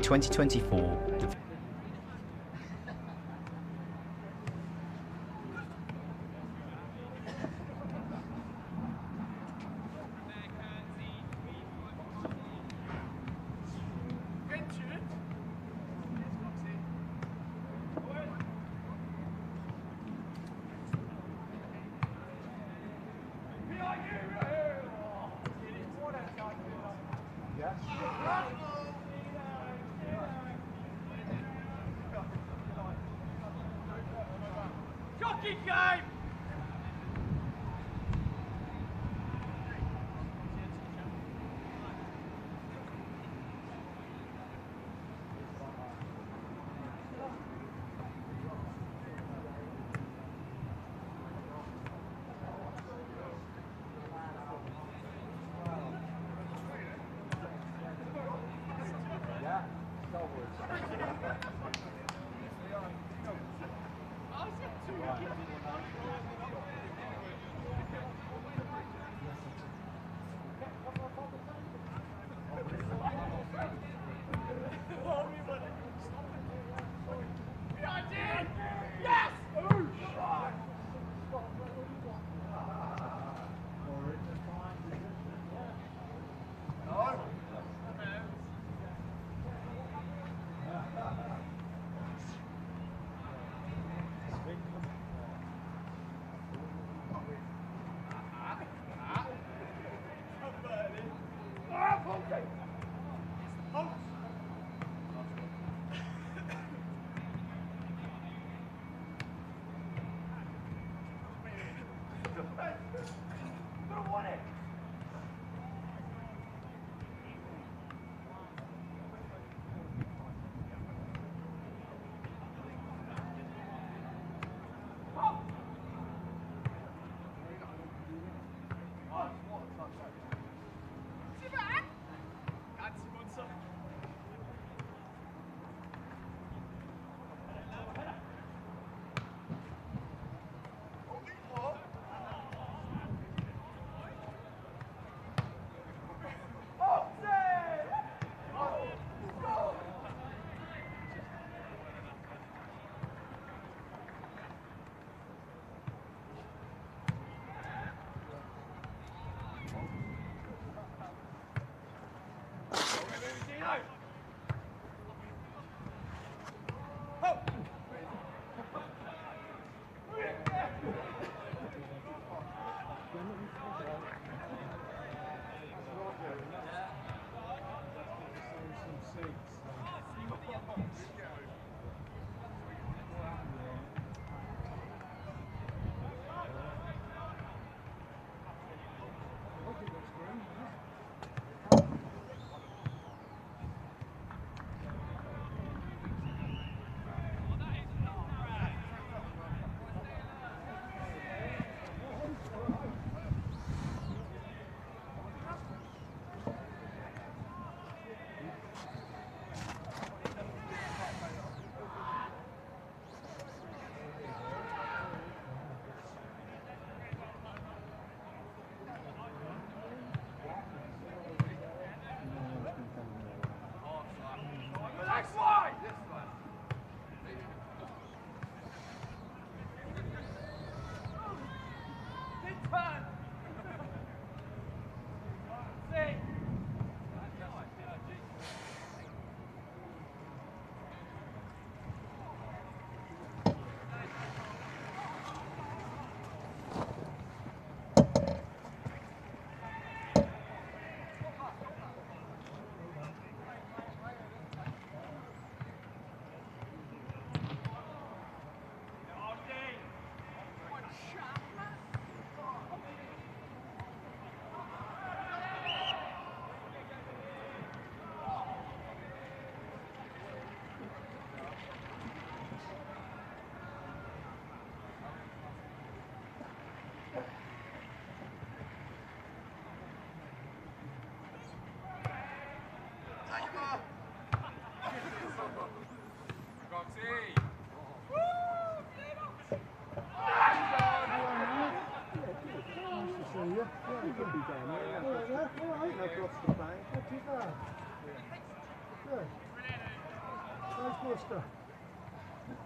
2024, the Jockey game!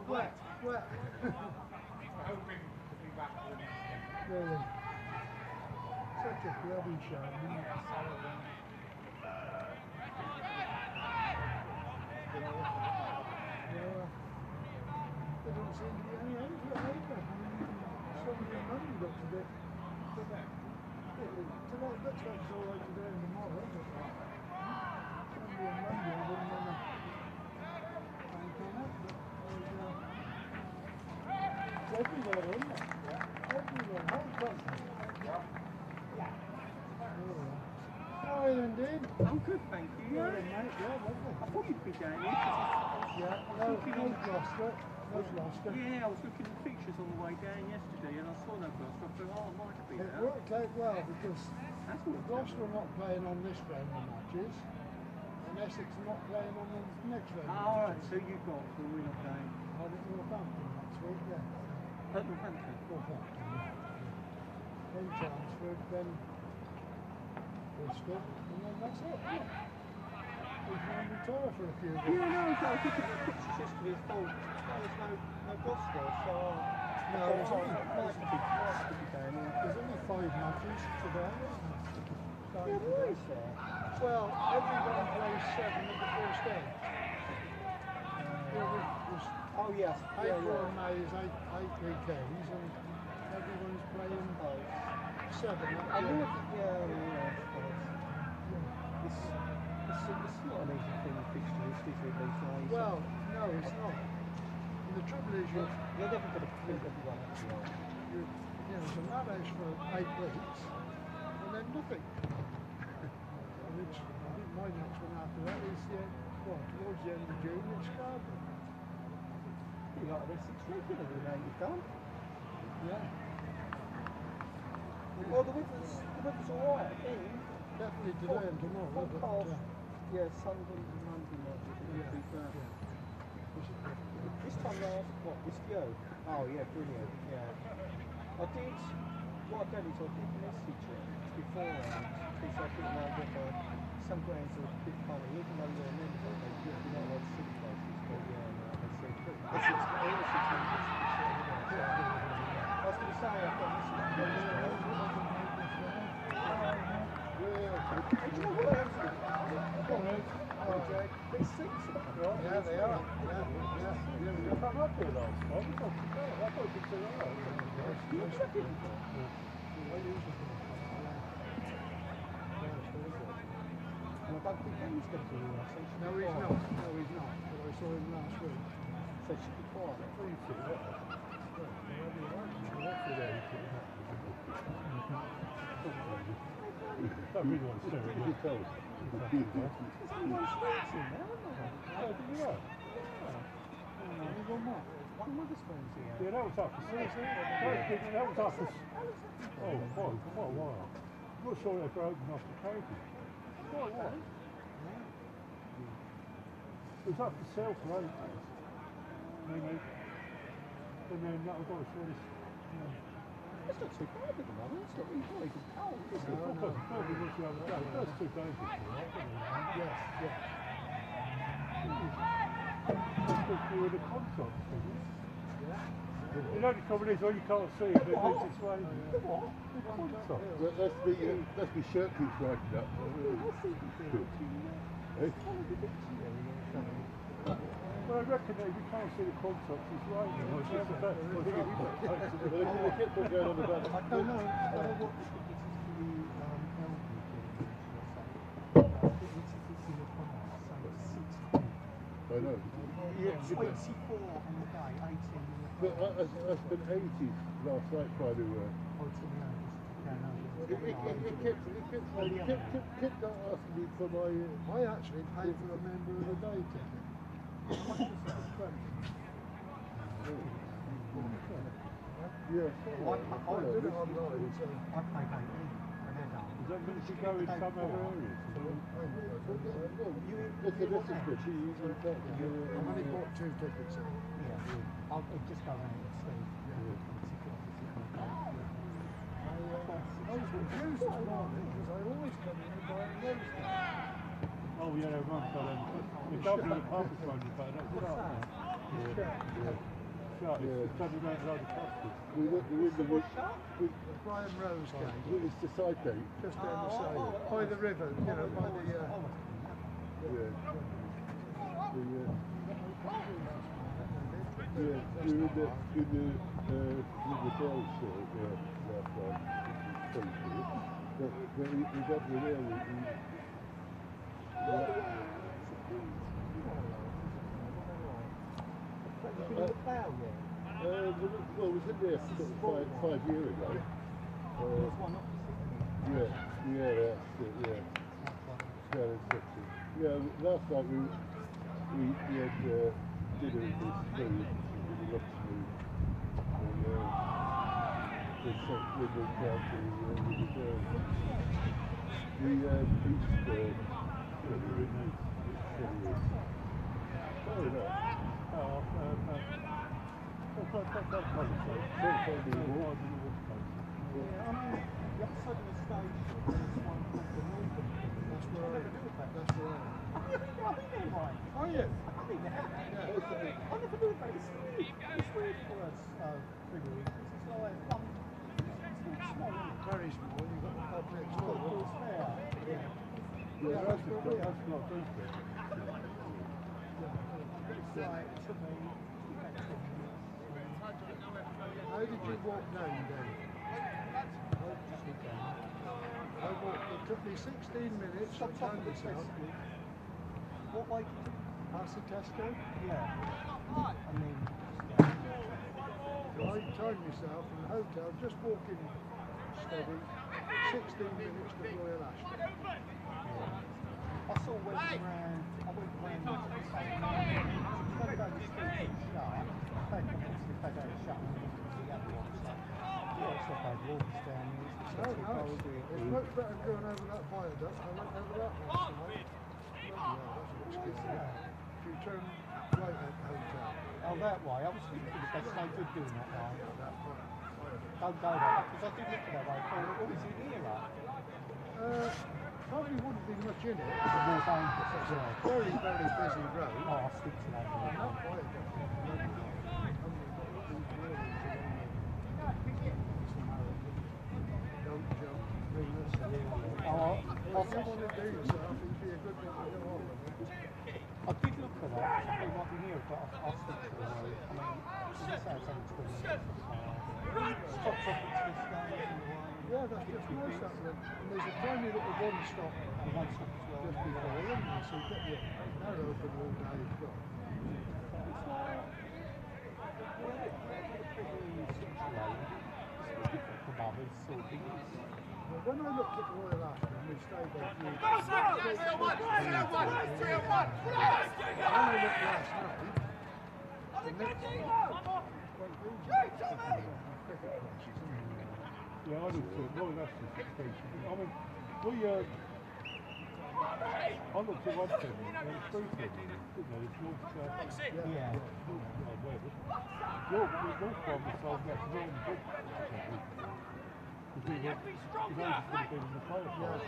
Wet. Really. Such a bloody show, isn't it? Yeah. There don't seem to be any end to it either. Somebody in London got to bit. Tonight, that's what it's all right today and tomorrow, but Sunday and Monday I wouldn't want to bank on it, but it's everywhere, isn't it? Everywhere, whole country. How are you then, Dean? I'm good, thank you. Yeah, mate, yeah, lovely. I thought you'd be down here. No Gloucester. No Gloucester. Yeah, I was looking at the pictures on the way down yesterday and I saw no Gloucester. I thought, oh, I might be It there. worked out well because That's what Gloucester are not playing on this round of matches and Essex are not playing on the next round of alright, matches. so you've got the winner game. I think Northampton next week, yeah. At Northampton? Northampton, yeah. Then Chelmsford, then Bristol, and then that's it, yeah. We can retire for a few days. Yeah, no, I was looking at the pictures yesterday. I thought, there was no Gloucester, so No, there's only nice to be down here. There's only 5 matches today, isn't there? Yeah, where is there? Well, everyone plays 7 at the first stage. Oh, yes. April and May is 8 weekends, and everyone's playing 7. I know, yeah. It's not an easy thing with fixtures, is it, these days? Well, no, it's not. And the trouble is, you're never going to please everyone at the end. There's a madhouse for 8 weeks, and then nothing. And I think my next one after that is, towards the end of June in Scarborough. You like this 6 regularly now you've done? Yeah. Well, the weather's alright, I think. Definitely today and tomorrow, but yeah, Sunday and Monday might be bad. This time last, this year? Oh yeah, brilliant, yeah. What I've done is I did message it beforehand, because I didn't know whether some grounds are a bit funny, even though you're a member, you're not allowed to see places, but yeah, no, they said, Essex members, so, I was going to say, I've got message. Yeah, they are. You come up here last time. I thought you'd say, And I don't think he's going to do that. No, he's not. No, he's not. But I saw him last week. So it should be quiet. well, you see that. I really want to say it. You tell us. Yeah, that was after Thursday. That was after. Oh, what a while. I'm not sure if they're open after COVID. Quite a while. It was after sale for 8 days. And then that was all this. It's not too bad at the moment. It's not really cold, is it? No, was the other day. The first 2 days was alright, wasn't it? Yes. You were the contact, wasn't it? The only problem is, you can't see it, but it's raining. What? The contact. Well, that's the shirt keeps writing up. Well, I reckon that if you can't see the contact, it's raining. They kept on going on about I don't know what the ticket is for the I know. Yeah, 24 on the day, 18 on the But I spent 80 last night trying to. It kept asking me for my. I actually paid for a member of the day ticket. Yeah. I did it online, so I paid 18 for an adult. Does that mean you go in some other areas? It's a message that she usually takes. I've only bought 2 tickets. Yeah. I'll just go around and see. I was confused this morning because I always come in and buy a rose card. Oh yeah, everyone's got them. The W Republic one, but that's What's that? Yeah. Shut, it's probably going to load of custard. We went the The Brian Rose gate, it's the side gate. just down the side, by the river, you know, by the... Yeah. Yeah, we were in the bells last night. But we got there, well, we was in there sort of five years ago. Yeah, that's it, yeah. Yeah, last night we had dinner with this food, with the Luxembourg, and we moved out to the reserve. The beach, very nice. Fair enough. Are you? Very small, you've got the pub next door. Yeah, that's not good. How did you walk down then? It took me 16 minutes to time myself. What way? Past the Tesco? Yeah. I mean, So I timed myself from the hotel, just walking steady, 16 minutes to Royal Ashton. I saw went round. I went round to the same. Instead of going to street and shut, they obviously they go shut and the other one. Yeah, it's not bad walks down there. No, it's much better going over that viaduct. I went over that last night. If you turn right at the hotel. Oh, that way. I was thinking that's no good doing that way. Don't go there because I did look at that way. I thought, oh, is it here? Probably wouldn't be much in it. It's a more dangerous as well. Very, very busy road. Oh, I'll stick to that. And that viaduct. Don't jump. Oh, If you want to do yourself, it'd be a good one to go on with. I did look at that. It might be near, but I'll stick to the road. I mean, this house ain't 20 minutes. Stop dropping to this guy. Yeah, that's just nice that one. And there's a tiny little one stop The one stop as well. just before, isn't there? So you get your they're open all day as well. Well, when I looked at Royal Ashton, we stayed there for when I looked last night, the next Yeah, I looked at Royal Ashton station. I mean, I looked at one thing, and it's three things, didn't there? It's north, south, Yeah. York from the south, that's Northern Bridge. Because he was going to be in the player park.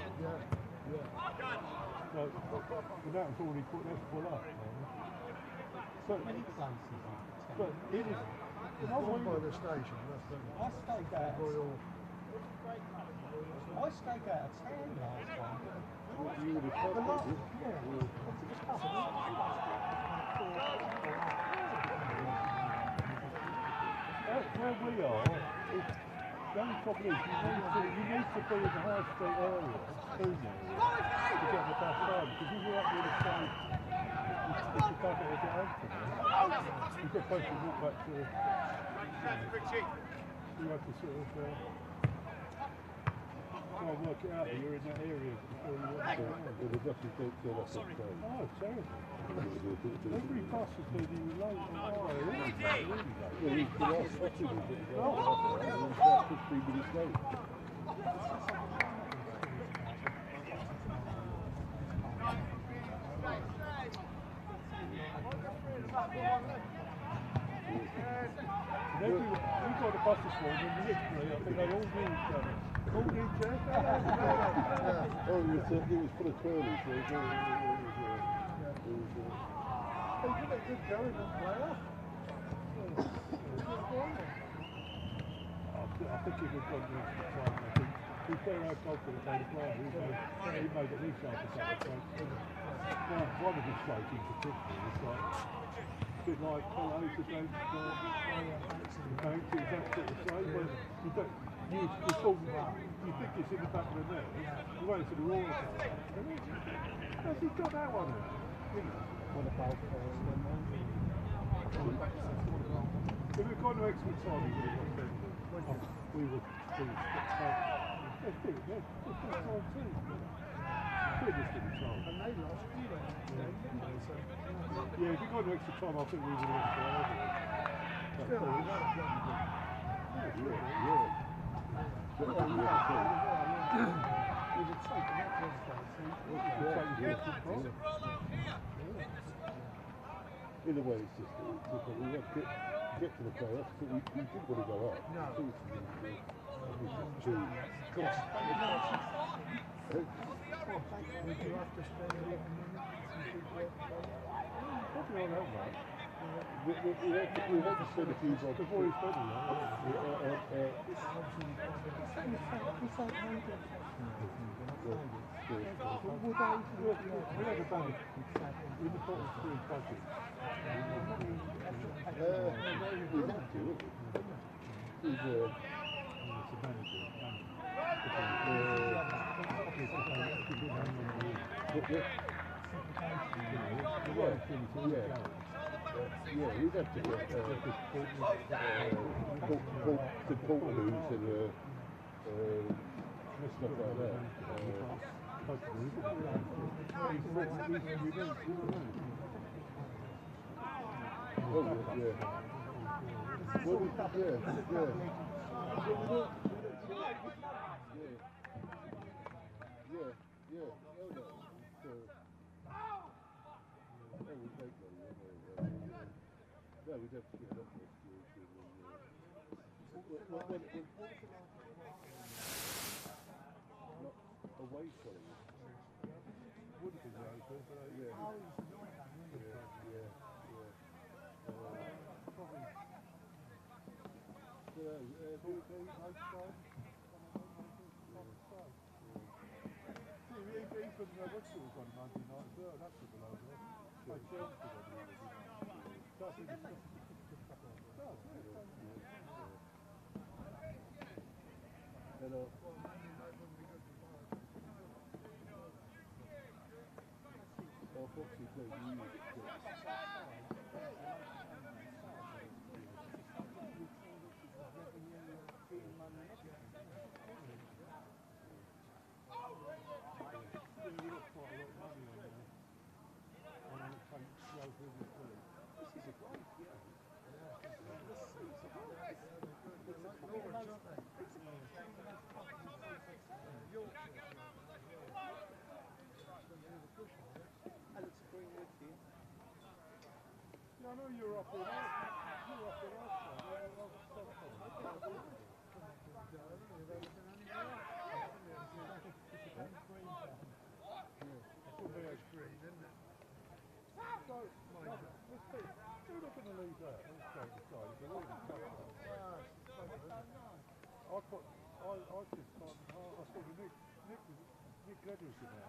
So, but that was already put, that's full up. So, Many places. but it was, the one by the station, that's the I stayed out. Royal. I stayed out of town last time. You would have The last, thought, where we are, it's, the only problem is you need to be in the high street area sooner to get the bus home, because if you're up near the side, if you can't get it home from there, you've got to walk back to you have to sort of try and work it out that you're in that area before you walk the around. buses don't turn up on time. Oh, it's terrible. Every bus has been in late and really late. Well, the last buses was about 15 minutes late. We got a bus this morning, and literally, I think they all knew each other. All knew each other. Oh, it was full of twirlies, so it was They did a good going on player. think if we'd gone the extra time, I think we better have confidence on the player. He made at least half a couple of strokes. One of his strokes in particular was like a bit like Pelé against the Banks. It was that sort of stroke, but you don't. You think it's in the back of the net. You wait for the Royal card. Has he got that one out? You know. What about If we'd gone to extra time, he would have got better. We would let's do it, let's time too. Fitness to the time. And they lost, didn't they? Yeah, if we got to extra time, I think we would have lost forever. Still, we got it. In a way, it's just we want to get to the playoffs, but we didn't want to go up. No. Would you have to spend a lot of money? Probably on that one. We had to spend a few bob. Before he spent it, we had a budget. In the bottom three budget. We have to. He's it's a manager. Yeah, we'd have to get supporters and stuff like that. Oh, yeah. Well, yeah. Oh, no. So, we take money. No, we'd have to get up next year. Not away from it. Would have been very good, but Yeah. Even what's it was on Monday night as well, that's the below there. Like Chelsea, that's in the Hello. Foxy played music. I know you're up in We're not going to leave that. Let's go decide. It's a really tough one. I just can't. I saw the Nick Gledger's in there.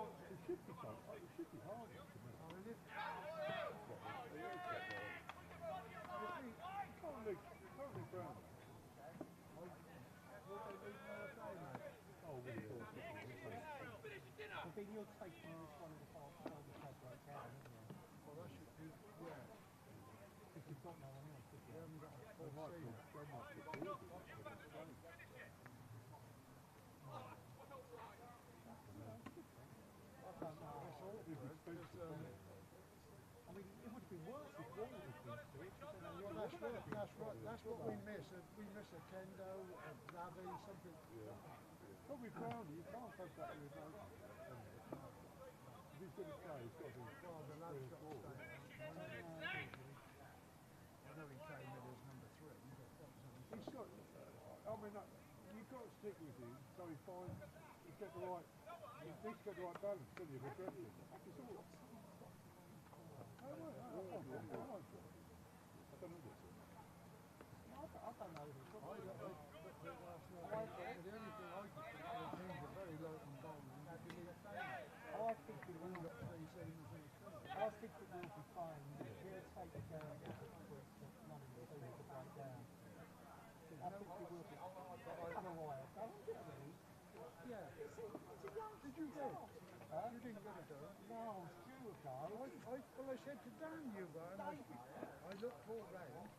It should be tough. It should be hard to me. You can't leave Brown. Oh, really? But then you're taking this one of the half time to have right down, isn't you? Well, that should be, yeah. If you've got no one else, if you haven't got a full season. I mean, it would have been worse if Wall had been to it. That's what we miss. We miss a Kendo, a Ravi, something. Probably Brownie, you can't have that with no. If he's going to play, he's got to be. Well, the lad's got to stay. I know he came in as number 3, but that was only. He's got. I mean, you've got to stick with him so he finds. He's got the right. He needs to get the right balance, doesn't he, of aggression. It's all. I don't know this. Did you go? Huh? You didn't go to Durham? No, I was due a go. Well, I said to Dan you were, and I looked all round.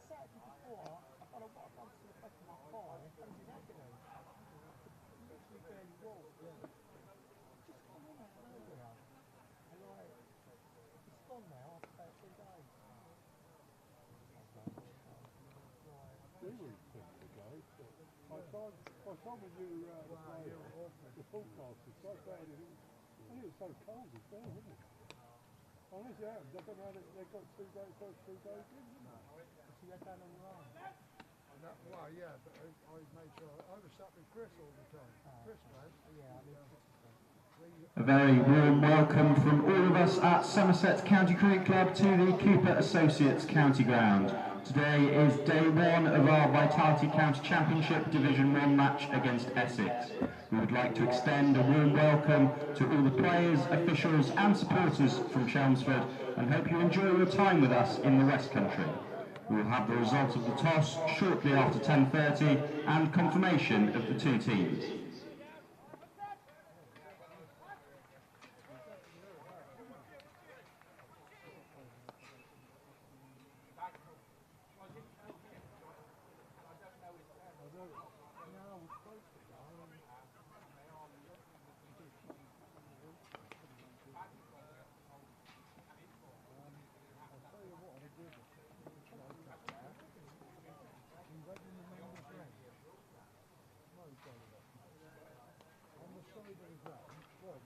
Saturday before, I don't know what I've done to the back of my thigh. I was in agony. Literally barely walked. Yeah. Just gone in out of nowhere. And like, it's gone now after about 3 days. We were expecting to go, but by the time we knew the forecast was so bad, and it was so cold as well, wasn't it? Unless it happens, I don't know, they got 2 days, first 2 days in, didn't they? So you're going on your own? Well, yeah, but I made sure I was sat with Chris all the time. Chris, man. Yeah, I mean, A very warm welcome from all of us at Somerset County Cricket Club to the Cooper Associates County Ground. Today is day 1 of our Vitality County Championship Division 1 match against Essex. We would like to extend a warm welcome to all the players, officials and supporters from Chelmsford and hope you enjoy your time with us in the West Country. We will have the result of the toss shortly after 10:30 and confirmation of the 2 teams.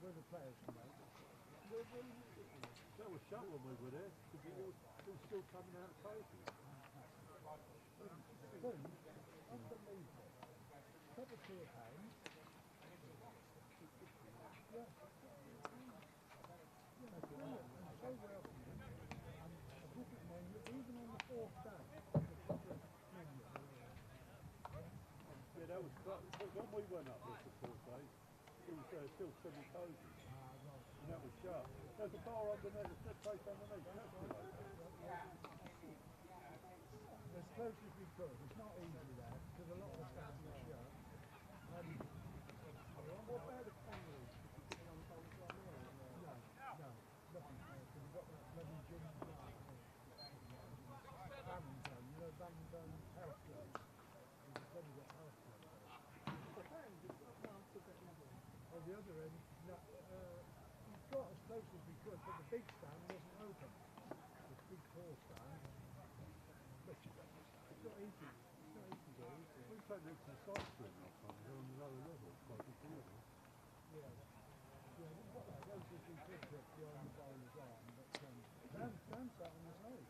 Where the players come out. That was shut when we were there, because it was still coming out of cases. Food, unbelievable. Cup of tea at home. Yeah. Yeah, brilliant. And so welcoming. And a different menu, even on the 4th day. The proper menu. Yeah, that was when we went up there for 4 days. It was still semi-cozy. And that was shut. There's a bar underneath, there's a place underneath. As close as we could. It's not easy there, because a lot of the staff are shut. what about the kangaroos? Did you get on both of them? No, nothing. We've got that bloody gym. Bamdon, you know Bamdon Health Club? We've bloody got health club there. On the other end, no, we got as close as we could, but the big stand wasn't open. The big tall stand. It's not easy. It's not easy to do. We played next to the side street last time, they're on the lower level, it's quite good deal. Yeah. Yeah, we've got that close as we could to behind the bowler's arm, but Dan sat on his leg.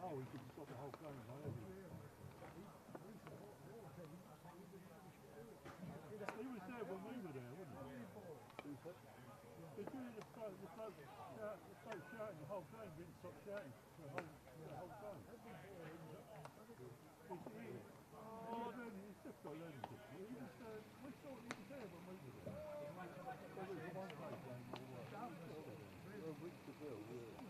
Oh, we could stop the whole game, right? He was there when we were there, wasn't he? They're doing the folk shouting the whole game, didn't stop shouting the whole game. He's just got learning difficulties. We thought he was there when we were there. There was a one-day game all the way. Week to go, yeah.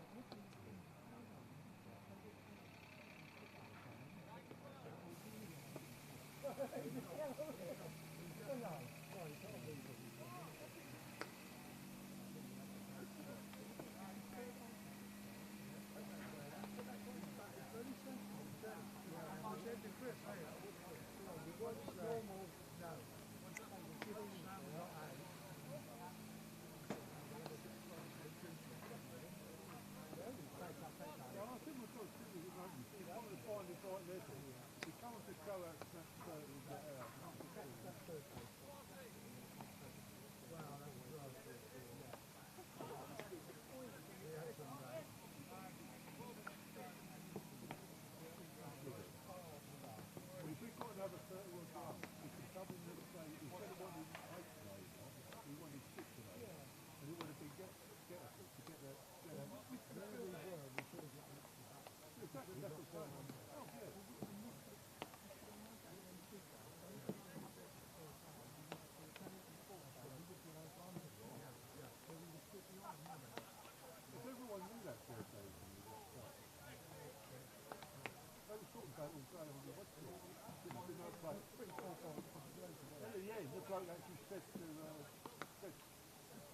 bloke actually said to,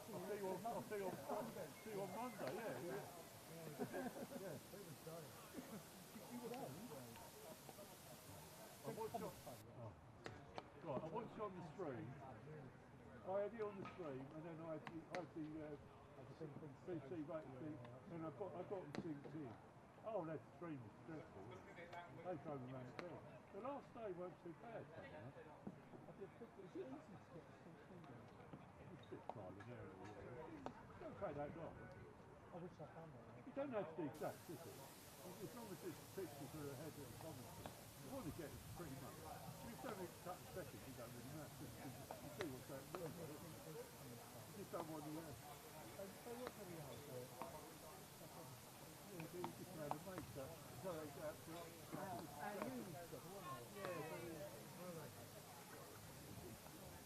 I'll see you on Monday, yeah. I watched you on the stream. I had you on the stream, and then I had the CC vacancy, and I got them synced in. Oh, that stream was dreadful. They drove me around the bend. The last day weren't too bad, funny enough. I did think, is it easy to get the synced in there? It's a bit trial and error, yeah. It don't take that long. I wish I found that. You don't have to be exact, is it? As long as it's pictures are ahead of the Somerset, you want to get it pretty much. If it's only a couple of seconds, you don't really matter. You see what's going on. You just don't want to. So what can we have there? Yeah, you just have a make that. So it's absolutely.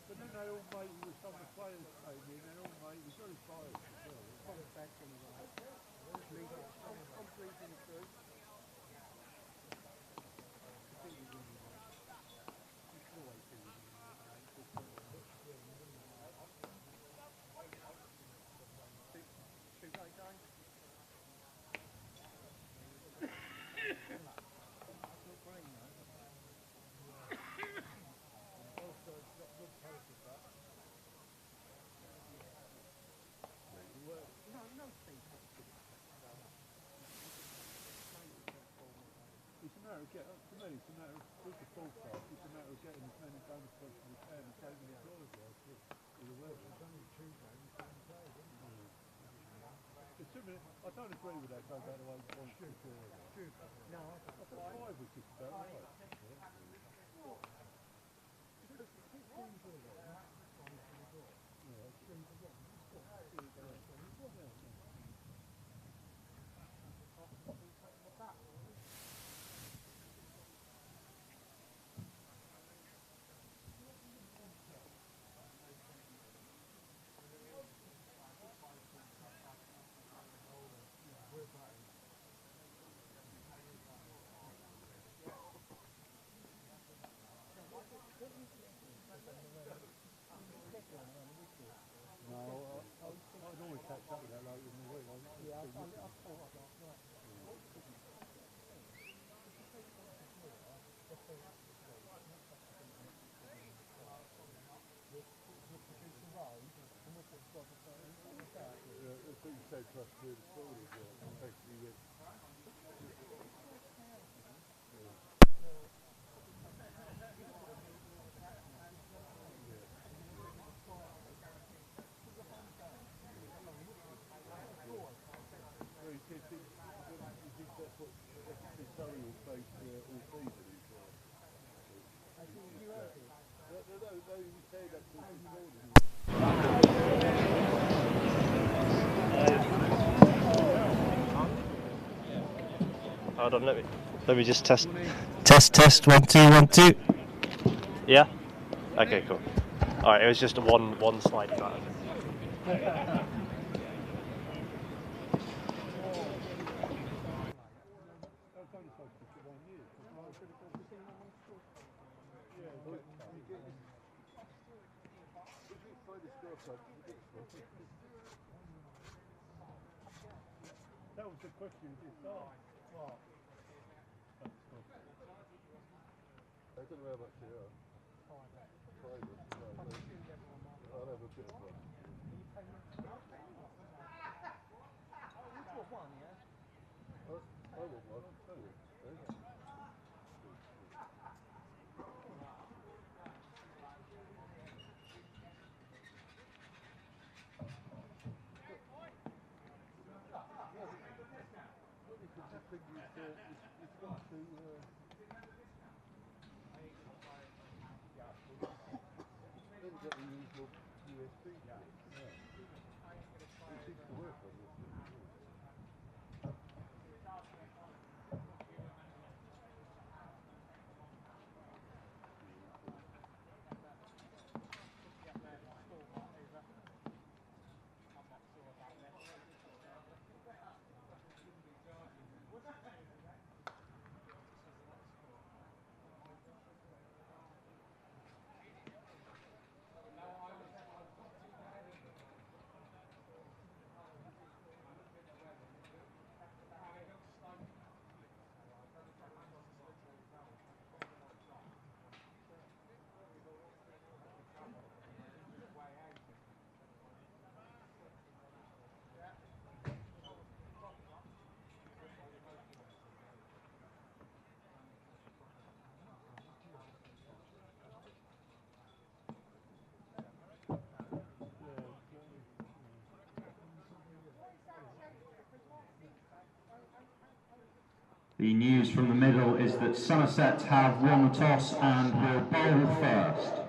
But then they all mate with some of the players came in, and all mate was very biased as well. It's probably best anyway. I'm breathing it through. To me, it's a matter of, with the forecast, it's a matter of getting as many bonus points as we can and saving the joy for the weather. It's only two games, one play, isn't it? I don't agree with that going back to 8 points. Stupid. No, I thought 5 was just about right. I'd always catch up with that later in the week. yeah, I thought last night. That's what you said to us through the school as well. Basically, Hold on, let me just test. Test 1 2 1 2. Yeah? Okay, cool. Alright, it was just one slide cut. that was the question you just asked. What? I don't know how much they are. Private. I'll have a bit of one. You've got one, yeah? I want one. It's got to then you get the usual USB. Yeah. It seems to work on this thing. The news from the middle is that Somerset have won the toss and will bowl first.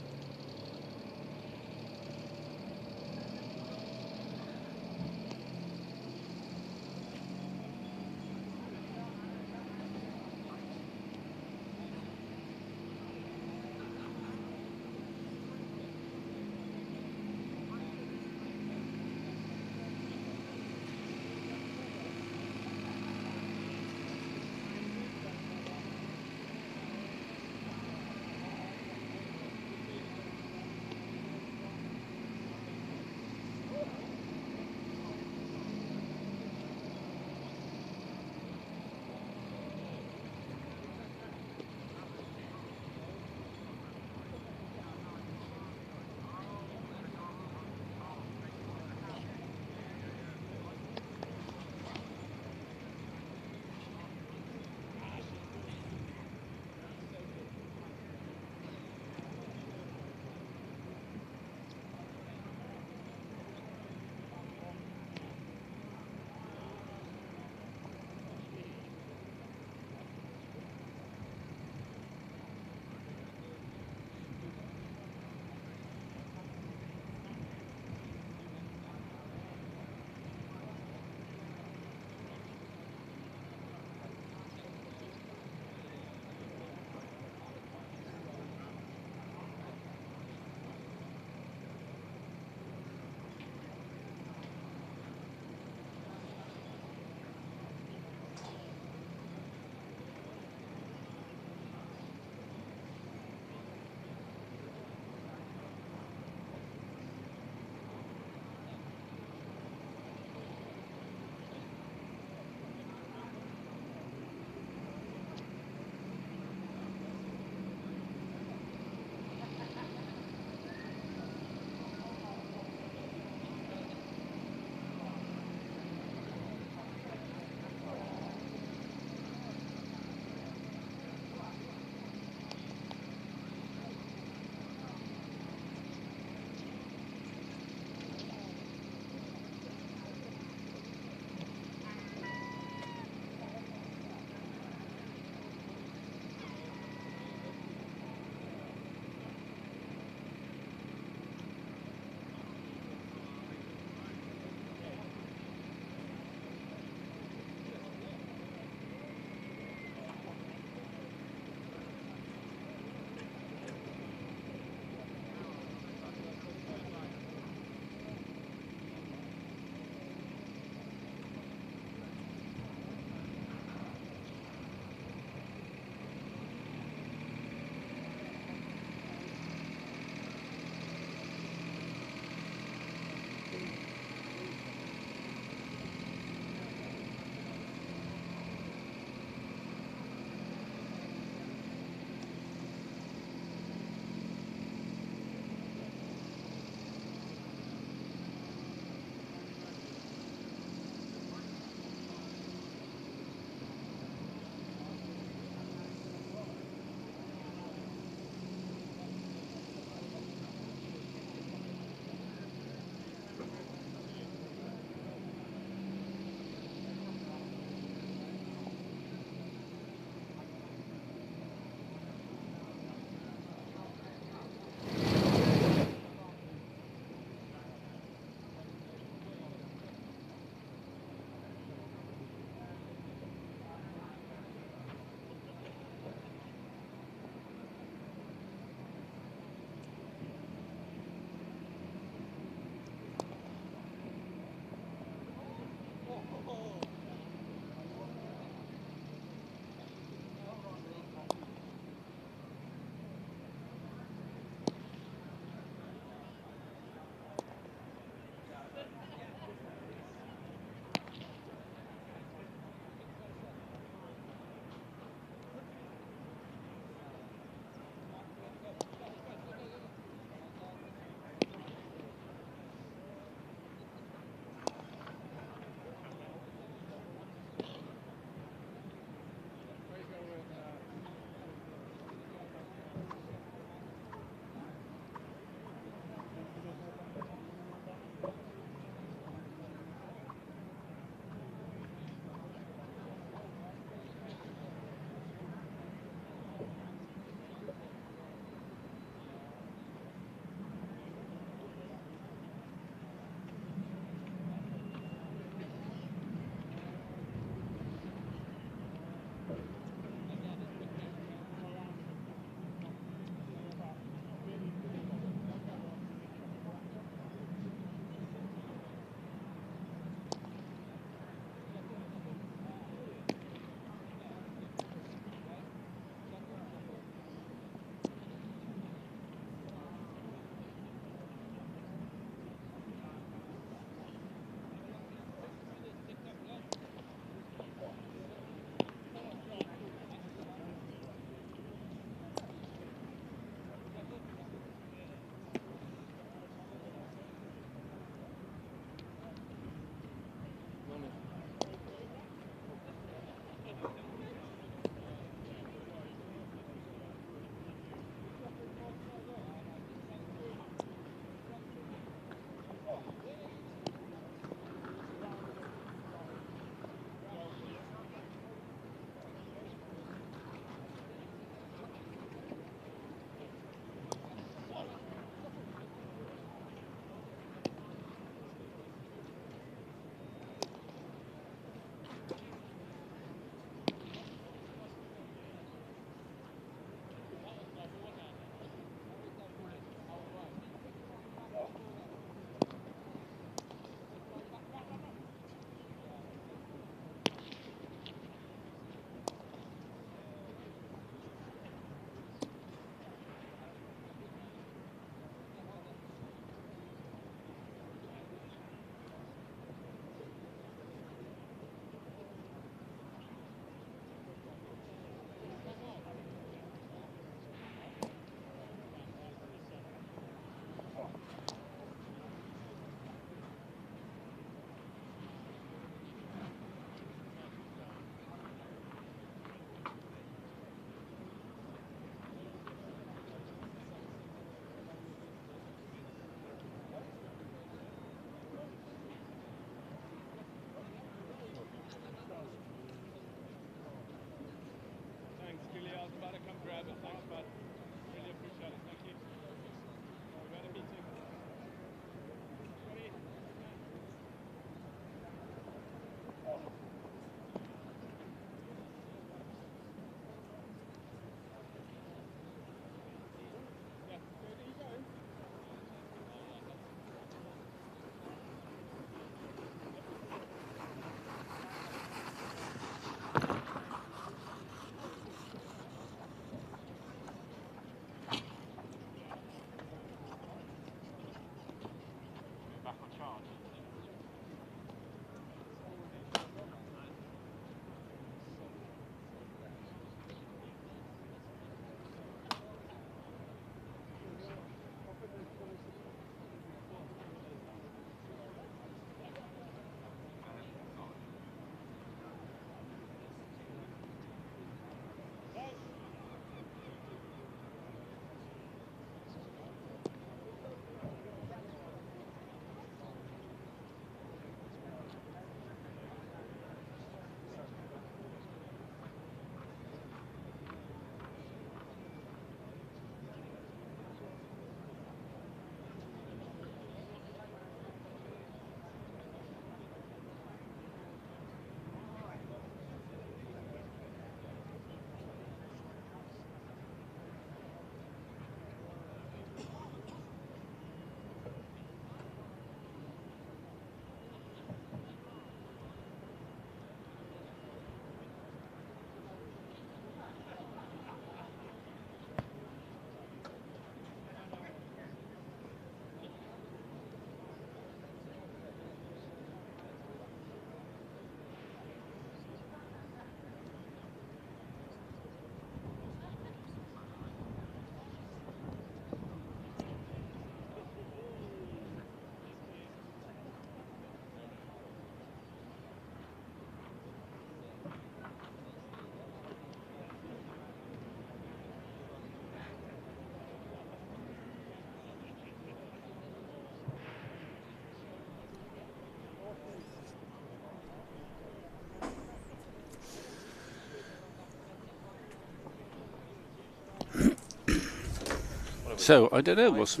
So I don't know what's.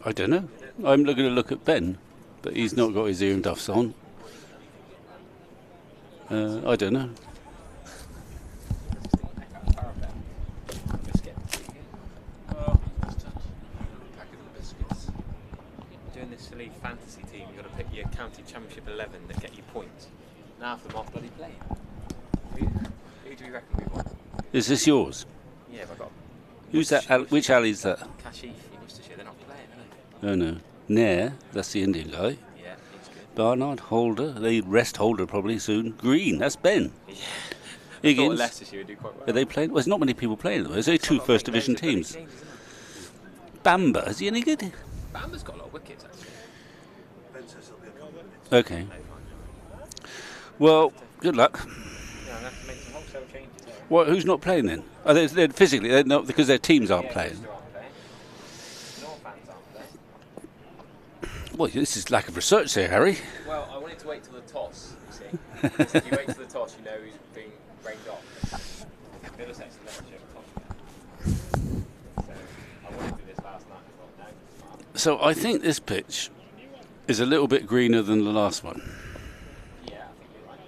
I don't know. I'm going to look at Ben, but he's not got his ear duffs on. I don't know. Doing this silly fantasy team, you've got to pick your county championship 11 that get you points. And half of them aren't bloody playing. Who do you reckon we want? Is this yours? Yeah, have I got. Who's that? Which alley's that? Kashif in Worcestershire, they're not playing, are they? Oh no. Nair, that's the Indian guy. Yeah, he's good. Barnard, Holder, they rest Holder probably soon. Green, that's Ben. Yeah. Higgins. I thought Leicestershire would do quite well. Are they playing? Well, there's not many people playing though. There's only two First Division teams. Bamba, is he any good? Bamba's got a lot of wickets actually. Okay. Well, good luck. Yeah, I'm going to have to make some wholesale changes there. Well, who's not playing then? Oh, they're physically, they're not because their teams aren't playing. Worcester aren't playing. Northants aren't playing. Well, this is lack of research there, Harry. Well, I wanted to wait till the toss, you see. Because if you wait till the toss, you know who's being rained off. Middlesex never should have tossed. So I wanted to do this last night. I thought, no. So I think this pitch is a little bit greener than the last one. Yeah, I think you're right.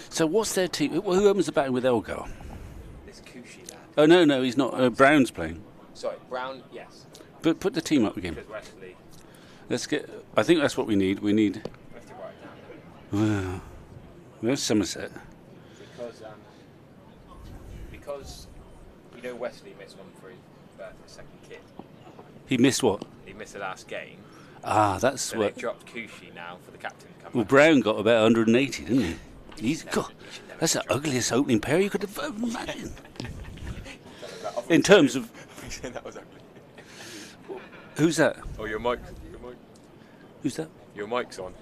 So what's their team? Who owns the batting with Elgar? This Cushy lad. Oh no, he's not. Brown's playing. Sorry, Brown, yes. But put the team up again. Because Wesley, Let's get. I think that's what we need. We need. we have to write it down. Wow. Where's Somerset? Because you know Wesley missed one for his second kid. He missed what? He missed the last game. Ah, that's So what. they dropped Cushy now for the captain to come Well, back. Brown got about 180, didn't he? He's got. That's the ugliest opening pair you could have imagined. In terms of. That was ugly. Who's that? Oh, your mic. Who's that? Your mic's on.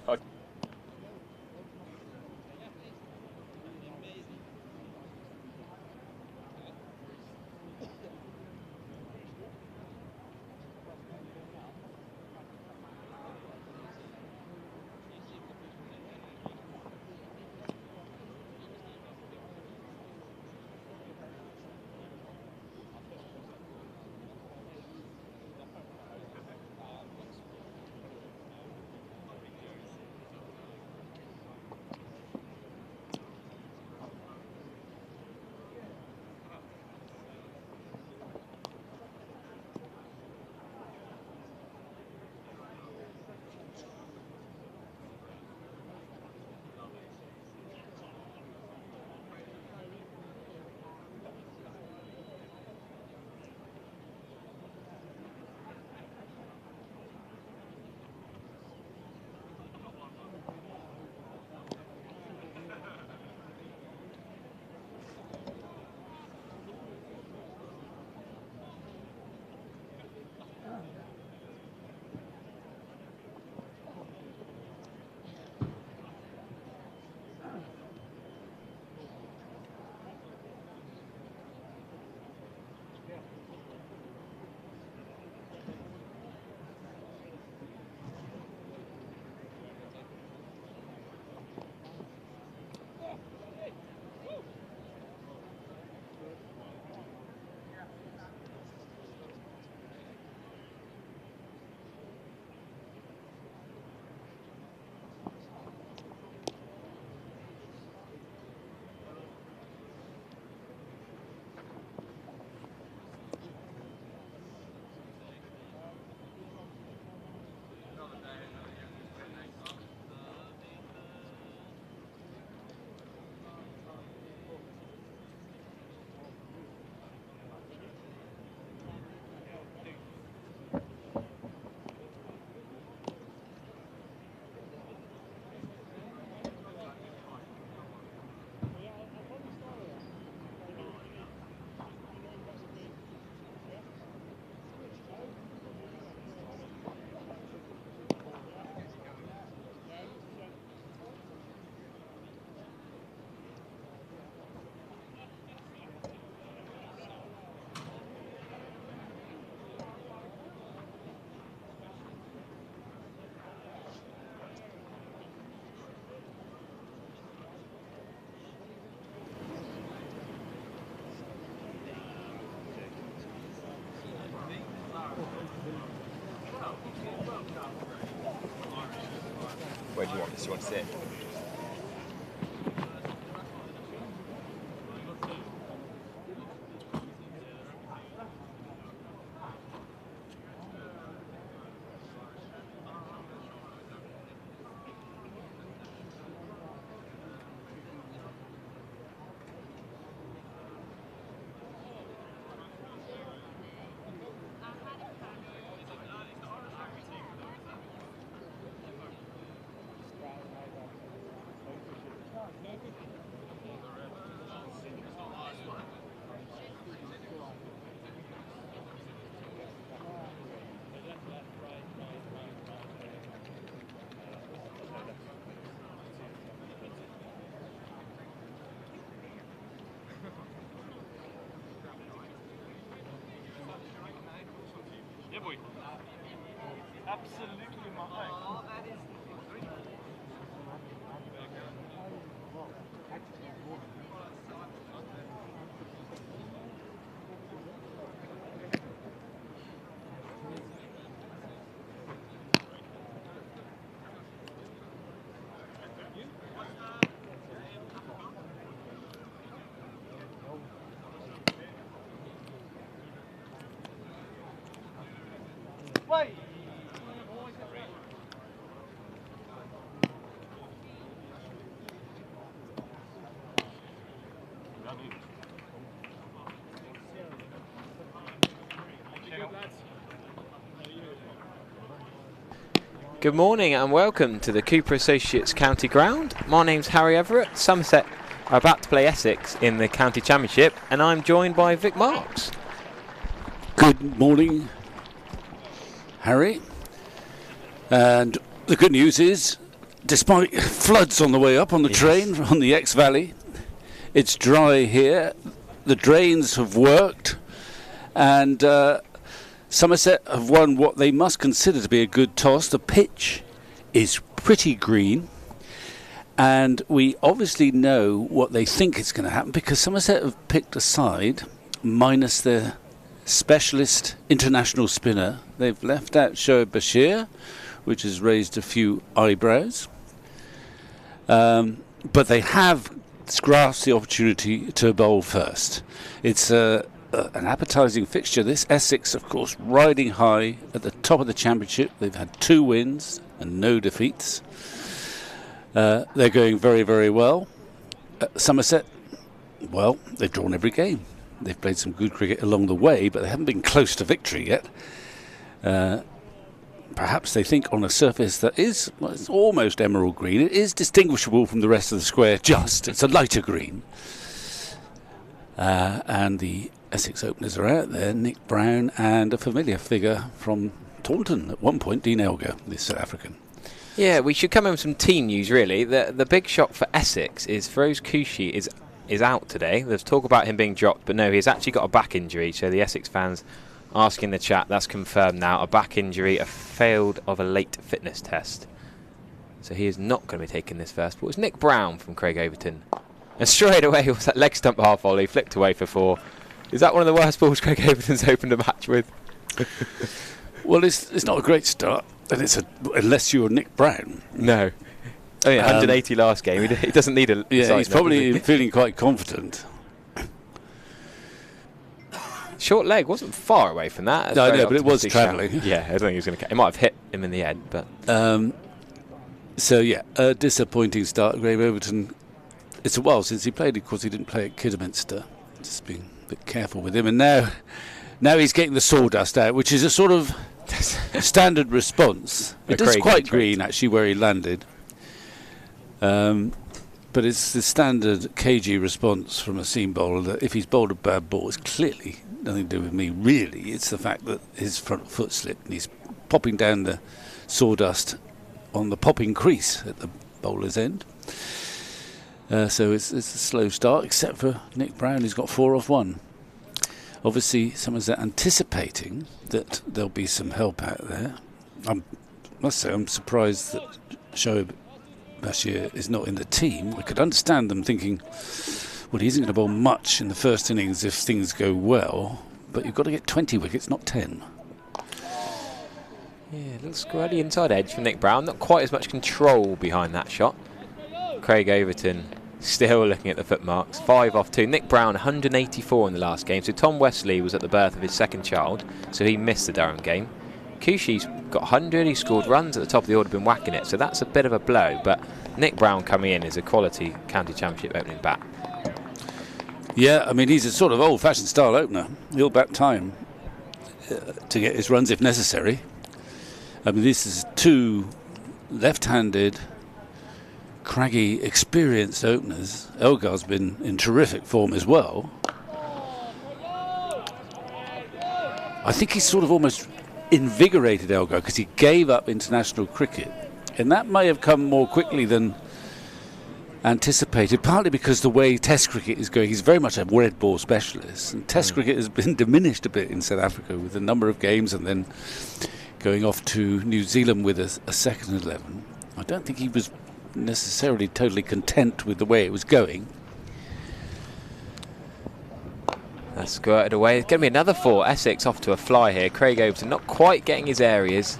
Just want to sit. Good morning and welcome to the Cooper Associates County Ground. My name's Harry Everett. Somerset are about to play Essex in the County Championship, and I'm joined by Vic Marks. Good morning, Harry. And the good news is, despite floods on the way up on the train on the Exe Valley, it's dry here. The drains have worked, and Somerset have won what they must consider to be a good toss. The pitch is pretty green, and we obviously know what they think is going to happen because Somerset have picked a side minus their specialist international spinner. They've left out Shoaib Bashir, which has raised a few eyebrows. But they have grasped the opportunity to bowl first. It's an appetising fixture, this. Essex, of course, riding high at the top of the championship. They've had 2 wins and no defeats. They're going very, very well. Somerset, well, they've drawn every game. They've played some good cricket along the way, but they haven't been close to victory yet. Perhaps they think on a surface that is, well, it's almost emerald green. It is distinguishable from the rest of the square, just. It's a lighter green. And the Essex openers are out there, Nick Brown and a familiar figure from Taunton at one point, Dean Elgar, the South African. Yeah, we should come in with some team news, really. The big shock for Essex is Feroz Kushi is out today. There's talk about him being dropped, but no, he's actually got a back injury. So the Essex fans asking in the chat, that's confirmed now. A back injury, a failed of a late fitness test. So he is not going to be taking this first ball. It's Nick Brown from Craig Overton. And straight away was that leg stump half volley, flicked away for 4. Is that one of the worst balls Craig Overton's opened a match with? Well, it's not a great start, and unless you're Nick Brown. No. Oh yeah, 180 last game. He doesn't need a. Yeah, he's probably feeling quite confident. Short leg wasn't far away from that. No, but it was travelling. Yeah, I don't think he was going to. It might have hit him in the head, but. So yeah, a disappointing start. Craig Overton. It's a while since he played. Of course, he didn't play at Kidderminster. Just being a bit careful with him, and now he's getting the sawdust out, which is a sort of standard response. It does quite green actually where he landed, but it's the standard cagey response from a seam bowler that if he's bowled a bad ball, it's clearly nothing to do with me. Really, it's the fact that his front foot slipped and he's popping down the sawdust on the popping crease at the bowler's end. So it's a slow start, except for Nick Brown, who's got 4 off 1. Obviously, someone's anticipating that there'll be some help out there. I must say, I'm surprised that Shoaib Bashir is not in the team. I could understand them thinking, well, he isn't going to bowl much in the first innings if things go well, but you've got to get 20 wickets, not 10. Yeah, a little squirrely inside edge from Nick Brown. Not quite as much control behind that shot. Craig Overton still looking at the footmarks. 5 off 2. Nick Brown, 184 in the last game. So Tom Wesley was at the birth of his second child, so he missed the Durham game. Cushy's got 100. He scored runs at the top of the order, been whacking it. So that's a bit of a blow. But Nick Brown coming in is a quality county championship opening bat. Yeah, I mean, he's a sort of old-fashioned style opener. He'll bat time to get his runs if necessary. I mean, this is 2 left-handed, craggy, experienced openers. Elgar's been in terrific form as well. I think he's sort of almost invigorated Elgar because he gave up international cricket, and that may have come more quickly than anticipated, partly because the way Test cricket is going, he's very much a red ball specialist, and Test cricket has been diminished a bit in South Africa with a number of games and then going off to New Zealand with a second 11. I don't think he was necessarily totally content with the way it was going. That's squirted away. It's going to be another 4. Essex off to a fly here. Craig Overton not quite getting his areas.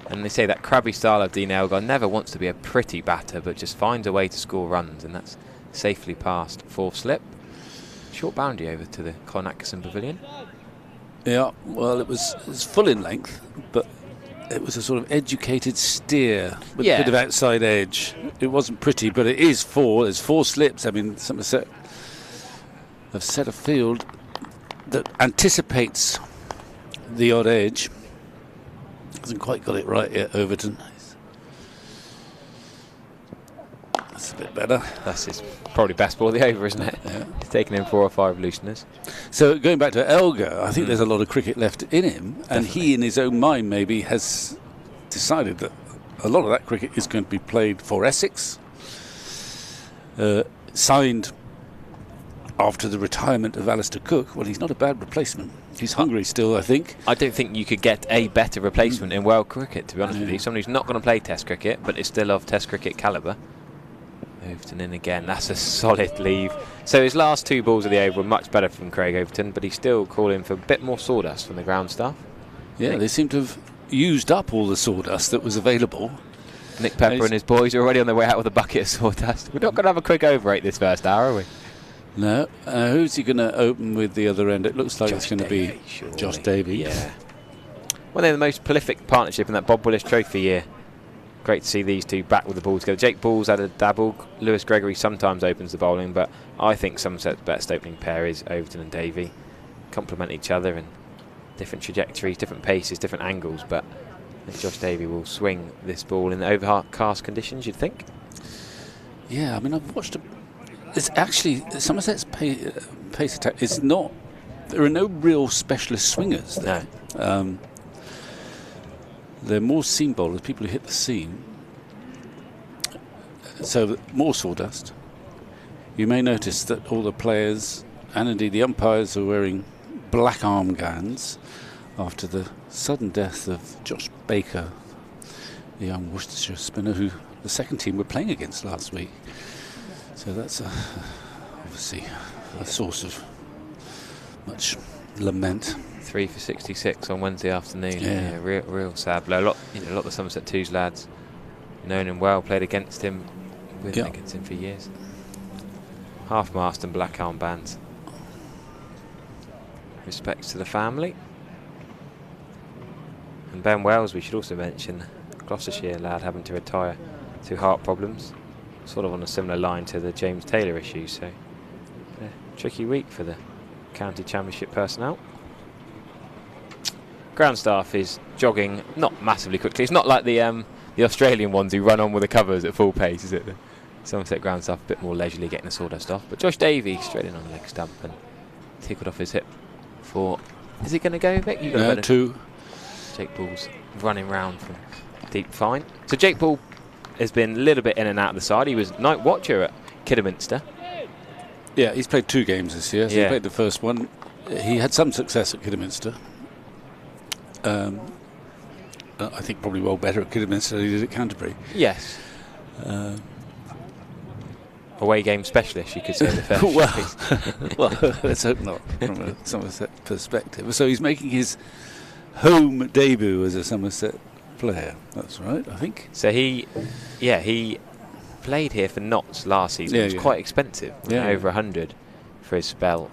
And they say that crabby style of Dean Elgar never wants to be a pretty batter, but just finds a way to score runs, and that's safely past 4th slip. Short boundary over to the Colin Atkinson Pavilion. Yeah, well, it was full in length, but it was a sort of educated steer with a bit of outside edge. It wasn't pretty, but it is 4. There's 4 slips. I mean, Somerset have set a field that anticipates the odd edge. Hasn't quite got it right yet, Overton. That's a bit better. That's his probably best ball of the over, isn't it? Yeah. He's taken in 4 or 5 looseners. So going back to Elgar, I think there's a lot of cricket left in him, and he in his own mind maybe has decided that a lot of that cricket is going to be played for Essex. Signed after the retirement of Alistair Cook. Well, he's not a bad replacement. He's hungry still, I think. I don't think you could get a better replacement in world cricket, to be honest with you. Somebody who's not going to play Test cricket, but is still of Test cricket calibre. Overton in again. That's a solid leave. So his last 2 balls of the over were much better from Craig Overton, but he's still calling for a bit more sawdust from the ground staff. Yeah, they seem to have used up all the sawdust that was available. Nick Pepper and his boys are already on their way out with a bucket of sawdust. We're not going to have a quick over 8 this first hour, are we? No. Who's he going to open with the other end? It looks like it's going to be Josh Davey. Yeah. Well, they're the most prolific partnership in that Bob Willis Trophy year. Great to see these 2 back with the ball together. Jake Ball's had a dabble. Lewis Gregory sometimes opens the bowling, but I think Somerset's best opening pair is Overton and Davey. Complement each other in different trajectories, different paces, different angles, but I think Josh Davey will swing this ball in the overcast conditions, you'd think. Yeah, I mean, I've watched it's actually Somerset's pace attack is not. There are no real specialist swingers there. No. They're more seam bowlers, people who hit the seam. So more sawdust. You may notice that all the players and indeed the umpires are wearing black armbands after the sudden death of Josh Baker, the young Worcestershire spinner who the second team were playing against last week. So that's obviously a source of much lament. 3 for 66 on Wednesday afternoon. Yeah, real sad blow. A lot of the Somerset 2's lads, known him well, played against him, against him for years. Half mast and black armbands. Respects to the family. And Ben Wells, we should also mention, Gloucestershire lad having to retire through heart problems. Sort of on a similar line to the James Taylor issue, so a tricky week for the county championship personnel. Ground staff is jogging not massively quickly. It's not like the Australian ones who run on with the covers at full pace, is it? The Somerset ground staff a bit more leisurely getting the sawdust off. But Josh Davey straight in on the leg stump and tickled off his hip for. Is he going to go, Vic? You got 2. Jake Ball's running round from deep fine. So Jake Ball has been a little bit in and out of the side. He was night watcher at Kidderminster. Yeah, he's played 2 games this year. So he played the first one. He had some success at Kidderminster. I think probably well better at Kidderminster than he did at Canterbury. Yes. Away game specialist, you could say. well, let's hope not from a Somerset perspective. So he's making his home debut as a Somerset player. That's right, I think. So he played here for Notts last season. It was quite expensive, over 100 for his spell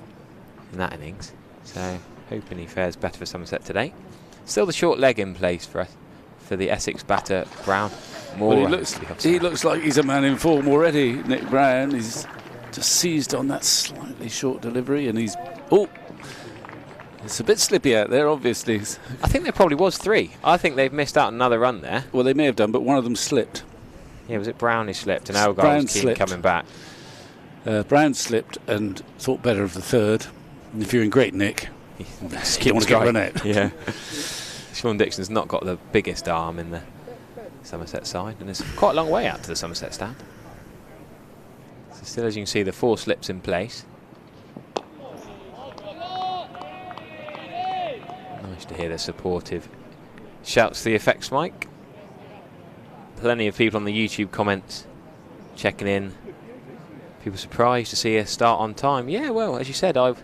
in that innings. So hoping he fares better for Somerset today. Still the short leg in place for the Essex batter, Brown. Well, he looks like he's a man in form already, Nick Brown. He's just seized on that slightly short delivery, and he's... Oh! It's a bit slippy out there, obviously. I think there probably was 3. I think they've missed out another run there. Well, they may have done, but one of them slipped. Yeah, was it Brown who slipped? And Elgar was keen coming back. Brown slipped and thought better of the third. And if you're in great nick, you want to get run out. Yeah. Sean Dixon's not got the biggest arm in the Somerset side, and it's quite a long way out to the Somerset stand. So still, as you can see, the 4 slips in place. Nice to hear the supportive shouts to the effects mic. Plenty of people on the YouTube comments checking in. People surprised to see us start on time. Yeah, well, as you said, I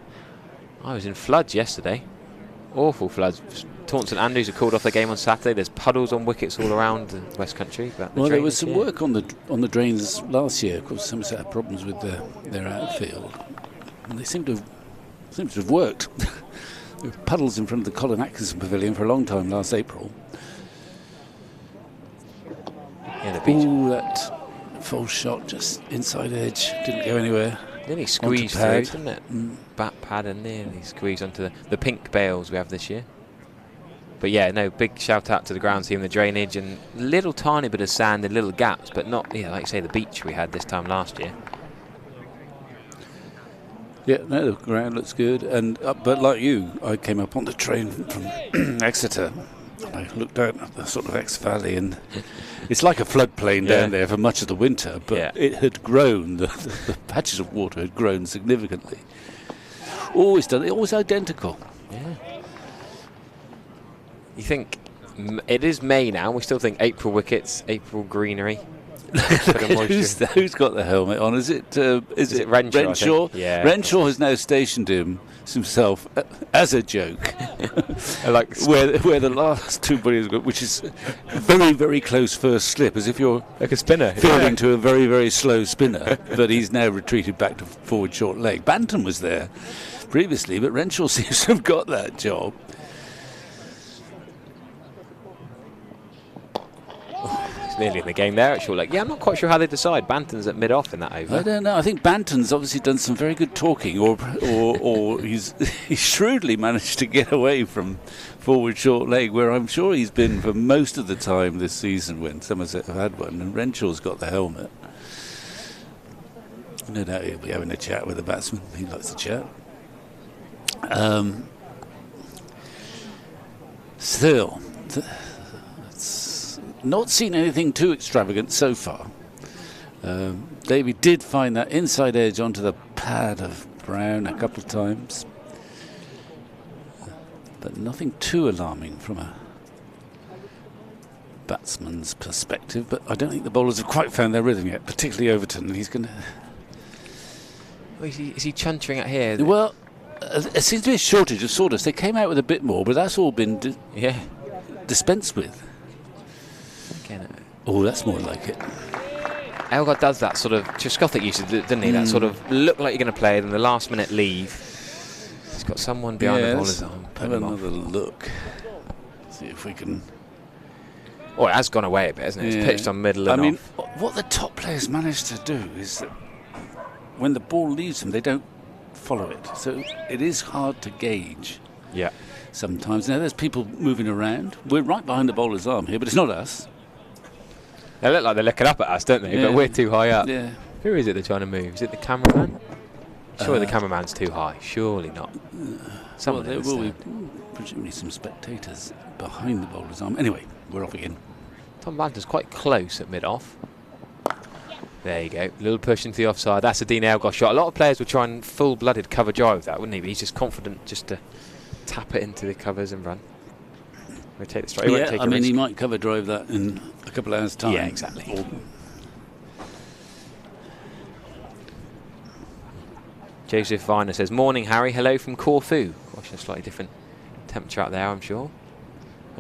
was in floods yesterday. Awful floods. Taunton St Andrews have called off the game on Saturday. There's puddles on wickets all around the West Country. Well, there was some work on the drains last year. Of course, Somerset had problems with their outfield, and they seem to have worked. There were puddles in front of the Colin Atkinson Pavilion for a long time last April. Yeah, the beach. Ooh, that false shot just inside edge, didn't go anywhere. Nearly squeezed through, didn't it? Bat pad and nearly squeezed onto the pink bales we have this year. But yeah, no, big shout out to the ground team, the drainage, and little tiny bit of sand in little gaps, but not, like you say, the beach we had this time last year. Yeah, no, the ground looks good, and but like you, I came up on the train from Exeter. I looked out at the sort of Exe Valley, and it's like a floodplain down there for much of the winter, but it had grown, the patches of water had grown significantly. Always identical. Yeah. You think it is May now, we still think April wickets, April greenery. Who's got the helmet on? Is it Renshaw? Yeah. Renshaw has now stationed himself as a joke, like where the last 2 bodies got, which is very, very close first slip, as if you're like a spinner fielding to a very, very slow spinner. But he's now retreated back to forward short leg. Banton was there previously, but Renshaw seems to have got that job. Nearly in the game there at short leg. Yeah, I'm not quite sure how they decide. Banton's at mid-off in that over. I don't know. I think Banton's obviously done some very good talking, or he's shrewdly managed to get away from forward short leg, where I'm sure he's been for most of the time this season when Somerset have had one, and Renshaw's got the helmet. No doubt he'll be having a chat with the batsman. He likes to chat. Still, not seen anything too extravagant so far. Davey did find that inside edge onto the pad of Brown a couple of times, but nothing too alarming from a batsman's perspective. But I don't think the bowlers have quite found their rhythm yet, particularly Overton. He's going to... Is he chuntering at here? Well, it seems to be a shortage of sawdust. They came out with a bit more, but that's all been dispensed with. Oh, that's more like it. Elgar does that sort of... Tchaikovsky used to, didn't he? That sort of look like you're going to play, then the last minute leave. He's got someone behind the bowler's arm. Have another look. See if we can... Oh, it has gone away a bit, hasn't it? It's pitched on middle and off. What the top players manage to do is that when the ball leaves them, they don't follow it. So it is hard to gauge. Yeah. Sometimes. Now, there's people moving around. We're right behind the bowler's arm here, but it's not us. They look like they're looking up at us, don't they? Yeah. But we're too high up. Yeah. Who is it they're trying to move? Is it the cameraman? Surely the cameraman's too high. Surely not. Well, there will be presumably some spectators behind the bowler's arm. Anyway, we're off again. Tom Banton's quite close at mid-off. There you go. A little push into the offside. That's a Dean Elgar shot. A lot of players would try and full-blooded cover drive that, wouldn't he? But he's just confident just to tap it into the covers and run. Rotate the strike. Yeah, I mean, he might cover drive that in a couple of hours' time. Yeah, exactly. Joseph Viner says, "Morning, Harry. Hello from Corfu." Gosh, a slightly different temperature out there, I'm sure.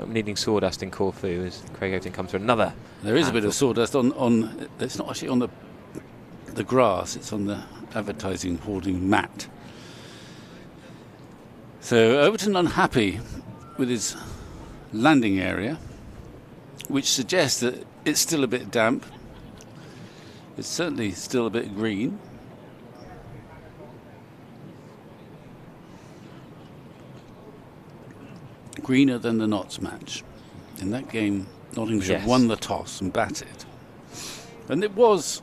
needing sawdust in Corfu as Craig Overton comes for another. There is a bit of sawdust on. It's not actually on the grass. It's on the advertising hoarding mat. So Overton unhappy with his landing area, which suggests that it's still a bit damp. It's certainly still a bit green. Greener than the Notts match. In that game, Nottinghamshire won the toss and batted. And there was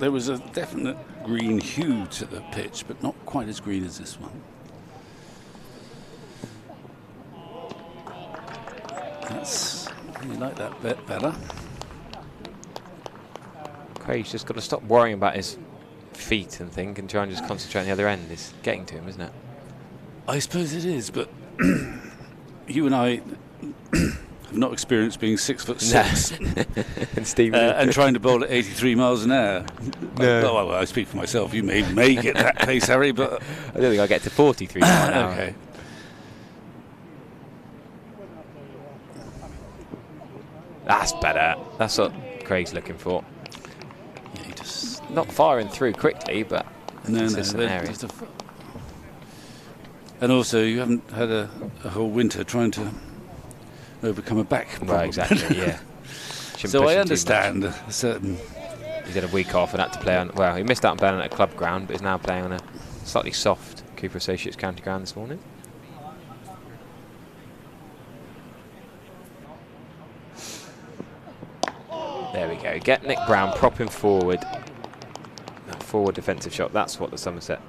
a definite green hue to the pitch, but not quite as green as this one. You like that bit better. Craig's just got to stop worrying about his feet and think and try and just concentrate on the other end. It's getting to him, isn't it? I suppose it is, but you and I have not experienced being 6'6" and Stephen and trying to bowl at 83 miles an hour. No. Well, I speak for myself. You may get that pace, Harry, but I don't think I'll get to 43 miles an hour. Okay. That's better. That's what Craig's looking for. Yeah, he just not firing through quickly, but consistent area. And also, you haven't had a whole winter trying to overcome a back problem. Right, exactly, yeah. So I understand a certain... He's had a week off and had to play on... Well, he missed out on playing at a club ground, but is now playing on a slightly soft Cooper Associates county ground this morning. There we go. Get Nick Brown propping forward. That forward defensive shot. That's what the Somerset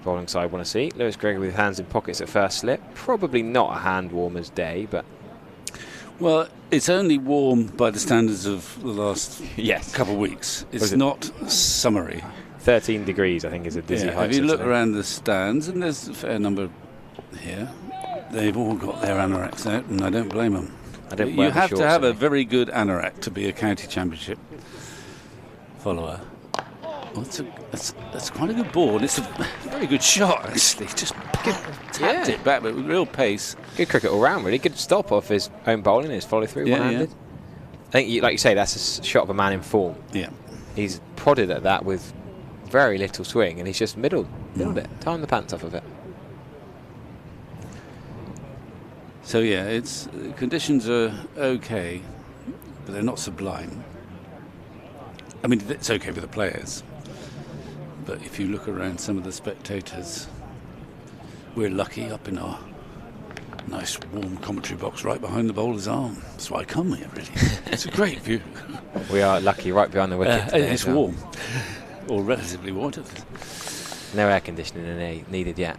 bowling side want to see. Lewis Gregory with hands in pockets at first slip. Probably not a hand warmer's day, but... Well, it's only warm by the standards of the last couple of weeks. It's not summery. 13 degrees, I think, is a dizzy height. If you look around the stands, and there's a fair number here, they've all got their anoraks out, and I don't blame them. You have to have a very good anorak to be a county championship follower. Well, that's quite a good ball. And it's a very good shot, actually. Just tapped it back, but with real pace. Good cricket all round, really. Good stop off his own bowling, his follow through one-handed. I think, like you say, that's a shot of a man in form. Yeah. He's prodded at that with very little swing, and he's just middled it, timed the pants off of it. So yeah, conditions are okay, but they're not sublime. I mean, it's okay for the players, but if you look around some of the spectators, we're lucky up in our nice warm commentary box right behind the bowler's arm. That's why I come here, really. It's a great view. We are lucky right behind the wicket today. It's warm, or relatively warm. No air conditioning needed yet.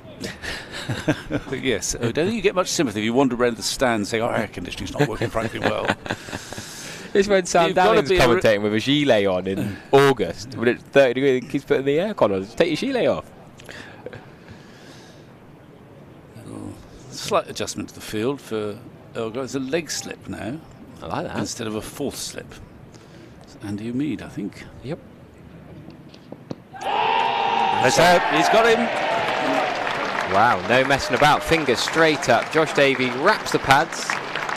Yes, I don't think you get much sympathy if you wander around the stand saying, our air conditioning's not working frankly well. It's when Sam Dallin's commentating with a gilet on in August when it's 30 degrees and keeps putting the aircon on. Just take your gilet off. Slight adjustment to the field for Elgar. It's a leg slip now. I like that. Instead of a fourth slip. It's Andy Umeed, I think. Yep. That's out. He's got him. Wow, no messing about. Fingers straight up. Josh Davey wraps the pads.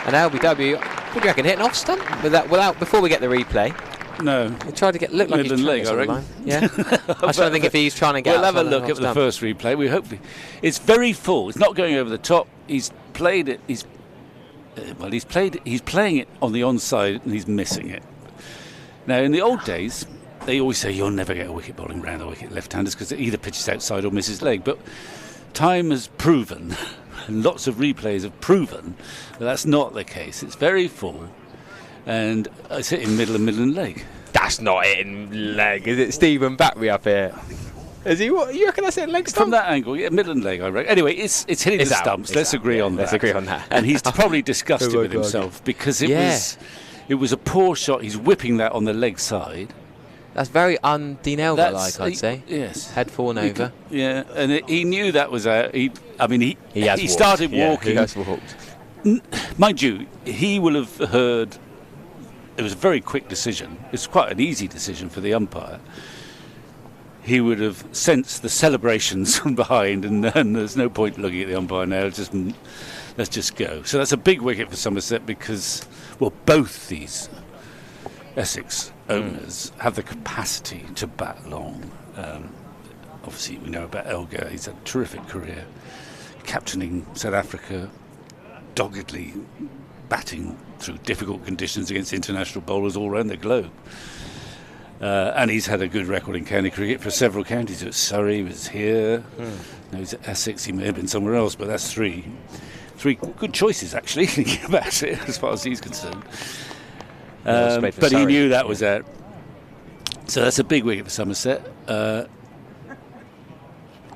And LBW, what do you reckon, hit an off stump without before we get the replay? No. He tried to look like he's trying leg, to I reckon. line. Yeah. I was trying to think if he's trying to get. We'll have a look at the first replay. We hopefully it's very full. It's not going over the top. He's played it. He's playing it on the onside and he's missing it. Now in the old days, they always say you'll never get a wicket bowling round a wicket left-handers because it either pitches outside or misses leg. But time has proven, and lots of replays have proven, that that's not the case. It's very full, and it's hitting middle and leg. That's not hitting leg, is it? Stephen Battery up here. Is he? What you reckon that's hitting leg stump? From that angle, yeah, middle and leg, I reckon. Anyway, it's hitting the stumps. Let's agree on that. Let's agree on that. And he's probably disgusted with himself because it was a poor shot. He's whipping that on the leg side. That's very un-Dean Elgar-like, I'd say. Yes. Head fallen over. Yeah, and he knew that was out. He has started walking. He has walked. Mind you, he will have heard. It was a very quick decision. It's quite an easy decision for the umpire. he would have sensed the celebrations from behind, and there's no point looking at the umpire now. Let's just go. So that's a big wicket for Somerset because, well, both these Essex owners have the capacity to bat long. Obviously, we know about Elgar. He's had a terrific career, captaining South Africa, doggedly batting through difficult conditions against international bowlers all around the globe. And he's had a good record in county cricket for several counties. He was at Surrey, he was here. Now he's at Essex. He may have been somewhere else, but that's three good choices, actually, thinking about it, as far as he's concerned. But Surrey. He knew that was out. So that's a big wicket for Somerset.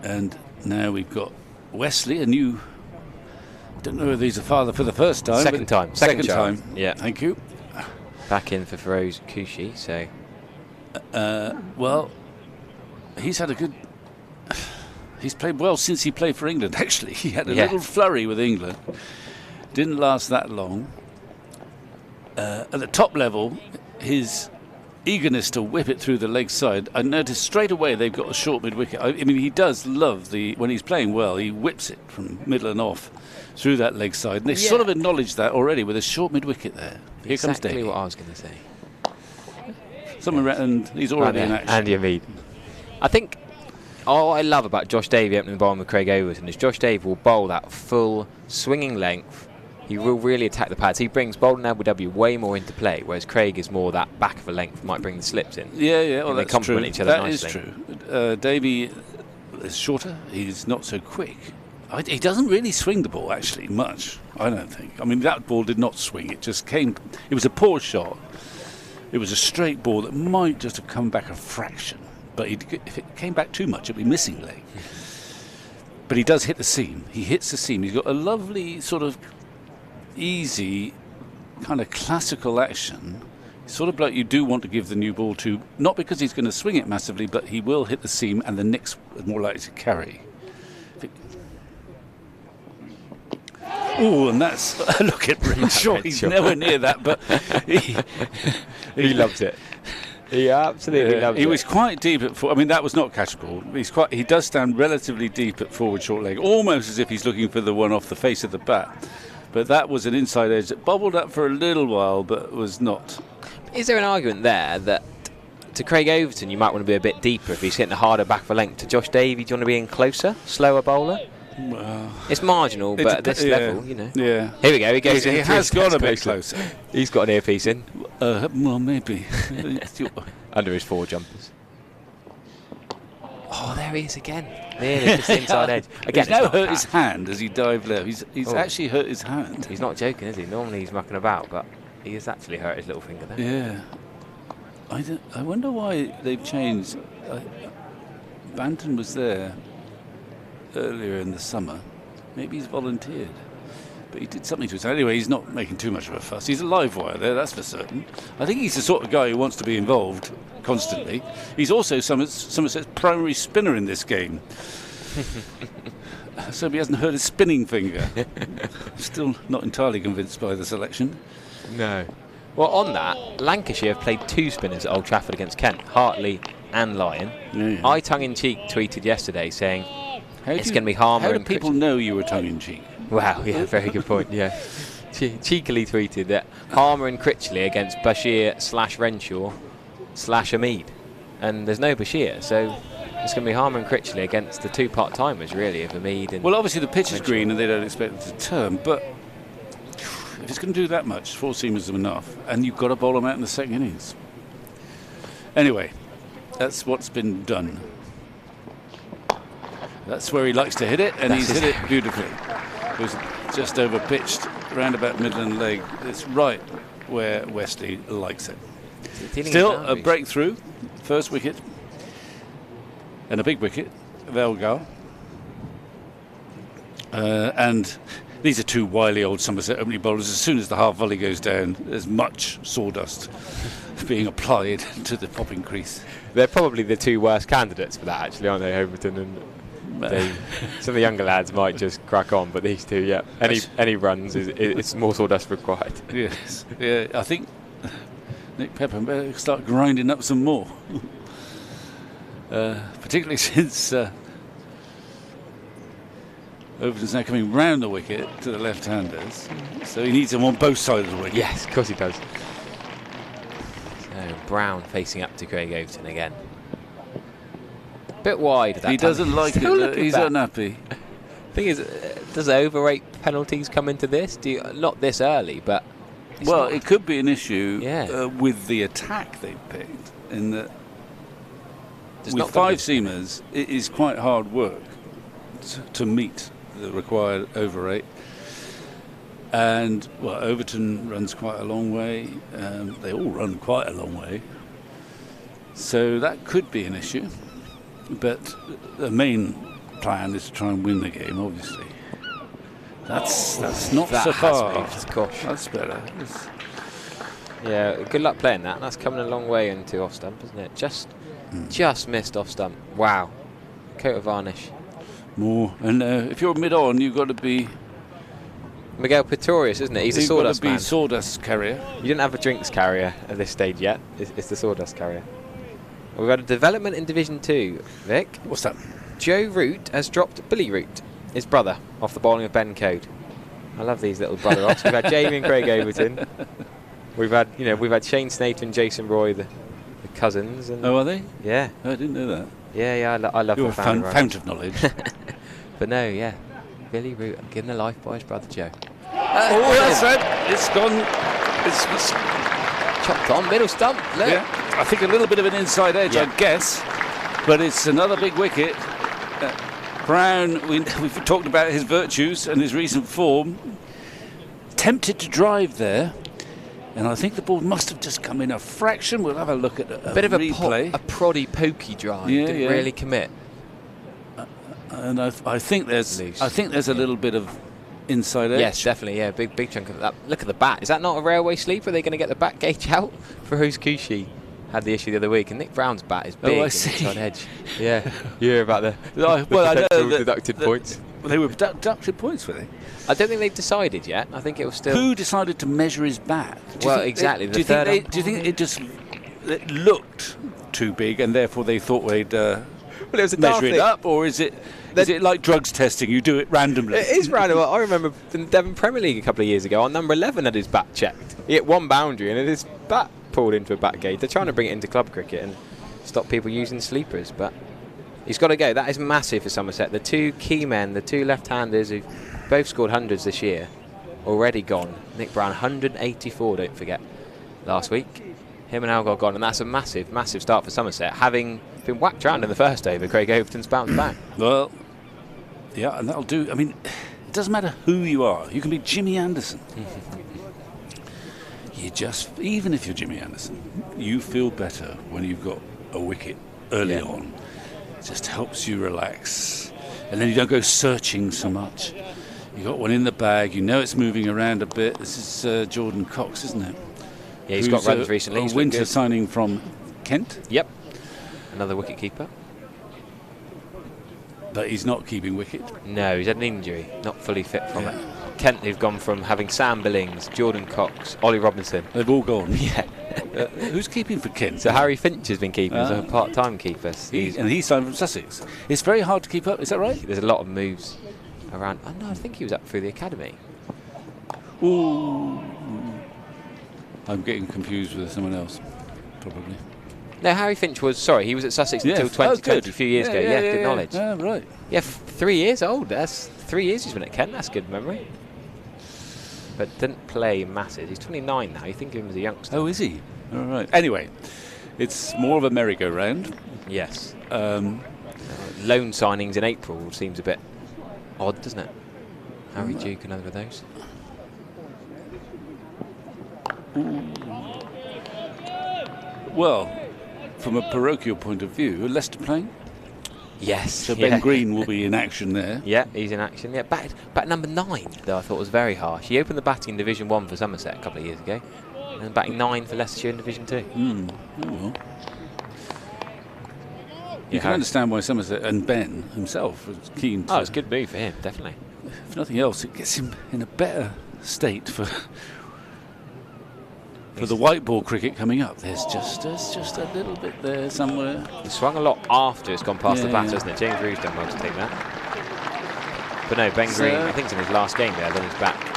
And now we've got Wesley, a new... I don't know whether he's a father for the first time. Second time. Second time. Yeah. Thank you. Back in for Feroz Kushi, so... well, he's had a good... He's played well since he played for England, actually. He had a little flurry with England. Didn't last that long. At the top level, his eagerness to whip it through the leg side, I noticed straight away they've got a short mid-wicket. I mean, he does love when he's playing well, he whips it from middle and off through that leg side. And they sort of acknowledged that already with a short mid-wicket there. Here comes Davey. Exactly what I was going to say. And he's already in action. Andy Hamid. I think all I love about Josh Davey opening the ball with Craig Overton is Josh Davey will bowl that full swinging length. He will really attack the pads. He brings bowling LBW way more into play, whereas Craig is more that back of a length, might bring the slips in. Yeah, well, they that's complement true. each other nicely. That is true. Davey is shorter. He's not so quick. He doesn't really swing the ball, actually, much, I don't think. I mean, that ball did not swing. It just came... It was a poor shot. It was a straight ball that might just have come back a fraction. But if it came back too much, it'd be missing leg. But he does hit the seam. He hits the seam. He's got a lovely sort of easy kind of classical action. Sort of bloke you do want to give the new ball to, not because he's going to swing it massively, but he will hit the seam and the nick's more likely to carry. Oh, and that's look at Renshaw. He's nowhere near that, but he loves it. He absolutely loves it. He was quite deep at I mean, that was not catchable. He does stand relatively deep at forward short leg, almost as if he's looking for the one off the face of the bat. But that was an inside edge that bubbled up for a little while, but was not. Is there an argument there that to Craig Overton you might want to be a bit deeper if he's hitting a harder back of a length? To Josh Davey, do you want to be in closer, slower bowler? Well, it's marginal, but at this level, you know. Yeah. Here we go. He goes. He has gone a bit closer. He's got an earpiece in. Well, maybe. Under his four jumpers. Oh, there he is again. Nearly just inside edge. Again, he's now hurt his hand as he dived left. He's actually hurt his hand. He's not joking, is he? Normally he's mucking about, but he has actually hurt his little finger there. Yeah. I wonder why they've changed. Banton was there earlier in the summer. Maybe he's volunteered, but he did something to his hand. Anyway, he's not making too much of a fuss. He's a live wire there, that's for certain. I think he's the sort of guy who wants to be involved constantly. He's also Somerset's primary spinner in this game. So he hasn't hurt his spinning finger. Still not entirely convinced by the selection. No. Well, on that, Lancashire have played two spinners at Old Trafford against Kent, Hartley and Lyon. Yeah. I tongue-in-cheek tweeted yesterday saying it's going to be Harmer. How do people know you were tongue-in-cheek? Wow, yeah, very good point, yeah. Cheekily tweeted that Harmer and Critchley against Bashir / Renshaw / Hamid. And there's no Bashir, so it's going to be Harmer and Critchley against the two part-timers, really, of Hamid and... Well, obviously the pitch is green and they don't expect it to turn, but if it's going to do that much, four seamers are enough, and you've got to bowl them out in the second innings. Anyway, that's what's been done. That's where he likes to hit it, and he's hit it beautifully. It was just over pitched, round about Midland leg. It's right where Wesley likes it. Still a breakthrough, first wicket, and a big wicket of Elgar. And these are two wily old Somerset opening bowlers. As soon as the half volley goes down, there's much sawdust being applied to the popping crease. They're probably the two worst candidates for that, actually, aren't they, Overton and... some of the younger lads might just crack on, but these two, yeah. Any runs, it's more sawdust required. Yes, yeah. I think Nick Pepper better start grinding up some more. particularly since Overton's now coming round the wicket to the left-handers, so he needs them on both sides of the wicket. Yes, of course he does. So Brown facing up to Craig Overton again. Bit wide. That He time. doesn't like Still it. looking He's back. unhappy. Thing is, does overrate penalties come into this? Not this early, but Well, not. it could be an issue Yeah. with the attack they've picked, in that It's with not gonna five be- seamers, it is quite hard work to meet the required over rate. And, well, Overton runs quite a long way. They all run quite a long way. So that could be an issue. But the main plan is to try and win the game, obviously. That's not That so has far. moved, gosh. That's better. It's- Yeah, good luck playing that. That's coming a long way into off stump, isn't it? Just missed off stump. Wow. Coat of varnish. more. And if you're mid-on, you've got to be... Miguel Pretorius, isn't it? He's a You've got sawdust to be man. sawdust carrier. You didn't have a drinks carrier at this stage yet. It's the sawdust carrier. We've had a development in Division 2, Vic. What's that? Joe Root has dropped Billy Root, his brother, off the bowling of Ben Code. I love these little brother-offs. We've had Jamie and Craig Overton. We've had Shane Snaith and Jason Roy, the cousins. And Oh, are they? yeah, I didn't know that. yeah. I love You're the a family rivals. fount of knowledge. But no, yeah, Billy Root given a life by his brother Joe. Oh, that's right. It's gone. It's Chopped on middle stump. Look. yeah. I think a little bit of an inside edge, Yeah. I guess. But it's another big wicket. Brown, we've talked about his virtues and his recent form. Tempted to drive there. And I think the ball must have just come in a fraction. We'll have a look at a Bit of a replay. proddy pokey drive. Yeah, Didn't yeah. really commit. And I think there's Loose. a little bit of inside edge. Yes, definitely. Yeah, big chunk of that. Look at the bat. Is that not a railway sleeper? Are they going to get the bat gauge out? For Kushi had the issue the other week, and Nick Brown's bat is big. I and see. inside edge. Yeah, you hear about the Well, I know potential that- deducted points. They were deducted points, were they? I don't think they've decided yet. I think it was still. Who decided to measure his bat? Well, exactly, the Do you third think do you think it just it looked too big, and therefore they thought they'd Well, it was a daft measure it thing. up, or is it like drugs testing? You do it randomly. It is random. I remember in the Devon Premier League a couple of years ago, our number 11 had his bat checked. He hit one boundary and his bat pulled into a bat gauge. They're trying to bring it into club cricket and stop people using sleepers, but he's got to go. That is massive for Somerset. The two key men, the two left-handers who've both scored hundreds this year, already gone. Nick Brown, 184, don't forget, last week. Him and Algar gone, and that's a massive, massive start for Somerset, having been whacked around in the first over. Craig Overton's bounced back. Well, yeah, and that'll do. I mean, it doesn't matter who you are. You can be Jimmy Anderson. Even if you're Jimmy Anderson, you feel better when you've got a wicket early on. It just helps you relax. And then you don't go searching so much. You got one in the bag, you know it's moving around a bit. This is Jordan Cox, isn't it? Yeah, he's got Who's runs recently. A He's winter looked good. signing from Kent, Yep. Another wicket keeper. but he's not keeping wicket. No, he's had an injury, not fully fit from it. Kent, who've gone from having Sam Billings, Jordan Cox, Ollie Robinson. They've all gone. Yeah. Who's keeping for Kent? So Harry Finch has been keeping as a part-time keeper. And he's signed from Sussex. It's very hard to keep up, is that right? There's a lot of moves around. Oh no, I think he was up through the academy. Ooh. I'm getting confused with someone else, probably. No, Harry Finch was, he was at Sussex until 2020, a few years ago. Yeah, good knowledge. Yeah, right. Yeah, 3 years old. That's 3 years he's been at Kent. That's good memory. But didn't play masses. He's 29 now. You think of him as a youngster. Oh, is he? All right. Anyway, it's more of a merry-go-round. Yes. Loan signings in April seems a bit odd, doesn't it? Harry Duke, another of those. Well, from a parochial point of view, Leicester playing. Yes. So Ben Green will be in action there. Yeah, he's in action. Yeah, bat number 9, though, I thought was very harsh. He opened the batting in Division 1 for Somerset a couple of years ago. And batting 9 for Leicestershire in Division 2. Oh, well. You can understand why Somerset and Ben himself was keen to... Oh, it's a good move for him, definitely. If nothing else, it gets him in a better state for for the white ball cricket coming up. There's just a little bit there somewhere. He swung a lot after it's gone past the bat, hasn't it? James Rew's done well to take that. But no, Ben Green, I think it's in his last game there, then he's back.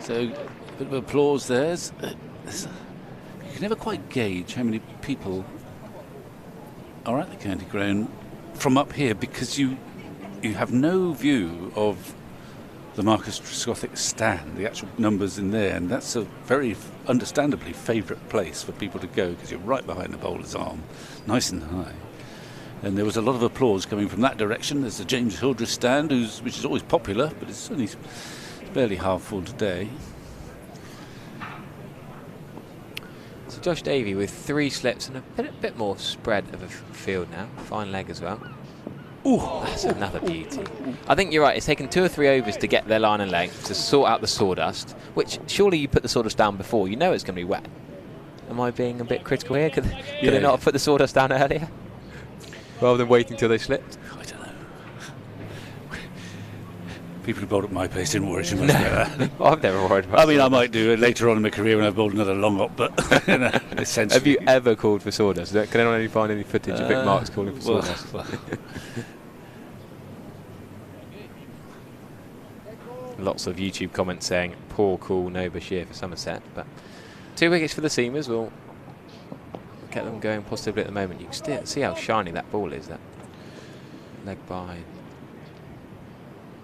So, a bit of applause there. You can never quite gauge how many people are at the county ground from up here, because you have no view of the Marcus Trescothick stand, the actual numbers in there, and that's a very understandably favourite place for people to go, because you're right behind the bowler's arm, nice and high. And there was a lot of applause coming from that direction. There's the James Hildreth stand, which is always popular, but it's only barely half full today. So Josh Davey with 3 slips and a bit more spread of a field now. Fine leg as well. Ooh, that's another beauty. I think you're right. It's taken 2 or 3 overs to get their line and length, to sort out the sawdust, which surely you put the sawdust down before. You know it's going to be wet. Am I being a bit critical here? Could they not have put the sawdust down earlier? Rather than waiting till they slipped? I don't know. People who bowled at my pace didn't worry too much about that. I've never worried about I mean, I might do it later on in my career when I've bowled another long up, but essentially. Have you ever called for sawdust? Can anyone find any footage of Vic Marks calling for sawdust? Lots of YouTube comments saying, poor call, no Bashir for Somerset. But 2 wickets for the seamers will get them going positively at the moment. You can still see how shiny that ball is. That leg by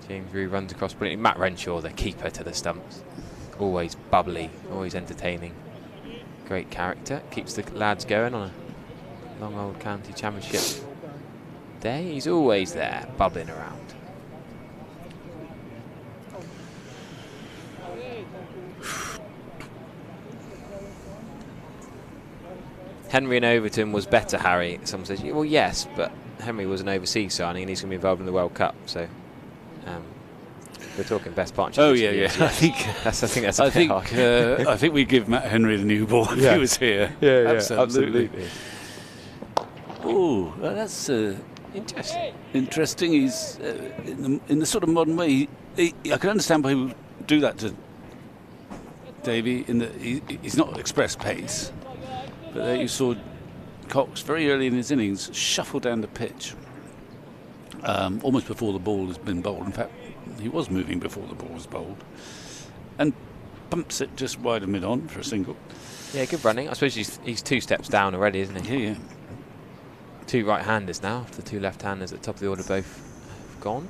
James Rew runs across brilliantly. Matt Renshaw, the keeper to the stumps. Always bubbly, always entertaining. Great character. Keeps the lads going on a long old county championship day. He's always there, bubbling around. Henry and Overton was better, Harry. Someone says, well, yes, but Henry was an overseas signing and he's going to be involved in the World Cup. So we're talking best partnership. Oh yeah. I think that's a bit hard. I think we give Matt Henry the new ball if he was here. Yeah, absolutely. Oh, that's interesting. Interesting. He's in the sort of modern way. I can understand why he would do that to Davey. In that he's not express pace. But there you saw Cox very early in his innings shuffle down the pitch, almost before the ball has been bowled. In fact, he was moving before the ball was bowled, and pumps it just wide of mid-on for a single. Yeah, good running. I suppose he's 2 steps down already, isn't he? Yeah. 2 right-handers now, after the 2 left-handers at the top of the order both have gone.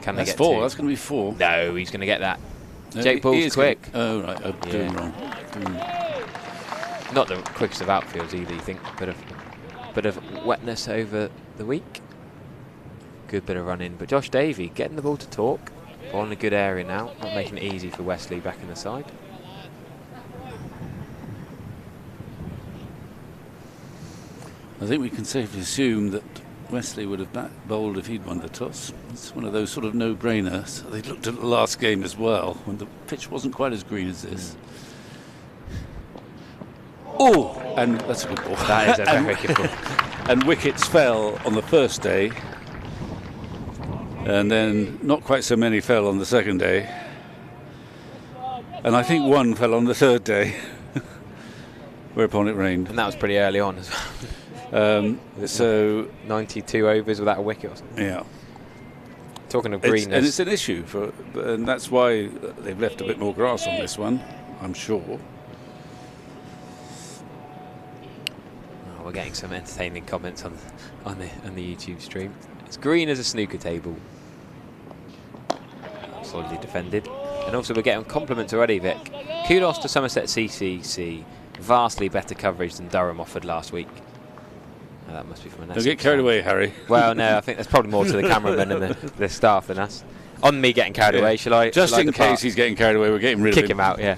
Can they get 4. 2? That's going to be 4. No, he's going to get that. Jake Ball's quick. Oh, right. I'm doing wrong. Not the quickest of outfields either, you think. Bit of wetness over the week. Good bit of running. But Josh Davey getting the ball to talk. Ball in a good area now. Not making it easy for Wesley back in the side. I think we can safely assume that Wesley would have bowled if he'd won the toss. It's one of those sort of no-brainers. They looked at the last game as well, when the pitch wasn't quite as green as this. Oh, and that's a good ball. That is a very good ball. And wickets fell on the first day, and then not quite so many fell on the second day, and I think 1 fell on the third day, whereupon it rained. And that was pretty early on as well. So 92 overs without a wicket or something. Yeah. Talking of greenness. And it's an issue, and that's why they've left a bit more grass on this one, I'm sure. We're getting some entertaining comments on the YouTube stream. It's green as a snooker table. Solidly defended. And also we're getting compliments already, Vic. Kudos to Somerset CCC. Vastly better coverage than Durham offered last week. That must be from an Essex. Don't get carried away, Harry. Well, no, I think that's probably more to the cameramen and the staff than us. On me getting carried away, shall I? Just in case he's getting carried away, we're getting rid of him. Kick him out, yeah.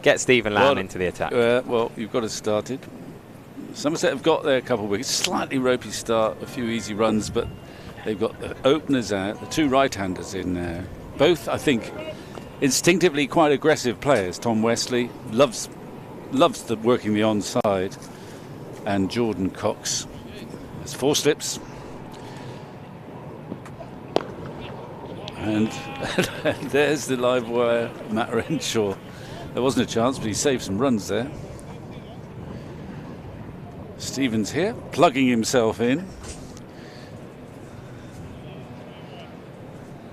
Get Stephen Lamb into the attack. Well, you've got us started. Somerset have got their couple of wickets. Slightly ropey start, a few easy runs, but they've got the openers out, the 2 right-handers in there. Both, I think, instinctively quite aggressive players. Tom Wesley loves working the onside, and Jordan Cox has 4 slips. And there's the live wire, Matt Renshaw. There wasn't a chance, but he saved some runs there. Stevens here, plugging himself in.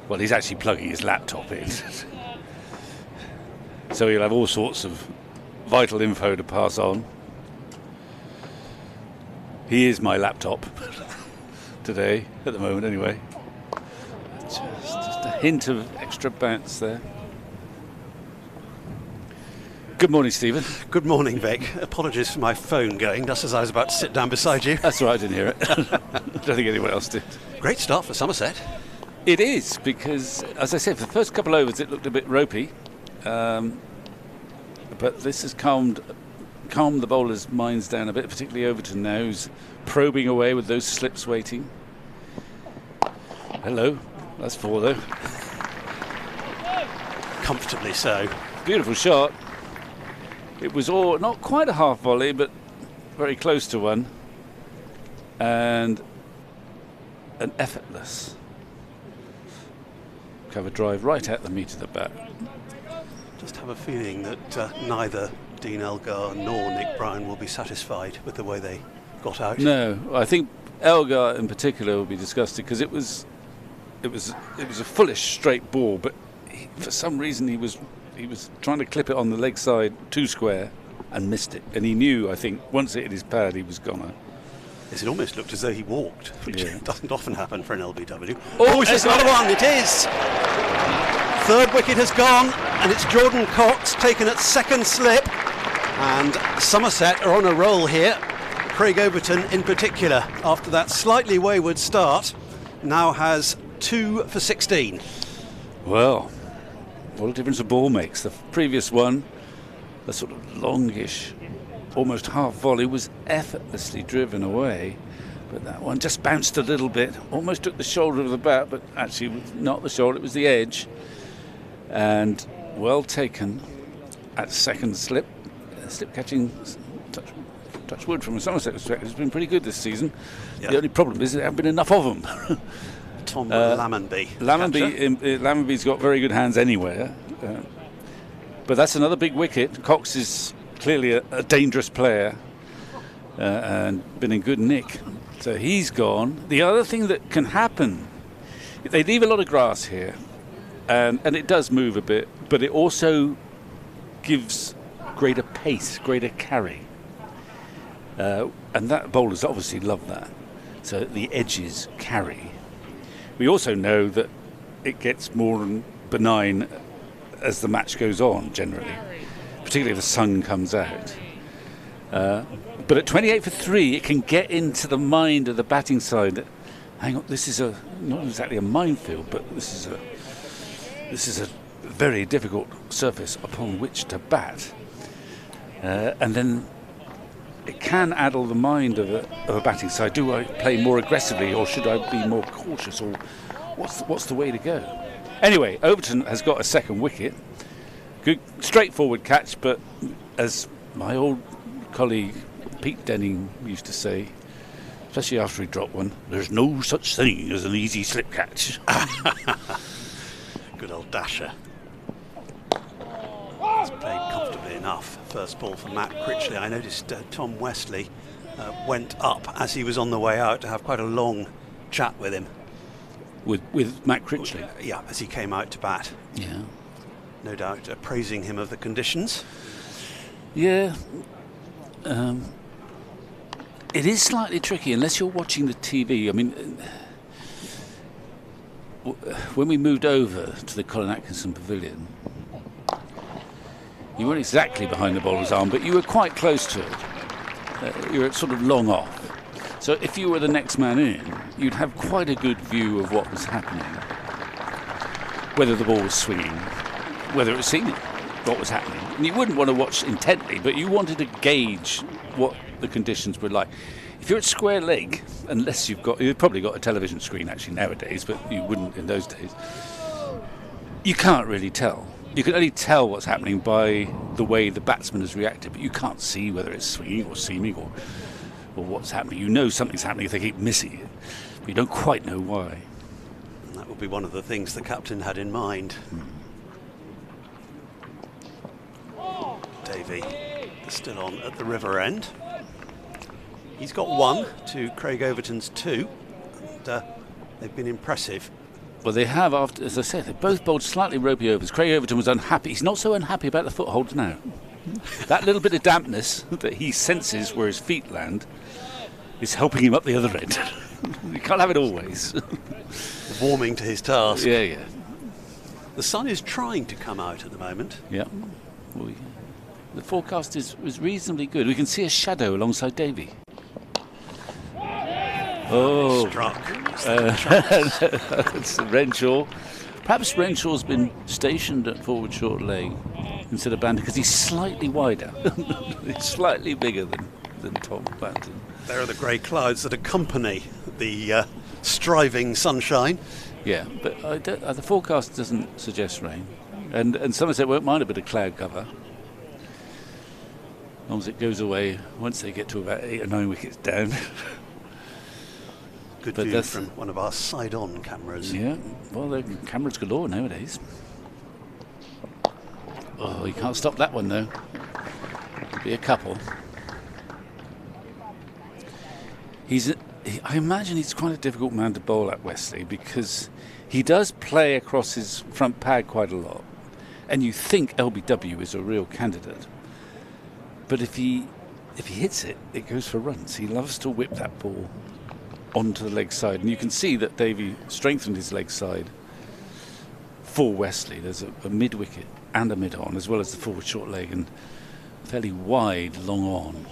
Well, he's actually plugging his laptop in. So he'll have all sorts of vital info to pass on. He is my laptop today, at the moment anyway. Just a hint of extra bounce there. Good morning, Stephen. Good morning, Vic. Apologies for my phone going just as I was about to sit down beside you. That's all right, I didn't hear it. I don't think anyone else did. Great start for Somerset. It is, because, as I said, for the first couple of overs it looked a bit ropey. But this has calmed the bowlers' minds down a bit, particularly Overton now, who's probing away with those slips waiting. Hello. That's 4 though. Comfortably so. Beautiful shot. It was all not quite a half volley, but very close to one. And an effortless cover drive right at the meat of the bat. Just have a feeling that neither Dean Elgar nor Nick Brown will be satisfied with the way they got out. No, I think Elgar in particular will be disgusted, because it was a fullish straight ball, but for some reason he was trying to clip it on the leg side too square and missed it, and he knew, I think, once it hit his pad he was gone. Yes, it almost looked as though he walked, which Yeah. doesn't often happen for an LBW. Oh, it's another one. It is. Third wicket has gone, and it's Jordan Cox taken at second slip, and Somerset are on a roll here. Craig Overton in particular, after that slightly wayward start, now has 2 for 16. Well, what a difference a ball makes. The previous one, a sort of longish, almost half volley, was effortlessly driven away, but that one just bounced a little bit, almost took the shoulder of the bat, but actually not the shoulder, it was the edge, and well taken at second slip. Slip catching, touch wood from a Somerset perspective, has been pretty good this season. Yeah. The only problem is there haven't been enough of them. Tom Lammonby. Lammonby's got very good hands anywhere, but that's another big wicket. Cox is clearly a dangerous player and been in good nick, so he's gone. The other thing that can happen, they leave a lot of grass here, and it does move a bit, but it also gives greater pace, greater carry, and that bowlers obviously love that, so the edges carry. We also know that it gets more benign as the match goes on, generally, particularly if the sun comes out. But at 28 for 3, it can get into the mind of the batting side that, hang on, this is not exactly a minefield, but this is a very difficult surface upon which to bat. And then it can addle the mind of a batting side. Do I play more aggressively, or should I be more cautious, or what's the way to go? Anyway, Overton has got a second wicket. Good, straightforward catch, but as my old colleague Pete Denning used to say, especially after he dropped one, there's no such thing as an easy slip catch. Good old Dasher. It's played comfortably enough. First ball for Matt Critchley. I noticed Tom Westley went up as he was on the way out to have quite a long chat with him. With Matt Critchley? Yeah, as he came out to bat. Yeah. No doubt praising him of the conditions. Yeah. It is slightly tricky unless you're watching the TV. I mean, when we moved over to the Colin Atkinson Pavilion, you weren't exactly behind the bowler's arm, but you were quite close to it. You were sort of long off. So if you were the next man in, you'd have quite a good view of what was happening. Whether the ball was swinging, whether it was seaming, what was happening. And you wouldn't want to watch intently, but you wanted to gauge what the conditions were like. If you're at square leg, unless you've probably got a television screen actually nowadays, but you wouldn't in those days, you can't really tell. You can only tell what's happening by the way the batsman has reacted, but you can't see whether it's swinging or seaming or what's happening. You know something's happening if they keep missing it, but you don't quite know why. That would be one of the things the captain had in mind. Davey is still on at the river end. He's got 1 to Craig Overton's 2. And, they've been impressive. Well, they have, after, as I said, they both bowled slightly ropey overs. Craig Overton was unhappy. He's not so unhappy about the foothold now. That little bit of dampness that he senses where his feet land is helping him up the other end. You can't have it always. Warming to his task. Yeah, yeah. The sun is trying to come out at the moment. Yeah. Well, the forecast is reasonably good. We can see a shadow alongside Davey. Oh. Struck. It's Renshaw. Perhaps Renshaw's been stationed at forward short leg instead of Banton because he's slightly wider. He's slightly bigger than Tom Banton. There are the grey clouds that accompany the striving sunshine. Yeah, but the forecast doesn't suggest rain. And Somerset won't mind a bit of cloud cover. As long as it goes away once they get to about 8 or 9 wickets down. Good view from one of our side-on cameras. Yeah, well, the cameras galore nowadays. Oh, you can't stop that one, though. There'll be a couple. I imagine he's quite a difficult man to bowl at, Wesley, because he does play across his front pad quite a lot. And you think LBW is a real candidate. But if he hits it, it goes for runs. He loves to whip that ball onto the leg side, and you can see that Davey strengthened his leg side for Wesley. There's a mid wicket and a mid on, as well as the forward short leg, and fairly wide long on.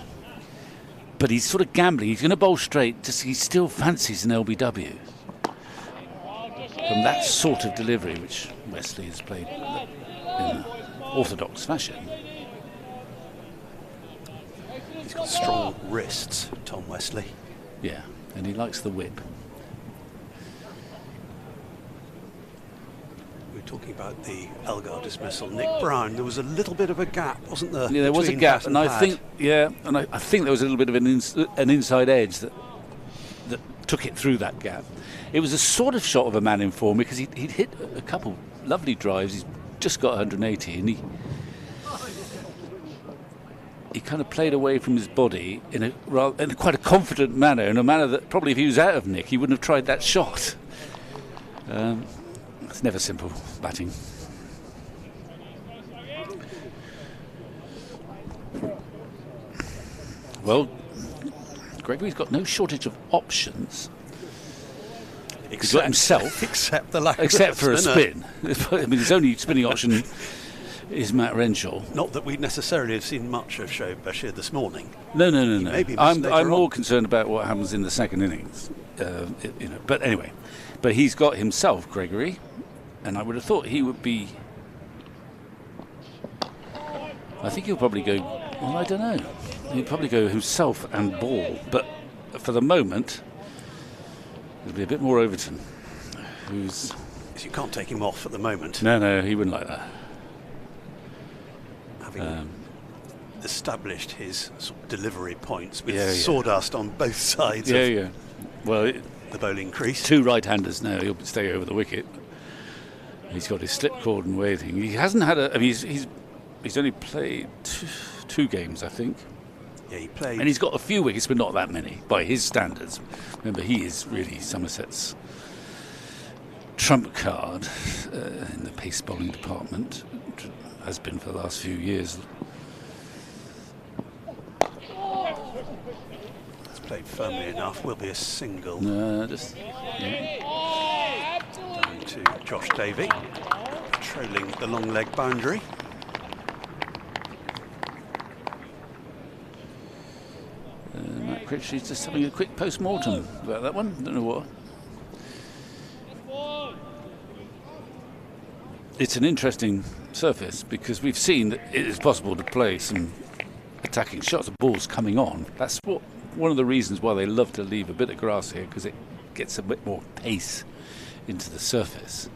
But he's sort of gambling. He's going to bowl straight. He still fancies an LBW from that sort of delivery, which Wesley has played in orthodox fashion. He's got strong wrists, Tom Wesley. Yeah. And he likes the whip. We were talking about the Elgar dismissal. Nick Brown, there was a little bit of a gap, wasn't there? Yeah, there was a gap, and I think there was a little bit of an inside edge that took it through that gap. It was a sort of shot of a man in form because he'd hit a couple lovely drives. He's just got 180, and he kind of played away from his body in quite a confident manner, in a manner that probably if he was out of nick, he wouldn't have tried that shot. It's never simple, batting. Well, Gregory's got no shortage of options. He's got himself. Except the lack except of for spinner. a spin. I mean, his only spinning option is Matt Renshaw. Not that we necessarily have seen much of Shoaib Bashir this morning. No. I'm more on. concerned about what happens in the second innings. But anyway, he's got himself, Gregory, and I would have thought he would be. I think he'll probably go. Well, I don't know. He'll probably go himself and ball, but for the moment, it'll be a bit more Overton, who's. You can't take him off at the moment. No, he wouldn't like that. Having established his sort of delivery points with sawdust on both sides of well, the bowling crease. 2 right-handers now. He'll stay over the wicket. He's got his slip cord and waiting. He hasn't had he's only played 2 games, I think. Yeah, he played. And he's got a few wickets, but not that many by his standards. Remember, he is really Somerset's trump card in the pace bowling department. Has been for the last few years. It's played firmly enough. Will be a single. No, down to Josh Davey, trailing the long leg boundary. Matt Critchley's just having a quick post-mortem about that one. Don't know what. It's an interesting surface because we've seen that it is possible to play some attacking shots. The ball's coming on. That's one of the reasons why they love to leave a bit of grass here, because it gets a bit more pace into the surface.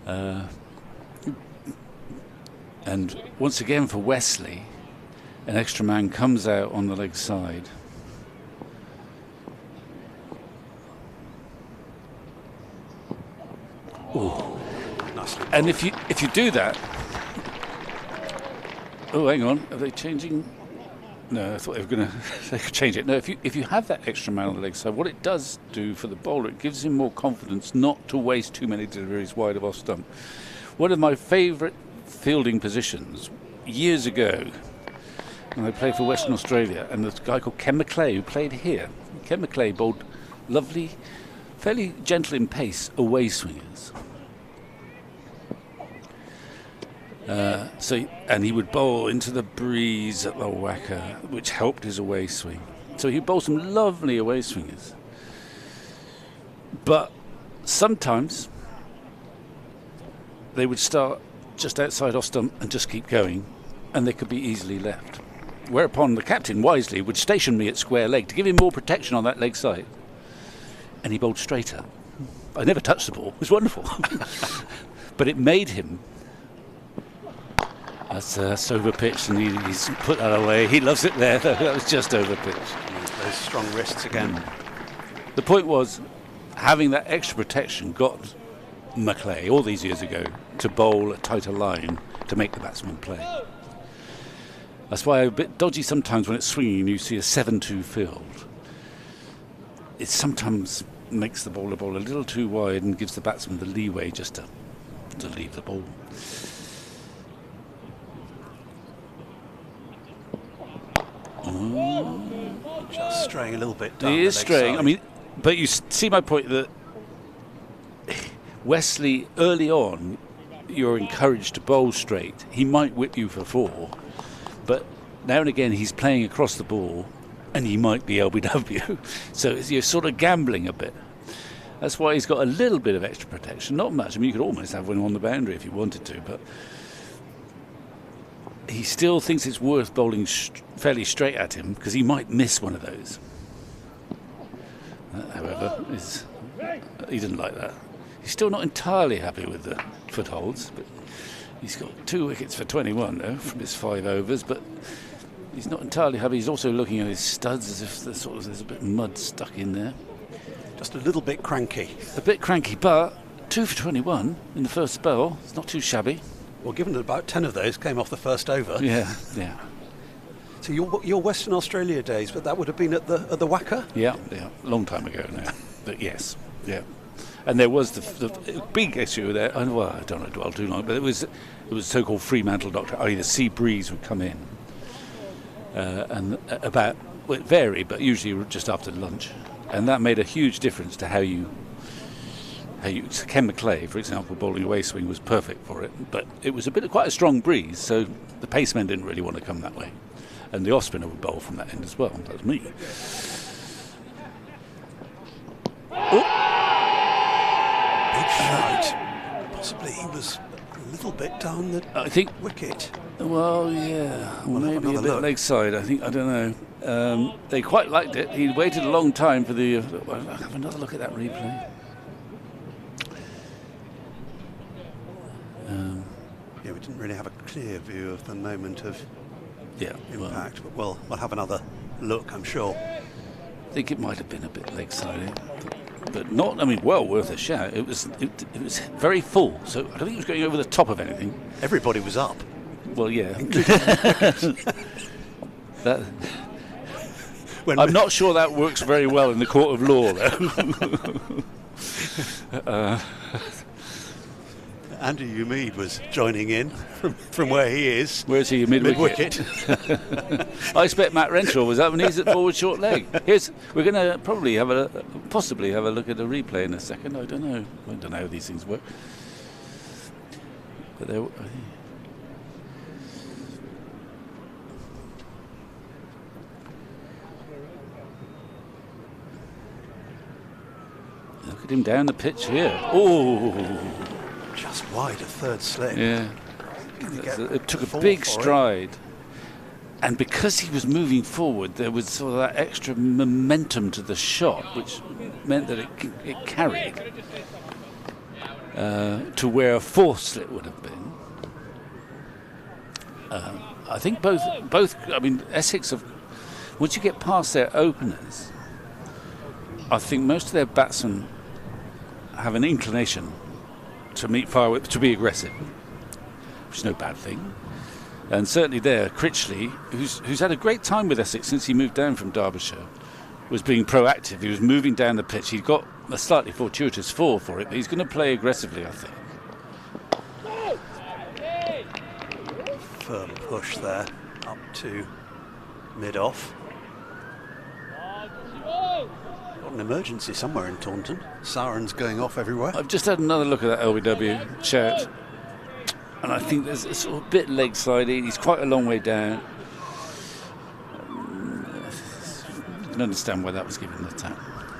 And once again for Wesley, an extra man comes out on the leg side. Ooh. Nicely. And if you do that, oh, hang on, are they changing? No, I thought they were going to change it. No, if you have that extra man on the leg side, what it does do for the bowler, it gives him more confidence not to waste too many deliveries wide of off stump. One of my favourite fielding positions years ago, when I played for Western Australia, and there's a guy called Ken McClay who played here. Ken McClay bowled lovely, fairly gentle in pace away swingers. And he would bowl into the breeze at the whacker, which helped his away swing. So he bowled some lovely away swingers. But sometimes they would start just outside off stump and just keep going, and they could be easily left. Whereupon the captain wisely would station me at square leg to give him more protection on that leg side. And he bowled straighter. I never touched the ball. It was wonderful. But it made him... That's over pitch, and he's put that away. He loves it there. That was just over pitch. Those strong wrists again. The point was, having that extra protection got McClay all these years ago to bowl a tighter line to make the batsman play. That's why I'm a bit dodgy sometimes when it's swinging and you see a 7-2 field. It sometimes makes the bowler bowl a little too wide and gives the batsman the leeway just to leave the ball. Just straying a little bit down. He is straying. Side. I mean, but you see my point that Wesley, early on, you're encouraged to bowl straight. He might whip you for 4, but now and again he's playing across the ball, and he might be LBW. So you're sort of gambling a bit. That's why he's got a little bit of extra protection. Not much. I mean, you could almost have one on the boundary if you wanted to, but he still thinks it's worth bowling fairly straight at him because he might miss one of those. However, he didn't like that. He's still not entirely happy with the footholds, but he's got 2 wickets for 21 though from his 5 overs. But he's not entirely happy. He's also looking at his studs as if there's a bit of mud stuck in there. Just a little bit cranky. A bit cranky, but 2 for 21 in the first spell. It's not too shabby. Well, given that about 10 of those came off the first over. Yeah. So your Western Australia days, but that would have been at the Whacker? Yeah, a long time ago now. But yes, yeah. And there was the big issue there. I don't want to dwell too long, but it was so-called Fremantle doctrine. I.e., the sea breeze would come in, and it varied, but usually just after lunch, and that made a huge difference to how you. Ken McClay, for example, bowling away swing was perfect for it, but it was quite a strong breeze, so the pacemen didn't really want to come that way, and the off spinner would bowl from that end as well. That was me. Big shout. Possibly he was a little bit down the wicket. Well, yeah, We'll maybe a bit look. leg side. I don't know. They quite liked it. He waited a long time for the. I'll have another look at that replay. Yeah, we didn't really have a clear view of the moment of impact, but we'll have another look, I'm sure. I think it might have been a bit leg sided, but not. I mean, well worth a shout. It was very full, so I don't think it was going over the top of anything. Everybody was up. Well, yeah. I'm not sure that works very well in the court of law, though. Andy Umeed was joining in from where he is. Where's he? Mid-wicket. I expect Matt Renshaw was up, and he's at forward short leg. We're going to probably possibly have a look at a replay in a second. I don't know how these things work. But there. Look at him down the pitch here. Oh. Just wide, a third slip. Yeah. It took a big stride. And because he was moving forward, there was sort of that extra momentum to the shot, which meant that it carried to where a 4th slip would have been. I think both. I mean, Essex have. Once you get past their openers, I think most of their batsmen have an inclination to meet fire with, to be aggressive, which is no bad thing. And certainly there, Critchley, who's had a great time with Essex since he moved down from Derbyshire, was being proactive. He was moving down the pitch. He'd got a slightly fortuitous fall for it, but he's going to play aggressively, I think. Firm push there up to mid-off. Got an emergency somewhere in Taunton. Sirens going off everywhere. I've just had another look at that LBW shout, and I think there's a sort of bit leg slidey. He's quite a long way down. You can understand why that was given the tap.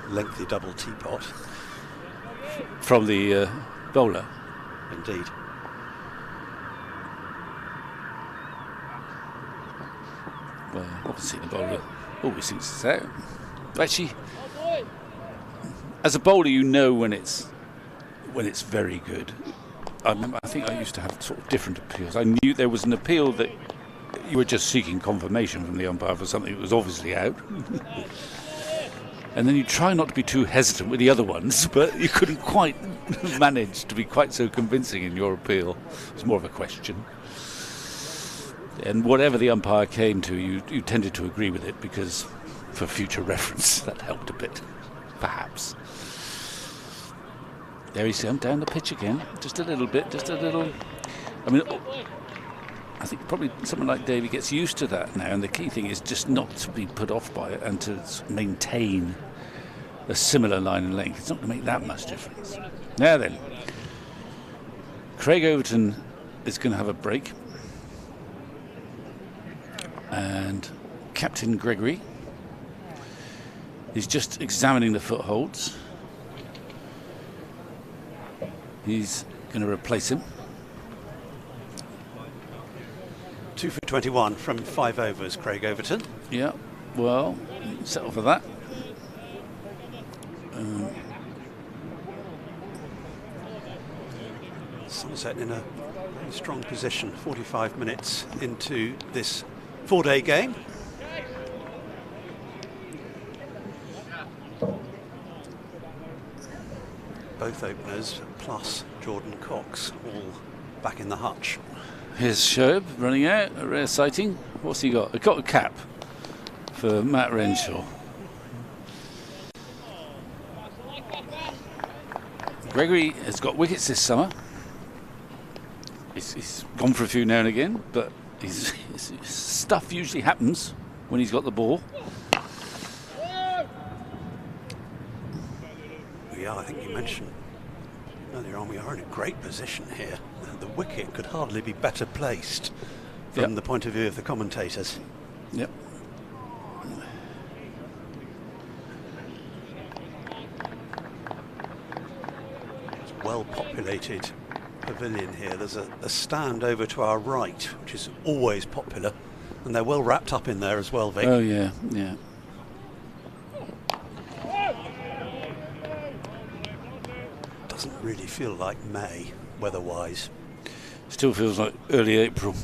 Lengthy double teapot. From the bowler. Indeed. Well, obviously the bowler always thinks it's out. Actually, as a bowler, you know when it's very good. I think I used to have sort of different appeals. I knew there was an appeal that you were just seeking confirmation from the umpire for something that was obviously out. And then you try not to be too hesitant with the other ones, but you couldn't quite manage to be quite so convincing in your appeal. It's more of a question. And whatever the umpire came to, you tended to agree with it because, for future reference, that helped a bit, perhaps. There he's down the pitch again, just a little bit, just a little. I mean, I think probably someone like Davey gets used to that now, and the key thing is just not to be put off by it and to maintain a similar line and length. It's not going to make that much difference. Now then, Craig Overton is going to have a break. And Captain Gregory is just examining the footholds. He's going to replace him. 2 for 21 from 5 overs, Craig Overton. Yeah, well, settle for that. Somerset in a very strong position, 45 minutes into this 4-day game. Both openers plus Jordan Cox all back in the hutch. Here's Shoaib running out, a rare sighting. What's he got? He got a cap for Matt Renshaw. Gregory has got wickets this summer. He's gone for a few now and again, but his stuff usually happens when he's got the ball. Yeah, I think you mentioned earlier on we are in a great position here. The wicket could hardly be better placed from the point of view of the commentators. Yep. It's a well populated pavilion here. There's a stand over to our right, which is always popular, and they're well wrapped up in there as well, Vic. Oh yeah, yeah. Doesn't really feel like May weather-wise. Still feels like early April.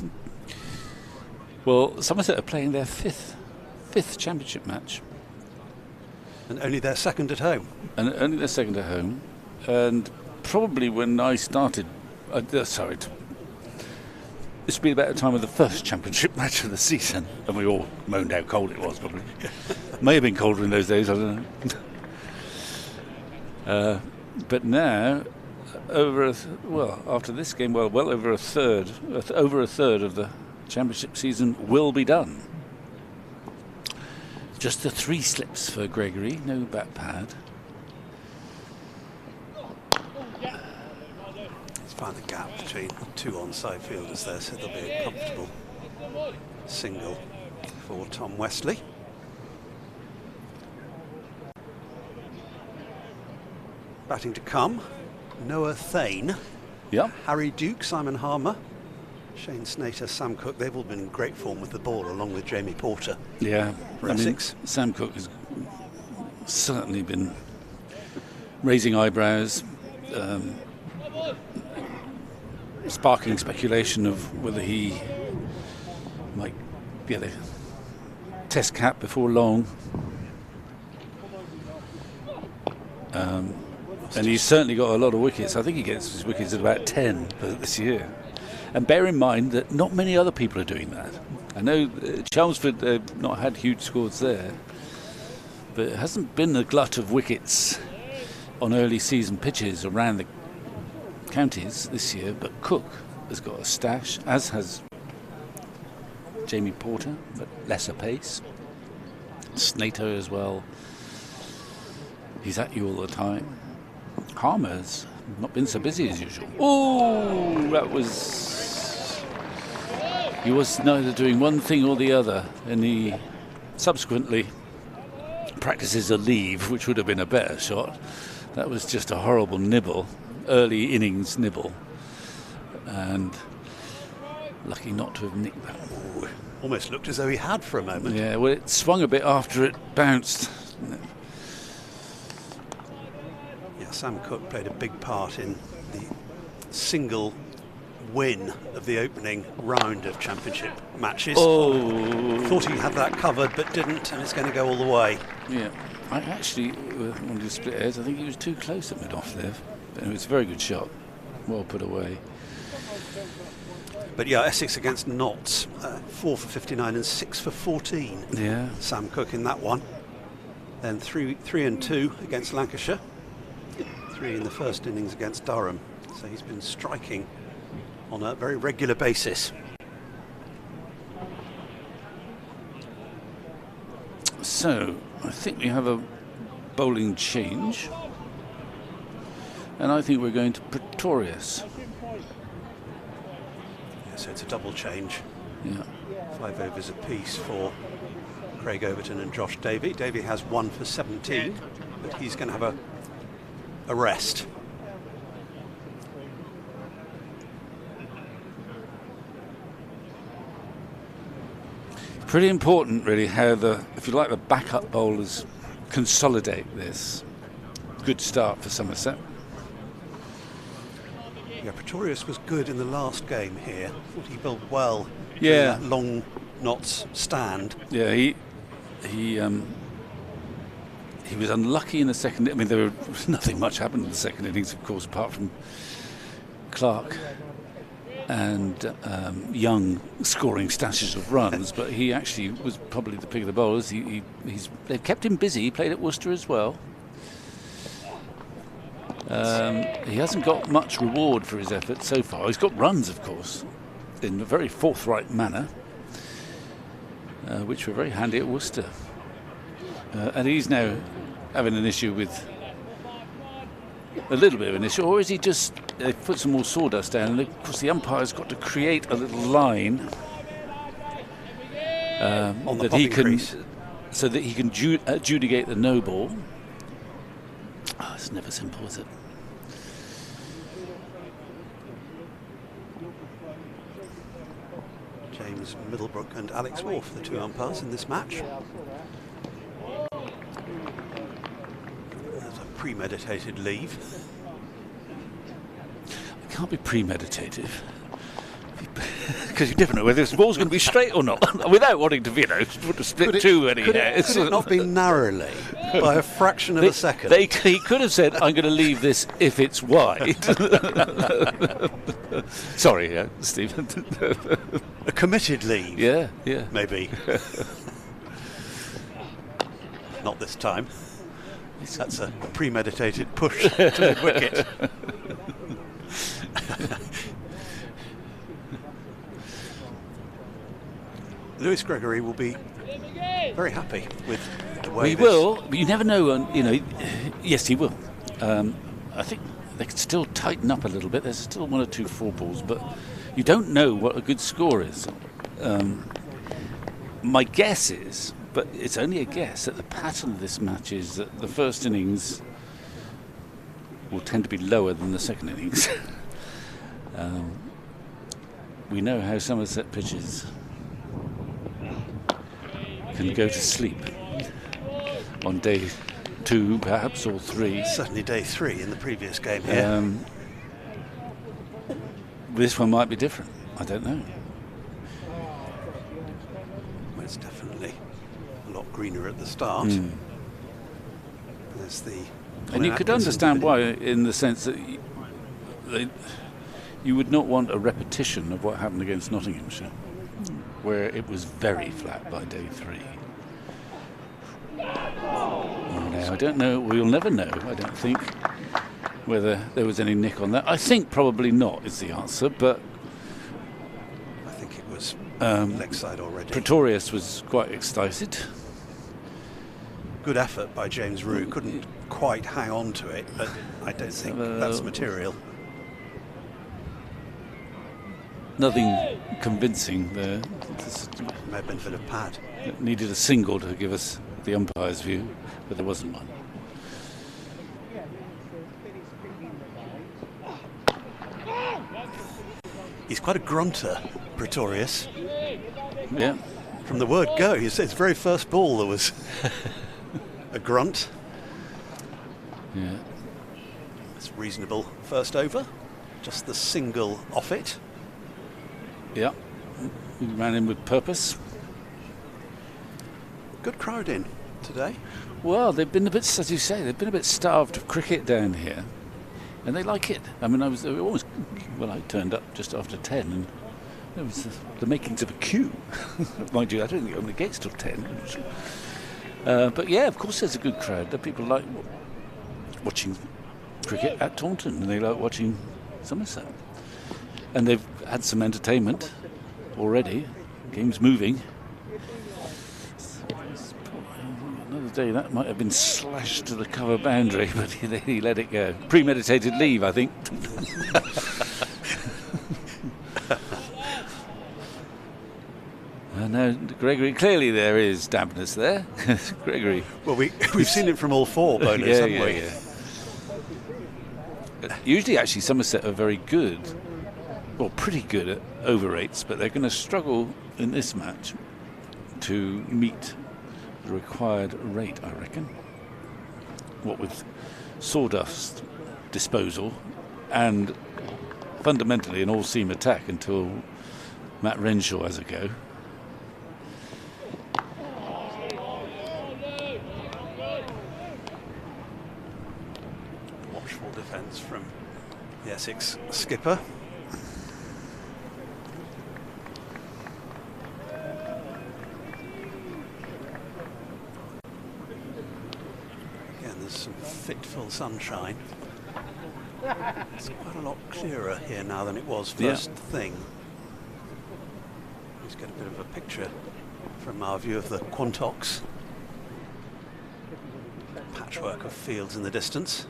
Well, Somerset are playing their fifth championship match, and only their second at home. And probably when I started. Sorry, this would be about the time of the first championship match of the season, and we all moaned how cold it was. Probably may have been colder in those days. I don't know. But now, after this game, well over a third of the championship season will be done. Just the 3 slips for Gregory, no bat pad. Find the gap between 2 onside fielders there, so there'll be a comfortable single for Tom Westley. Batting to come, Noah Thane, Harry Duke, Simon Harmer, Shane Snater, Sam Cook. They've all been in great form with the ball, along with Jamie Porter. Yeah, for Essex. Sam Cook has certainly been raising eyebrows. Sparking speculation of whether he might get a test cap before long. I And he's certainly got a lot of wickets. I think he gets his wickets at about 10 this year. And bear in mind that not many other people are doing that. I know Chelmsford have not had huge scores there, but it hasn't been a glut of wickets on early season pitches around the counties this year. But Cook has got a stash, as has Jamie Porter, but lesser pace. Snato as well. He's at you all the time. Harmer's not been so busy as usual. Oh, that was... He was neither doing one thing or the other, and he subsequently practices a leave, which would have been a better shot. That was just a horrible nibble, early innings nibble, and lucky not to have nicked that. Ooh, almost looked as though he had for a moment. Yeah, well, it swung a bit after it bounced. Yeah, Sam Cook played a big part in the single win of the opening round of championship matches. Oh, Thought he had that covered but didn't, and it's going to go all the way. yeah. I actually wanted to split hairs. I think he was too close at mid-off there. But it was a very good shot. Well put away. But yeah, Essex against Notts, 4 for 59 and 6 for 14. Yeah. Sam Cook in that one. Then 3 and 2 against Lancashire. 3 in the first innings against Durham. So he's been striking on a very regular basis. So, I think we have a bowling change. And I think we're going to Pretorius. Yeah, so it's a double change. Yeah. 5 overs apiece for Craig Overton and Josh Davey. Davey has 1 for 17, but he's going to have a rest. Pretty important, really, how the, if you like, the backup bowlers consolidate this. Good start for Somerset. Yeah, Pretorius was good in the last game here. Thought he bowled well. Yeah. That long Notts stand. Yeah, he was unlucky in the second. I mean, there was nothing much happened in the second innings, of course, apart from Clark and Young scoring stashes of runs. But he actually was probably the pick of the bowlers. They've kept him busy. He played at Worcester as well. He hasn't got much reward for his efforts so far. He's got runs, of course, in a very forthright manner, which were very handy at Worcester. And he's now having an issue with a little bit of an issue, or is he just put some more sawdust down? And of course, the umpire's got to create a little line On the that he can, crease. so that he can adjudicate the no ball. Oh, it's never simple, is it? James Middlebrook and Alex Wolf, the two umpires in this match. That's a premeditated leave. It can't be premeditative. Because you never know whether this ball's going to be straight or not, without wanting to, put a split too many hairs. Could it not be narrowly, by a fraction of a second? He could have said, I'm going to leave this if it's wide. Sorry, Stephen. A committed leave? Yeah. Maybe. Not this time. That's a premeditated push to the wicket. Lewis Gregory will be very happy with the way He this... will, but you never know. Yes, he will. I think they could still tighten up a little bit. There's still 1 or 2 4 balls, but you don't know what a good score is. My guess is, but it's only a guess, that the pattern of this match is that the first innings will tend to be lower than the second innings. We know how Somerset pitches can go to sleep on day 2, perhaps, or 3. Certainly day 3 in the previous game here. This one might be different. I don't know. Well, it's definitely a lot greener at the start. There's the And you could understand why, in the sense that you would not want a repetition of what happened against Nottinghamshire, where it was very flat by day 3. Now, I don't know, we'll never know, I don't think, whether there was any nick on that. I think probably not is the answer, but I think it was leg side already. Pretorius was quite excited. Good effort by James Roux, couldn't quite hang on to it, but I don't think that's material. Nothing convincing there. May have been a bit of pad. It needed a single to give us the umpire's view, but there wasn't one. He's quite a grunter, Pretorius. Yeah. From the word go, his very first ball there was a grunt. Yeah. It's reasonable first over. Just the single off it. Yeah. He ran in with purpose. Good crowd in today. Well, they've been a bit, as you say, they've been a bit starved of cricket down here. And they like it. I mean, I turned up just after 10 and there was the makings of a queue. Mind you, I don't think it only gets till 10. But yeah, of course there's a good crowd. The people like watching cricket at Taunton and they like watching Somerset. And they've had some entertainment already. Game's moving. Another day that might have been slashed to the cover boundary, but he let it go. Premeditated leave, I think. No, Gregory, clearly there is dampness there. Gregory. Well, we've seen it from all 4 bowlers, haven't we? Yeah. Usually, actually, Somerset are very good, well, pretty good at over rates, but they're going to struggle in this match to meet the required rate, I reckon. What with sawdust disposal and fundamentally an all-seam attack until Matt Renshaw has a go. Watchful defence from the Essex skipper. Again, there's some fitful sunshine. It's quite a lot clearer here now than it was first thing. Let's get a bit of a picture from our view of the Quantox. Patchwork of fields in the distance.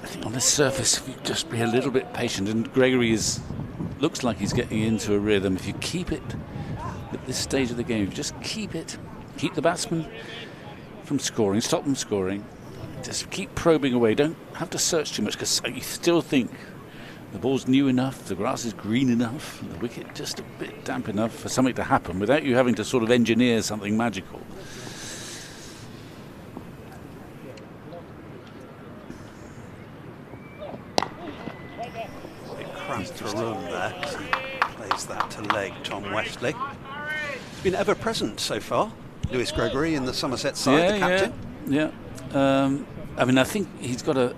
I think on the surface, if you just be a little bit patient, and Gregory looks like he's getting into a rhythm. If you keep it at this stage of the game, if you just keep the batsman from scoring, stop them scoring, just keep probing away. Don't have to search too much because you still think the ball's new enough, the grass is green enough, and the wicket just a bit damp enough for something to happen without you having to sort of engineer something magical. Cramped room there. Plays that to leg, Tom Westley. He's been ever present so far. Lewis Gregory in the Somerset side, the captain. Yeah. I mean, I think he's got to,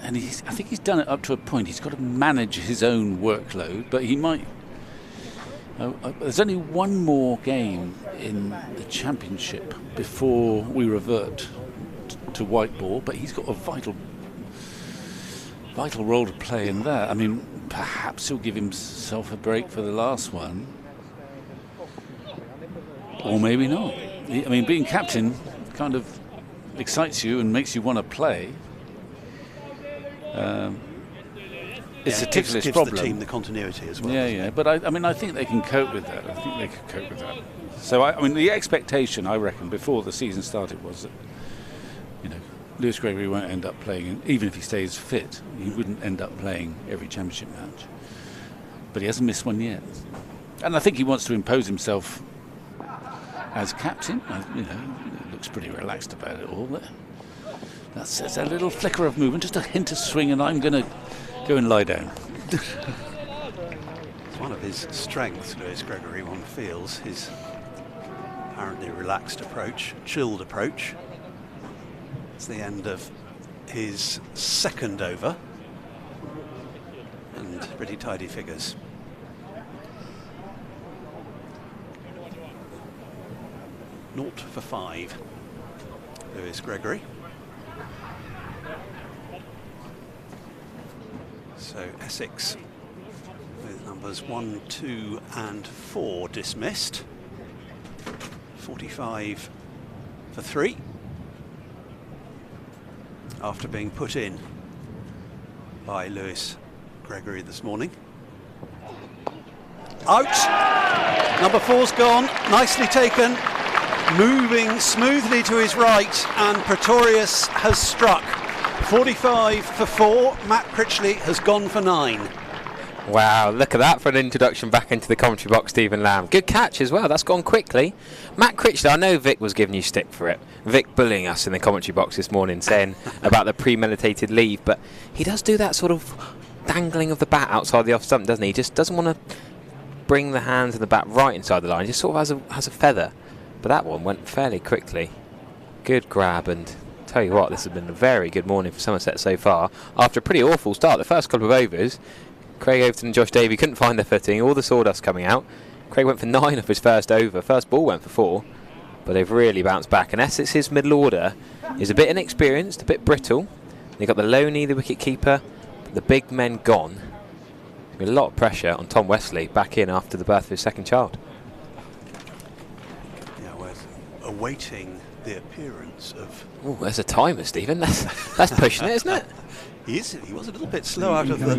and I think he's done it up to a point. He's got to manage his own workload, but he might. There's only one more game in the championship before we revert to white ball, but he's got a vital role to play in that. I mean, perhaps he'll give himself a break for the last one, or maybe not. I mean, being captain kind of excites you and makes you want to play. It's a ticklish problem. Gives the team the continuity as well. Yeah. But I mean, I think they can cope with that. I think they can cope with that. So I mean, the expectation, I reckon, before the season started was that, Lewis Gregory won't end up playing, even if he stays fit, he wouldn't end up playing every championship match. But he hasn't missed one yet. And I think he wants to impose himself as captain. He looks pretty relaxed about it all. That's a little flicker of movement, just a hint of swing, and I'm going to go and lie down. It's one of his strengths, Lewis Gregory, one feels, his apparently relaxed approach, chilled approach. It's the end of his second over, and pretty tidy figures. Naught for 5. Lewis Gregory. So Essex with numbers 1, 2 and 4 dismissed. 45 for 3 after being put in by Lewis Gregory this morning. Out! Number 4's gone, nicely taken, moving smoothly to his right, and Pretorius has struck. 45 for 4, Matt Critchley has gone for 9. Wow, look at that for an introduction back into the commentary box, Stephen Lamb. Good catch as well, that's gone quickly. Matt Critchley, I know Vic was giving you stick for it. Vic bullying us in the commentary box this morning, saying about the premeditated leave, but he does do that sort of dangling of the bat outside the off stump, doesn't he? He just doesn't want to bring the hands and the bat right inside the line, he just sort of has a feather. But that one went fairly quickly. Good grab, and tell you what, this has been a very good morning for Somerset so far. After a pretty awful start, the first couple of overs, Craig Overton and Josh Davey couldn't find their footing, all the sawdust coming out. Craig went for 9 off his first over, first ball went for 4, but they've really bounced back. And Essex's middle order is a bit inexperienced, a bit brittle. They've got the Loney, the wicket keeper, but the big men gone. There's been a lot of pressure on Tom Wesley back in after the birth of his second child. Yeah, we're awaiting the appearance of... Oh, there's a timer, Stephen. That's pushing it, isn't it? He was a little bit slow out of the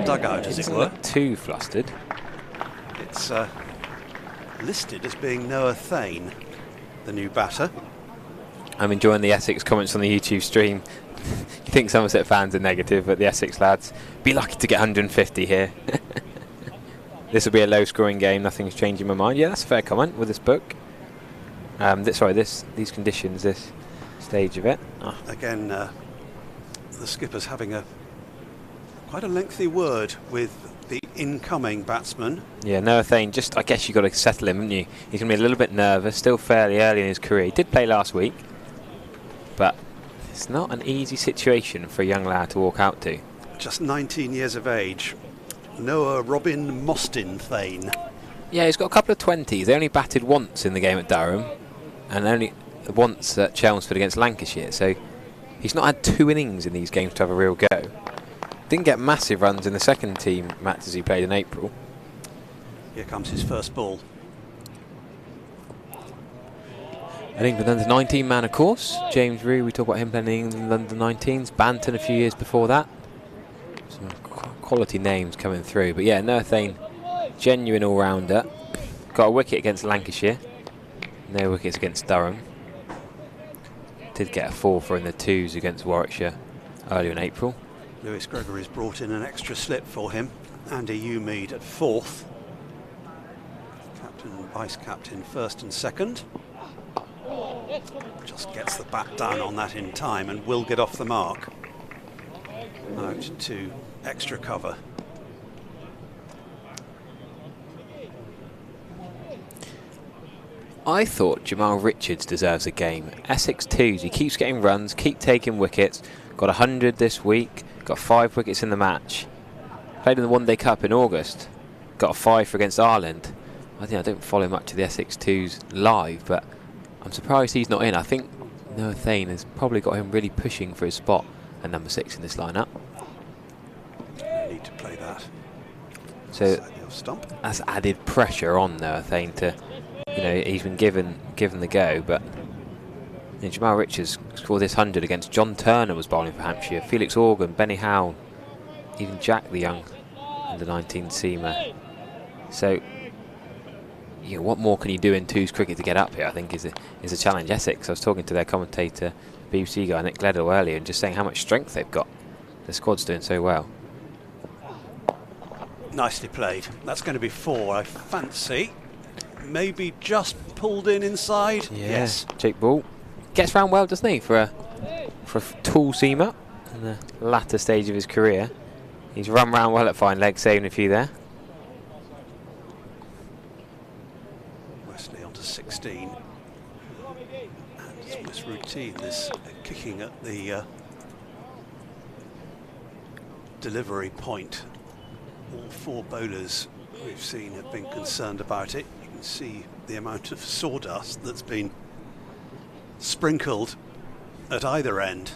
dugout, as it were. Too flustered. It's listed as being Noah Thane, the new batter. I'm enjoying the Essex comments on the YouTube stream. You think Somerset fans are negative, but the Essex lads be lucky to get 150 here. This will be a low-scoring game. Nothing's changing my mind. Yeah, that's a fair comment with this book. These conditions, this stage of it. Again, the skipper's having quite a lengthy word with the incoming batsman. Yeah, Noah Thane, I guess you've got to settle him, haven't you? He's going to be a little bit nervous, still fairly early in his career. He did play last week, but it's not an easy situation for a young lad to walk out to. Just 19 years of age. Noah Robin Mostyn Thane. Yeah, he's got a couple of 20s. They only batted once in the game at Durham, and only once at Chelmsford against Lancashire, so he's not had 2 innings in these games to have a real go. Didn't get massive runs in the second team matches he played in April. Here comes his first ball. An England under-19 man, of course. James Rew, we talk about him playing in the under-19s. Banton a few years before that. Some quality names coming through. But yeah, Noah Thane, genuine all-rounder. Got a wicket against Lancashire. No wickets against Durham. Did get a 4 for in the 2s against Warwickshire earlier in April. Lewis Gregory's brought in an extra slip for him. Andy Umead at 4th. Captain and vice-captain 1st and 2nd. Just gets the bat down on that in time and will get off the mark. Out to extra cover. I thought Jamal Richards deserves a game. Essex 2s, he keeps getting runs, keep taking wickets. Got 100 this week, got 5 wickets in the match. Played in the One Day Cup in August, got a 5 for against Ireland. I don't follow much of the Essex 2s live, but I'm surprised he's not in. I think Noah Thane has probably got him really pushing for his spot at number 6 in this lineup. Need to play that. So that's added pressure on Noah Thane to, he's been given the go, but Jamal Richards scored this 100 against John Turner was bowling for Hampshire, Felix Organ, Benny Howell, even Jack the young under-19 seamer. So what more can you do in 2s cricket to get up here, I think is a challenge. Essex, I was talking to their commentator, BBC guy Nick Gledhill earlier, and just saying how much strength they've got. The squad's doing so well. Nicely played. That's going to be 4, I fancy. Maybe just pulled in inside. Yeah. Yes. Jake Ball gets round well, doesn't he, for a tall seamer in the latter stage of his career. He's run round well at fine leg, saving a few there. Wesley onto 16. And routine, this kicking at the delivery point. All 4 bowlers we've seen have been concerned about it. You can see the amount of sawdust that's been sprinkled at either end.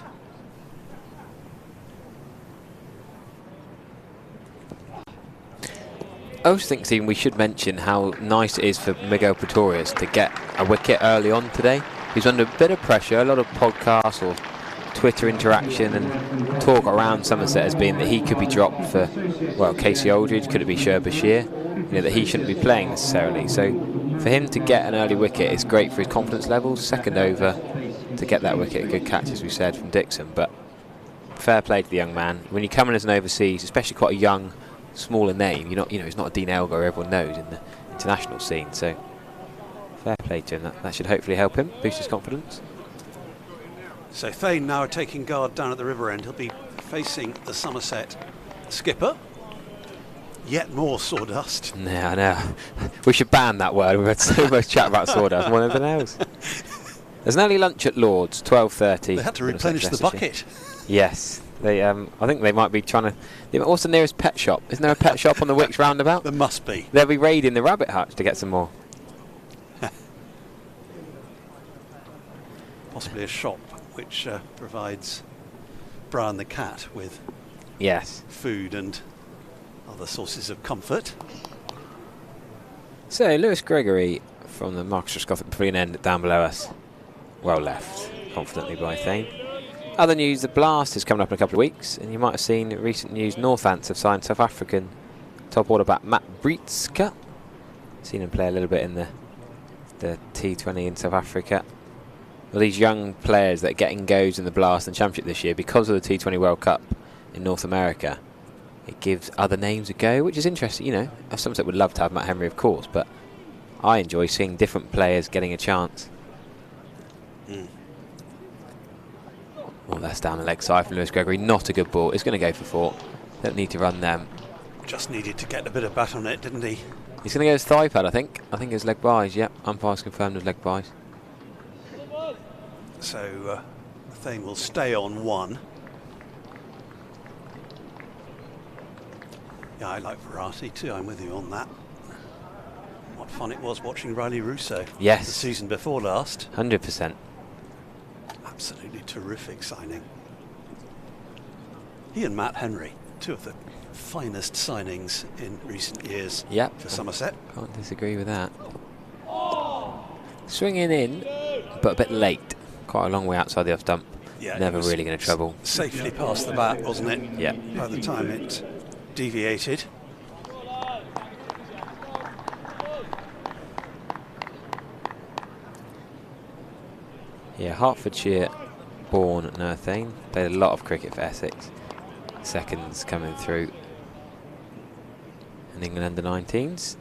I also think, Stephen, we should mention how nice it is for Miguel Pretorius to get a wicket early on today. He's under a bit of pressure. A lot of podcasts or Twitter interaction and talk around Somerset has been that he could be dropped for, well, Casey Aldridge, could it be Sher Bashir? You know, that he shouldn't be playing necessarily. So for him to get an early wicket is great for his confidence levels. Second over to get that wicket, a good catch, as we said, from Dixon. But fair play to the young man. When you come in as an overseas, especially quite a young, smaller name, he's not a Dean Elgar everyone knows in the international scene. So fair play to him. That should hopefully help him boost his confidence. So Thane now taking guard down at the river end. He'll be facing the Somerset skipper. Yet more sawdust. Yeah, I know. We should ban that word. We've had so much chat about sawdust more than anything else. There's an early lunch at Lord's, 12:30. They had to replenish the bucket. Yes. They, I think they might be trying to... What's the nearest pet shop? Isn't there a pet shop on the Wicks roundabout? There must be. They'll be raiding the rabbit hutch to get some more. Possibly a shop which provides Brian the cat with food and other sources of comfort. So Lewis Gregory from the Marcus Roscoff Pavilion end down below us. Well left, confidently by Thane. Other news, the Blast is coming up in a couple of weeks, and you might have seen recent news Northants have signed South African top order back Matt Breitska. Seen him play a little bit in the T20 in South Africa. Well, these young players that are getting goes in the Blast and Championship this year, because of the T20 World Cup in North America, it gives other names a go, which is interesting. You know, Somerset would love to have Matt Henry, of course, but I enjoy seeing different players getting a chance. Well, that's down the leg side from Lewis Gregory. Not a good ball. It's going to go for 4. Don't need to run them. Just needed to get a bit of bat on it, didn't he? He's going to go his thigh pad, I think. I think it's leg byes. Yep, umpire's confirmed as leg byes. So Thane will stay on 1. Yeah, I like variety too. I'm with you on that. What fun it was watching Riley Russo. Yes. The season before last. 100%. Absolutely terrific signing. He and Matt Henry, 2 of the finest signings in recent years for Somerset. Can't disagree with that. Swinging in, but a bit late. Quite a long way outside the off stump. Yeah, never really going to trouble. Safely past the bat, wasn't it? Yeah. By the time it deviated. Yeah, Hertfordshire born Noah Thane. Played a lot of cricket for Essex. Seconds coming through. And England under 19s.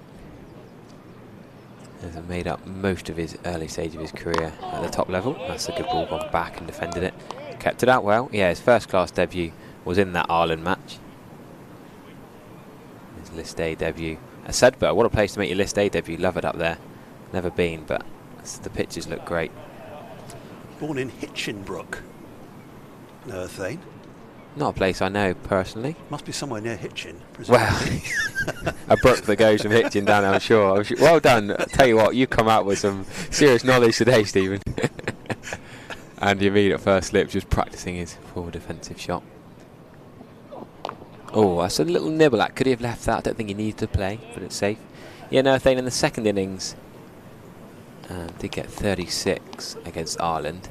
Has made up most of his early stage of his career at the top level. That's a good ball, gone back and defended it. Kept it out well. Yeah, his first class debut was in that Ireland match. His List A debut. At Sedbergh, what a place to make your List A debut. Love it up there. Never been, but the pitches look great. Born in Hitchinbrook, Noah Thane. Not a place I know personally. Must be somewhere near Hitchin, presumably. Well, a brook that goes from Hitchin down, I'm sure. Well done. I'll tell you what, you come out with some serious knowledge today, Stephen. And the immediate first slip, just practicing his forward defensive shot. Oh, that's a little nibble at. Could he have left that? I don't think he needed to play, but it's safe. Yeah, Noah Thane in the second innings did get 36 against Ireland.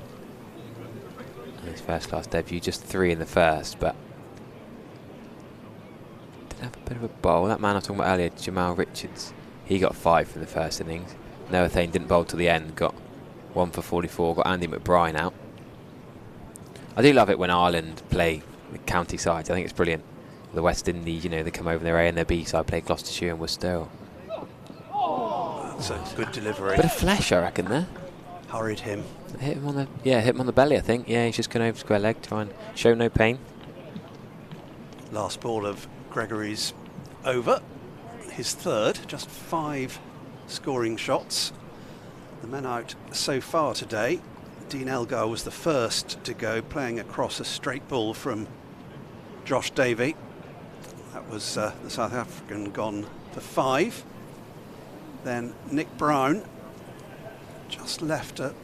His first class debut, just 3 in the first, but did have a bit of a bowl. That man I was talking about earlier, Jamal Richards, he got 5 from the first innings. Noah Thane didn't bowl till the end, got 1 for 44, got Andy McBride out. I do love it when Ireland play the county sides. I think it's brilliant. The West Indies, you know, they come over their A and their B side, play Gloucestershire and Worcester. That's a good delivery. Bit of flesh, I reckon, there. Hurried him. Hit him on the belly, I think. Yeah, he's just going over square leg, try and show no pain. Last ball of Gregory's over. His third, just 5 scoring shots. The men out so far today, Dean Elgar was the first to go, playing across a straight ball from Josh Davey. That was the South African gone for 5. Then Nick Brown just left a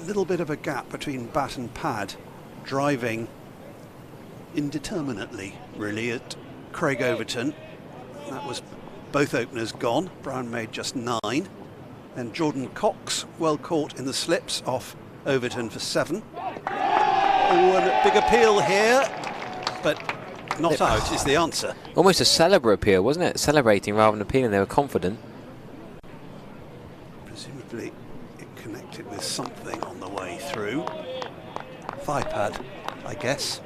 little bit of a gap between bat and pad, driving indeterminately really at Craig Overton. That was both openers gone. Brown made just 9. Then Jordan Cox, well caught in the slips, off Overton for 7. Oh, and a big appeal here, but not out is the answer. Almost a celebrate appeal, wasn't it? Celebrating rather than appealing. They were confident. Presumably it connected with something on the way through. Thigh pad, I guess.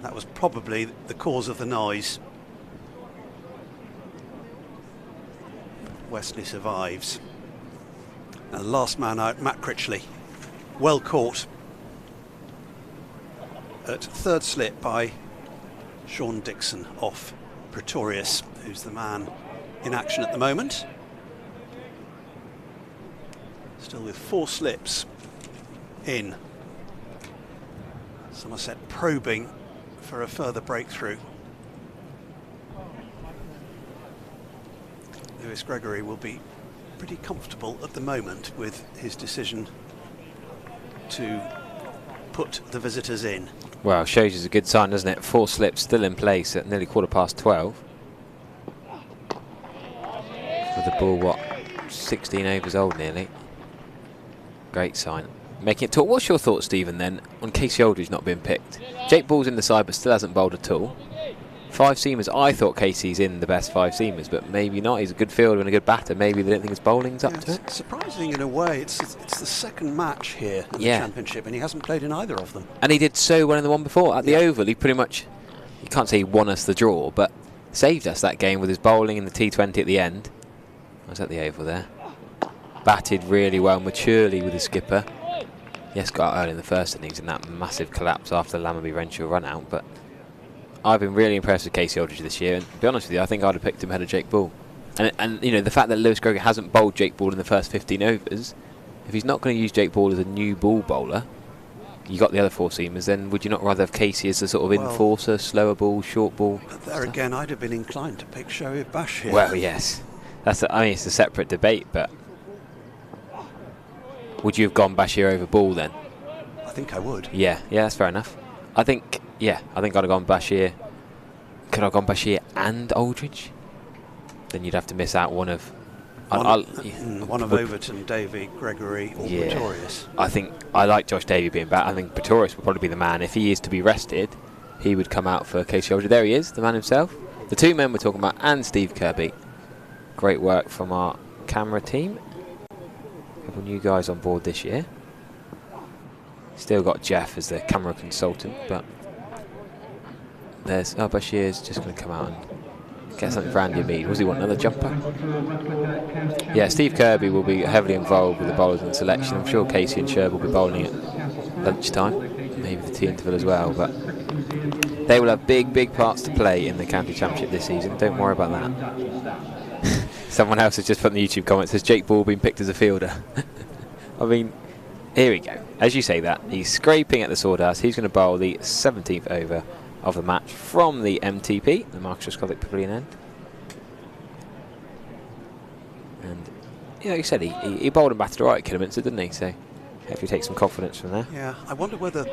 That was probably the cause of the noise. Wesley survives. And last man out, Matt Critchley. Well caught at third slip by Sean Dixon off Pretorius, who's the man in action at the moment. Still with 4 slips in. Somerset probing for a further breakthrough. Lewis Gregory will be pretty comfortable at the moment with his decision to put the visitors in. Well, shows you a good sign, doesn't it? 4 slips still in place at nearly 12:15. With the ball, what, 16 overs old nearly. Great sign. Making it tall. What's your thoughts, Stephen, then, on Casey Aldridge not being picked? Jake Ball's in the side but still hasn't bowled at all. 5-seamers, I thought Casey's in the best 5-seamers, but maybe not. He's a good fielder and a good batter. Maybe they don't think his bowling's up to it. Surprising in a way. It's the second match here in the Championship, and he hasn't played in either of them. And he did so well in the one before. At the Oval, he pretty much, you can't say he won us the draw, but saved us that game with his bowling in the T20 at the end. I was at the Oval there. Batted really well, maturely with his skipper. Yes, got out early in the first innings in that massive collapse after the Lammerby Renshaw run out, but I've been really impressed with Casey Aldridge this year, and to be honest with you, I think I'd have picked him ahead of Jake Ball. And you know, the fact that Lewis Gregory hasn't bowled Jake Ball in the first 15 overs, if he's not going to use Jake Ball as a new ball bowler, you got the other 4-seamers, then would you not rather have Casey as a sort of enforcer, slower ball, short ball? But there again, I'd have been inclined to pick Shoaib Bashir. Well, yes. I mean, it's a separate debate, but would you have gone Bashir over Ball then? I think I would. Yeah, that's fair enough. I think I'd have gone Bashir. Could I have gone Bashir and Aldridge? Then you'd have to miss out one of... One of Overton, Davey, Gregory or Pretorius. I think I like Josh Davey being back. I think Pretorius would probably be the man. If he is to be rested, he would come out for Casey Aldridge. There he is, the man himself. The 2 men we're talking about, and Steve Kirby. Great work from our camera team. A couple new guys on board this year. Still got Jeff as the camera consultant, but there's Bashir's just going to come out and get something for Andy Mead. Was he want another jumper? Yeah, Steve Kirby will be heavily involved with the bowlers and selection. I'm sure Casey and Sherb will be bowling at lunchtime, maybe the tea interval as well, but they will have big parts to play in the County Championship this season. Don't worry about that. Someone else has just put in the YouTube comments, has Jake Ball been picked as a fielder? I mean, here we go. As you say that, he's scraping at the sawdust. He's going to bowl the 17th over of the match from the MTP, the Marcus Trescothick Pavilion end. And, like you said, he bowled and batted all right at Kidderminster, didn't he? So, hopefully take some confidence from there. Yeah, I wonder whether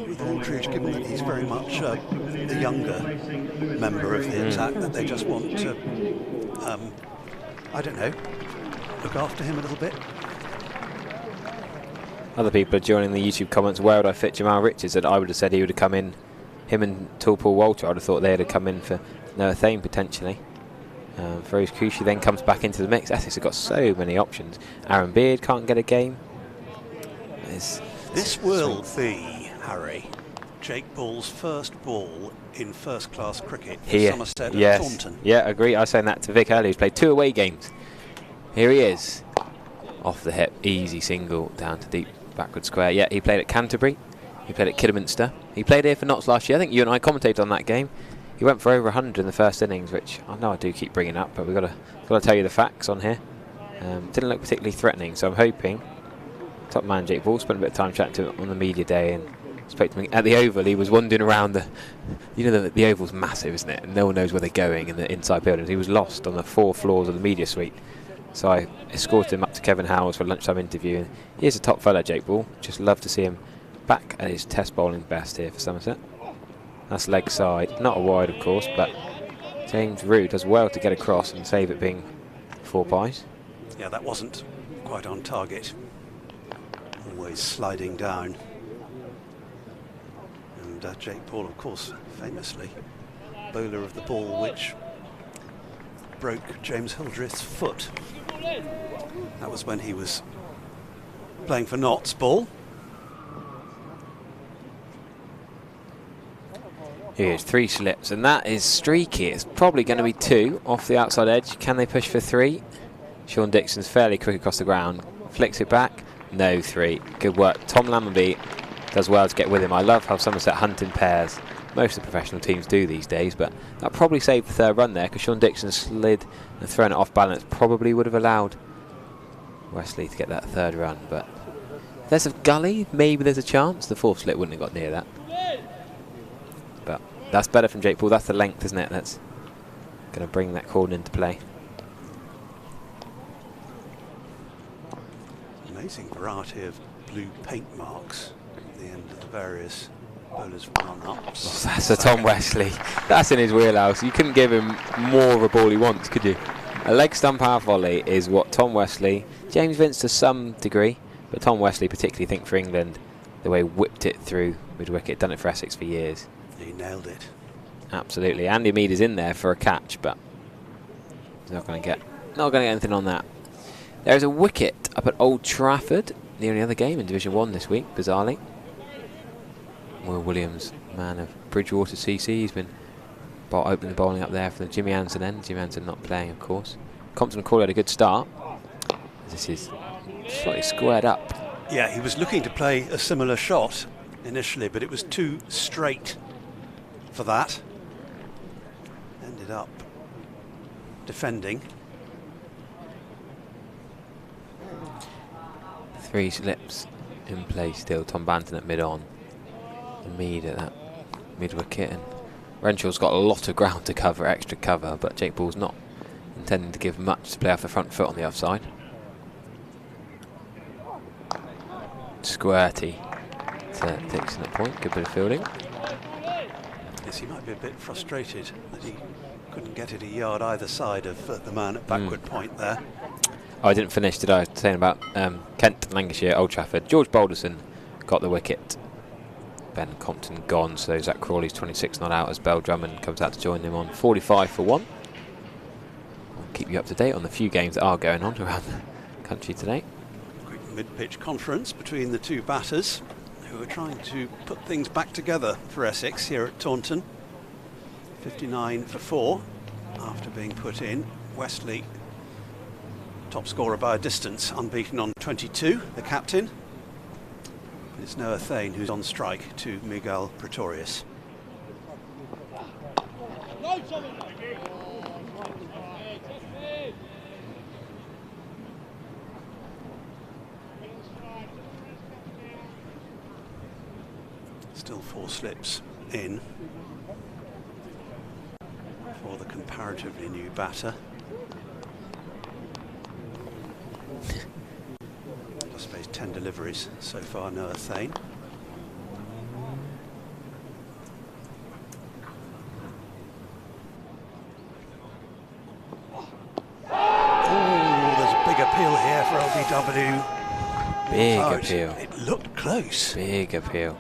with Aldridge, given that he's very much the younger member of the attack, that they just want to, I don't know, look after him a little bit. Other people are joining the YouTube comments. Where would I fit Jamal Richards? And I would have said he would have come in, him and Tall Paul Walter, I would have thought they'd have come in for Noah Thane potentially. Feroz Kushi then comes back into the mix. Essex have got so many options. Aaron Beard can't get a game. This will be, Harry, Jake Ball's first ball in first-class cricket for Somerset and Taunton. Yeah, I agree. I was saying that to Vic earlier, who's played 2 away games. Here he is. Off the hip, easy single down to deep backward square. Yeah, he played at Canterbury. He played at Kidderminster. He played here for Notts last year. I think you and I commentated on that game. He went for over 100 in the first innings, which I know I do keep bringing up, but we've got to tell you the facts on here. Didn't look particularly threatening, so I'm hoping top man Jake Ball. Spent a bit of time chatting to him on the media day and spoke to him at the Oval. He was wandering around the Oval's massive, isn't it? And no one knows where they're going in the inside buildings. He was lost on the 4 floors of the media suite. So I escorted him up to Kevin Howells for a lunchtime interview. And he is a top fella, Jake Ball. Just love to see him back at his test bowling best here for Somerset. That's leg side, not a wide of course, but James Rue does well to get across and save it being 4 pies. Yeah, that wasn't quite on target. Always sliding down. And Jake Paul, of course, famously bowler of the ball which broke James Hildreth's foot. That was when he was playing for Notts ball. Here's 3 slips, and that is streaky. It's probably going to be 2 off the outside edge. Can they push for 3? Sean Dixon's fairly quick across the ground. Flicks it back. No 3. Good work. Tom Lammerby does well to get with him. I love how Somerset hunt in pairs. Most of the professional teams do these days, but that probably saved the 3rd run there because Sean Dixon slid and thrown it off balance. Probably would have allowed Wesley to get that 3rd run, but there's a gully. Maybe there's a chance. The 4th slip wouldn't have got near that. But that's better from Jake Paul. That's the length, isn't it? That's going to bring that corner into play. Amazing variety of blue paint marks at the end of the various bowlers' run-ups. Oh, that's a Tom Wesley. That's in his wheelhouse. You couldn't give him more of a ball he wants, could you? A leg stump half volley is what Tom Wesley, James Vince to some degree, but Tom Wesley particularly think for England, the way he whipped it through mid-wicket, done it for Essex for years. He nailed it. Absolutely. Andy Mead is in there for a catch, but he's not going to get anything on that. There is a wicket up at Old Trafford, the only other game in Division 1 this week, bizarrely. Will Williams, man of Bridgewater CC, he's been opening the bowling up there for the Jimmy Anson end. Jimmy Anson not playing, of course. Compton Crawley had a good start. This is slightly squared up. Yeah, he was looking to play a similar shot initially, but it was too straight for that. Ended up defending. 3 slips in play still. Tom Banton at mid-on. And Mead at that mid-wicket. And Renshaw's got a lot of ground to cover, extra cover, but Jake Ball's not intending to give much to play off the front foot on the offside. Squirty to Dixon at point. Good bit of fielding. Yes, he might be a bit frustrated that he couldn't get it a yard either side of the man at backward point there. Oh, I didn't finish, did I? I was saying about Kent, Lancashire, Old Trafford. George Balderson got the wicket. Ben Compton gone, so Zach Crawley's 26 not out as Bell Drummond comes out to join him on 45 for 1. I'll keep you up to date on the few games that are going on around the country today. Quick mid-pitch conference between the 2 batters who are trying to put things back together for Essex here at Taunton. 59 for 4 after being put in. Wesley, top scorer by a distance, unbeaten on 22, the captain. It's Noah Thane who's on strike to Miguel Pretorius. Still 4 slips in for the comparatively new batter. I suppose 10 deliveries so far, Noah Thane. Oh, there's a big appeal here for LBW. Big Oh, appeal. It looked close. Big appeal.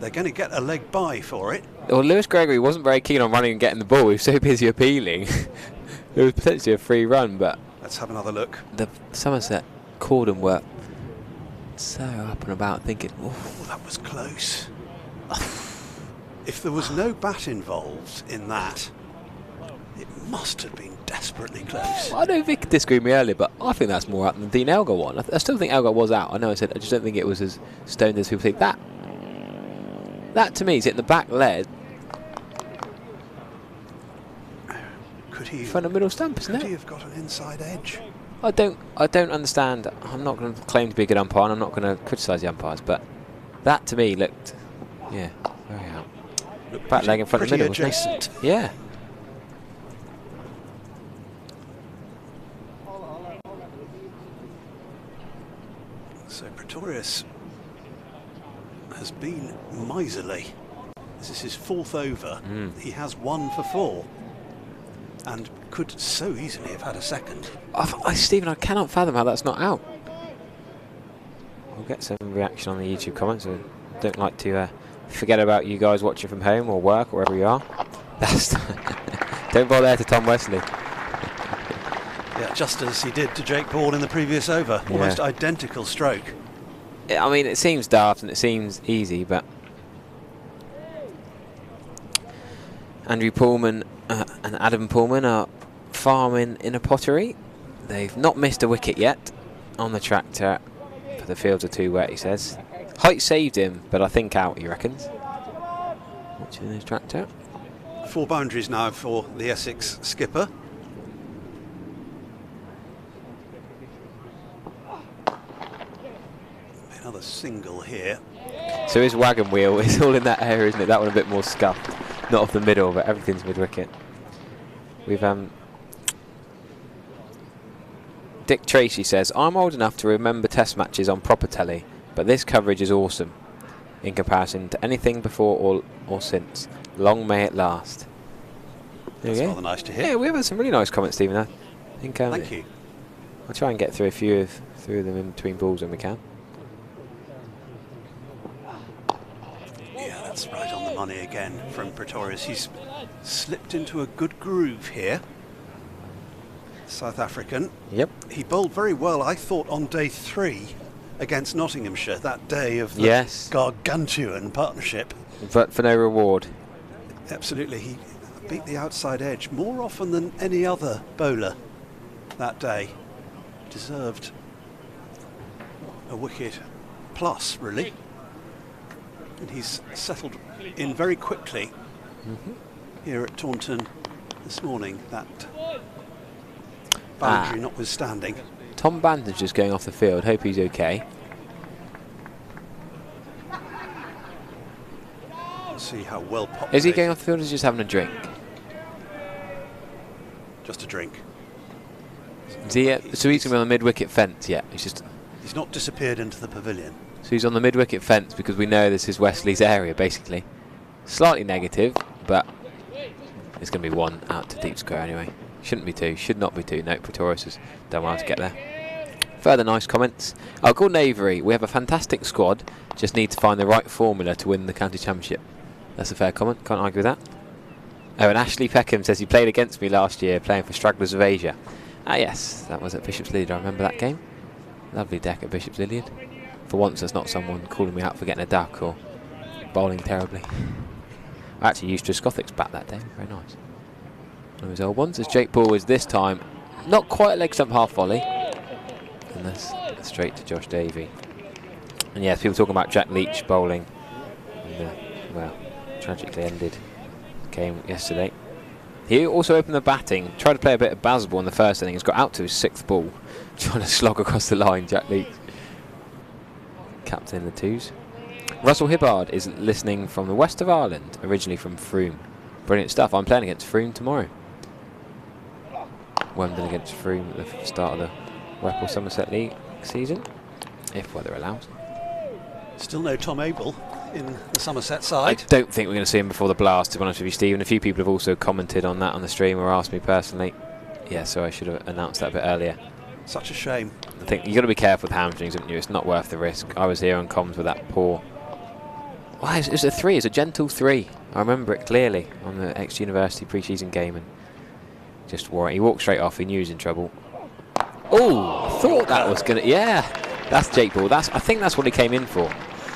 They're going to get a leg by for it. Well, Lewis Gregory wasn't very keen on running and getting the ball. He was so busy appealing. There was potentially a free run, but Let's have another look. the Somerset cordon were so up and about thinking, oh, That was close. If there was no bat involved in that, it must have been desperately close. I know Vic disagreed with me earlier, but I think that's more out than the Dean Elgar one. I still think Elgar was out. I know I said I just don't think it was as stoned as people think. That to me is hitting the back leg. Could he Front of middle stump, isn't could it? he have got an inside edge? I don't understand. I'm not going to claim to be a good umpire, and I'm not going to criticise the umpires, but that to me looked, yeah, very out. Back leg in front of the middle, adjacent. wasn't it? Yeah. So Pretorius has been miserly. This is his 4th over. He has 1 for 4 and could so easily have had a second. Stephen, I cannot fathom how that's not out. We'll get some reaction on the YouTube comments. I don't like to forget about you guys watching from home or work or wherever you are. Don't bother there to Tom Wesley. Yeah, just as he did to Jake Ball in the previous over. Almost identical stroke. I mean, it seems daft and it seems easy, but Andrew Pullman and Adam Pullman are farming in a pottery. They've not missed a wicket yet on the tractor, but the fields are too wet, he says. Height saved him, but I think out, he reckons. Watching his tractor. 4 boundaries now for the Essex skipper. Another single here. So his wagon wheel is all in that area, isn't it? That one a bit more scuffed. Not off the middle, but everything's mid-wicket. We've Dick Tracy says, I'm old enough to remember test matches on proper telly, but this coverage is awesome in comparison to anything before or since. Long may it last. That's rather nice to hear. Yeah, we have had some really nice comments, Stephen. I think, thank you. I'll try and get through a few of them in between balls when we can. Yeah, that's right on the money again from Pretorius. He's slipped into a good groove here. South African. Yep. He bowled very well, I thought, on day 3 against Nottinghamshire, that day of the gargantuan partnership. But for no reward. Absolutely. He beat the outside edge more often than any other bowler that day. Deserved a wicket plus, really. And he's settled in very quickly here at Taunton this morning, that boundary notwithstanding. Tom Bandage is going off the field. Hope he's okay. Let's see how well popped. Is he going off the field or is he just having a drink? Just a drink. Is he, so he's going to be on the mid-wicket fence, yeah. He's not disappeared into the pavilion. So he's on the mid-wicket fence because we know this is Wesley's area, basically. Slightly negative, but it's going to be 1 out to deep square anyway. Shouldn't be 2, should not be 2. No, Pretorius has done well to get there. Further nice comments. Gordon Avery, we have a fantastic squad, just need to find the right formula to win the county championship. That's a fair comment, can't argue with that. Oh, and Ashley Peckham says he played against me last year playing for Stragglers of Asia. Ah yes, that was at Bishop's Lydeard, I remember that game. Lovely deck at Bishop's Lydeard. For once there's not someone calling me out for getting a duck or bowling terribly. I actually used Triscothic's bat that day, very nice. One of his old ones, as Jake Ball is this time not quite leg stump half volley. And that's straight to Josh Davey. And yes, people talking about Jack Leach bowling. And, well, tragically ended game yesterday. He also opened the batting, tried to play a bit of baseball in the first innings, got out to his 6th ball, trying to slog across the line, Jack Leach. Captain in the 2s. Russell Hibbard is listening from the west of Ireland, originally from Frome. Brilliant stuff. I'm playing against Frome tomorrow. Wembley against Frome at the start of the Whipple Somerset League season, if weather allows. Still no Tom Abel in the Somerset side. I don't think we're going to see him before the blast, to be honest with you, Stephen. A few people have also commented on that on the stream or asked me personally. Yeah, so I should have announced that a bit earlier. Such a shame. I think you've got to be careful with hamstrings, haven't you? It's not worth the risk. I was here on comms with that poor... Wow, it was a 3. It's a gentle 3. I remember it clearly on the ex-University pre-season game, and just wore it. He walked straight off. He knew he was in trouble. Oh, I thought that was going to... Yeah, that's Jake Ball. I think that's what he came in for.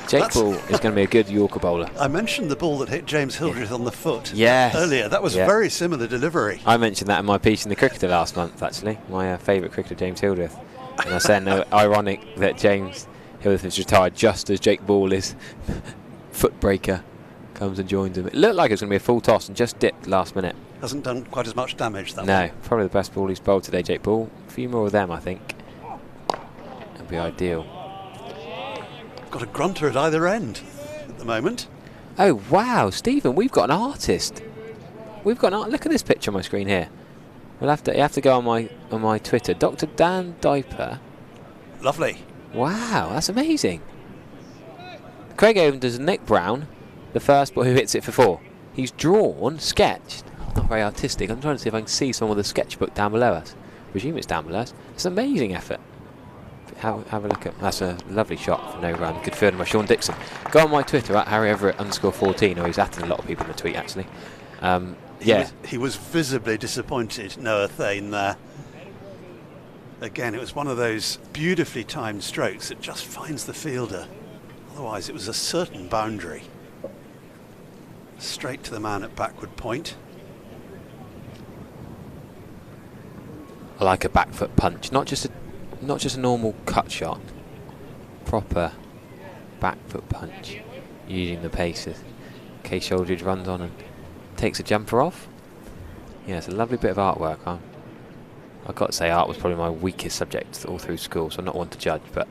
Jake Ball is going to be a good Yorker bowler. I mentioned the ball that hit James Hildreth on the foot earlier. That was very similar delivery. I mentioned that in my piece in the Cricketer last month, actually. My favourite cricketer, James Hildreth. And I said, no, ironic that James Hildreth has retired just as Jake Ball is footbreaker comes and joins him. It looked like it was going to be a full toss and just dipped last minute. hasn't done quite as much damage, that No, one. probably the best ball he's bowled today, Jake Ball. A few more of them, I think. That'd be ideal. Got a grunter at either end at the moment. Oh, wow, Stephen, we've got an artist. We've got an look at this picture on my screen here. You have to go on my Twitter. Dr. Dan Diper. Lovely. Wow, that's amazing. Craig Overton does Nick Brown, the first ball who hits it for 4. He's drawn, sketched. Not very artistic. I'm trying to see if I can see someone with a sketchbook down below us. I presume it's down below us. It's an amazing effort. Have a look at. That's a lovely shot for no run. Good fielding by Sean Dixon. Go on my Twitter at @HarryEverett_14, or he's atting a lot of people in the tweet actually. He was visibly disappointed, Noah Thane, there. Again, it was one of those beautifully timed strokes that just finds the fielder. Otherwise, it was a certain boundary. Straight to the man at backward point. I like a back foot punch, not just a normal cut shot. Proper back foot punch, using the paces. Case Shouldridge runs on and takes a jumper off. Yeah, it's a lovely bit of artwork. I've got to say, art was probably my weakest subject all through school, so I'm not one to judge, but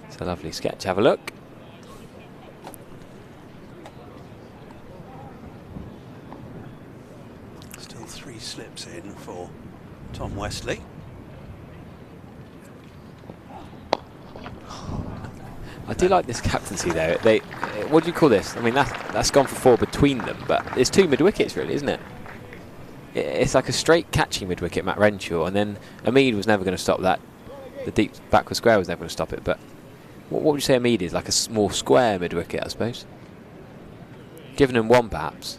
it's a lovely sketch. Have a look. Still 3 slips in for Tom Westley. I do like this captaincy though. What do you call this? I mean, that's gone for 4 between them, but it's 2 mid wickets really, isn't it? It's like a straight catching mid wicket, Matt Renshaw, and then Amid was never going to stop that. The deep backward square was never going to stop it. But what would you say Amid is? Like a more square mid wicket, I suppose. Giving him 1 perhaps.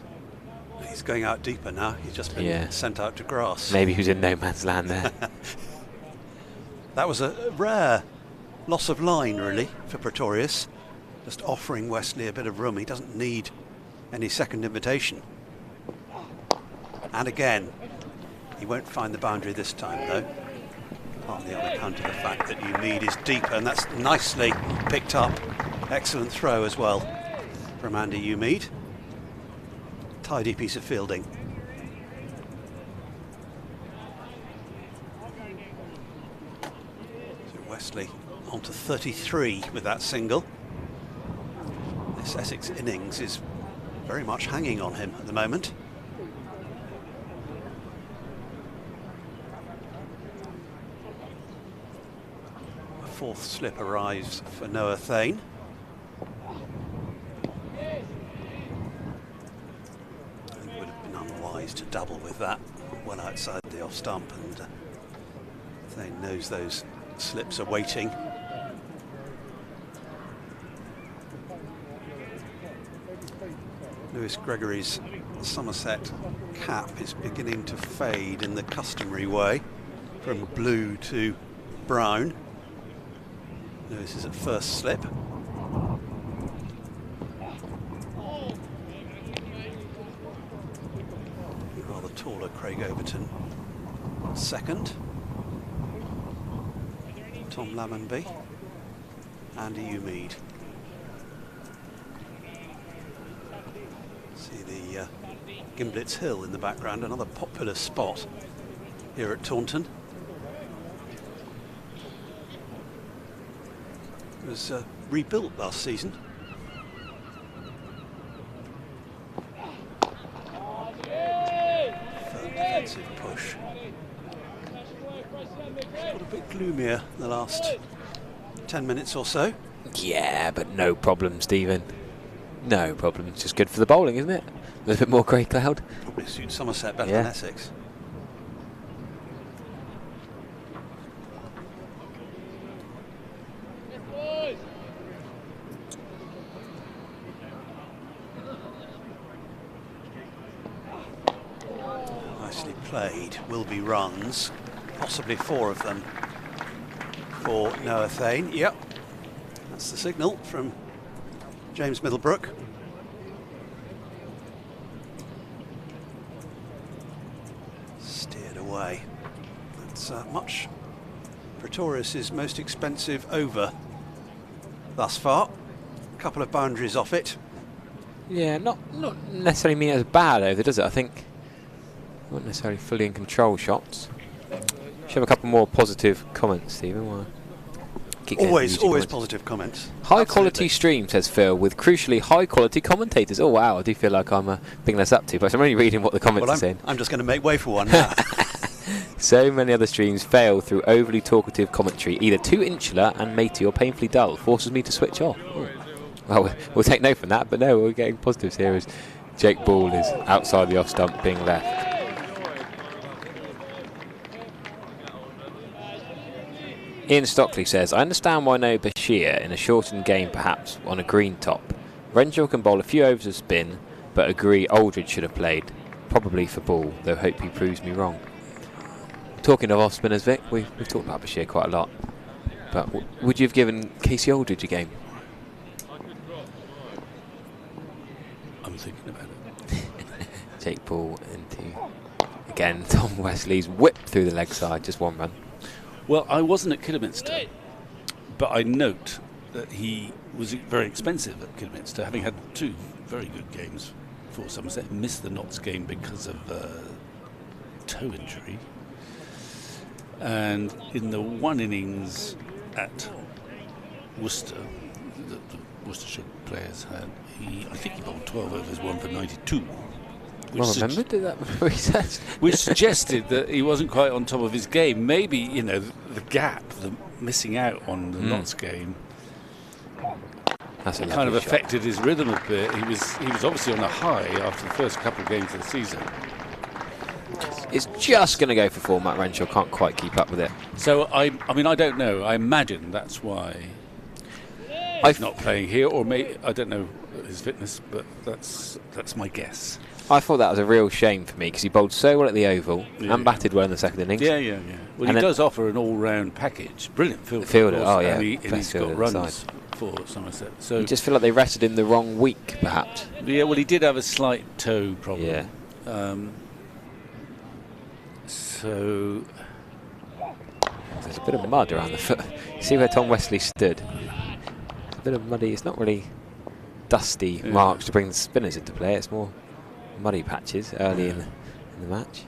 He's going out deeper now. He's just been sent out to grass. Maybe he was in no man's land there. That was a rare loss of line, really, for Pretorius. Just offering Wesley a bit of room. He doesn't need any second invitation. And again, he won't find the boundary this time, though. Partly on account of the fact that Umid is deeper, and that's nicely picked up. Excellent throw as well from Andy Umid. Tidy piece of fielding. So Wesley on to 33 with that single. This Essex innings is very much hanging on him at the moment. A 4th slip arrives for Noah Thane. It would have been unwise to double with that, well outside the off stump, and Thane knows those slips are waiting. Lewis Gregory's Somerset cap is beginning to fade in the customary way, from blue to brown. Lewis is at first slip. Rather taller Craig Overton second. Tom Lammonby, Andy Umid. See the Gimblets Hill in the background, another popular spot here at Taunton. It was rebuilt last season. Firm defensive push. Got a bit gloomier the last 10 minutes or so. Yeah, but no problem, Stephen. No problem. It's just good for the bowling, isn't it? A little bit more grey cloud. Probably suits Somerset better than Essex. Nicely played. Will be runs, possibly 4 of them for Noah Thane. Yep, that's the signal from James Middlebrook. Steered away. That's much Pretorius' most expensive over thus far. A couple of boundaries off it. Yeah, not necessarily mean it as bad over, does it? I think Not necessarily fully in control shots. Should have a couple more positive comments, Stephen. While Always positive comments. High quality stream, says Phil, with crucially high quality commentators. Oh wow, I do feel like I'm picking this up too, but I'm only reading what the comments are saying. I'm just going to make way for one now. So many other streams fail through overly talkative commentary, either too insular and matey or painfully dull. Forces me to switch off. Ooh. Well, we'll take note from that, but no, we're getting positives here as Jake Ball is outside the off stump being left. Ian Stockley says, I understand why no Bashir in a shortened game perhaps on a green top. Renshaw can bowl a few overs of spin, but agree Aldridge should have played, probably for Ball, though hope he proves me wrong. Talking of off spinners, Vic, we've talked about Bashir quite a lot, but would you have given Casey Aldridge a game? I'm thinking about it. Jake Ball into, again, Tom Wesley's whipped through the leg side, just one run. Well, I wasn't at Kidderminster, but I note that he was very expensive at Kidderminster, having had 2 very good games for Somerset. Missed the Notts game because of toe injury. And in the one innings at Worcester, the Worcestershire players had, I think he bowled 12 overs, 1 for 92. Well remembered, did that research? Which suggested that he wasn't quite on top of his game. Maybe, you know, the gap, the missing out on the Notts game, That's a kind of shot. affected his rhythm a bit. He was obviously on a high after the first couple of games of the season. It's just going to go for 4. Matt Renshaw can't quite keep up with it. So I mean, I don't know. I imagine that's why he's not playing here, or I don't know his fitness, but that's my guess. I thought that was a real shame for me because he bowled so well at the Oval and batted well in the second innings. Yeah. Well, and he does offer an all-round package. Brilliant fielder. Oh yeah, and he's got runs for Somerset. So you just feel like they rested him the wrong week, perhaps. Yeah, well, he did have a slight toe problem. Yeah. So there's a bit of mud around the foot. You see where Tom Wesley stood? It's a bit of muddy. It's not really dusty marks to bring the spinners into play. It's more muddy patches early in the match.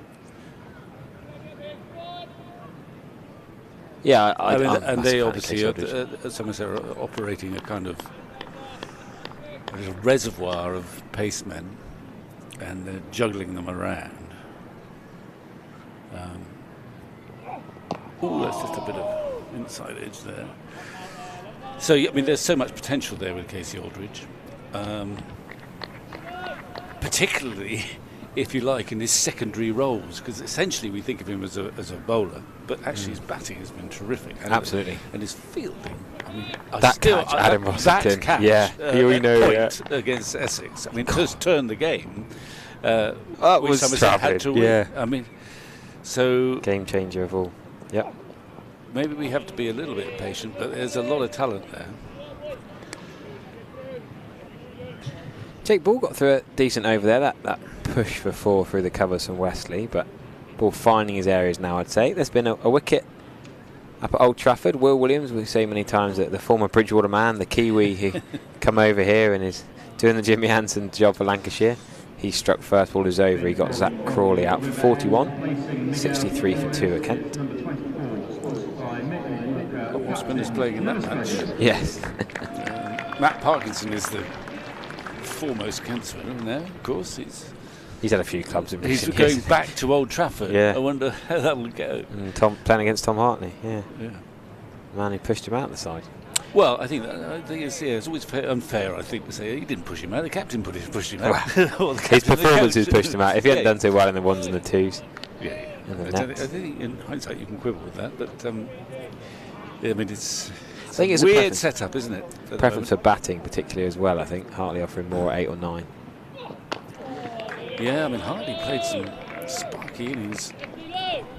Yeah, I mean, and they obviously at Somerset are operating a kind of a little reservoir of pacemen, and they're juggling them around. That's just a bit of inside edge there. So, I mean, there's so much potential there with Casey Aldridge. Particularly, if you like, in his secondary roles, because essentially we think of him as a bowler, but actually his batting has been terrific. And absolutely. And his fielding, I mean, that catch, Adam Rossington. That catch, you know, against Essex. I mean, just turned the game. That was Somerset had to win. Yeah. I mean, so game changer of all. Yep. Maybe we have to be a little bit patient, but there's a lot of talent there. Jake Ball got through it decent over there. That push for 4 through the covers from Wesley, but Ball finding his areas now, I'd say. There's been a wicket up at Old Trafford. Will Williams, we say many times that the former Bridgewater man, the Kiwi who come over here and is doing the Jimmy Hansen job for Lancashire. He struck first ball is over. He got Zach Crawley out for 41, 63 for 2 at Kent. More spinners playing in that match. Yes. Matt Parkinson is the foremost Kent spinner now, of course. He's had a few clubs in He's recent going years. back to Old Trafford. Yeah. I wonder how that will go. And playing against Tom Hartley, yeah. The man who pushed him out the side. Well, I think it's always unfair, I think, to say he didn't push him out. The captain pushed him out. His performances pushed him out. If he hadn't done so well in the 1s and the 2s. Yeah. And I think in hindsight you can quibble with that, but I mean it's I think it's a weird preference, setup, isn't it? Preference for batting, particularly as well. I think Hartley offering more at 8 or 9. Yeah, I mean Hartley played some sparky innings.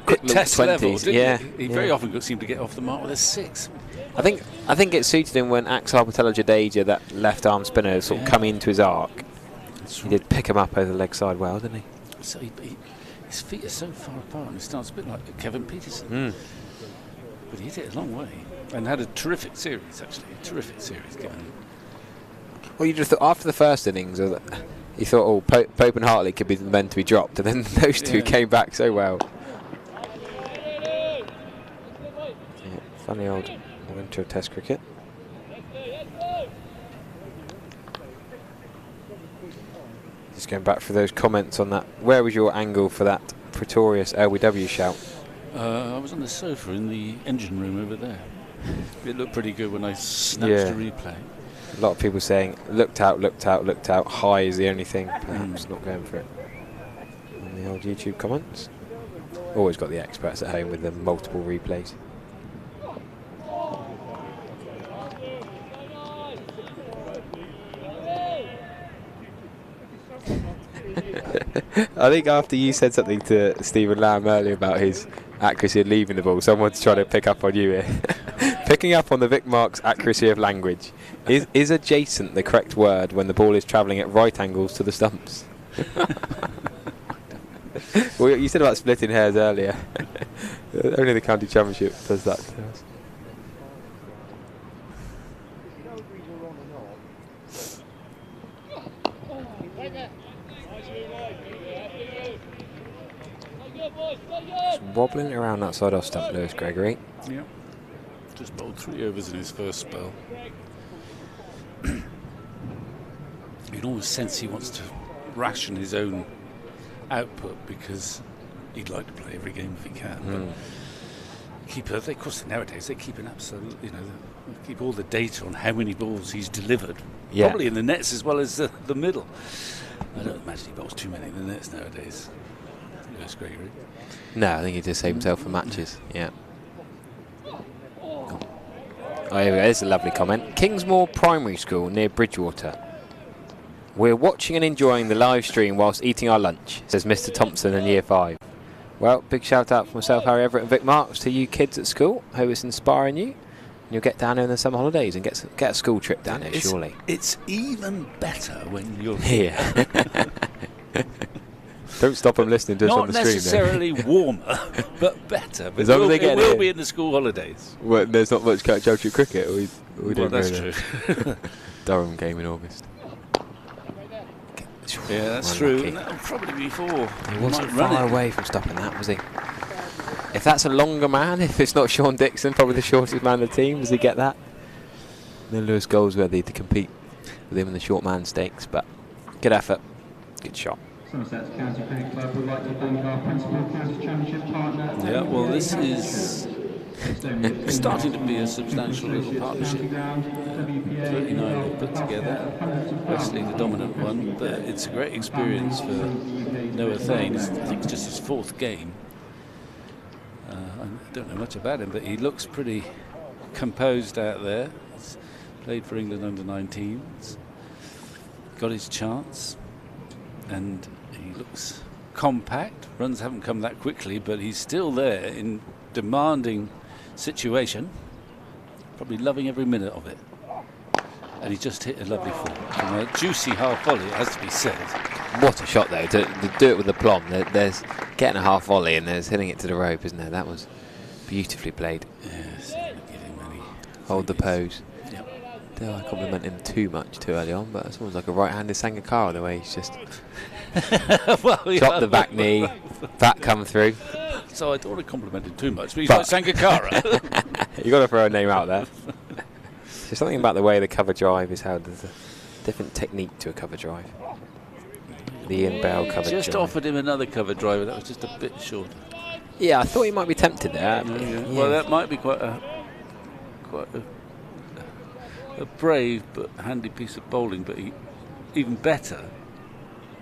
Quick Test 20s, level, didn't yeah. He very often seemed to get off the mark with a 6. I think it suited him when Axel Patella Jadeja, that left arm spinner, sort of come into his arc. He did pick him up over the leg side well, didn't he? So his feet are so far apart, and he starts a bit like Kevin Peterson. But he hit it a long way and had a terrific series, actually. A terrific series given. Well, you just thought after the first innings, He thought, oh, Pope and Hartley could be the men to be dropped, and then those two came back so well. Yeah, funny old winter Test cricket. Just going back for those comments on that. Where was your angle for that Pretorius LBW shout? I was on the sofa in the engine room over there. It looked pretty good when I snatched a replay. A lot of people saying, looked out, high is the only thing, perhaps not going for it. And the old YouTube comments. Always got the experts at home with the multiple replays. I think after you said something to Stephen Lamb earlier about his accuracy of leaving the ball, someone's trying to pick up on you here. Picking up on the Vic Marks accuracy of language. Is adjacent the correct word when the ball is travelling at right angles to the stumps? Well, you said about splitting hairs earlier. Only the county championship does that to us. Just wobbling around that side off stump, Lewis Gregory. Yeah. Just bowled 3 overs in his first spell. You can almost sense he wants to ration his own output because he'd like to play every game if he can. But keeper, of course, nowadays they keep an absolute, they keep all the data on how many balls he's delivered. Yeah. Probably in the nets as well as the middle. I don't imagine he bowls too many in the nets nowadays. Lewis Gregory. No, I think he just saved himself for matches. Yeah. Oh, here we go. There's a lovely comment. Kingsmoor Primary School near Bridgewater. We're watching and enjoying the live stream whilst eating our lunch, says Mr. Thompson in Year 5. Well, big shout out from myself, Harry Everett and Vic Marks, to you kids at school. Hope it's inspiring you. And you'll get down here in the summer holidays and get a school trip down here, surely. It's even better when you're here. Don't stop them listening to us on the stream. Not necessarily warmer, but better. But as long as they get it will be in the school holidays. Well, there's not much championship cricket. We don't that's know true. Durham game in August. Yeah, that's true. And that'll probably be 4. He wasn't far away from stopping that, was he? If that's a longer man, if it's not Sean Dixon, probably the shortest man in the team, does he get that? No Lewis Goldsworthy to compete with him in the short man stakes, but good effort, good shot. Somerset County Cricket Club would like to thank our principal county championship partner. Yeah, well, this is starting to be a substantial little partnership. 39 they've put together, Wesley the dominant one, but it's a great experience for Noah Thane. I think it's just his 4th game. I don't know much about him, but he looks pretty composed out there. He's played for England under-19s, got his chance, and he looks compact. Runs haven't come that quickly, but he's still there in demanding situation, probably loving every minute of it. And he just hit a lovely form from a juicy half volley, it has to be said. What a shot though, to do it with the plum. There's getting a half volley and there's hitting it to the rope, isn't there? That was beautifully played. Yes, hold the pose. Yep. Dare I compliment him too much too early on, but it's almost like a right-handed Sangakkara the way he's just chopped the back knee, back come through. So I don't want to compliment him too much, but he's like Sangakkara. You got to throw a name out there. There's something about the way the cover drive is held. There's a different technique to a cover drive. The Ian Bell cover drive. Just offered him another cover driver that was just a bit shorter. Yeah, I thought he might be tempted there. Yeah. Well, that might be quite a brave but handy piece of bowling, but even better,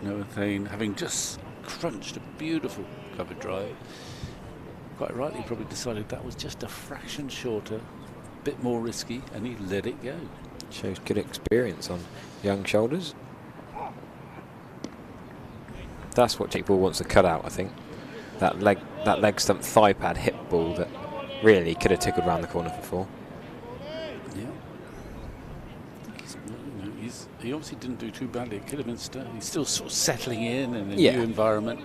Noah Thane, having just crunched a beautiful cover drive, quite rightly probably decided that was just a fraction shorter, a bit more risky, and he let it go. Shows good experience on young shoulders. That's what Jake Ball wants to cut out, I think. That leg stump thigh pad hip ball that really could have tickled around the corner for 4. Yeah. He obviously didn't do too badly at Kidderminster. He's still sort of settling in a new environment.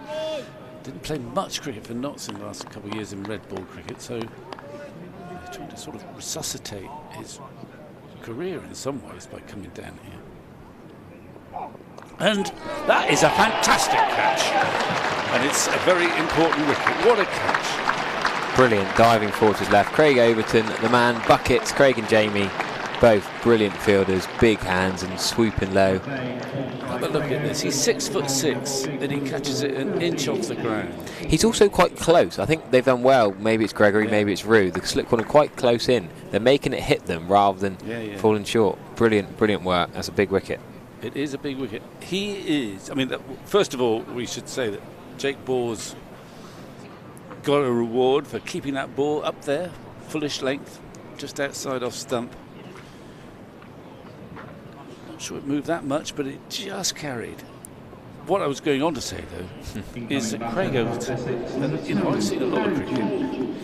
Didn't play much cricket for Notts in the last couple of years in red ball cricket, so he's trying to sort of resuscitate his career in some ways by coming down here. And that is a fantastic catch. And it's a very important wicket. What a catch. Brilliant, diving forward to his left. Craig Overton, the man, buckets. Craig and Jamie, both brilliant fielders, big hands and swooping low. Have a look at this. He's 6'6", and he catches it an inch off the ground. He's also quite close. I think they've done well. Maybe it's Gregory, maybe it's Rue. The slip corner quite close in. They're making it hit them rather than falling short. Brilliant, brilliant work. That's a big wicket. It is a big wicket. He is. I mean, first of all, we should say that Jake Ball's got a reward for keeping that ball up there, fullish length, just outside off stump. Not sure it moved that much, but it just carried. What I was going on to say, though, is that Craig Overton, and, you know, I've seen a lot of cricket,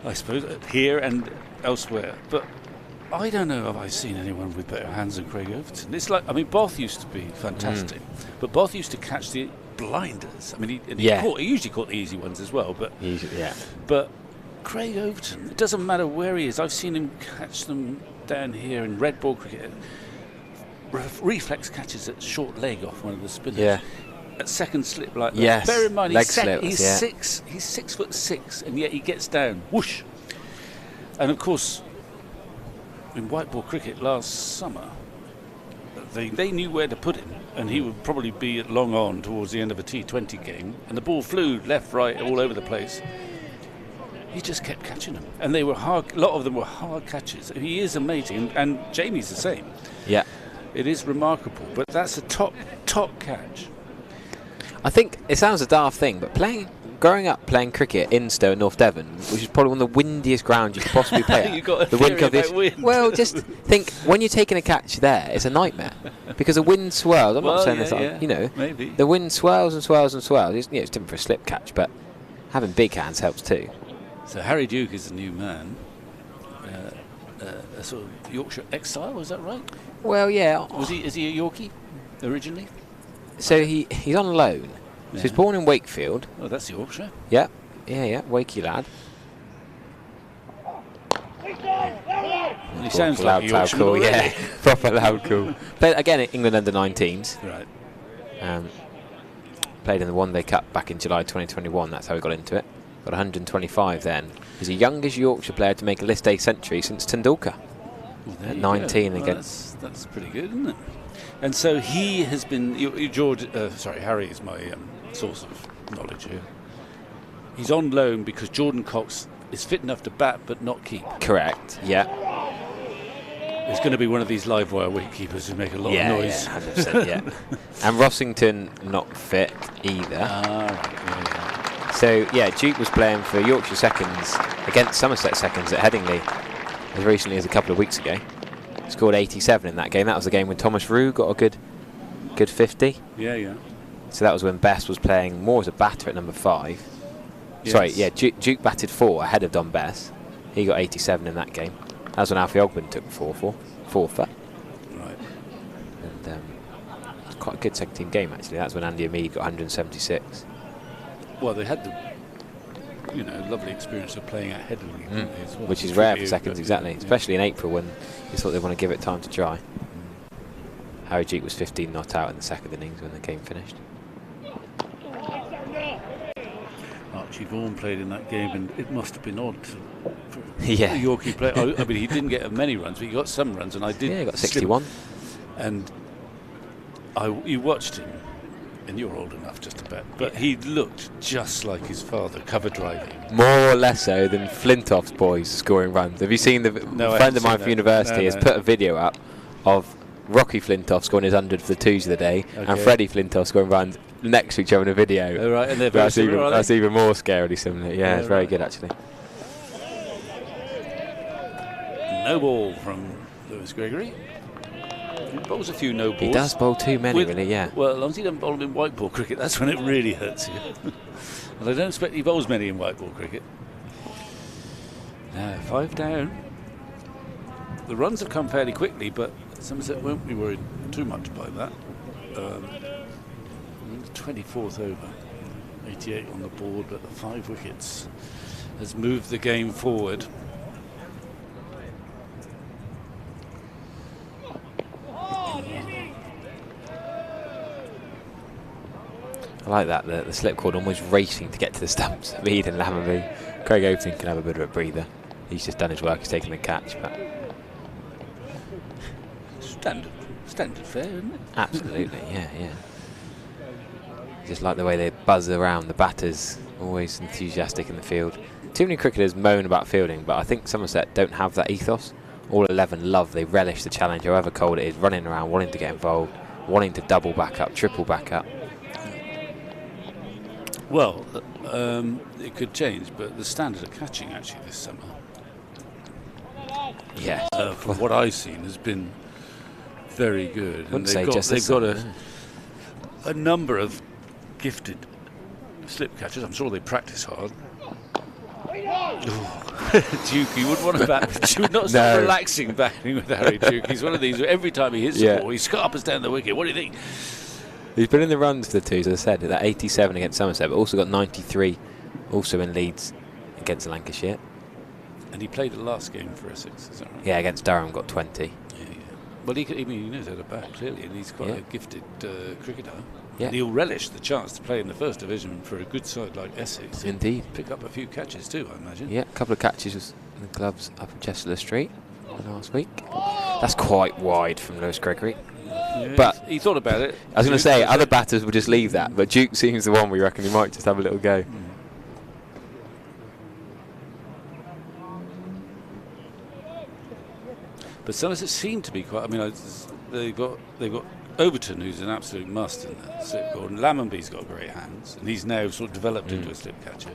I suppose, here and elsewhere, but I don't know if I've seen anyone with better hands than Craig Overton. It's like, I mean, Both used to be fantastic, but Both used to catch the blinders. I mean, he usually caught the easy ones as well, but but Craig Overton, it doesn't matter where he is. I've seen him catch them down here in red ball cricket. Reflex catches at short leg off one of the spinners. Yeah. At second slip like that. Yes. Bear in mind, Leg he's slips, he's 6'6", and yet he gets down, whoosh. And of course, in white ball cricket last summer, they knew where to put him, and he would probably be at long on towards the end of a T20 game, and the ball flew left, right, all over the place. He just kept catching them, and they were hard. A lot of them were hard catches. He is amazing, and Jamie's the same. Yeah, it is remarkable, but that's a top catch. I think it sounds a daft thing, but growing up playing cricket in Stowe, North Devon, which is probably one of the windiest grounds you could possibly play at. You've got a theory about wind. Well, just think, when you're taking a catch there, it's a nightmare because the wind swirls. I'm not saying this, you know, maybe. The wind swirls and swirls and swirls. It's different for a slip catch, but having big hands helps too. So Harry Duke is the new man, a sort of Yorkshire exile. Was that right? Well, yeah. Is he a Yorkie originally? So he's on loan. Yeah. So he's born in Wakefield. Oh, that's Yorkshire. Yeah, Wakey lad. Well, he sounds like a Yorkshire cool, already. yeah. Proper loud cool. Played again at England under-19s. Right. Played in the One Day Cup back in July 2021. That's how he got into it. Got 125 then. He's the youngest Yorkshire player to make a List A century since Tendulkar. At 19 well, against. That's pretty good, isn't it? And so he has been. Harry is my source of knowledge here. He's on loan because Jordan Cox is fit enough to bat but not keep. Correct. Yeah. He's going to be one of these live wire wicketkeepers who make a lot of noise. Yeah, 100%, yeah. And Rossington not fit either. So yeah, Duke was playing for Yorkshire seconds against Somerset seconds at Headingley as recently as a couple of weeks ago. Scored 87 in that game. That was the game when Thomas Rue got a good 50. Yeah. So that was when Best was playing more as a batter at number 5. Yes. Sorry, yeah, Duke batted 4 ahead of Don Best. He got 87 in that game. That was when Alfie Ogden took the 4 for. Right. And it was quite a good second team game actually. That's when Andy Amid got 176. Well, they had the lovely experience of playing at Headingley as well. Which is rare for seconds, exactly. Especially in April when you thought they want to give it time to dry. Harry Duke was 15 not out in the second innings when the game finished. Archie Vaughan played in that game, and it must have been odd for a Yorkie player. I mean, he didn't get many runs, but he got some runs, and I did. Yeah, he got 61. And you watched him, and you're old enough just about, but he looked just like his father, cover driving. More or less so than Flintoff's boys scoring runs. Have you seen a friend of mine from university has put a video up of Rocky Flintoff scoring his 100 for the twos of the day, and Freddie Flintoff scoring runs next to each other in a video. Oh, right, and they're very similar, that's even more scarily similar. Yeah, it's very good actually. No ball from Lewis Gregory. He bowls a few no balls. He does bowl too many, really, yeah. Well, as long as he doesn't bowl them in white ball cricket, that's when it really hurts you. And I don't expect he bowls many in white ball cricket. Now, 5 down. The runs have come fairly quickly, but Somerset won't be worried too much by that. 24th over, 88 on the board, but the 5 wickets has moved the game forward. I like that. The slip cord almost racing to get to the stumps. Mead and Lammerby. Craig Overton can have a bit of a breather. He's just done his work. He's taken the catch. But standard fare, isn't it? absolutely, yeah. Just like the way they buzz around. The batters always enthusiastic in the field. Too many cricketers moan about fielding, but I think Somerset don't have that ethos. All 11 they relish the challenge, however cold it is, running around, wanting to get involved, wanting to double back up, triple back up. Well, it could change, but the standard of catching actually this summer, Yeah. from what I've seen, has been very good. And Wouldn't say they've just got, this they've got summer, a number of gifted slip catchers. I'm sure they practice hard. Duke, you wouldn't want to bat. You would not start relaxing batting with Harry Duke. He's one of these where every time he hits the ball, he scarpers down the wicket. What do you think? He's been in the runs for the twos, as I said, that 87 against Somerset, but also got 93 also in Leeds against Lancashire. And he played the last game for Essex, is that right? Yeah, against Durham got 20. Yeah. Well, he knows how to bat, clearly, and he's quite a gifted cricketer. Yeah. And he'll relish the chance to play in the first division for a good side like Essex. Indeed. Pick up a few catches too, I imagine. Yeah, a couple of catches in the gloves up at Chester Street last week. That's quite wide from Lewis Gregory. Yeah, but he thought about it. I was going to say, other batters would just leave that, but Duke seems the one we reckon he might just have a little go. But Somerset seem to be quite. I mean, they've got Overton, who's an absolute must in the slip cord, and Lammerby's got great hands, and he's now sort of developed into a slip catcher.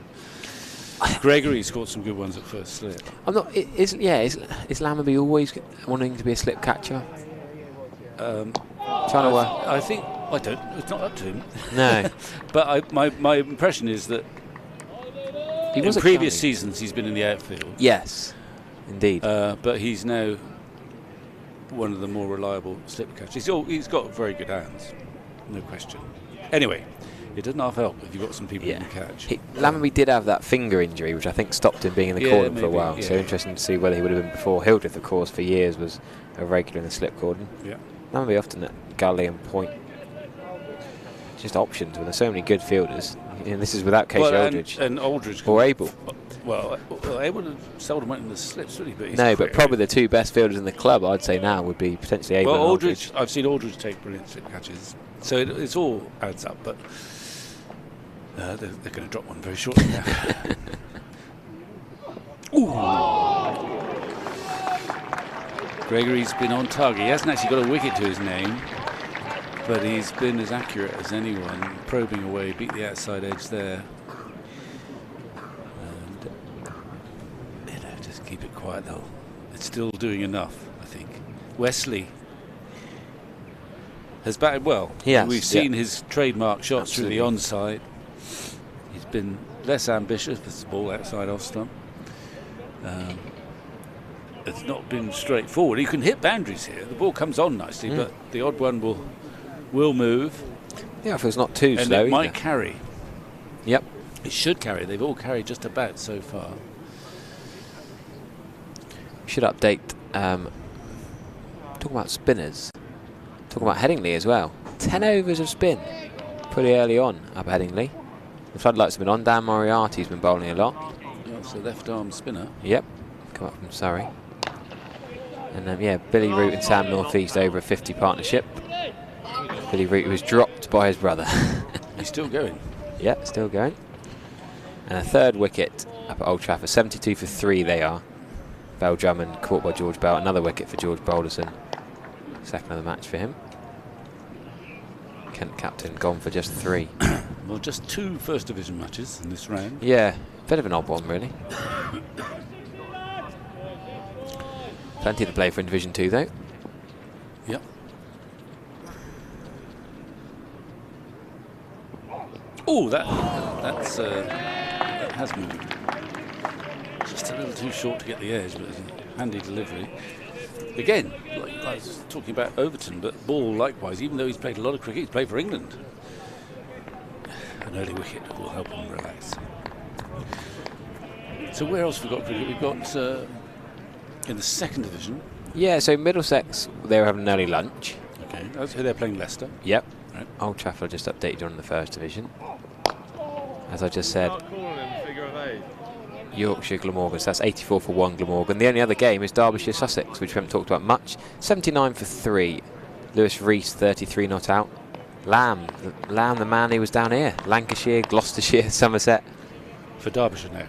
Gregory's got some good ones at first slip. I'm not. Is Lammerby always wanting to be a slip catcher? Trying to work. I think I don't. It's not up to him. No. But my impression is that in previous seasons he's been in the outfield. Yes, indeed. But he's now one of the more reliable slip catchers. He's got very good hands, no question. Anyway, it doesn't half help if you've got some people who can catch. Lammerby did have that finger injury, which I think stopped him being in the cordon for a while. So interesting to see whether he would have been before. Hildreth, of course, for years was a regular in the slip cordon. Yeah. Lammerby often at gully and point. Just options when there's so many good fielders. And this is without Casey Aldridge. And Aldridge. Or Abel. Well, Abel seldom went in the slips, really. But no, but probably the two best fielders in the club, I'd say now, would be potentially Abel and Aldridge. I've seen Aldridge take brilliant slip catches. So it's all adds up, but they're going to drop one very shortly now. Gregory's been on target. He hasn't actually got a wicket to his name, but he's been as accurate as anyone, probing away, beat the outside edge there. And, just keep it quiet though. It's still doing enough, I think. Wesley has batted well. Yes, we've seen his trademark shots through the onside. He's been less ambitious with the ball outside off stump. It's not been straightforward. He can hit boundaries here. The ball comes on nicely, but the odd one will move. Yeah, if it's not too and slow. It might carry. Yep. It should carry. They've all carried just about so far. We should update. Talking about spinners. Talking about Headingley as well. 10 overs of spin pretty early on up at Headingley. The floodlights have been on. Dan Moriarty's been bowling a lot. That's a left arm spinner. Yep. Come up from Surrey. And Billy Root and Sam Northeast over a 50 partnership. Billy Root was dropped by his brother. He's still going. Yep, still going. And a third wicket up at Old Trafford. 72 for 3 they are. Bell Drummond caught by George Bell. Another wicket for George Balderson. Second of the match for him. Kent captain gone for just 3. Well, just 2 first division matches in this round. Yeah, bit of an odd one really. Plenty to play for in Division 2 though. Yep. Oh, that has moved. Just a little too short to get the edge, but it's a handy delivery. Again, like I was talking about Overton, but Ball likewise, even though he's played a lot of cricket, he's played for England. An early wicket will help him relax. So where else have we got cricket? We've got in the second division. Yeah, so Middlesex, they were having an early lunch. Okay, that's who they're playing, Leicester. Yep. Right. Old Trafford just updated on the First Division. As I just said, Yorkshire Glamorgan, so that's 84 for 1 Glamorgan. The only other game is Derbyshire Sussex, which we haven't talked about much. 79 for 3. Lewis Rees 33 not out. Lamb, the man who was down here. Lancashire, Gloucestershire, Somerset. For Derbyshire now.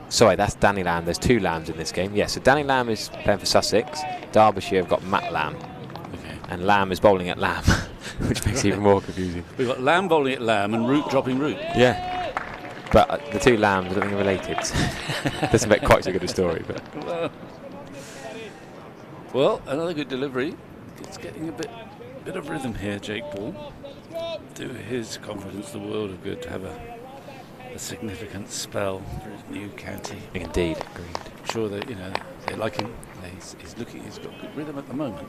Sorry, that's Danny Lamb. There's 2 Lambs in this game. Yeah, so Danny Lamb is playing for Sussex. Derbyshire have got Matt Lamb. Okay. And Lamb is bowling at Lamb, which makes it even more confusing. We've got Lamb bowling at Lamb and Root dropping Root. Yeah. But the 2 Lambs, I don't think are related. Doesn't make quite so good a story. But well, another good delivery. It's getting a bit of rhythm here, Jake Ball. To his confidence, the world of good to have a significant spell for his new county. Indeed, agreed. I'm sure that they like him. He's got good rhythm at the moment.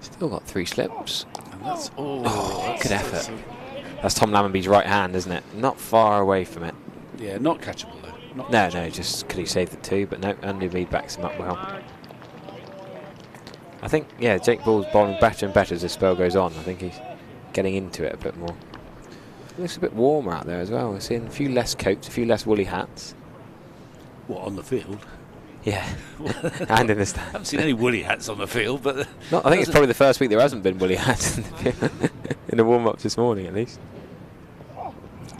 Still got 3 slips. And that's all. Oh, good effort. That's Tom Lammonby's right hand, isn't it? Not far away from it. Yeah, not catchable though. No, just could he save the 2, but no, Andy Reid backs him up well. I think, yeah, Jake Ball's bowling better and better as this spell goes on. I think he's getting into it a bit more. It looks a bit warmer out there as well. We're seeing a few less coats, a few less woolly hats. What, on the field? Yeah, and in the stand. I haven't seen any woolly hats on the field, but no, I think it's probably the first week there hasn't been woolly hats in the field. In the warm-ups this morning, at least.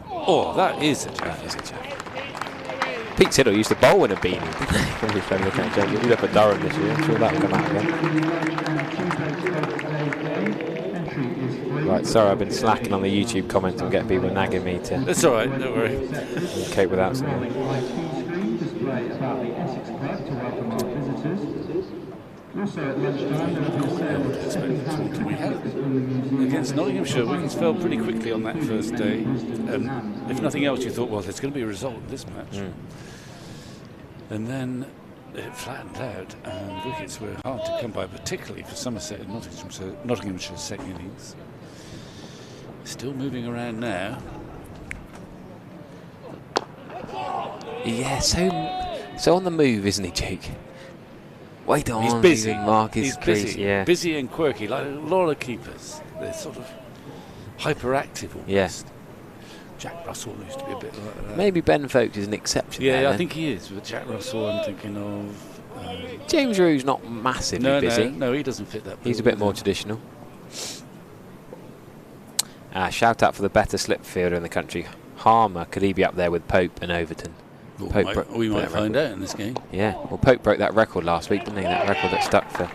Oh, that is a jack. Pete Siddle used to bowl in a beanie. He's up at Durham this year. I'm sure that'll come out again. Right, sorry, I've been slacking on the YouTube comments and getting people nagging me to. That's all right, don't worry. Cope without something. About the Essex Club to welcome our visitors. Also at lunchtime, against Nottinghamshire, wickets fell pretty quickly on that first day. If nothing else, you thought, well, there's going to be a result in this match. And then it flattened out, and wickets were hard to come by, particularly for Somerset and Nottinghamshire's second innings. Still moving around now. Yeah, so on the move, isn't he, Jake? Wait on. He's busy. He's busy. Yeah. Busy and quirky, like a lot of keepers. They're sort of hyperactive almost. Yeah. Jack Russell used to be a bit like that. Maybe Ben Folkes is an exception. Yeah, there, I think he is. With Jack Russell, I'm thinking of. James Rue's not massively busy. No, he doesn't fit that. He's a bit more traditional. Shout out for the better slip fielder in the country. Harmer, could he be up there with Pope and Overton? We might find out in this game. Yeah, well, Pope broke that record last week, didn't he? That record that stuck for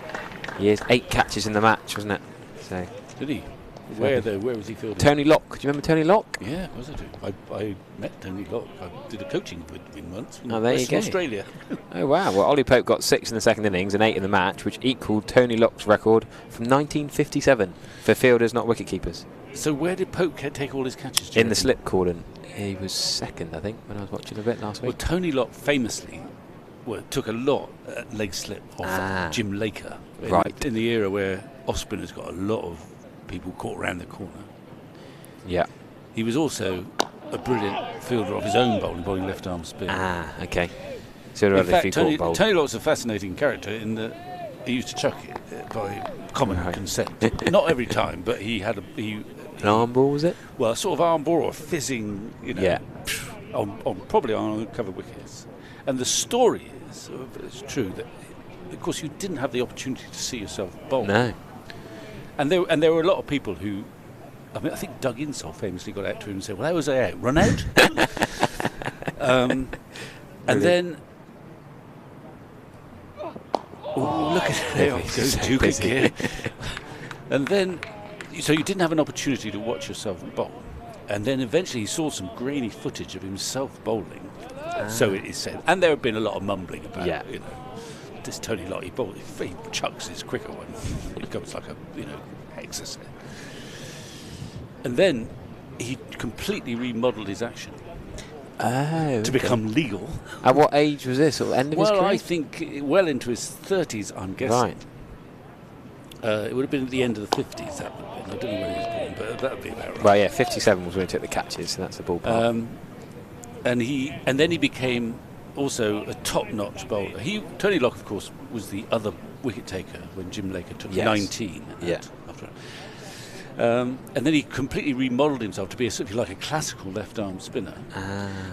years. 8 catches in the match, wasn't it? So. Did he? Where was he fielding? Tony Locke. Do you remember Tony Locke? Yeah, of course I do. I met Tony Locke. I did a coaching with him once. Oh, there you go. Australia. Oh, wow. Well, Ollie Pope got 6 in the second innings and 8 in the match, which equalled Tony Locke's record from 1957 for fielders, not wicket keepers. So where did Pope take all his catches? In the slip cordon. He was second, I think, when I was watching a bit last week. Well, Tony Locke famously took a lot at leg slip off Jim Laker. In the era where off-spin has got a lot of people caught around the corner. Yeah. He was also a brilliant fielder of his own bowling left-arm spin. Okay. So in fact, Tony Locke's a fascinating character in that he used to chuck it by common consent. Not every time, but he had an arm ball, was it? Well, a sort of arm ball or fizzing, probably on uncovered wickets. And the story is, it's true, that of course you didn't have the opportunity to see yourself bowl. No. And there were a lot of people who, I think Doug Insall famously got out to him and said, well, how was I out? Run out? And then... Oh, look at it. There goes Duke again. And then... So you didn't have an opportunity to watch yourself bowl. And then eventually he saw some grainy footage of himself bowling. So it is said. And there had been a lot of mumbling about, this Tony Locke, he chucks his quicker one. It goes like a, exercise. And then he completely remodeled his action to become legal. At what age was this? Or end of his career? Well, I think well into his 30s, I'm guessing. Right. It would have been at the end of the 50s, that would have been. I don't know when he was born, but that would be about right. Well, yeah, 57 was when he took the catches, so that's the ballpark. And then he became also a top-notch bowler. Tony Locke, of course, was the other wicket taker when Jim Laker took 19. After. And then he completely remodelled himself to be something like a classical left-arm spinner.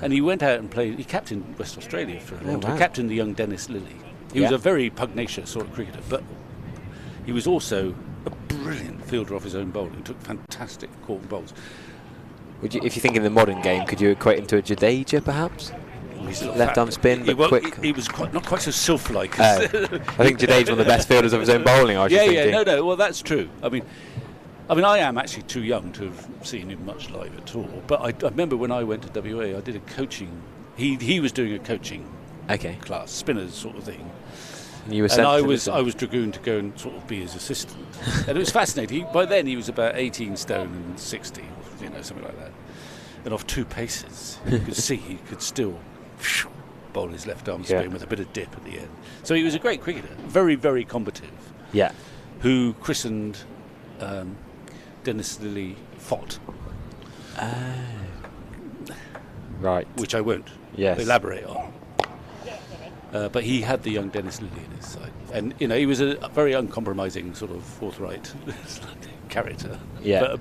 And he went out and played. He captained West Australia for a long time. Captained the young Dennis Lilly. He was a very pugnacious sort of cricketer, but he was also a brilliant fielder off his own bowling. Took fantastic caught bowls. Would you, if you think in the modern game, could you equate him to a Jadeja, perhaps? Left-arm spin, but quick. He was not quite so sylph-like. I think Jadeja's one of the best fielders of his own bowling. I was just thinking. No. Well, that's true. I mean, I am actually too young to have seen him much live at all. But I remember when I went to WA, I did a coaching. He was doing a coaching class, spinners sort of thing. And I was dragooned to go and sort of be his assistant. And it was fascinating. By then he was about 18 stone and 60, something like that. And off 2 paces, you could see he could still bowl his left arm spin with a bit of dip at the end. So he was a great cricketer, very, very combative. Yeah. Who christened Dennis Lilly Fott. Right. Which I won't elaborate on. But he had the young Dennis Lilly in his side. And, he was a very uncompromising, sort of forthright character. Yeah.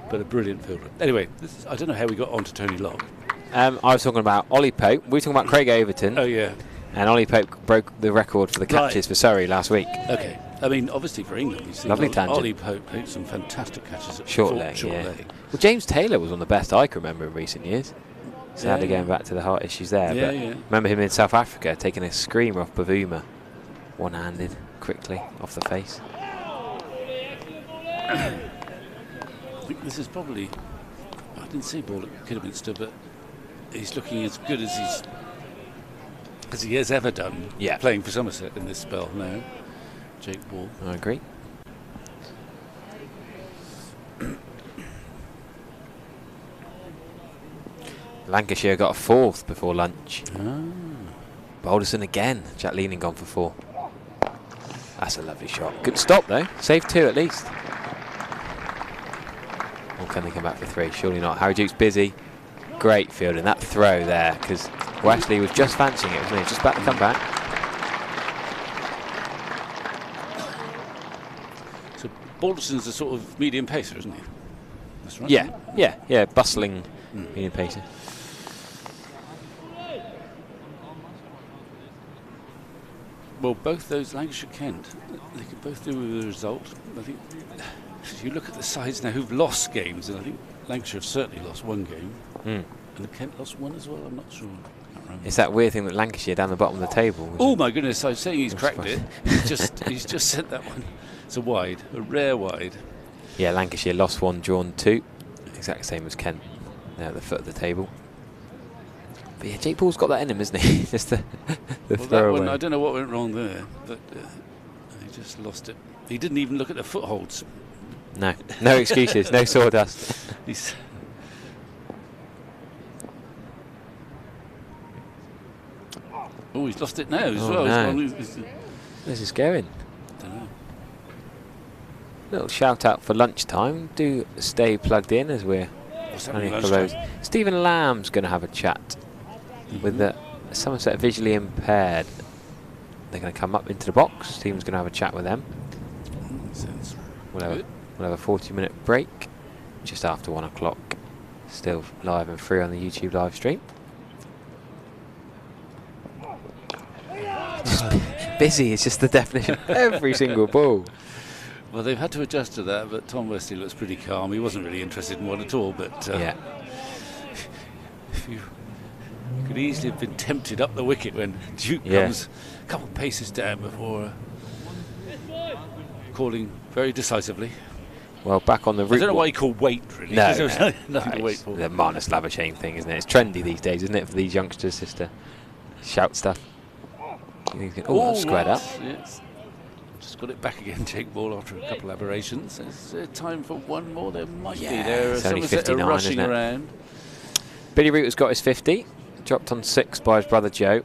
But a brilliant fielder. Anyway, I don't know how we got on to Tony Locke. I was talking about Ollie Pope. We were talking about Craig Overton. Oh, yeah. And Ollie Pope broke the record for the catches for Surrey last week. Okay. I mean, obviously for England, you see lovely tangent. Ollie Pope made some fantastic catches at short leg. Well, James Taylor was one of the best I can remember in recent years. Sadly, going back to the heart issues there. Remember him in South Africa taking a screamer off Bavuma, one-handed, quickly off the face. I think this is probably. I didn't see ball at Kidderminster, but he's looking as good as he has ever done. Playing for Somerset in this spell now. Jake Ball. I agree. Lancashire got a 4th before lunch. Balderson again. Jack Leaning gone for 4. That's a lovely shot. Good stop though. Saved 2 at least. Or can they come back for 3? Surely not. Harry Duke's busy. Great fielding. That throw there, because Wesley was just fancying it, wasn't he? Just about to come back. So Balderson's a sort of medium pacer, isn't he? That's right. Yeah. Bustling medium pacer. Well, both those Lancashire Kent, they could both do with the result. I think if you look at the sides now who've lost games, and I think Lancashire have certainly lost 1 game, and the Kent lost 1 as well. I'm not sure. I can't remember. It's that weird thing that Lancashire down the bottom of the table. Oh my goodness! I was saying he's cracked it. He's just sent that one. It's a wide, a rare wide. Yeah, Lancashire lost 1, drawn 2. Exact same as Kent. They're at the foot of the table. But yeah, Jake Paul's got that in him, isn't he? Just the throwaway. I don't know what went wrong there, but he just lost it. He didn't even look at the footholds. No excuses, no sawdust. He's lost it now as well. No. Where's this going? Don't know. Little shout out for lunchtime. Do stay plugged in as we're running for those. Stephen Lamb's going to have a chat with the Somerset visually impaired. They're going to come up into the box. Stephen's going to have a chat with them. We'll have a 40-minute break just after 1 o'clock. Still live and free on the YouTube live stream. Busy is just the definition. Every single ball. Well, they've had to adjust to that, but Tom Wesley looks pretty calm. He wasn't really interested in one at all, but if you could easily have been tempted up the wicket when Duke comes a couple of paces down before calling very decisively. Well, back on the route. I don't know why you call wait, really. No, there's nothing to wait for. The Marnus Labuschagne thing, isn't it? It's trendy these days, isn't it, for these youngsters just to shout stuff. Oh, squared up. Yes. Just got it back again, Jake Ball, after a couple of aberrations. Is there time for one more? There might be. There it's only 59, rushing isn't it? around. Billy Root has got his 50. Dropped on 6 by his brother Joe.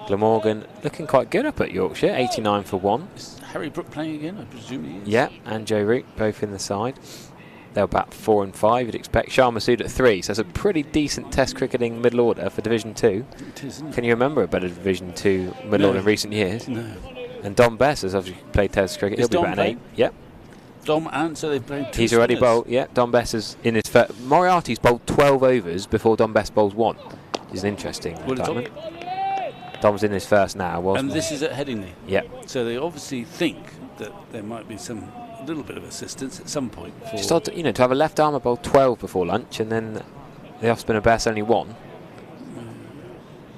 Glamorgan looking quite good up at Yorkshire. 89 for 1. Is Harry Brook playing again? I presume he is. Yeah, and Joe Root both in the side. They'll bat 4 and 5, you'd expect. Shah Massoud at 3, so it's a pretty decent Test cricketing middle order for Division 2. It is, isn't it? Can you remember a better Division 2 middle order in recent years? No. And Dom Bess has obviously played Test cricket. Is He'll be Dom batting 8. Yep. Dom and so they've played 2 He's already spinners. bowled. Yeah, Dom Bess is in his first. Moriarty's bowled 12 overs before Dom Bess bowls 1. Which is an interesting development. Dom's in his first now. And this is at Headingley. Yep. So they obviously think that there might be a little bit of assistance at some point. Just odd, to have a left armour bowl 12 before lunch and then the off spinner Bess only 1.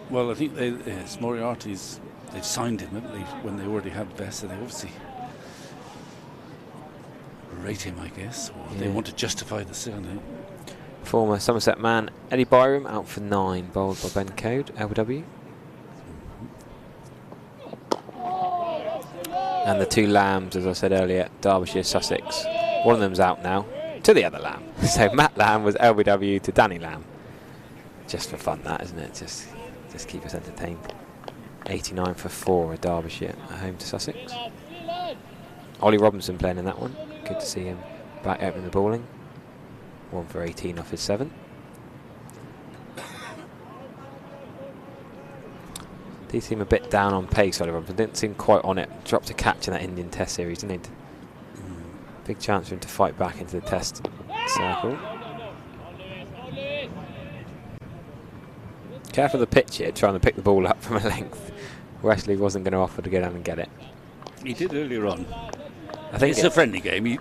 Well, I think it's Moriarty's. They've signed him, haven't they, when they already had Bess, so they obviously rate him, I guess, or they want to justify the surname. Former Somerset man Eddie Byram out for 9, bowled by Ben Code, LBW. And the 2 lambs, as I said earlier, Derbyshire, Sussex. One of them's out now to the other lamb. So Matt Lamb was LBW to Danny Lamb. Just for fun, that, isn't it? Just keep us entertained. 89 for 4 at Derbyshire at home to Sussex. Ollie Robinson playing in that one. Good to see him back opening the bowling. 1 for 18 off his 7. Did seem a bit down on pace, Ollie Robinson. Didn't seem quite on it. Dropped a catch in that Indian Test series, didn't he? Big chance for him to fight back into the Test circle. Careful of the pitch here, trying to pick the ball up from a length. Wesley wasn't going to offer to go down and get it. He did earlier on. I think it's a friendly game.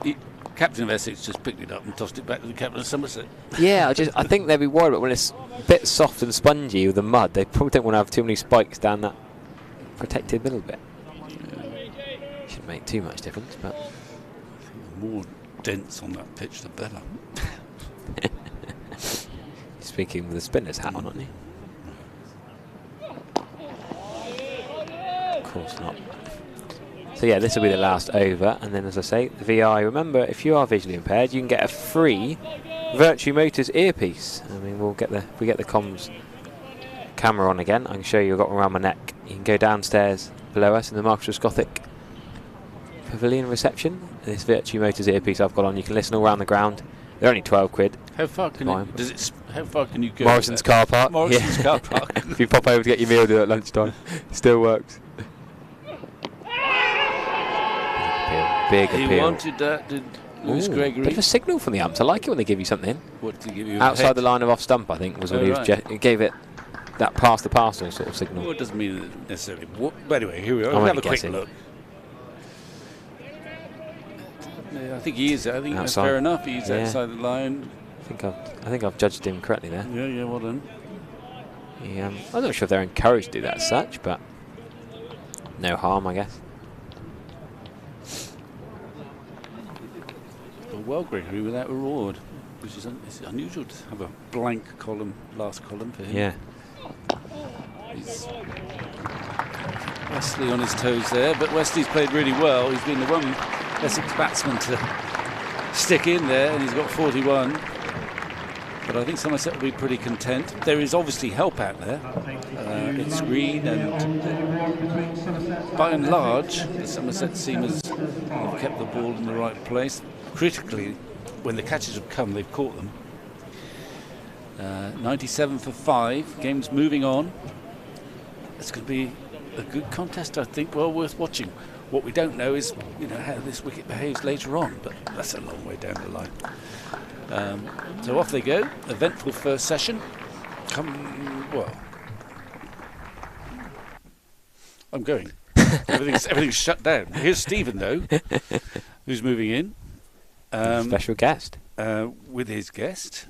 Captain of Essex just picked it up and tossed it back to the captain of Somerset. Yeah, I think they'd be worried about when it's a bit soft and spongy with the mud. They probably don't want to have too many spikes down that protected middle bit. Shouldn't make too much difference, but the more dense on that pitch, the better. Speaking with the spinner's hat on, aren't you? Of course not. So yeah, this will be the last over, and then as I say, the VI. Remember, if you are visually impaired, you can get a free Virtue Motors earpiece. I mean, if we get the comms camera on again, I can show you. I've got one around my neck. You can go downstairs below us in the Marcus Gothic Pavilion reception. This Virtue Motors earpiece I've got on, you can listen all around the ground. They're only 12 quid. How far can how far can you go? Morrison's car park. Morrison's car park. If you pop over to get your meal, do it at lunchtime. Still works. Big appeal. He wanted that, did Lewis Gregory. Bit of a signal from the umps. I like it when they give you something. What did he give you? Outside the line of off stump, I think, was when he gave it that pass the parcel sort of signal. Well, it doesn't mean necessarily. But anyway, here we are. I'm We'll have a guessing. quick look. Yeah, I think he is. I think that's Outside. fair enough. He's outside the line. I think I've judged him correctly there. Yeah, well done. I'm not sure if they're encouraged to do that as such, but no harm, I guess. Well, Gregory without reward, which is it's unusual to have a blank column, last column for him. Yeah. He's Wesley on his toes there, but Wesley's played really well. He's been the one Essex batsman to stick in there, and he's got 41. But I think Somerset will be pretty content. There is obviously help out there. It's green, and by and large, the Somerset team have kept the ball in the right place. Critically, when the catches have come, they've caught them. 97 for 5. Game's moving on. It's going to be a good contest, I think. Well worth watching. What we don't know is, how this wicket behaves later on, but that's a long way down the line. So off they go. Eventful first session. I'm going. Everything's shut down. Here's Stephen though, who's moving in. Special guest. With his guest.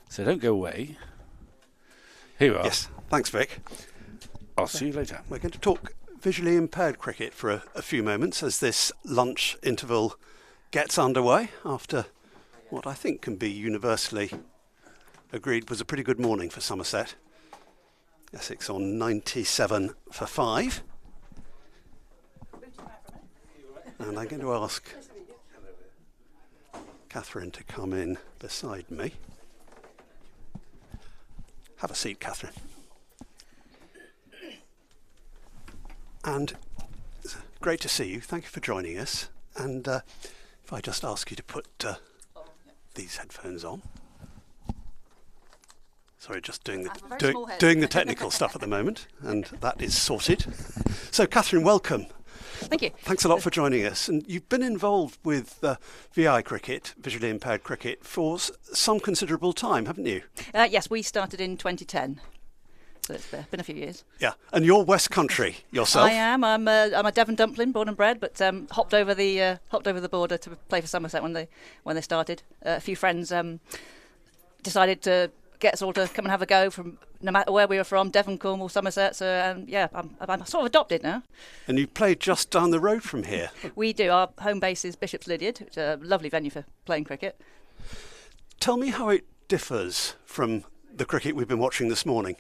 So don't go away. Here we are. Yes, thanks, Vic. I'll see you later. We're going to talk visually impaired cricket for a few moments as this lunch interval gets underway after what I think can be universally agreed was a pretty good morning for Somerset. Essex on 97 for 5. And I'm going to ask Catherine to come in beside me. Have a seat, Catherine. And it's great to see you. Thank you for joining us. And if I just ask you to put these headphones on. Sorry, just doing the technical stuff at the moment, and that is sorted. So, Catherine, welcome. Thank you. Thanks a lot for joining us. And you've been involved with VI cricket, visually impaired cricket, for some considerable time, haven't you? Yes, we started in 2010. So it's been a few years. Yeah, and you're West Country yourself. I am. I'm a Devon dumpling, born and bred, but hopped over the border to play for Somerset when they started. A few friends decided to get us all to come and have a go from no matter where we were from, Devon, Cornwall, Somerset. So yeah, I'm sort of adopted now. And you played just down the road from here. We do. Our home base is Bishop's Lydeard, which is a lovely venue for playing cricket. Tell me how it differs from the cricket we've been watching this morning.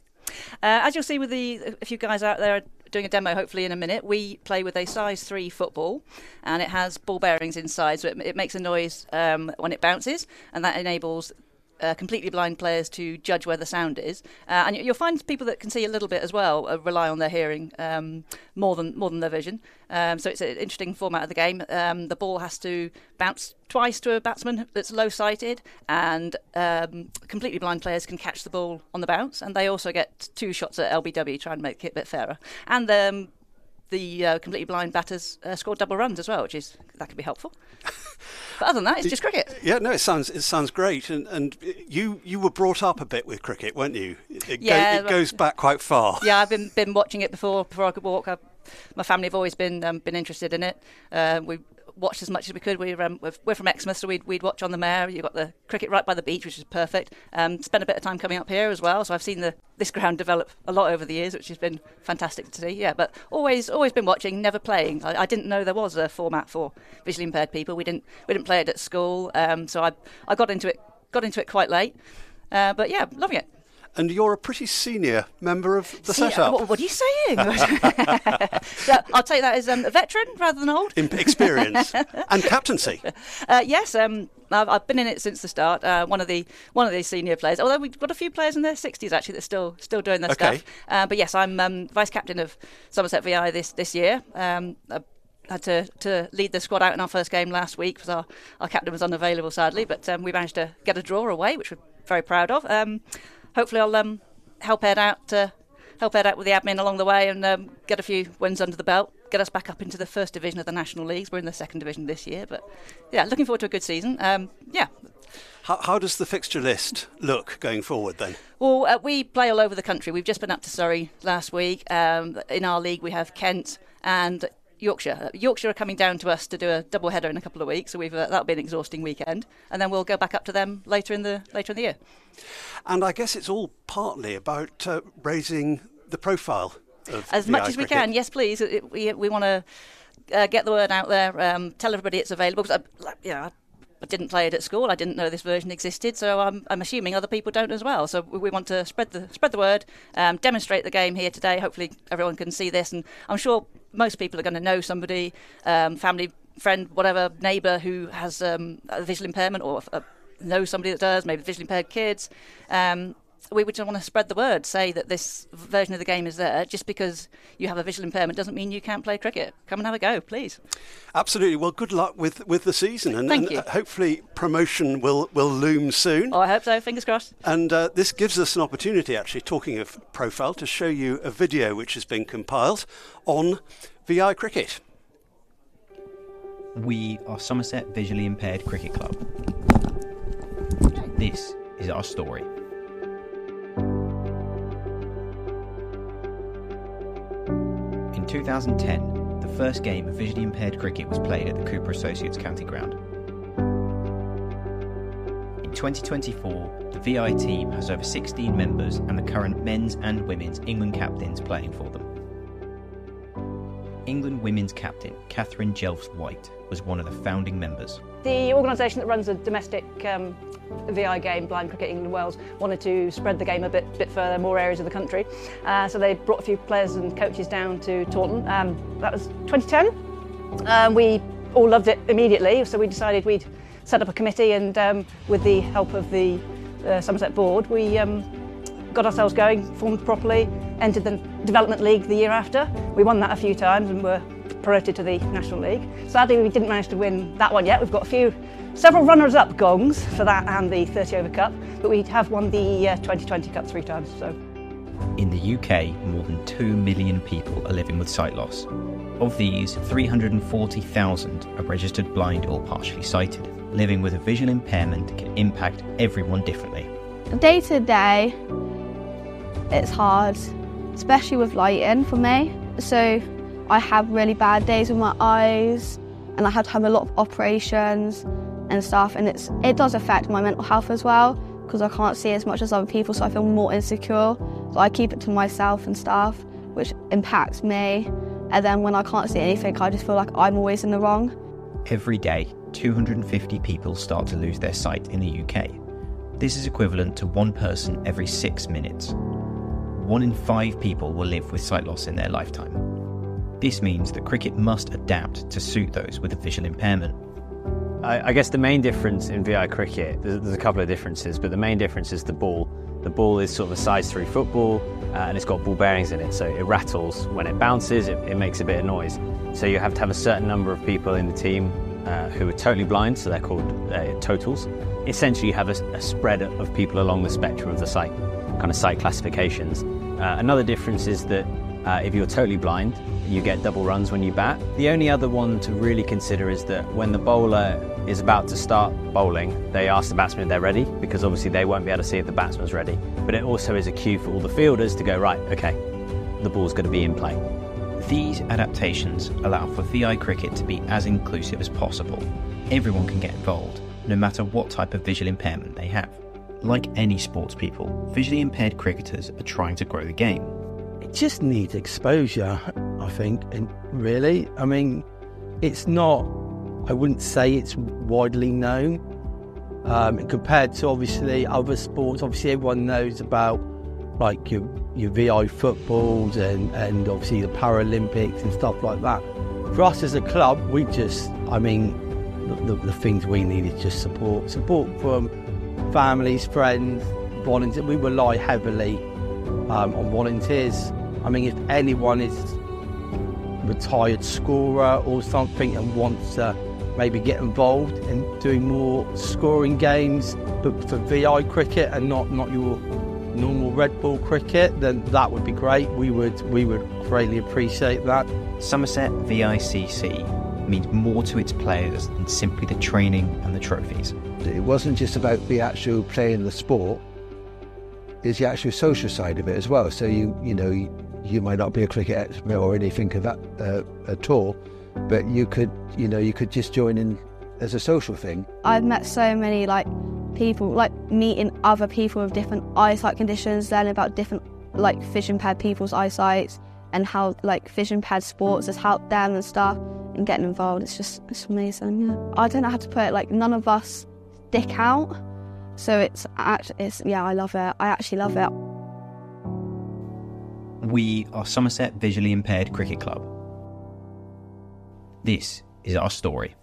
As you'll see with a few guys out there doing a demo hopefully in a minute, we play with a size 3 football, and it has ball bearings inside, so it makes a noise when it bounces, and that enables completely blind players to judge where the sound is, and you'll find people that can see a little bit as well rely on their hearing more than their vision. So it's an interesting format of the game. The ball has to bounce twice to a batsman that's low sighted, and completely blind players can catch the ball on the bounce, and they also get 2 shots at LBW, trying to make it a bit fairer. And the completely blind batters score double runs as well, that can be helpful. But other than that, it's just cricket. Yeah, no, it sounds great. And you were brought up a bit with cricket, weren't you? It goes back quite far. Yeah, I've been watching it before I could walk. My family have always been interested in it. We watched as much as we could. We're from Exmouth, so we'd watch on the Mare. You've got the cricket right by the beach, which is perfect. Spent a bit of time coming up here as well, so I've seen this ground develop a lot over the years, which has been fantastic to see. Yeah, but always been watching, never playing. I didn't know there was a format for visually impaired people. We didn't play it at school, so I got into it quite late. But yeah, loving it. And you're a pretty senior member of the setup. What are you saying? So I'll take that as a veteran rather than old. Experience and captaincy. Yes, I've been in it since the start. One of the senior players. Although we've got a few players in their 60s actually that are still doing their stuff. But yes, I'm vice captain of Somerset VI this year. I had to lead the squad out in our first game last week because our captain was unavailable sadly. But we managed to get a draw away, which we're very proud of. Hopefully I'll help Ed out with the admin along the way and get a few wins under the belt, get us back up into the first division of the National Leagues. We're in the second division this year, but yeah, looking forward to a good season. Yeah. How does the fixture list look going forward then? Well, we play all over the country. We've just been up to Surrey last week. In our league we have Kent and Yorkshire. Yorkshire are coming down to us to do a double header in a couple of weeks, so that'll be an exhausting weekend, and then we'll go back up to them later in the year. And I guess it's all partly about raising the profile of as VI much as we cricket. can. Yes, please. We want to get the word out there, tell everybody it's available. Because I didn't play it at school. I didn't know this version existed, so I'm assuming other people don't as well. So we want to spread the word, demonstrate the game here today. Hopefully everyone can see this, and I'm sure most people are going to know somebody, family, friend, whatever, neighbour who has a visual impairment, or know somebody that does, maybe visually impaired kids. We would just want to spread the word, say that this version of the game is there. Just because you have a visual impairment doesn't mean you can't play cricket. Come and have a go, please. Absolutely. Well, good luck with the season, and hopefully promotion will loom soon. Oh, I hope so. Fingers crossed. And this gives us an opportunity, actually, talking of profile, to show you a video which has been compiled on VI cricket. We are Somerset Visually Impaired Cricket Club. This is our story. In 2010, the first game of visually impaired cricket was played at the Cooper Associates County Ground. In 2024, the VI team has over 16 members and the current men's and women's England captains playing for them. England women's captain Catherine Jelfs-White was one of the founding members. The organisation that runs a domestic VI game, Blind Cricket England Wales, wanted to spread the game a bit further, more areas of the country. So they brought a few players and coaches down to Taunton. That was 2010. We all loved it immediately, so we decided we'd set up a committee, and with the help of the Somerset board, we got ourselves going, formed properly, entered the Development League the year after. We won that a few times and were promoted to the National League. Sadly, we didn't manage to win that one yet. We've got several runners-up gongs for that and the 30 Over Cup, but we have won the 2020 Cup 3 times. So. In the UK, more than 2 million people are living with sight loss. Of these, 340,000 are registered blind or partially sighted. Living with a visual impairment can impact everyone differently. Day to day, it's hard, especially with lighting for me. So I have really bad days with my eyes, and I have to have a lot of operations and stuff, and it does affect my mental health as well, because I can't see as much as other people, so I feel more insecure. So I keep it to myself and stuff, which impacts me. And then when I can't see anything, I just feel like I'm always in the wrong. Every day, 250 people start to lose their sight in the UK. This is equivalent to one person every 6 minutes. 1 in 5 people will live with sight loss in their lifetime. This means that cricket must adapt to suit those with a visual impairment. I guess the main difference in VI cricket, there's a couple of differences, but the main difference is the ball. The ball is sort of a size 3 football, and it's got ball bearings in it, so it rattles when it bounces, it makes a bit of noise. So you have to have a certain number of people in the team who are totally blind, so they're called totals. Essentially you have a spread of people along the spectrum of the sight, kind of sight classifications. Another difference is that if you're totally blind, you get double runs when you bat. The only other one to really consider is that when the bowler is about to start bowling, they ask the batsman if they're ready, because obviously they won't be able to see if the batsman's ready. But it also is a cue for all the fielders to go, right, okay, the ball's going to be in play. These adaptations allow for VI cricket to be as inclusive as possible. Everyone can get involved, no matter what type of visual impairment they have. Like any sports people, visually impaired cricketers are trying to grow the game. It just needs exposure, I think, and really, I mean, it's not, I wouldn't say it's widely known compared to obviously other sports. Obviously everyone knows about like your VI footballs and obviously the Paralympics and stuff like that. For us as a club, we just, I mean, the things we need is just support from families, friends, volunteers. We rely heavily on volunteers. I mean, if anyone is retired scorer or something and wants to maybe get involved in doing more scoring games, but for VI cricket and not your normal red ball cricket, then that would be great. We would greatly appreciate that. Somerset VICC means more to its players than simply the training and the trophies. It wasn't just about the actual playing the sport, it's the actual social side of it as well. So you might not be a cricket expert or anything of that at all, but you could just join in as a social thing. I've met so many people, meeting other people with different eyesight conditions, learning about different vision impaired people's eyesight and how vision impaired sports has helped them and stuff, and getting involved. It's amazing. Yeah, I don't know how to put it. None of us stick out, so it's I love it. I actually love it. We are Somerset Visually Impaired Cricket Club. This is our story.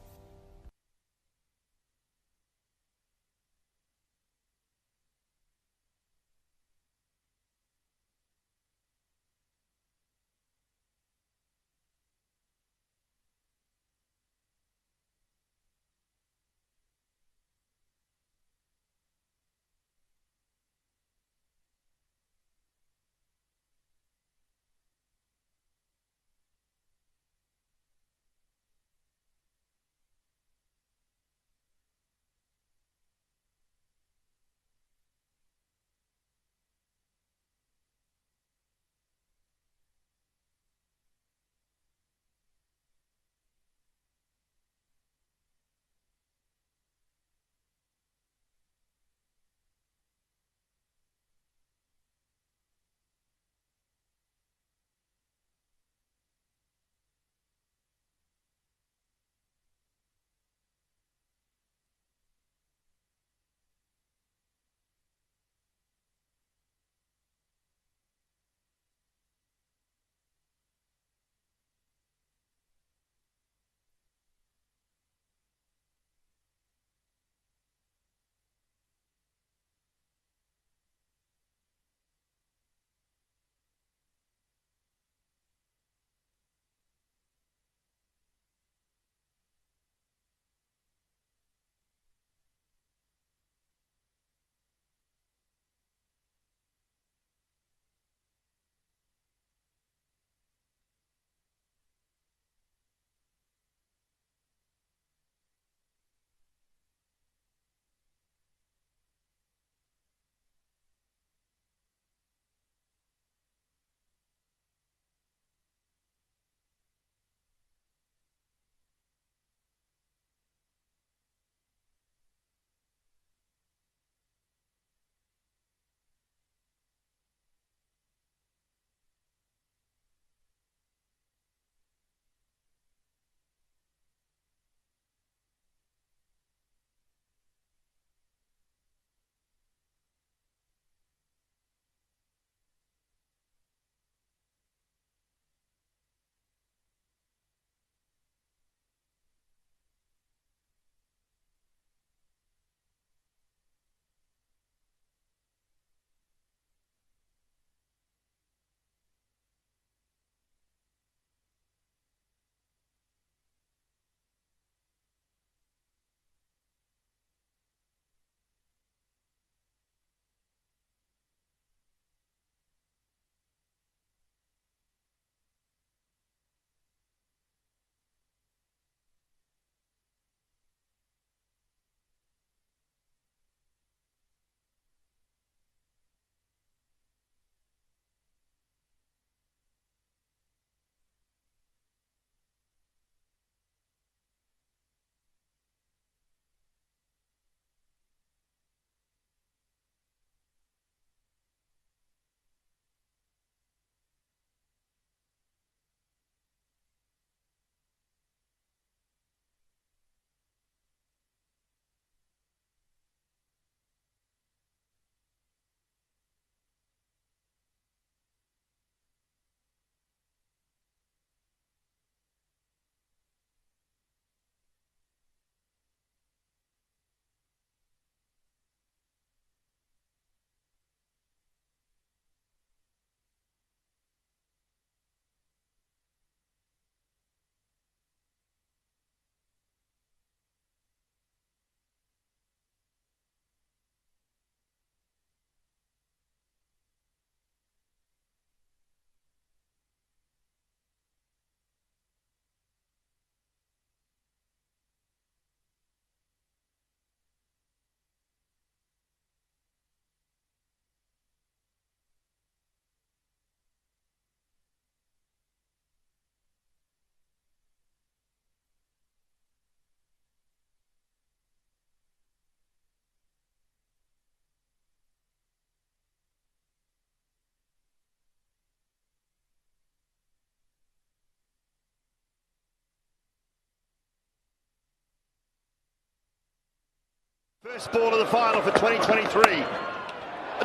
First ball of the final for 2023.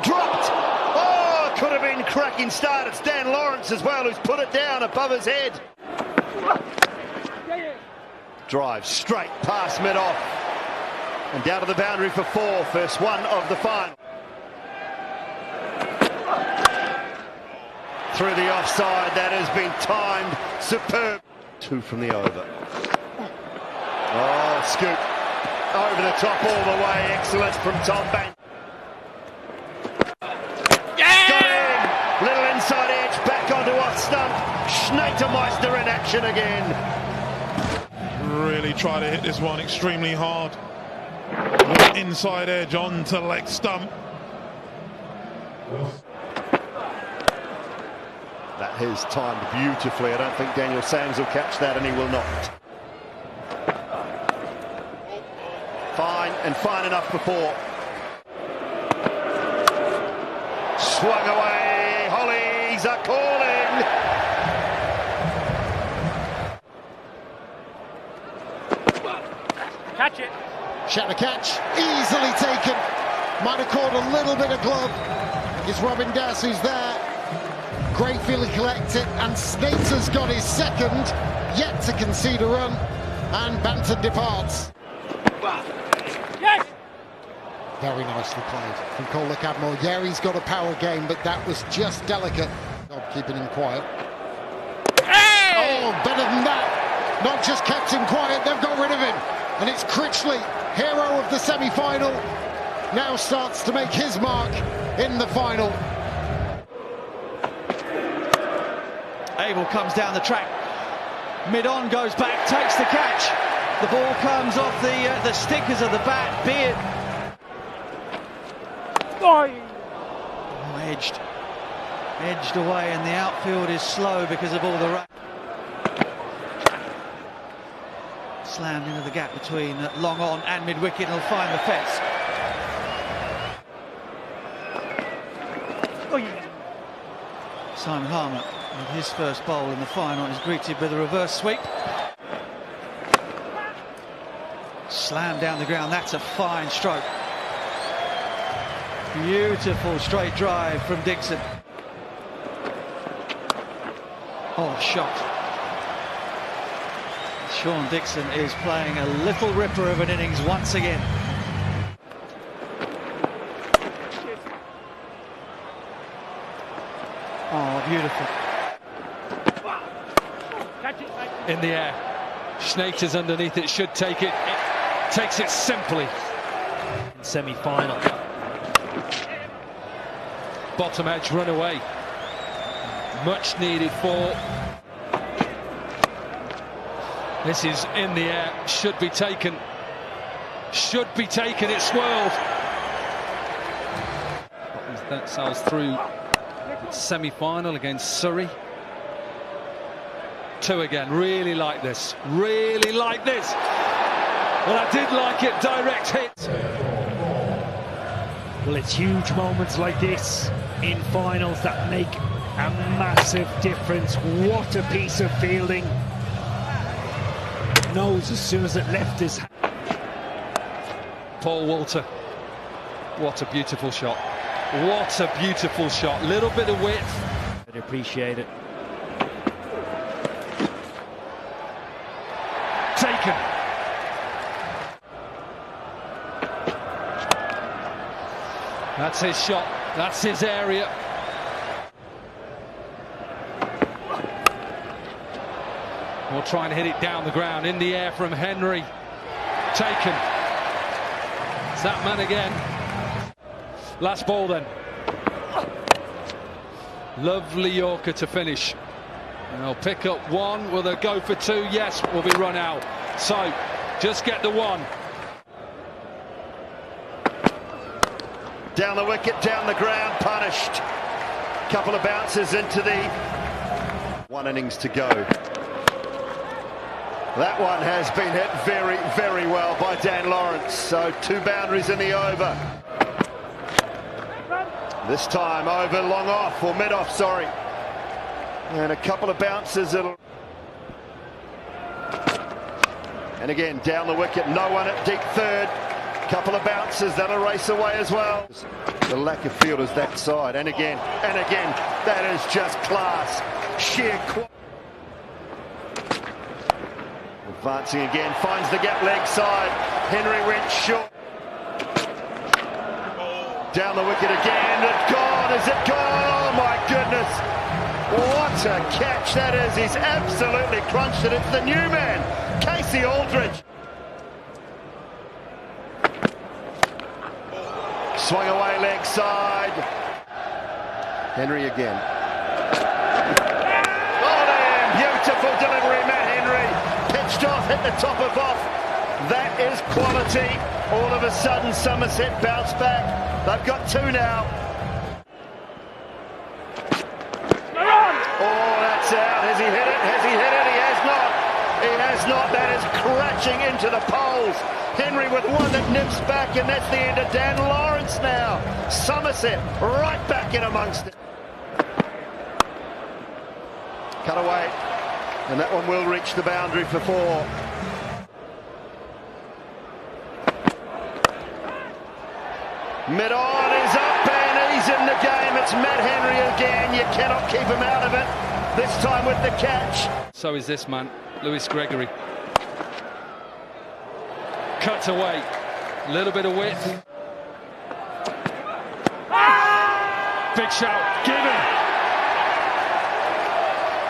Dropped! Oh, could have been cracking start. It's Dan Lawrence as well who's put it down above his head. Drive straight past mid-off. And down to the boundary for 4. First one of the final. Through the offside, that has been timed superb. 2 from the over. Oh, scoop. Over the top all the way. Excellent from Tom Bank. Got in. Little inside edge. Back onto off stump. Schneitermeister in action again. Really try to hit this one extremely hard. Inside edge onto leg stump. That is timed beautifully. I don't think Daniel Sams will catch that, and he will not. Fine, and fine enough before. Swung away. Hollies are calling. Catch it. Shatner catch, easily taken. Might have caught a little bit of glove. It's Robin Das who's there. Greyfield collects it, and Snater's got his second, yet to concede a run, and Banton departs. Yes! Very nicely played from Collick Admiral. Yeah, he's got a power game, but that was just delicate. Job keeping him quiet. Hey! Oh, better than that. Not just kept him quiet, they've got rid of him. And it's Critchley, hero of the semi-final, now starts to make his mark in the final. Abel comes down the track, mid-on, goes back, takes the catch. The ball comes off the stickers of the bat, Beard. Oh, edged away, and the outfield is slow because of all the rain. Slammed into the gap between long on and mid-wicket, and he'll find the fence. Simon Harmer, with his first bowl in the final, is greeted with a reverse sweep. Slammed down the ground, that's a fine stroke. Beautiful straight drive from Dixon. Oh, shot. Sean Dixon is playing a little ripper of an innings once again. Oh, beautiful. In the air. Schneiter's underneath it, should take it. It takes it simply. Semi-final. Bottom edge run away. Much needed for. This is in the air, should be taken. Should be taken, it swirled. That sails through semi-final against Surrey. 2 again, really like this. Really like this. Well, I did like it, direct hit. Well, it's huge moments like this in finals that make a massive difference. What a piece of fielding. Knows as soon as it left his hand. Paul Walter. What a beautiful shot. What a beautiful shot. Little bit of width. I'd appreciate it. Taken. That's his shot. That's his area. We'll try and hit it down the ground. In the air from Henry. Taken. It's that man again. Last ball then. Lovely Yorker to finish. They'll pick up 1. Will they go for 2? Yes, will be run out. So, just get the 1. Down the wicket, down the ground, punished. Couple of bounces into the 1 innings to go. That one has been hit very, very well by Dan Lawrence. So 2 boundaries in the over. This time over long off, or mid off, sorry. And a couple of bounces. And again, down the wicket, no one at deep third. Couple of bounces, that'll race away as well. The lack of fielders that side, and again, that is just class. Sheer quality. Advancing again, finds the gap leg side. Henry went short. Down the wicket again, it's gone, is it gone? Oh my goodness. What a catch that is, he's absolutely crunched it. It's the new man, Casey Aldridge. Swung away leg side. Henry again. Oh damn, beautiful delivery, Matt Henry. Pitched off, hit the top of off. That is quality. All of a sudden Somerset bounced back. They've got 2 now. Oh, that's out. Has he hit it? Has he hit it? He has not. He has not. That is crashing into the poles. Henry with one that nips back, and that's the end of Dan Lawrence now. Somerset right back in amongst it. Cut away, and that one will reach the boundary for 4. Mid-on is up, and he's in the game. It's Matt Henry again. You cannot keep him out of it. This time with the catch. So is this man, Lewis Gregory. Cut away, a little bit of width. Big shout, given.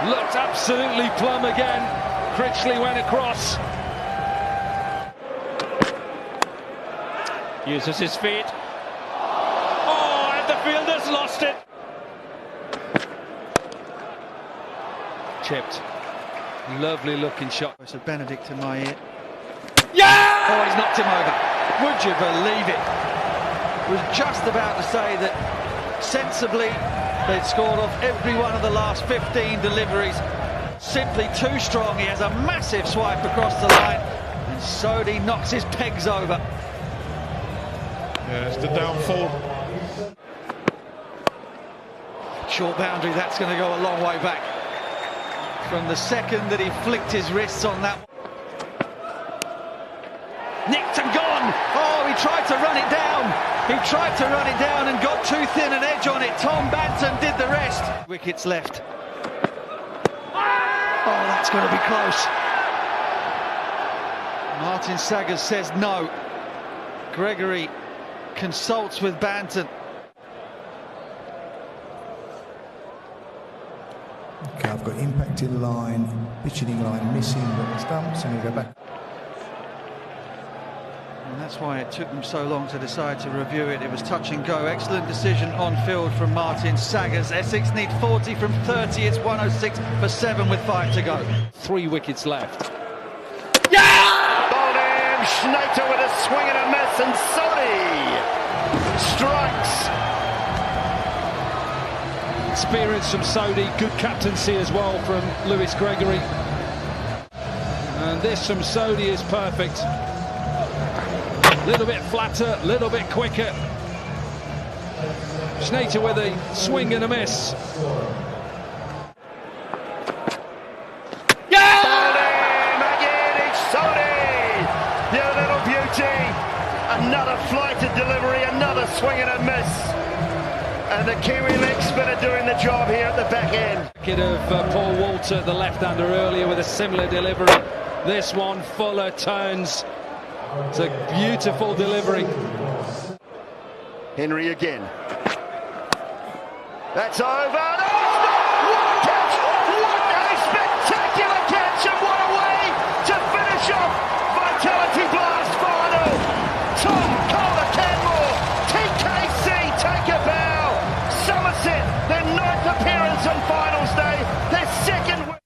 Looked absolutely plumb again. Critchley went across. Uses his feet. Oh, and the fielder's lost it. Chipped. Lovely looking shot. It's a Benedict in my ear. Yeah! Oh, he's knocked him over. Would you believe it? Was just about to say that sensibly they'd scored off every one of the last 15 deliveries. Simply too strong. He has a massive swipe across the line, and Sodhi knocks his pegs over. Yeah, it's the downfall. Short boundary, that's going to go a long way back. From the second that he flicked his wrists on that. Nicked and gone! Oh, he tried to run it down! He tried to run it down and got too thin an edge on it. Tom Banton did the rest. Wickets left. Oh, that's going to be close. Martin Saggers says no. Gregory consults with Banton. Okay, I've got impacted line, pitching line missing, but it's done, so I'm going to go back. And that's why it took them so long to decide to review it. It was touch and go. Excellent decision on field from Martin Saggers. Essex need 40 from 30. It's 106 for 7 with 5 to go. 3 wickets left. Yeah! Bowled in. Schnater with a swing and a miss, and Sodhi strikes. Experience from Sodhi, good captaincy as well from Lewis Gregory. And this from Sodhi is perfect. Little bit flatter, little bit quicker. Schnater with a swing and a miss. Yeah! Bowled in again, it's Sodhi. You little beauty. Another flighted delivery, another swing and a miss. And the Kiwi leg spinner doing the job here at the back end. Kid of Paul Walter, the left-hander, earlier with a similar delivery. This one, fuller turns. It's a beautiful delivery. Henry again. That's over. No, what a catch! What a spectacular catch! And what a way to finish off Vitality Blast final. Tom Calder Canmore, TKC take a bow. Somerset, their 9th appearance on finals day, their 2nd.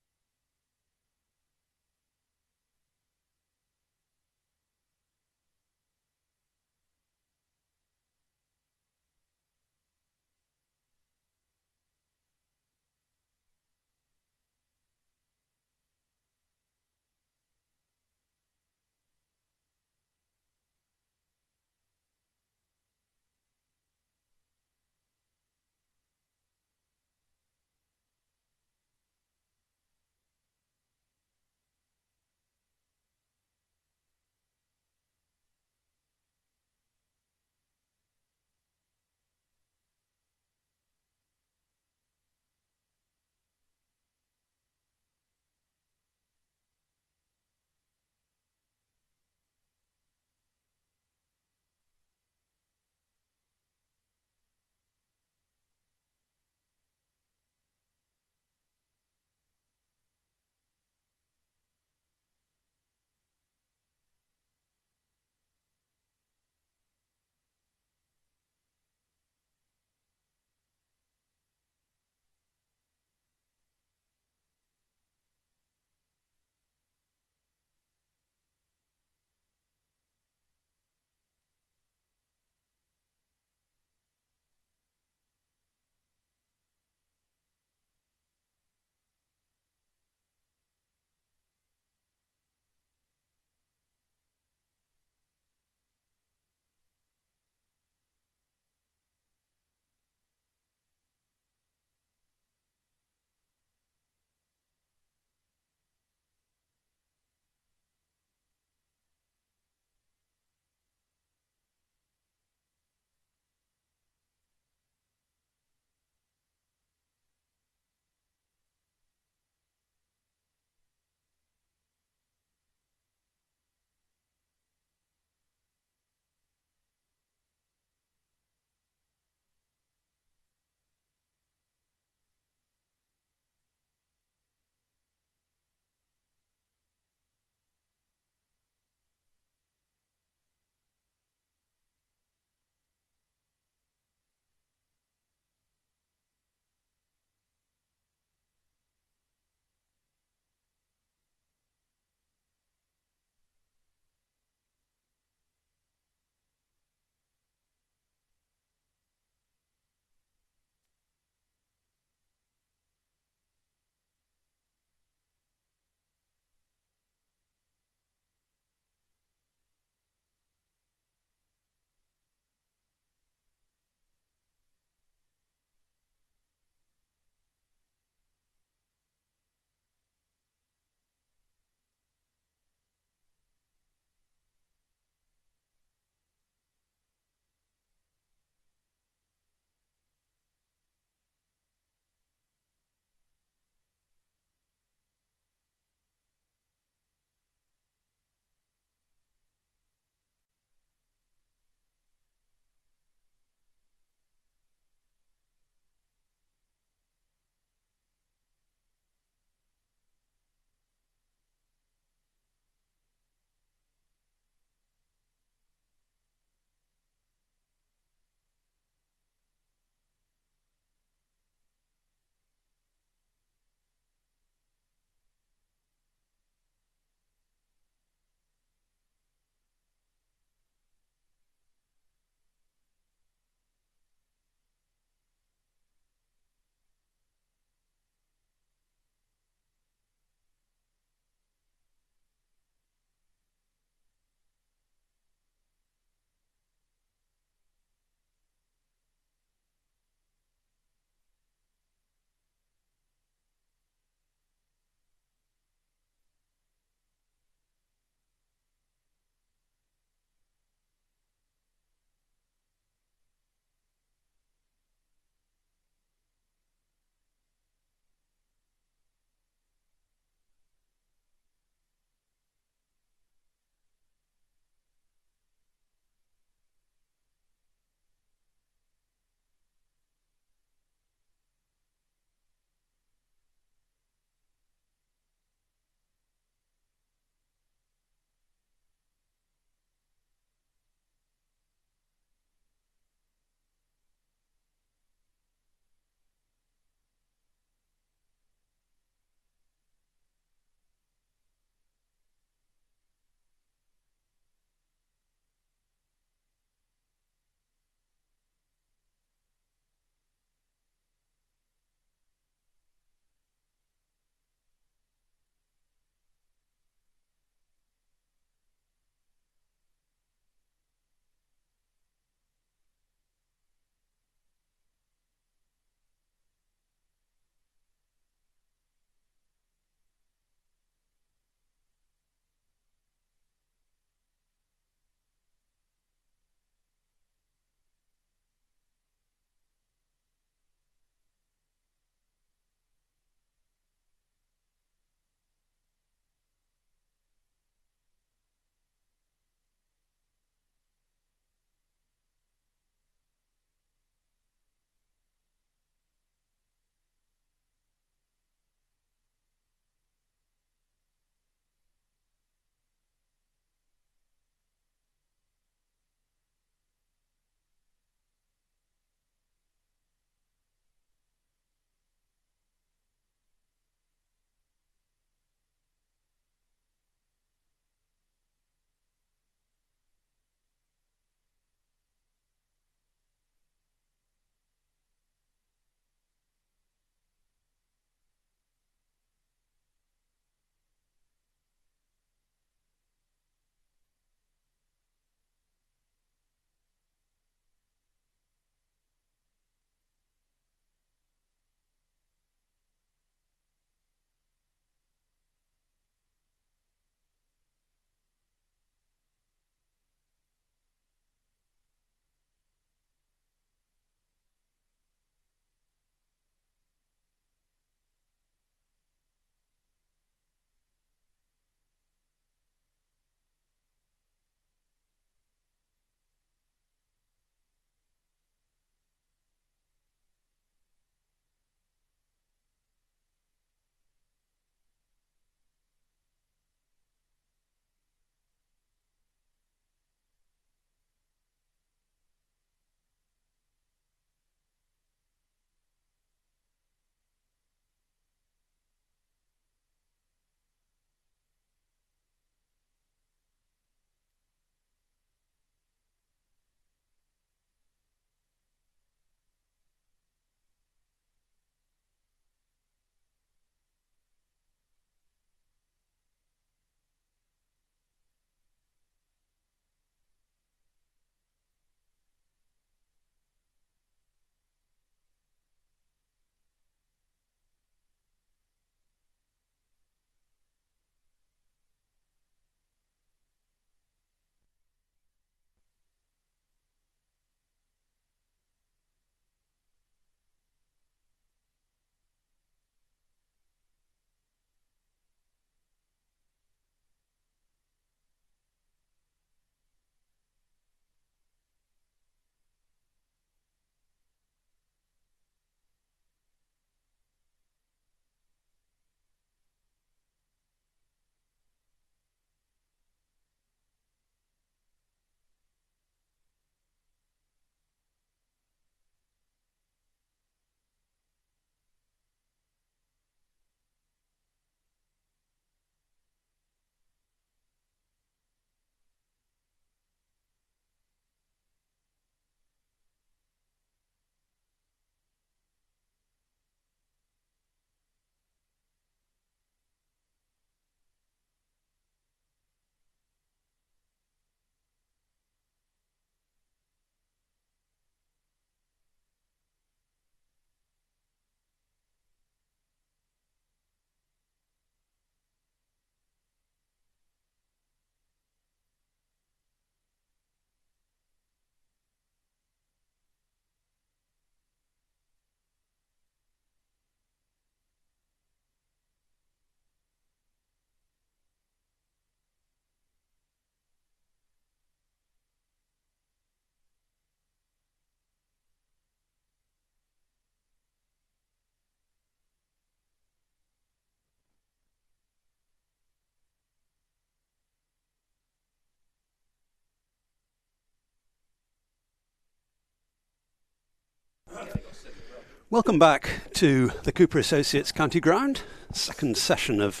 Welcome back to the Cooper Associates County Ground, second session of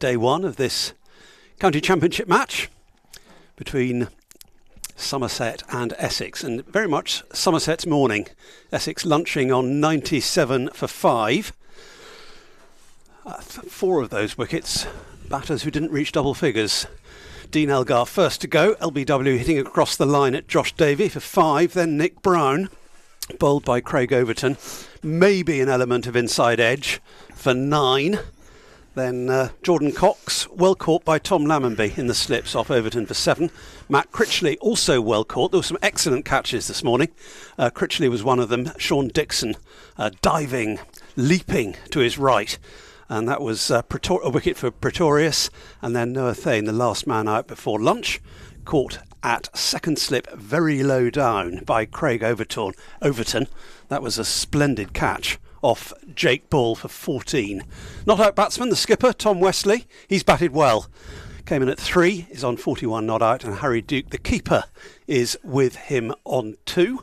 day one of this County Championship match between Somerset and Essex, and very much Somerset's morning. Essex lunching on 97 for 5. 4 of those wickets, batters who didn't reach double figures. Dean Elgar first to go, LBW hitting across the line at Josh Davey for 5, then Nick Brown, bowled by Craig Overton, maybe an element of inside edge for 9. Then Jordan Cox, well caught by Tom Lammonby in the slips off Overton for 7. Matt Critchley also well caught. There were some excellent catches this morning. Critchley was one of them. Sean Dixon diving, leaping to his right. And that was a wicket for Pretorius. And then Noah Thane, the last man out before lunch, caught at second slip very low down by Craig Overton. That was a splendid catch off Jake Bull for 14. Not out batsman, the skipper, Tom Wesley. He's batted well. Came in at 3, is on 41 not out, and Harry Duke, the keeper, is with him on 2.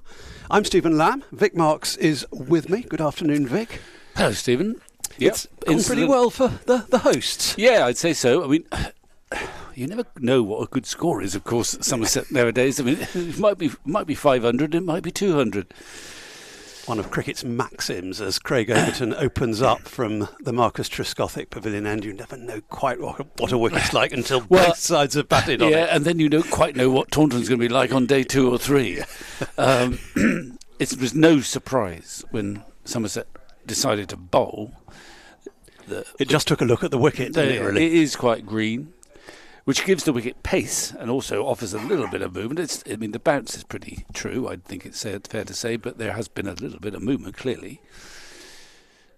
I'm Stephen Lamb. Vic Marks is with me. Good afternoon, Vic. Hello, Stephen. Yep. It's gone pretty well for the hosts. Yeah, I'd say so. I mean, you never know what a good score is, of course, at Somerset nowadays. I mean, it might be 500, it might be 200. One of cricket's maxims as Craig Overton opens up from the Marcus Trescothick Pavilion end. You never know quite what a wicket's like until both sides have batted on it. Yeah, and then you don't quite know what Taunton's going to be like on day 2 or 3. It was no surprise when Somerset decided to bowl. It just took a look at the wicket, didn't it, really? It is quite green, which gives the wicket pace and also offers a little bit of movement. I mean, the bounce is pretty true, I think it's fair to say, but there has been a little bit of movement, clearly.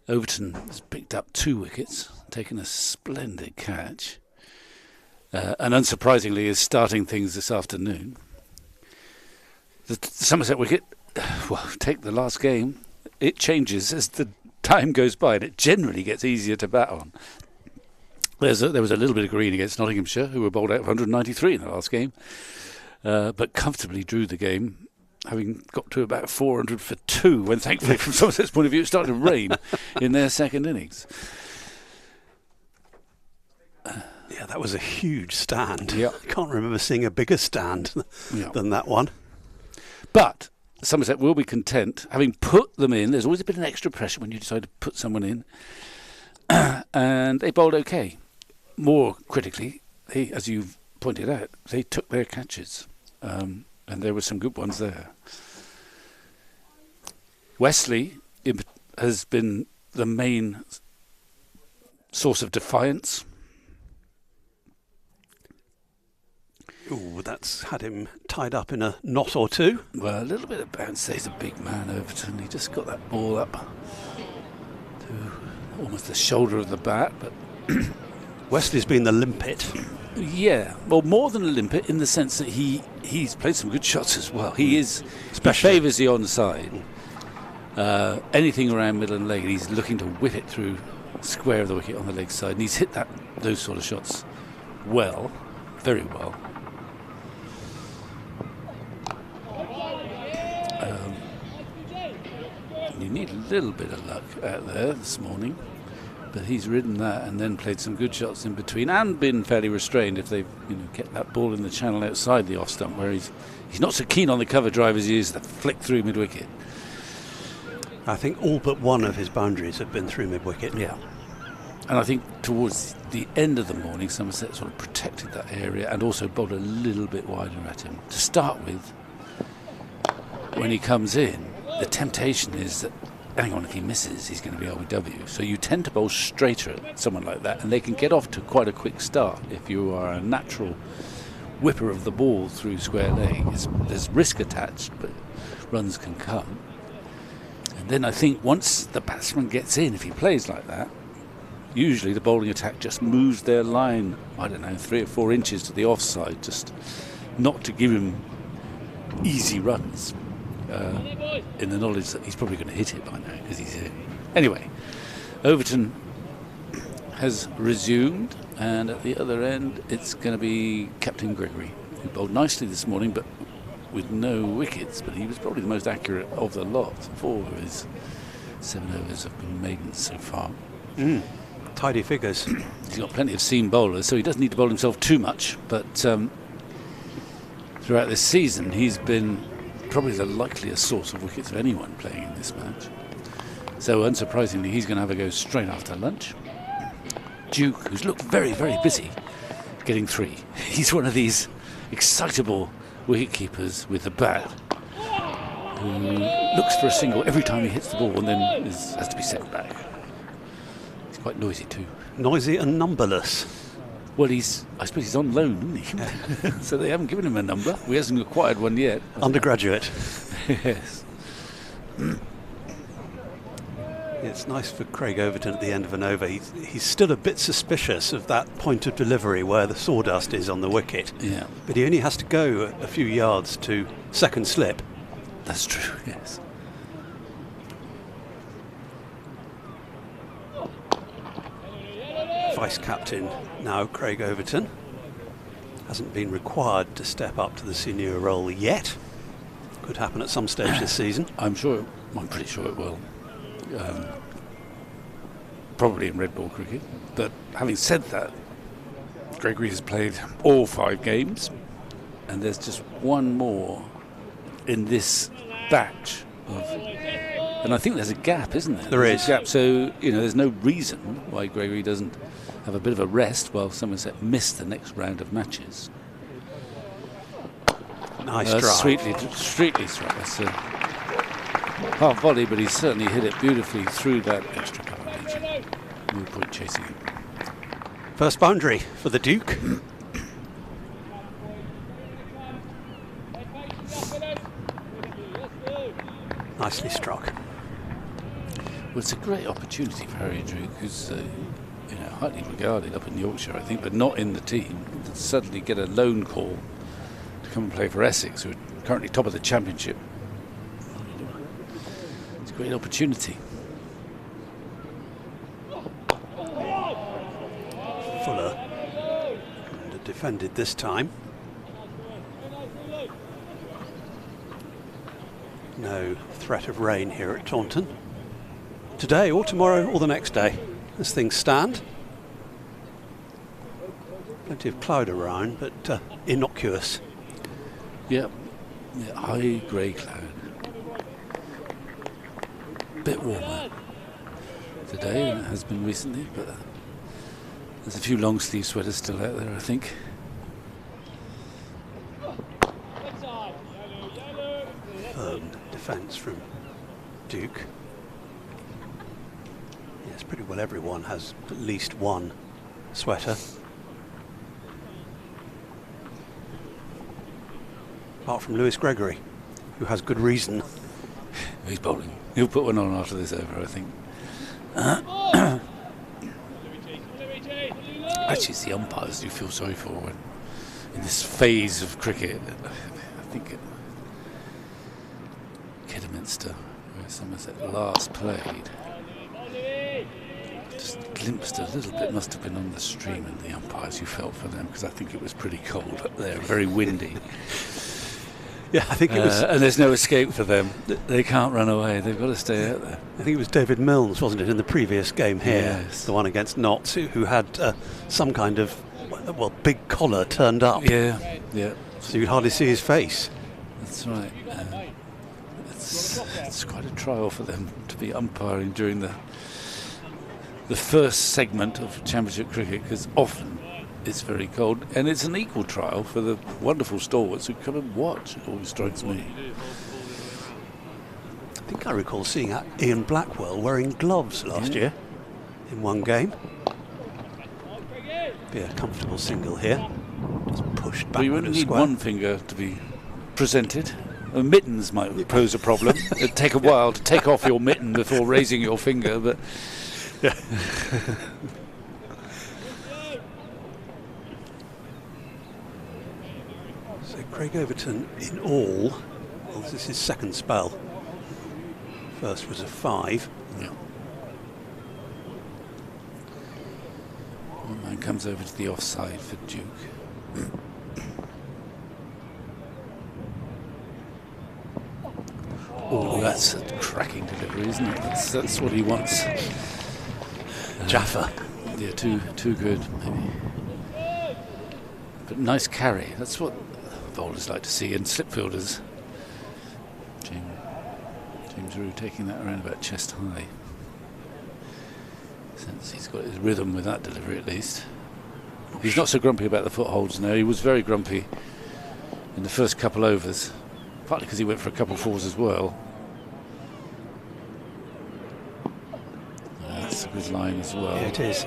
Overton has picked up 2 wickets, taken a splendid catch, and unsurprisingly is starting things this afternoon. The Somerset wicket, well, take the last game, it changes as the time goes by, and it generally gets easier to bat on. There was a little bit of green against Nottinghamshire, who were bowled out of 193 in the last game, but comfortably drew the game, having got to about 400 for 2, when thankfully from Somerset's point of view it started to rain in their second innings. Yeah, that was a huge stand. Yep. I can't remember seeing a bigger stand than that one. But Somerset will be content, having put them in. There's always a bit of extra pressure when you decide to put someone in. And they bowled okay. More critically, as you've pointed out, they took their catches. And there were some good ones there. Wesley has been the main source of defiance. Ooh, that's had him tied up in a knot or 2. Well, a little bit of bounce. He's a big man, Overton. He just got that ball up to almost the shoulder of the bat. But Wesley's been the limpet. Yeah, well, more than a limpet in the sense that he's played some good shots as well. He favours the onside. Anything around middle and leg, he's looking to whip it through square of the wicket on the leg side, and he's hit those sort of shots well, very well. You need a little bit of luck out there this morning, but he's ridden that and then played some good shots in between and been fairly restrained if they've kept that ball in the channel outside the off stump, where he's not so keen on the cover drive as he is the flick through mid wicket. I think all but one of his boundaries have been through mid wicket. Yeah, and I think towards the end of the morning, Somerset sort of protected that area and also bowled a little bit wider at him to start with. When he comes in, the temptation is that, hang on, if he misses, he's going to be RBW. So you tend to bowl straighter at someone like that, and they can get off to quite a quick start if you are a natural whipper of the ball through square leg. There's risk attached, but runs can come. And then I think once the batsman gets in, if he plays like that, usually the bowling attack just moves their line, 3 or 4 inches to the offside, just not to give him easy runs. In the knowledge that he's probably going to hit it by now because he's here. Anyway, Overton has resumed, and at the other end it's going to be Captain Gregory, who bowled nicely this morning but with no wickets, but he was probably the most accurate of the lot. 4 of his 7 overs have been maidens so far. Tidy figures. He's got plenty of seam bowlers, so he doesn't need to bowl himself too much. But throughout this season, he's been probably the likeliest source of wickets of anyone playing in this match. So unsurprisingly, he's going to have a go straight after lunch. Duke, who's looked very, very busy, getting 3. He's one of these excitable wicket keepers with the bat who looks for a single every time he hits the ball and then has to be sent back. He's quite noisy too. Noisy and numberless. Well, I suppose he's on loan, isn't he? So they haven't given him a number. He hasn't acquired one yet. Undergraduate. Yes. It's nice for Craig Overton at the end of an over. He's still a bit suspicious of that point of delivery where the sawdust is on the wicket. Yeah. But he only has to go a few yards to second slip. That's true, yes. Vice-captain now, Craig Overton. Hasn't been required to step up to the senior role yet. Could happen at some stage this season. I'm pretty sure it will. Probably in red ball cricket. But having said that, Gregory has played all 5 games, and there's just one more in this batch and I think there's a gap, isn't there? There's a gap, so there's no reason why Gregory doesn't have a bit of a rest while Somerset miss the next round of matches. Nice drive. Sweetly struck. That's a half volley, but he's certainly hit it beautifully through that extra cover region. No point chasing him. First boundary for the Duke. Nicely struck. Well, it's a great opportunity for Harry Duke, who's highly regarded up in Yorkshire, I think, but not in the team, to suddenly get a loan call to come and play for Essex, who are currently top of the championship. It's a great opportunity. Fuller defended this time. No threat of rain here at Taunton. Today or tomorrow or the next day, as things stand. Plenty of cloud around, but innocuous. Yep. High grey cloud. Bit warmer today than it has been recently, but there's a few long sleeve sweaters still out there, I think. Firm defence from Duke. Yes, pretty well everyone has at least one sweater. Apart from Lewis Gregory, who has good reason. He's bowling. He'll put one on after this over, I think. Actually, it's the umpires you feel sorry for when, in this phase of cricket. I think Kidderminster, where Somerset last played, just glimpsed a little bit, must have been on the stream, and the umpires, you felt for them, because I think it was pretty cold up there, very windy. Yeah, I think it was. And there's no escape for them. They can't run away. They've got to stay out there. I think it was David Milnes, wasn't it, in the previous game here? Yes. The one against Notts, who had some kind of, big collar turned up. Yeah. So you'd hardly see his face. That's right. It's quite a trial for them to be umpiring during the first segment of Championship cricket, because often it's very cold, and it's an equal trial for the wonderful stalwarts who come and watch. It always strikes me. I think I recall seeing Ian Blackwell wearing gloves last year in one game. Be a comfortable single here. Just pushed back. But you wouldn't need one finger to be presented. Mittens might pose a problem. It'd take a while to take off your mitten before raising your finger, but yeah. So Craig Overton in all, well, this is his second spell. First was a 5. Yeah. One man comes over to the offside for Duke. Oh, that's a cracking delivery, isn't it? That's what he wants. Jaffa. Yeah, too good, maybe. But nice carry. That's what bowlers like to see, and slip fielders. James Roux taking that around about chest high. Since he's got his rhythm with that delivery at least. He's not so grumpy about the footholds now. He was very grumpy in the first couple overs, partly because he went for a couple fours as well. That's a good line as well. Yeah, it is.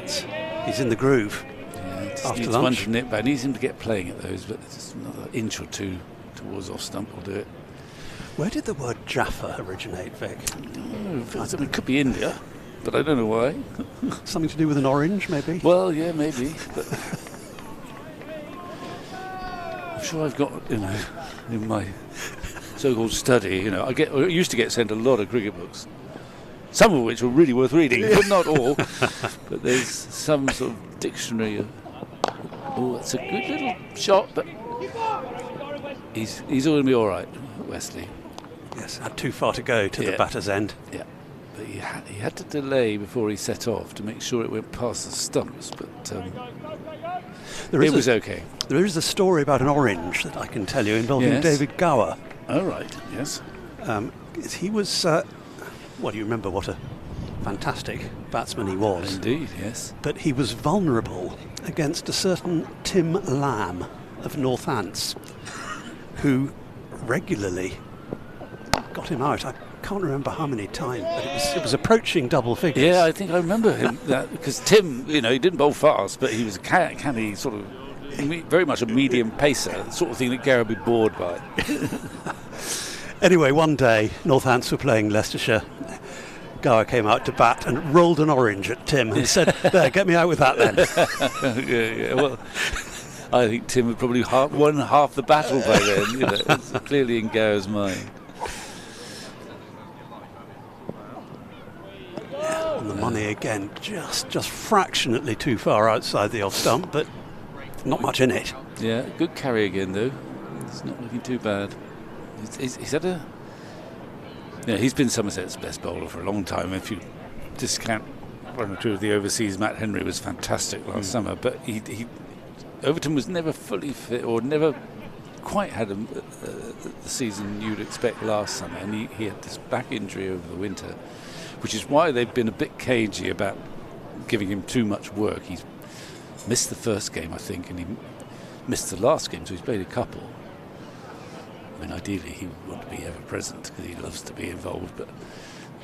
He's in the groove. Yeah, it after needs lunch. one to nip back. Needs him to get playing at those, but just another inch or two towards off stump will do it. Where did the word Jaffa originate, Vic? I mean, it could be India, but I don't know why. Something to do with an orange, maybe? Well, yeah, maybe. But I'm sure I've got, in my so-called study, I used to get sent a lot of cricket books, some of which were really worth reading, but not all. But there's some sort of dictionary of. Oh, that's a good little shot, but he's going to be all right, Wesley. Yes, had too far to go to the batter's end. Yeah, but he had to delay before he set off to make sure it went past the stumps, but it was okay. There is a story about an orange that I can tell you involving David Gower. Oh, right, yes. He was, you remember what a fantastic batsman he was. Indeed, yes. But he was vulnerable against a certain Tim Lamb of Northants, who regularly got him out. I can't remember how many times, but it was approaching double figures. Yeah, I think I remember him because Tim, he didn't bowl fast, but he was a canny sort of, very much a medium pacer, the sort of thing that Gary would be bored by. Anyway, one day Northants were playing Leicestershire. Gower came out to bat and rolled an orange at Tim and said, "There, get me out with that then." yeah. Well, I think Tim had probably won half the battle by then. It's clearly in Gower's mind. On the money again, just fractionally too far outside the off stump, but not much in it. Yeah, good carry again though. It's not looking too bad. He's had he's been Somerset's best bowler for a long time. If you discount one or two of the overseas, Matt Henry was fantastic last summer, but Overton was never fully fit or never quite had the season you'd expect last summer, and he had this back injury over the winter, which is why they've been a bit cagey about giving him too much work. He's missed the first game, I think, and he missed the last game, so he's played a couple. I mean, ideally he would want to be ever present because he loves to be involved, but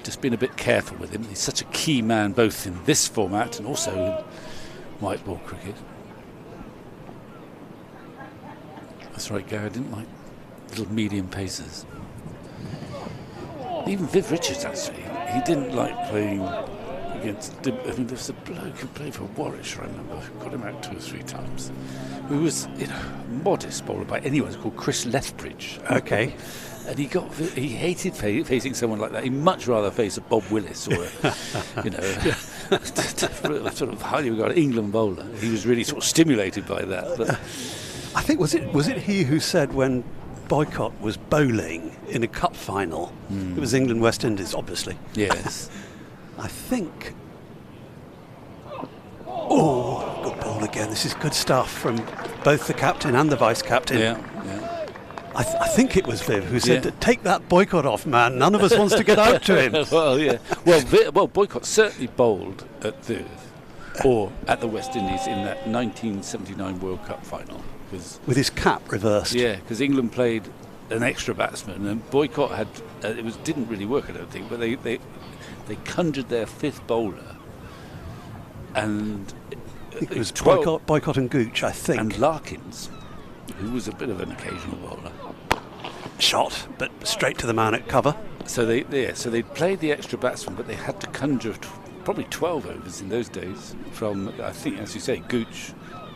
just been a bit careful with him. He's such a key man both in this format and also in white ball cricket. That's right, Gary didn't like little medium pacers. Even Viv Richards, actually, he didn't like playing against. I mean, there's a bloke who played for Warwickshire, I remember, got him out 2 or 3 times, who was, a modest bowler by anyone's called Chris Lethbridge. Okay. And he hated facing someone like that. He'd much rather face a Bob Willis or a sort of highly regarded England bowler. He was really sort of stimulated by that. But I think was it he who said when Boycott was bowling in a cup final, it was England West Indies, obviously. Yes. I think. Oh, good ball again. This is good stuff from both the captain and the vice captain. Yeah. I think it was Viv who said, "Take that Boycott off, man. None of us wants to get out to him." Well, yeah. Well, Boycott certainly bowled at Viv or at the West Indies in that 1979 World Cup final. With his cap reversed. Yeah, because England played an extra batsman, and Boycott had didn't really work, I don't think, but they conjured their 5th bowler, and it was Boycott and Gooch, I think, and Larkins, who was a bit of an occasional bowler. Shot, but straight to the man at cover. So they played the extra batsman, but they had to conjure probably 12 overs in those days from, I think, as you say, Gooch,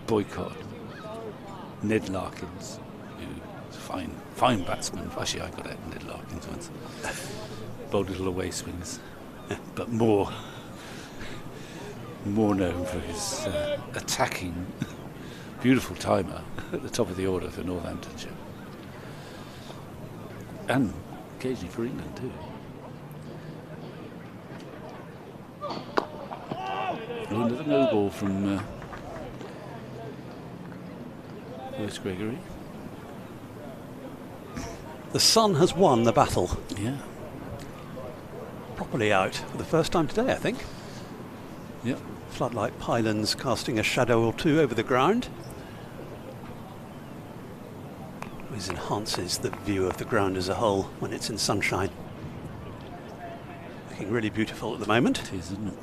Boycott, Ned Larkins, who's a fine batsman. Actually, I got out Ned Larkins once. Bowled little away swings, but more known for his attacking, beautiful timer at the top of the order for Northamptonshire. And occasionally for England too. Another no ball from Lewis Gregory. The sun has won the battle. Yeah. Properly out for the first time today, I think. Yep. Floodlight pylons casting a shadow or two over the ground. Always enhances the view of the ground as a whole when it's in sunshine. Looking really beautiful at the moment. It is, isn't it?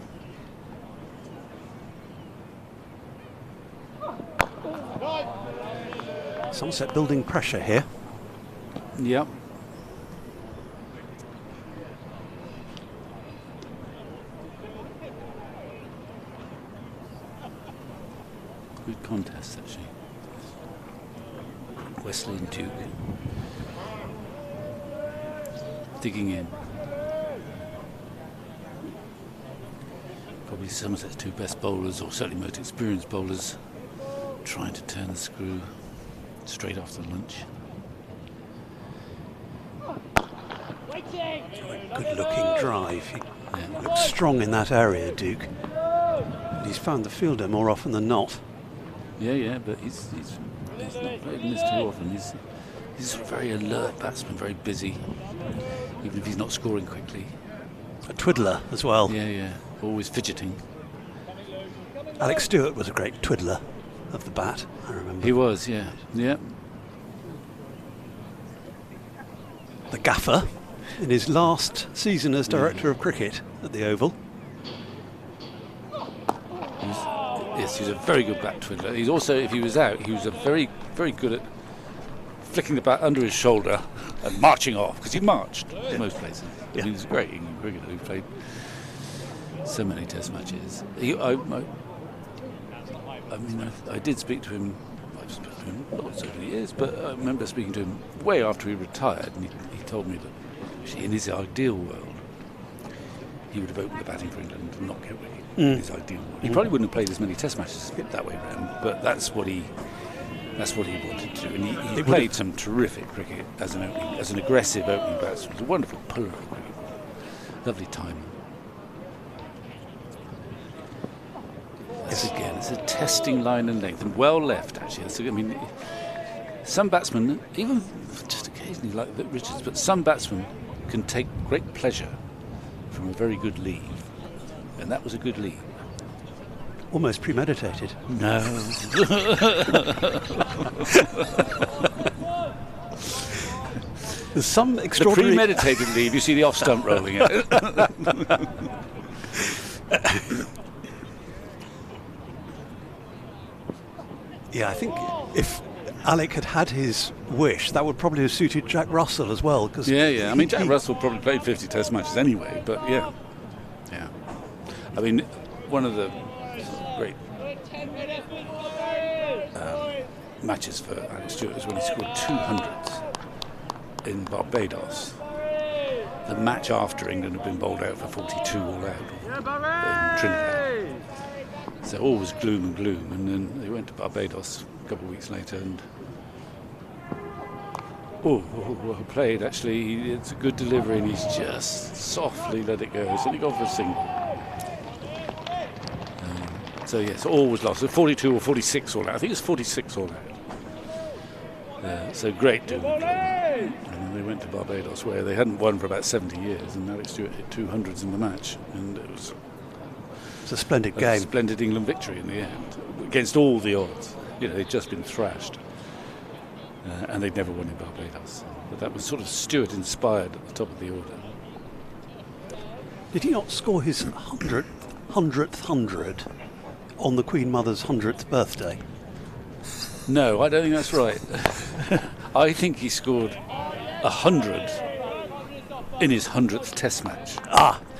Somerset building pressure here. Yep. Good contest, actually. Wesley and Duke digging in. Probably Somerset's two best bowlers, or certainly most experienced bowlers, trying to turn the screw straight after lunch. Good looking drive. He looks strong in that area, Duke. And he's found the fielder more often than not. Yeah, but he's not played in this too often. He's sort of very alert batsman, very busy, even if he's not scoring quickly. A twiddler as well. Yeah, always fidgeting. Alex Stewart was a great twiddler of the bat, I remember. He was, yeah. The gaffer in his last season as director of cricket at the Oval. Yes, he's a very good bat twiddler. He's also, if he was out, he was a very, very good at flicking the bat under his shoulder and marching off, because he marched in most places. I mean, he's a great England cricketer who played so many Test matches. I did speak to him. I've spoken to him not so many years, but I remember speaking to him way after he retired, and he told me that actually in his ideal world, he would have opened the batting for England and not get ready. In his ideal world. He probably wouldn't have played as many Test matches that way around, but that's what he wanted to do. And he played some terrific cricket as an aggressive opening batsman. A wonderful puller of cricket, lovely timing. Yes, again, it's a testing line and length, and well left actually. I mean, some batsmen, even just occasionally like Richards, but some batsmen can take great pleasure from a very good leave. And that was a good lead. Almost premeditated. No. There's some extraordinary... The premeditated lead, you see the off stump rolling it. Yeah, I think if Alec had his wish, that would probably have suited Jack Russell as well. Cause yeah. I mean, Jack Russell probably played 50 Test matches anyway, but yeah. I mean, one of the great matches for Alex Stewart was when he scored 200s in Barbados. The match after England had been bowled out for 42 all out in Trinidad. So all was gloom and gloom, and then they went to Barbados a couple of weeks later and well played actually. It's a good delivery and he's just softly let it go. He's only gone for a single. So yes, all was lost. So 42 or 46 all out. I think it's 46 all out. So great doom and gloom. And they went to Barbados where they hadn't won for about 70 years, and Alex Stewart hit 200s in the match, and it was a splendid game. Splendid England victory in the end against all the odds. You know, they'd just been thrashed, and they'd never won in Barbados. But that was sort of Stewart inspired at the top of the order. Did he not score his 100th 100 on the Queen Mother's 100th birthday? No, I don't think that's right. I think he scored 100 in his 100th Test match.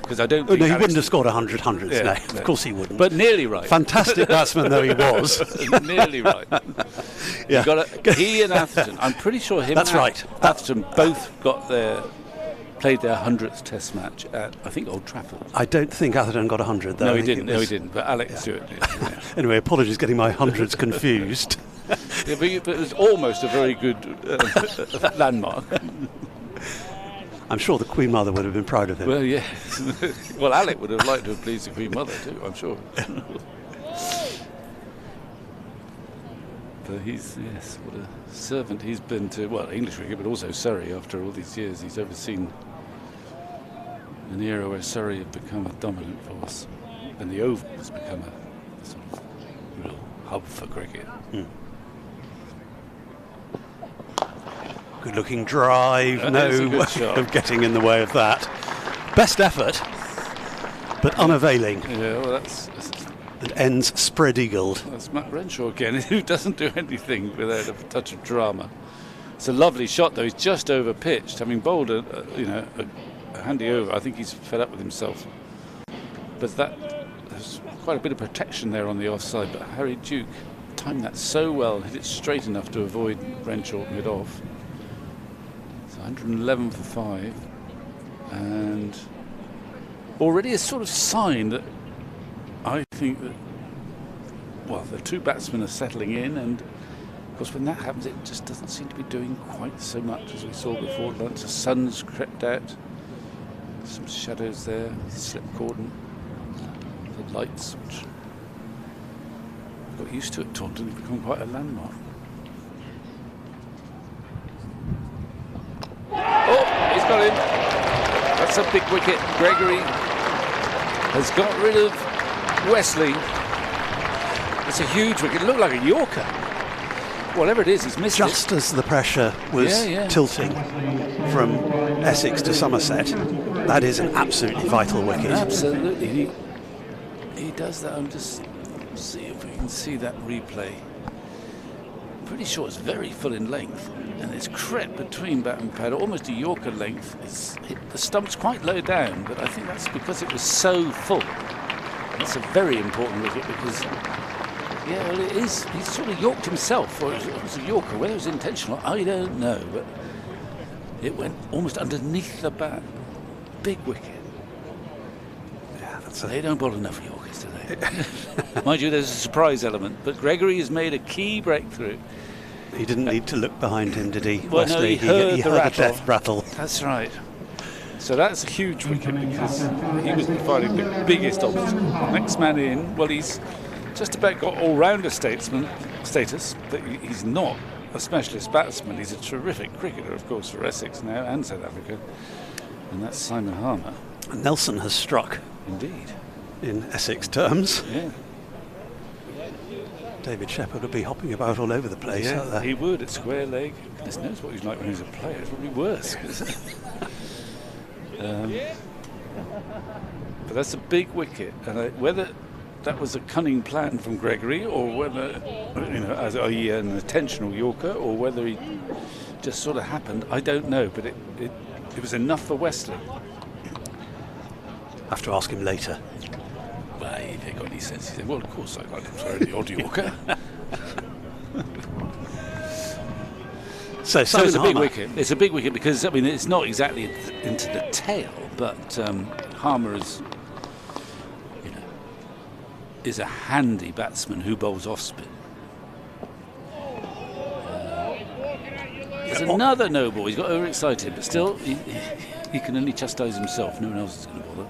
Because I don't think he wouldn't have scored 100 hundreds. Yeah, no, of course he wouldn't. But nearly right. Fantastic batsman though he was. Nearly right. Yeah. He and Atherton, I'm pretty sure him That's and right. Atherton both played their 100th Test match at, I think, Old Trafford. I don't think Atherton got 100 though. No, he didn't. But Alex Stewart did. Yeah. Anyway, apologies getting my hundreds confused. Yeah, but it was almost a very good landmark. I'm sure the Queen Mother would have been proud of him. Well, yes. Well, Alec would have liked to have pleased the Queen Mother too, I'm sure. But he's, yes, what a servant he's been to, well, English cricket, but also Surrey after all these years. He's overseen an era where Surrey have become a dominant force, and the Oval has become a sort of real hub for cricket. Good looking drive, no way of getting in the way of that. Best effort, but unavailing. Yeah, well, that's and ends spread-eagled. That's Matt Renshaw again, who doesn't do anything without a touch of drama. It's a lovely shot, though. He's just over pitched, having bowled a handy over. I think he's fed up with himself. But there's quite a bit of protection there on the offside. But Harry Duke timed that so well, hit it straight enough to avoid Renshaw mid-off. So 111 for 5, and already a sort of sign that I think that, well, the two batsmen are settling in, and of course when that happens it just doesn't seem to be doing quite so much as we saw before lunch. The sun's crept out, some shadows there, slip cordon, the lights which got used to at Taunton have become quite a landmark. Oh, he's got in. That's a big wicket. Gregory has got rid of Wesley. It's a huge wicket. It looked like a Yorker. Whatever it is, he's missed Just as the pressure was tilting from Essex to Somerset, that is an absolutely vital wicket. Absolutely. He does that. I'm just see if we can see that replay. Pretty sure it's very full in length, and it's crept between bat and pad, almost a Yorker length. It's hit the stumps quite low down, but I think that's because it was so full. That's a very important wicket because, yeah, well, it is. He's sort of yorked himself, or it was a Yorker. Whether it was intentional, I don't know, but it went almost underneath the bat. Big wicket. Yeah, that's They don't bowl enough Yorkers, do they? Mind you, there's a surprise element, but Gregory has made a key breakthrough. He didn't need to look behind him, did he? Well, Wesley, no, he heard the rattle. death rattle. That's right. So that's a huge wicket because he was finding the biggest obstacle. Next man in, well, he's just about got all-rounder statesman status, but he's not a specialist batsman. He's a terrific cricketer, of course, for Essex now and South Africa, and that's Simon Harmer. Nelson has struck. Indeed. In Essex terms. Yeah. David Shepherd would be hopping about all over the place. Yeah, he would at square leg. Goodness knows what he's like when he's a player. It's probably worse. But that's a big wicket, and whether that was a cunning plan from Gregory, or whether, as an intentional Yorker, or whether he just sort of happened, I don't know. But it was enough for Wesley. Have to ask him later. Well, if he got any sense, he said, "Well, of course I got him for the odd Yorker." So it's a big wicket. It's a big wicket because it's not exactly into the tail, but Harmer is a handy batsman who bowls off spin. There's another no ball. He's got overexcited, but still he can only chastise himself. No one else is going to bother.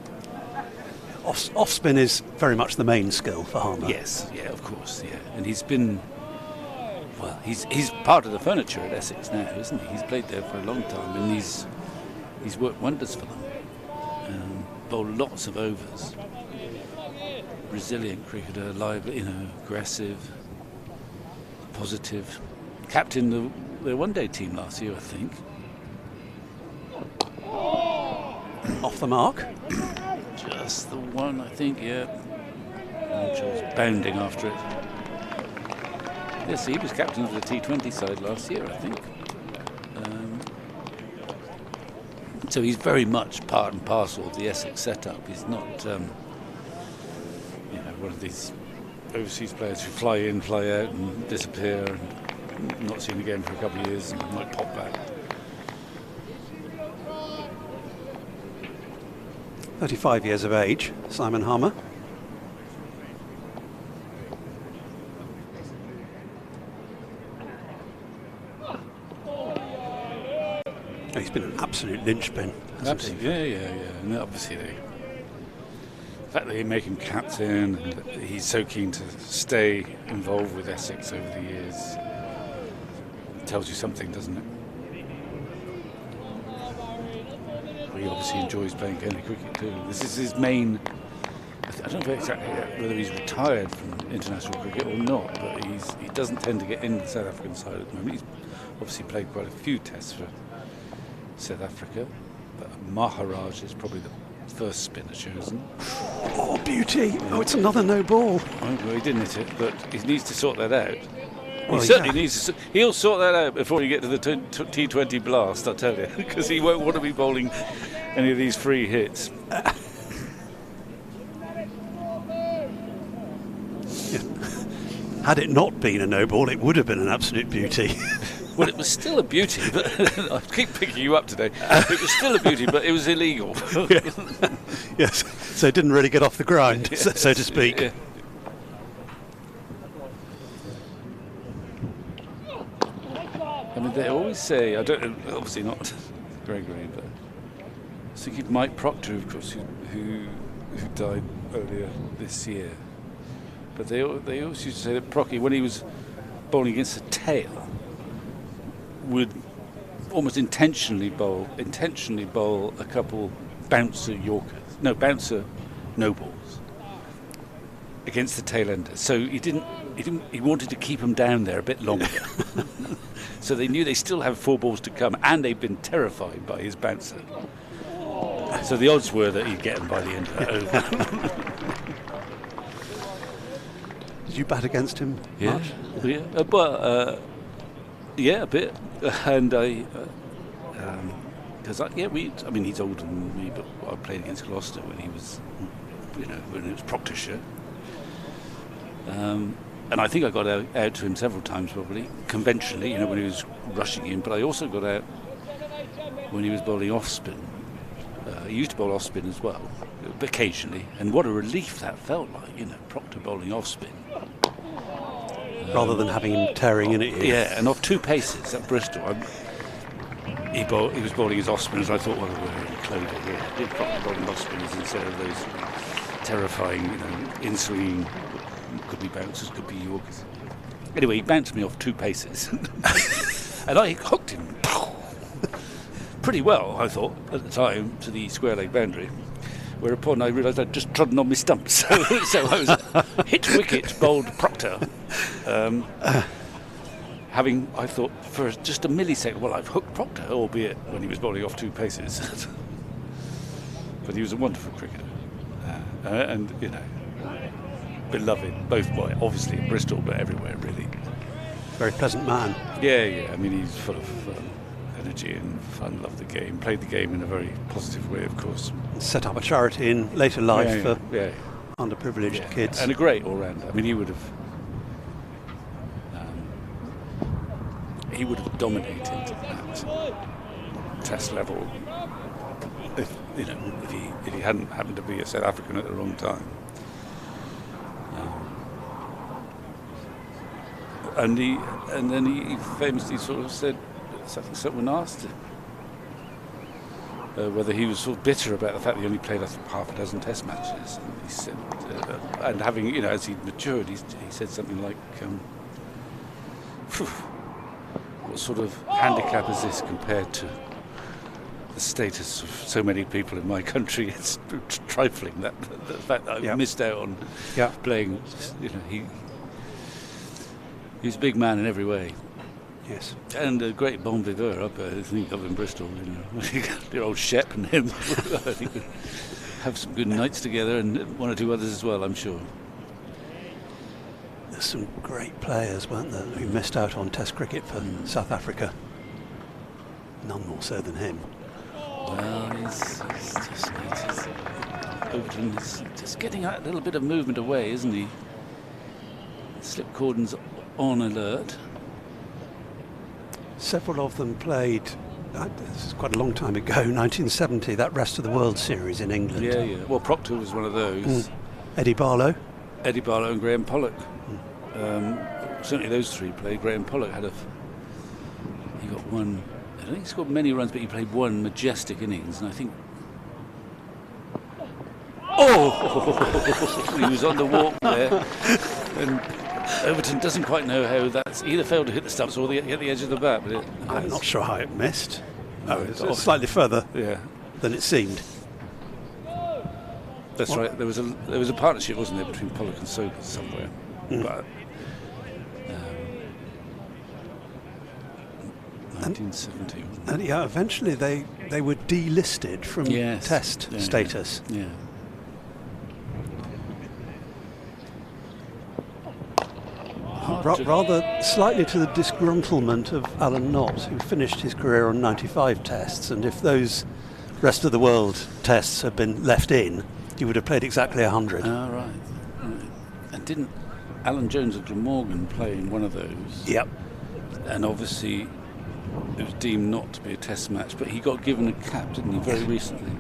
Off spin is very much the main skill for Harmer. Yes, yeah, of course, yeah, and he's been. Well, he's part of the furniture at Essex now, isn't he? He's played there for a long time, and he's worked wonders for them. Bowled lots of overs. Resilient cricketer, lively, aggressive, positive. Captain the one-day team last year, I think. Off the mark. Just the one, I think. Yeah. Rachel's bounding after it. Yes, he was captain of the T20 side last year, I think. So he's very much part and parcel of the Essex setup. He's not, one of these overseas players who fly in, fly out, and disappear, and not seen again for a couple of years, and might pop back. 35 years of age, Simon Harmer. He's been an absolute linchpin. Absolutely, yeah. And obviously, the fact that they make him captain and he's so keen to stay involved with Essex over the years tells you something, doesn't it? He obviously enjoys playing county cricket too. This is his main. I don't know exactly whether he's retired from international cricket or not, but he doesn't tend to get in the South African side at the moment. He's obviously played quite a few tests for South Africa, but Maharaj is probably the first spinner chosen. Oh, beauty! Yeah. Oh, it's another no ball. Well, he didn't hit it, but he needs to sort that out. Well, he certainly needs to. He'll sort that out before you get to the T20 blast, I tell you, because he won't want to be bowling any of these free hits. Had it not been a no ball, it would have been an absolute beauty. Well, it was still a beauty, but I keep picking you up today. It was still a beauty, but it was illegal. Yes, so it didn't really get off the ground, Yes. so to speak. Yeah. I mean, they always say, obviously not Gregory, but I was thinking of Mike Proctor, of course, who died earlier this year. But they always used to say that Procky, when he was bowling against the tail, would almost intentionally bowl a couple bouncer no balls against the tail ender. So he wanted to keep them down there a bit longer. So they knew they still have 4 balls to come, and they'd been terrified by his bouncer. So the odds were that he'd get them by the end of that over. Did you bat against him much? Yeah. Yeah, a bit. And because he's older than me, but I played against Gloucester when he was, when it was Proctorshire. And I think I got out to him several times, probably conventionally, when he was rushing in. But I also got out when he was bowling off spin. He used to bowl off spin as well, occasionally. And what a relief that felt like, Proctor bowling off spin. Rather than having him tearing in at you. Yeah, and off 2 paces at Bristol. He was bowling his off spinners. I thought, well, we're in clover here. Did Proctor bowling off spinners instead of those terrifying, in-swinging, could be bouncers, could be Yorkers. Anyway, he bounced me off 2 paces. And I hooked him pretty well, I thought, at the time, to the square leg boundary. Whereupon I realised I'd just trodden on my stumps. So I was hit wicket, bowled Proctor. Having, I thought, for just a millisecond, well, I've hooked Proctor, albeit when he was bowling off 2 paces. But he was a wonderful cricketer. And, beloved, both by, obviously, in Bristol, but everywhere, really. Very pleasant man. Yeah. I mean, he's full of energy and fun, loved the game, played the game in a very positive way, of course. Set up a charity in later life for underprivileged kids. And a great all-rounder. I mean, he would have dominated at test level if he hadn't happened to be a South African at the wrong time. And then he famously sort of said, someone asked him whether he was sort of bitter about the fact that he only played half a dozen test matches. And he said, and having, as he matured, he said something like, what sort of handicap is this compared to the status of so many people in my country? It's trifling, the fact that I missed out on playing. He was a big man in every way. Yes. And a great bon viveur up in Bristol. Your old Shep and him. I think we have some good nights together, and 1 or 2 others as well, I'm sure. There's some great players, weren't there, who missed out on Test cricket for South Africa. None more so than him. Well, he's just getting a little bit of movement away, isn't he? Slip cordon's on alert. Several of them played, this is quite a long time ago, 1970, that Rest of the World series in England. Yeah. Well, Proctor was one of those. Eddie Barlow and Graham Pollock. Certainly those 3 played. Graham Pollock he got 1 don't think he scored many runs, but he played one majestic innings, and I think. Oh! He was on the walk there, and Overton doesn't quite know how that's either failed to hit the stumps or hit the edge of the bat. But I'm not sure how it missed. Oh, it's slightly further than it seemed. That's right. There was a partnership, wasn't there, between Pollock and Soper somewhere. But 1970. And yeah, eventually they were delisted from Test status. Yeah. Rather slightly to the disgruntlement of Alan Knott, who finished his career on 95 tests, and if those rest of the world tests had been left in, he would have played exactly 100. Oh, right. And didn't Alan Jones of Glamorgan play in one of those? Yep. And obviously it was deemed not to be a test match, but he got given a cap, didn't he, very recently?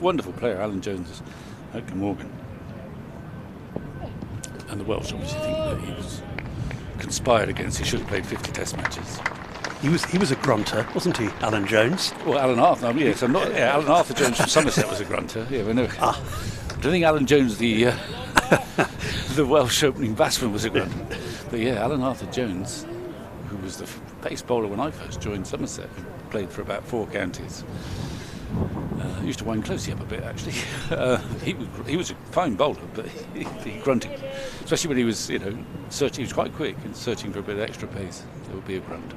Wonderful player, Alan Jones at Glamorgan. And the Welsh obviously think that he was conspired against. He should have played 50 test matches. He was a grunter, wasn't he, Alan Jones? Well, Alan Arthur, yes, I'm not. Yeah, Alan Arthur Jones from Somerset was a grunter. Yeah, I know. I don't think Alan Jones, the Welsh opening batsman, was a grunter. But yeah, Alan Arthur Jones, who was the pace bowler when I first joined Somerset, who played for about 4 counties. Used to wind Closey up a bit, actually. He was a fine bowler, but he grunted, especially when he was, searching. He was quite quick and searching for a bit of extra pace. There would be a grunt.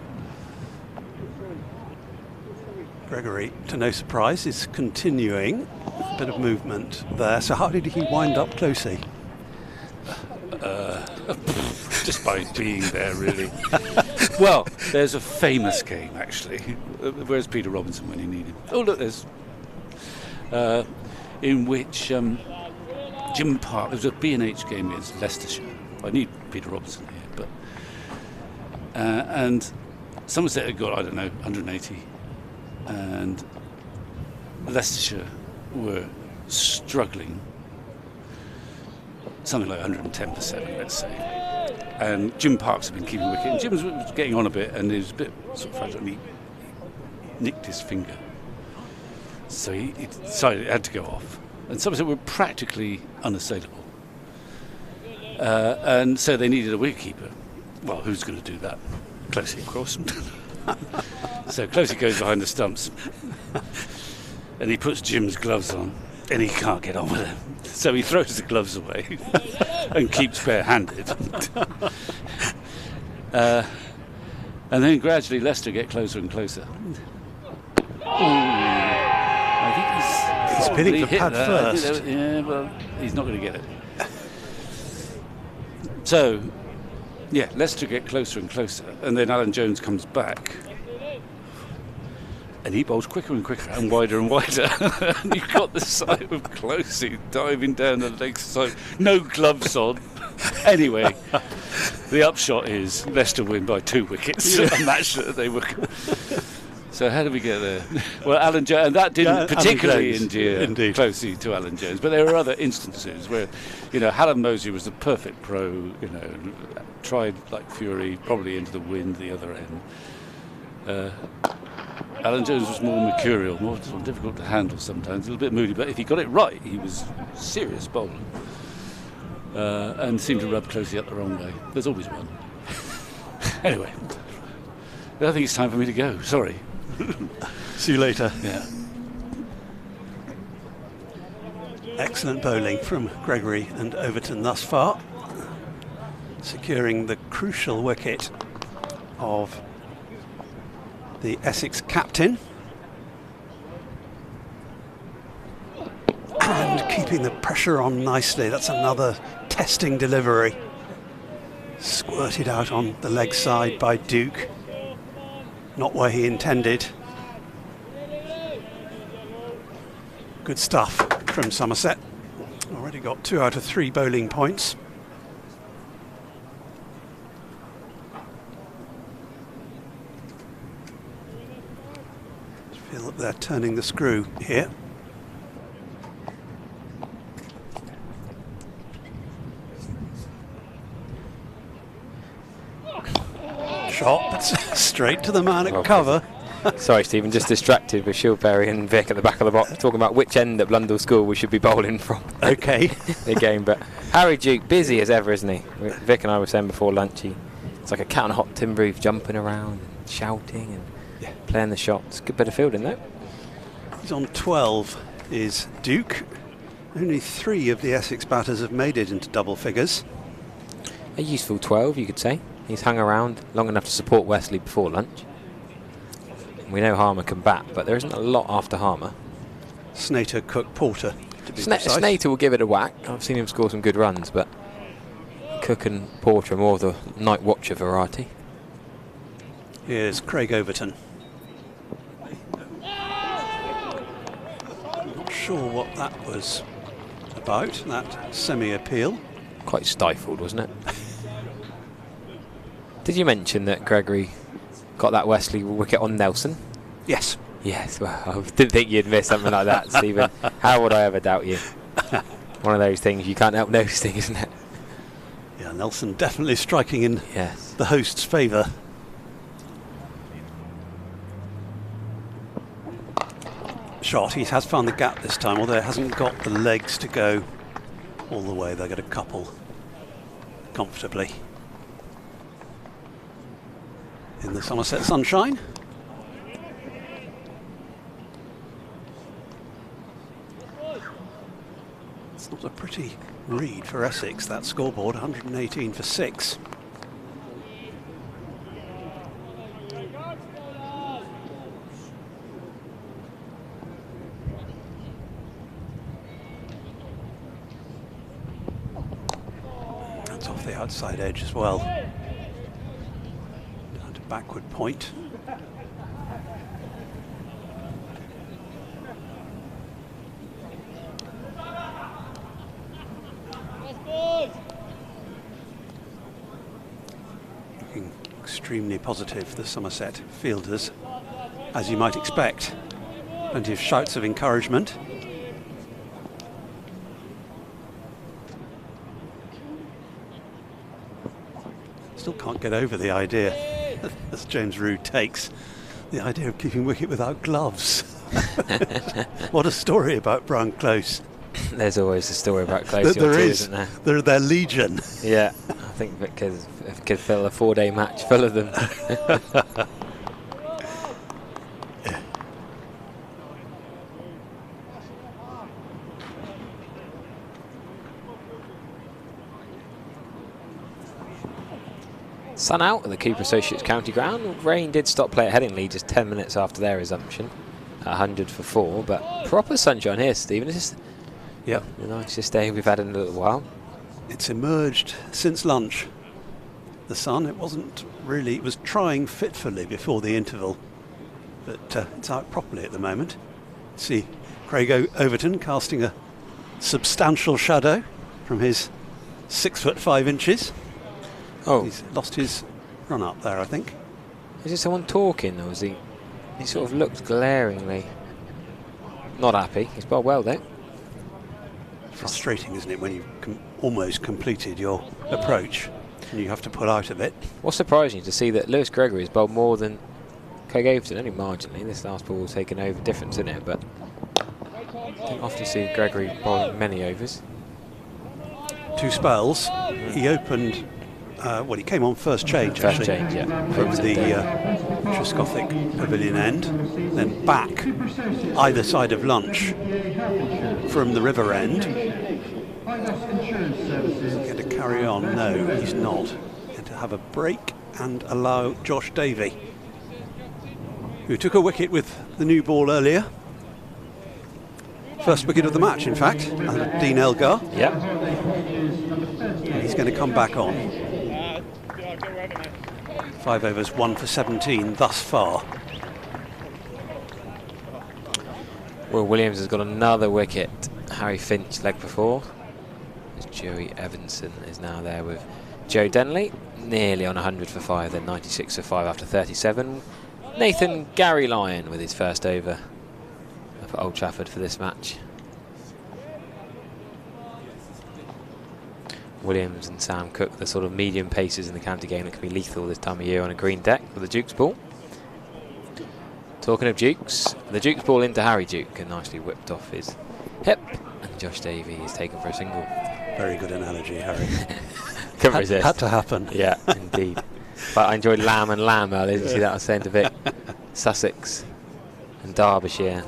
Gregory, to no surprise, is continuing a bit of movement there. So how did he wind up Closey? Just by being there, really. Well, there's a famous game, actually. Where's Peter Robinson when you need him? Oh, look, there's... in which Jim Park... There was a B&H game against Leicestershire. I need Peter Robinson here, but... and Somerset had got, 180. And Leicestershire were struggling. Something like 110%, let's say. And Jim Parks had been keeping wicket. And Jim was getting on a bit, and he was a bit sort of fragile. And he nicked his finger, so he decided it had to go off. And Somerset were practically unassailable, and so they needed a wicketkeeper. Well, who's going to do that? Closey, of course. So Closey goes behind the stumps, and he puts Jim's gloves on, and he can't get on with them. So he throws the gloves away and keeps bare-handed. And then gradually Leicester get closer and closer. I think he's spinning the pad first. Yeah, well, he's not going to get it. So, yeah, Leicester get closer and closer, and then Alan Jones comes back. And he bowls quicker and quicker and wider and wider. And you've got the sight of Closey diving down the leg side, no gloves on. Anyway, the upshot is Leicester win by 2 wickets. A match that they were. So how did we get there? Well, Alan Jones, and that didn't particularly endear Closey to Alan Jones, but there were other instances where, Hallam Mosey was the perfect pro. Tried like fury, probably into the wind, the other end. Alan Jones was more mercurial, more sort of difficult to handle sometimes, a little bit moody, but if he got it right, he was a serious bowler. And seemed to rub Closey up the wrong way. There's always one. Anyway, I think it's time for me to go. Sorry. See you later. Yeah. Excellent bowling from Gregory and Overton thus far, securing the crucial wicket of the Essex captain, and keeping the pressure on nicely. That's another testing delivery, squirted out on the leg side by Duke, not where he intended. Good stuff from Somerset. Already got 2 out of 3 bowling points. Feel that they're turning the screw here. Shot, but straight to the man at cover. Sorry, Stephen, just distracted with Shilberry and Vic at the back of the box talking about which end at Blundell School we should be bowling from. Okay. The game, but Harry Duke, busy as ever, isn't he? Vic and I were saying before lunch, it's like a cat on a hot tin roof, jumping around, and shouting and playing the shots. Good bit of fielding, though. He's on 12, is Duke. Only 3 of the Essex batters have made it into double figures. A useful 12, you could say. He's hung around long enough to support Wesley before lunch. We know Harmer can bat, but there isn't a lot after Harmer. Snater, Cook, Porter, to be precise. Snater will give it a whack. I've seen him score some good runs, but Cook and Porter are more the night watcher variety. Here's Craig Overton. Not sure what that was about, that semi-appeal. Quite stifled, wasn't it? Did you mention that Gregory got that Wesley wicket on Nelson? Yes. Yes, well, I didn't think you'd miss something like that, Stephen. How would I ever doubt you? One of those things you can't help noticing, isn't it? Yeah, Nelson definitely striking in the host's favour. Shot, he has found the gap this time, although it hasn't got the legs to go all the way. They'll get a couple comfortably. In the Somerset sunshine. It's not a pretty read for Essex, that scoreboard, 118 for 6. That's off the outside edge as well. Down to backward point. Looking extremely positive, the Somerset fielders, as you might expect. Plenty of shouts of encouragement. Still can't get over the idea, as James Rood takes, the idea of keeping wicket without gloves. What a story about Brown Close. There's always a story about Close. There is, isn't there? They're legion. Yeah, I think Vic could fill a 4-day match full of them. Sun out at the Cooper Associates County Ground. Rain did stop play at Headingley just 10 minutes after their resumption. 100 for 4, but proper sunshine here, Stephen. It's just the nicest day we've had in a little while. It's emerged since lunch. The sun, it wasn't really, it was trying fitfully before the interval, but it's out properly at the moment. See Craig Overton casting a substantial shadow from his 6'5". Oh, he's lost his run up there, I think. Is it someone talking, or is he? He sort of looked glaringly not happy. He's bowled well though. Frustrating, isn't it, when you've almost completed your approach and you have to pull out of it. What's surprising to see that Lewis Gregory has bowled more than Craig Overton, only marginally. This last ball was taken over difference in it, but I don't often see Gregory bowling many overs. 2 spells. He opened. Well, he came on first change, first actually, change, yeah. over the Trescothic Pavilion end, then back either side of lunch from the river end. Going to carry on? No, he's not. Going to have a break and allow Josh Davey, who took a wicket with the new ball earlier. First wicket of the match, in fact, and Dean Elgar. Yeah. He's going to come back on. 5 overs, 1 for 17 thus far. Will Williams has got another wicket. Harry Finch leg for 4. Joey Evanson is now there with Joe Denley. Nearly on 100 for 5, then 96 for 5 after 37. Nathan Gary Lyon with his first over up at Old Trafford for this match. Williams and Sam Cook, the sort of medium pacers in the county game that can be lethal this time of year on a green deck with the Duke's ball. Talking of Dukes, the Duke's ball into Harry Duke and nicely whipped off his hip, and Josh Davey is taken for a single. Very good analogy, Harry. Couldn't resist. Had to happen. Yeah, indeed. But I enjoyed Lamb and Lamb earlier. Did you see that? I was saying to Vic. Sussex and Derbyshire.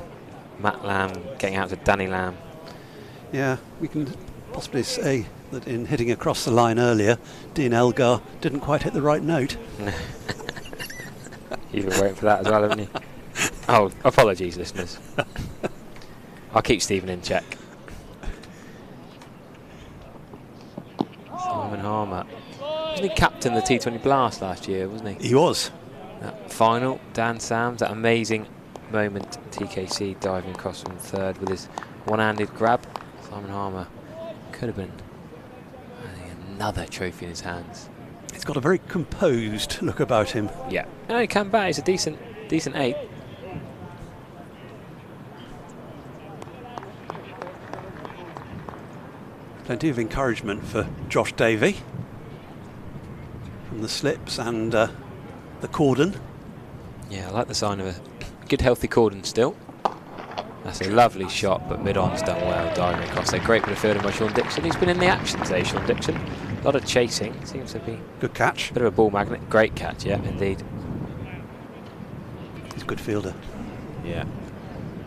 Matt Lamb getting out to Danny Lamb. Yeah, we can possibly say that in hitting across the line earlier, Dean Elgar didn't quite hit the right note. You've been waiting for that as well, haven't you? Oh, apologies, listeners. I'll keep Stephen in check. Simon Harmer. Wasn't he captain the T20 Blast last year, wasn't he? He was. That final, Dan Sams, that amazing moment, TKC diving across from third with his one-handed grab. Simon Harmer could have been another trophy in his hands. He's got a very composed look about him. Yeah. No, he can bat. He's a decent 8. Plenty of encouragement for Josh Davey from the slips and the cordon. Yeah, I like the sign of a good healthy cordon still. That's a lovely shot, but mid-on's done well, diving across there. Great bit of fielding by Sean Dixon. He's been in the action today, Sean Dixon. A lot of chasing. Seems to be good catch. Bit of a ball magnet. Great catch, yeah, indeed. He's a good fielder. Yeah.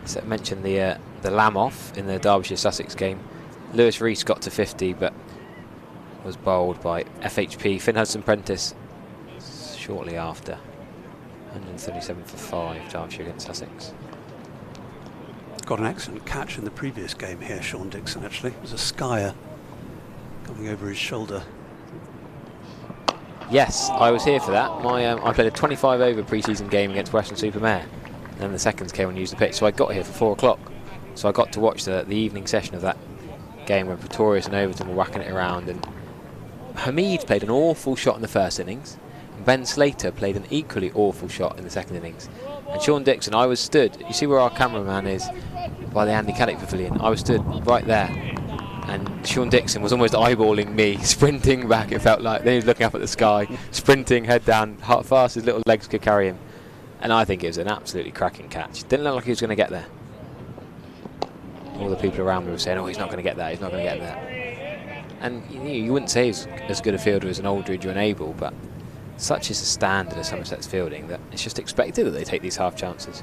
So I mentioned the Lamb off in the Derbyshire-Sussex game. Lewis Rees got to 50, but was bowled by FHP Finn Hudson-Prentice shortly after. 137 for 5, Derbyshire against Sussex. Got an excellent catch in the previous game here, Sean Dixon, actually. It was a skyer coming over his shoulder. Yes, I was here for that. I played a 25 over pre-season game against Western-super-Mare, and then the seconds came and used the pitch, so I got here for 4 o'clock. So I got to watch the evening session of that game where Pretorius and Overton were whacking it around, and Hamid played an awful shot in the first innings, and Ben Slater played an equally awful shot in the second innings. And Sean Dixon, I was stood, you see where our cameraman is by the Andy Caddick Pavilion, I was stood right there, and Sean Dixon was almost eyeballing me, sprinting back. It felt like he was looking up at the sky, sprinting, head down, fast as little legs could carry him. And I think it was an absolutely cracking catch. Didn't look like he was going to get there. All the people around me were saying, oh, he's not going to get that, he's not going to get that. And you wouldn't say he's as good a fielder as an Aldridge or an Abel, but such is the standard of Somerset's fielding that it's just expected that they take these half chances.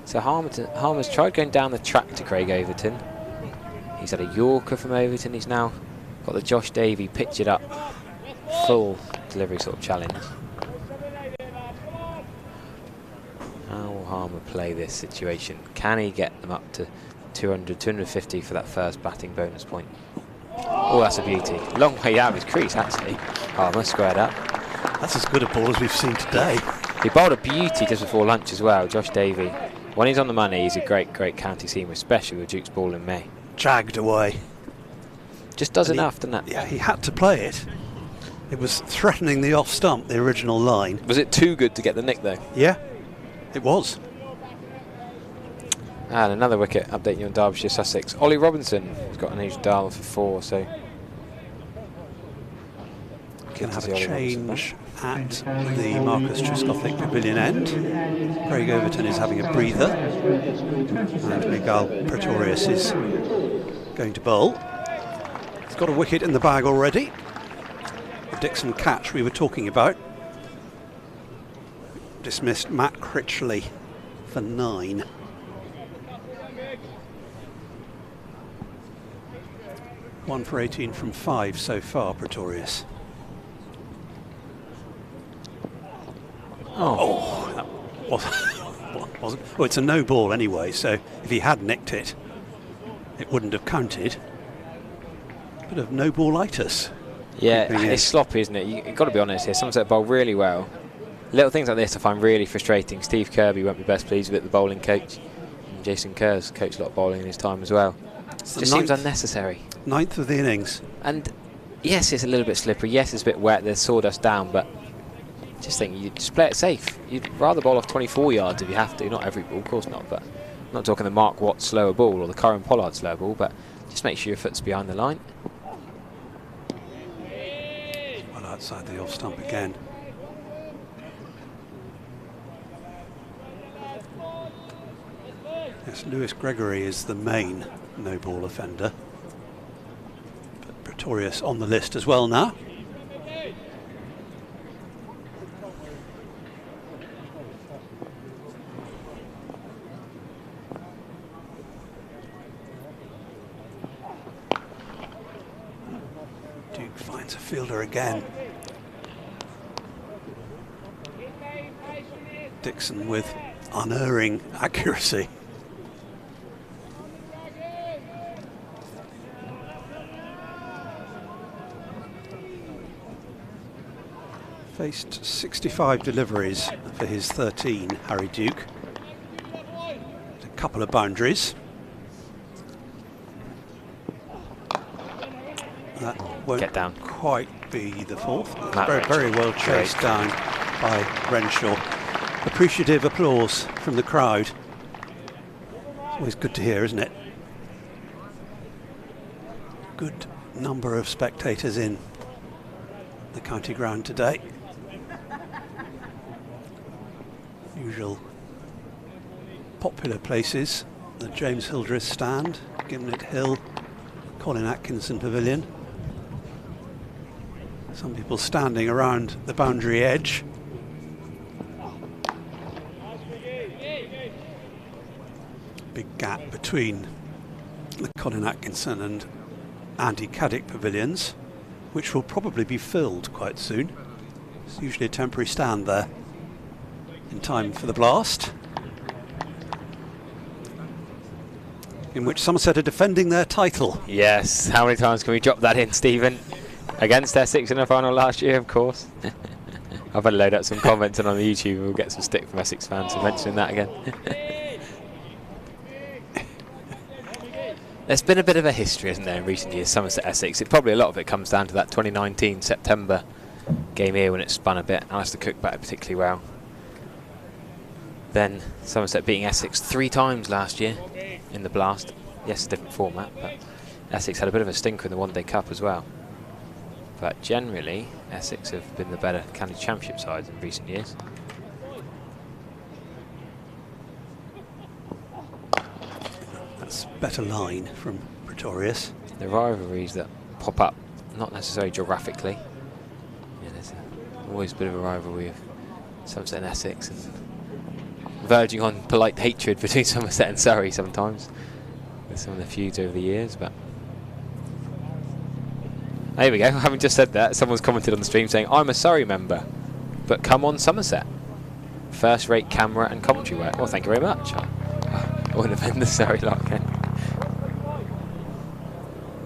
So Harmer's tried going down the track to Craig Overton. He's had a Yorker from Overton. He's now got the Josh Davey pitch it up, full delivery sort of challenge. How will Harmer play this situation? Can he get them up to 200, 250 for that first batting bonus point? Oh, that's a beauty. Long way out of his crease, actually. Harmer squared up. That's as good a ball as we've seen today. He bowled a beauty just before lunch as well, Josh Davey. When he's on the money, he's a great county seamer, especially with Duke's ball in May. Jagged away. Just does enough, doesn't it? Yeah, he had to play it. It was threatening the off stump, the original line. Was it too good to get the nick, though? Yeah, it was. And another wicket, updating you on Derbyshire Sussex. Ollie Robinson has got an age dial for 4, so... Going to have a change at the Marcus Trescothick Pavilion end. Craig Overton is having a breather, and Miguel Pretorius is going to bowl. He's got a wicket in the bag already. The Dixon catch we were talking about. Dismissed Matt Critchley for 9. One for 18 from 5 so far, Pretorius. Oh, that wasn't. Well, it's a no ball anyway, so if he had nicked it, it wouldn't have counted. Bit of no ballitis. Yeah, it's sloppy, isn't it? You've got to be honest here. Somerset bowl really well. Little things like this I find really frustrating. Steve Kirby won't be best pleased with it, the bowling coach. And Jason Kerr's coached a lot of bowling in his time as well. It just seems unnecessary. 9th of the innings. And yes, it's a little bit slippery. Yes, it's a bit wet. There's sawdust down, but just think you just play it safe. You'd rather bowl off 24 yards if you have to. Not every ball, of course not. But I'm not talking the Mark Watt slower ball or the Curran Pollard slower ball, but just make sure your foot's behind the line. Well outside the off stump again. Yes, Lewis Gregory is the main no-ball offender. But Pretorius on the list as well now. Duke finds a fielder again. Dixon with unerring accuracy. Faced 65 deliveries for his 13, Harry Duke. A couple of boundaries. That won't Get down. quite be the fourth. Matt Very well chased Great. down by Renshaw. Appreciative applause from the crowd. Always good to hear, isn't it? Good number of spectators in the county ground today. Usual popular places, the James Hildreth stand, Gimlet Hill, Colin Atkinson Pavilion. Some people standing around the boundary edge. Big gap between the Colin Atkinson and Andy Caddick pavilions, which will probably be filled quite soon. It's usually a temporary stand there in time for the blast, in which Somerset are defending their title. Yes, how many times can we drop that in, Stephen? Against Essex in the final last year, of course. I've had to load up some comments and on the YouTube we'll get some stick from Essex fans for mentioning that again. There's been a bit of a history, hasn't there, in recent years, Somerset-Essex. Probably a lot of it comes down to that 2019 September game here when it spun a bit. Alistair Cook batted particularly well. Then Somerset beating Essex 3 times last year in the blast. Yes, a different format, but Essex had a bit of a stinker in the One Day Cup as well. But generally, Essex have been the better county championship sides in recent years. That's better line from Pretorius. The rivalries that pop up, not necessarily geographically. Yeah, there's always a bit of a rivalry of Somerset and Essex, and verging on polite hatred between Somerset and Surrey sometimes with some of the feuds over the years. But there we go. Having just said that, someone's commented on the stream saying, I'm a Surrey member, but come on Somerset. First-rate camera and commentary work. Well, thank you very much. I wouldn't have been the Surrey lot again.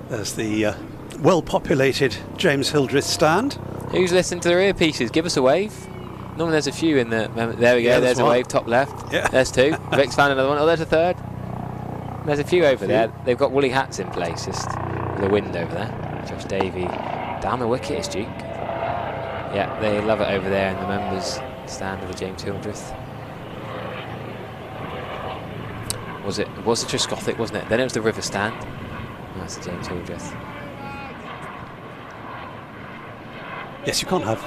There's the well-populated James Hildreth stand. Who's listening to their earpieces? Give us a wave. Normally there's a few in the... There we go, there's a wave, top left. Yeah. There's 2. Vic's found another one. Oh, there's a 3rd. There's a few over there. They've got woolly hats in place, just with the wind over there. Josh Davey. Down the wicket is Duke. Yeah, they love it over there in the members' stand of the James Hildreth. It was the Triscothic, wasn't it? Then it was the River Stand. That's the James Hildreth. Yes, you can't have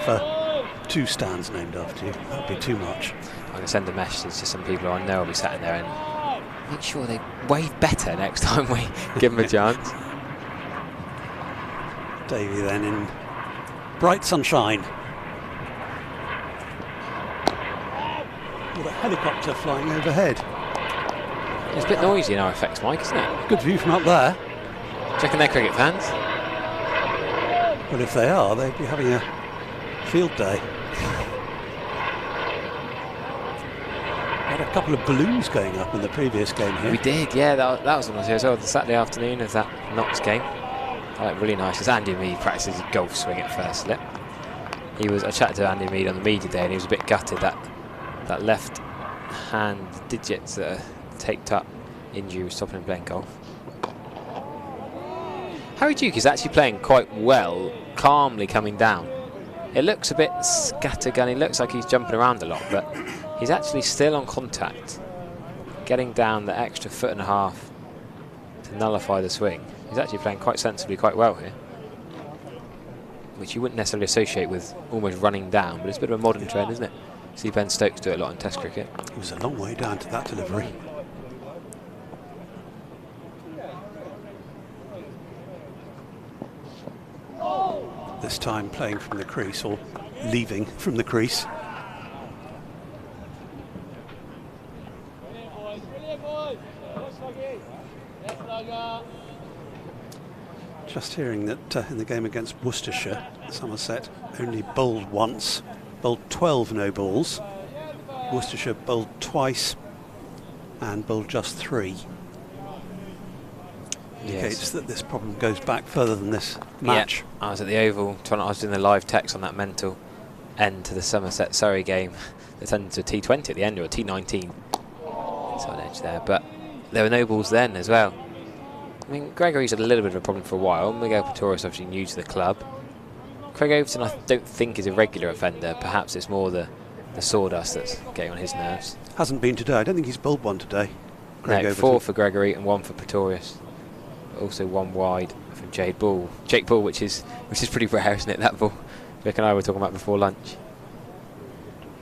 2 stands named after you. That would be too much. I'm going to send a message to some people I know will be sat in there and make sure they wave better next time we give them a chance. Davey then in bright sunshine. With a helicopter flying overhead. It's a bit noisy in our effects, Mike, isn't it? Good view from up there. Checking their cricket fans. Well, if they are, they'd be having a field day. Had a couple of balloons going up in the previous game here. We did, yeah, that was one as well. The Saturday afternoon of that Knox game. Really nice. As Andy Mead practices his golf swing at first slip. I chatted to Andy Mead on the media day and he was a bit gutted that left hand digits that are taped up injury was stopping him playing golf. Harry Duke is actually playing quite well, calmly coming down. It looks a bit scattergun, it looks like he's jumping around a lot, but he's actually still on contact, getting down the extra 1.5 feet to nullify the swing. He's actually playing quite sensibly, quite well here, which you wouldn't necessarily associate with almost running down, but it's a bit of a modern trend, isn't it? See Ben Stokes do it a lot in Test cricket. It was a long way down to that delivery. this time playing from the crease, or leaving from the crease. Just hearing that in the game against Worcestershire, Somerset only bowled once, bowled 12 no balls. Worcestershire bowled twice and bowled just 3. Indicates that this problem goes back further than this match. Yeah, I was at the Oval, I was doing the live text on that mental end to the Somerset Surrey game. It turned into a T20 at the end, or a T19. It's on edge there, but there were no balls then as well. I mean, Gregory's had a little bit of a problem for a while. Miguel Pretorius obviously new to the club. Craig Overton I don't think is a regular offender. Perhaps it's more the sawdust that's getting on his nerves. Hasn't been today. I don't think he's bowled one today. No, Overton. 4 for Gregory and 1 for Pretorius. But also 1 wide from Jake Bull, which is pretty rare, isn't it? That ball Vic and I were talking about before lunch.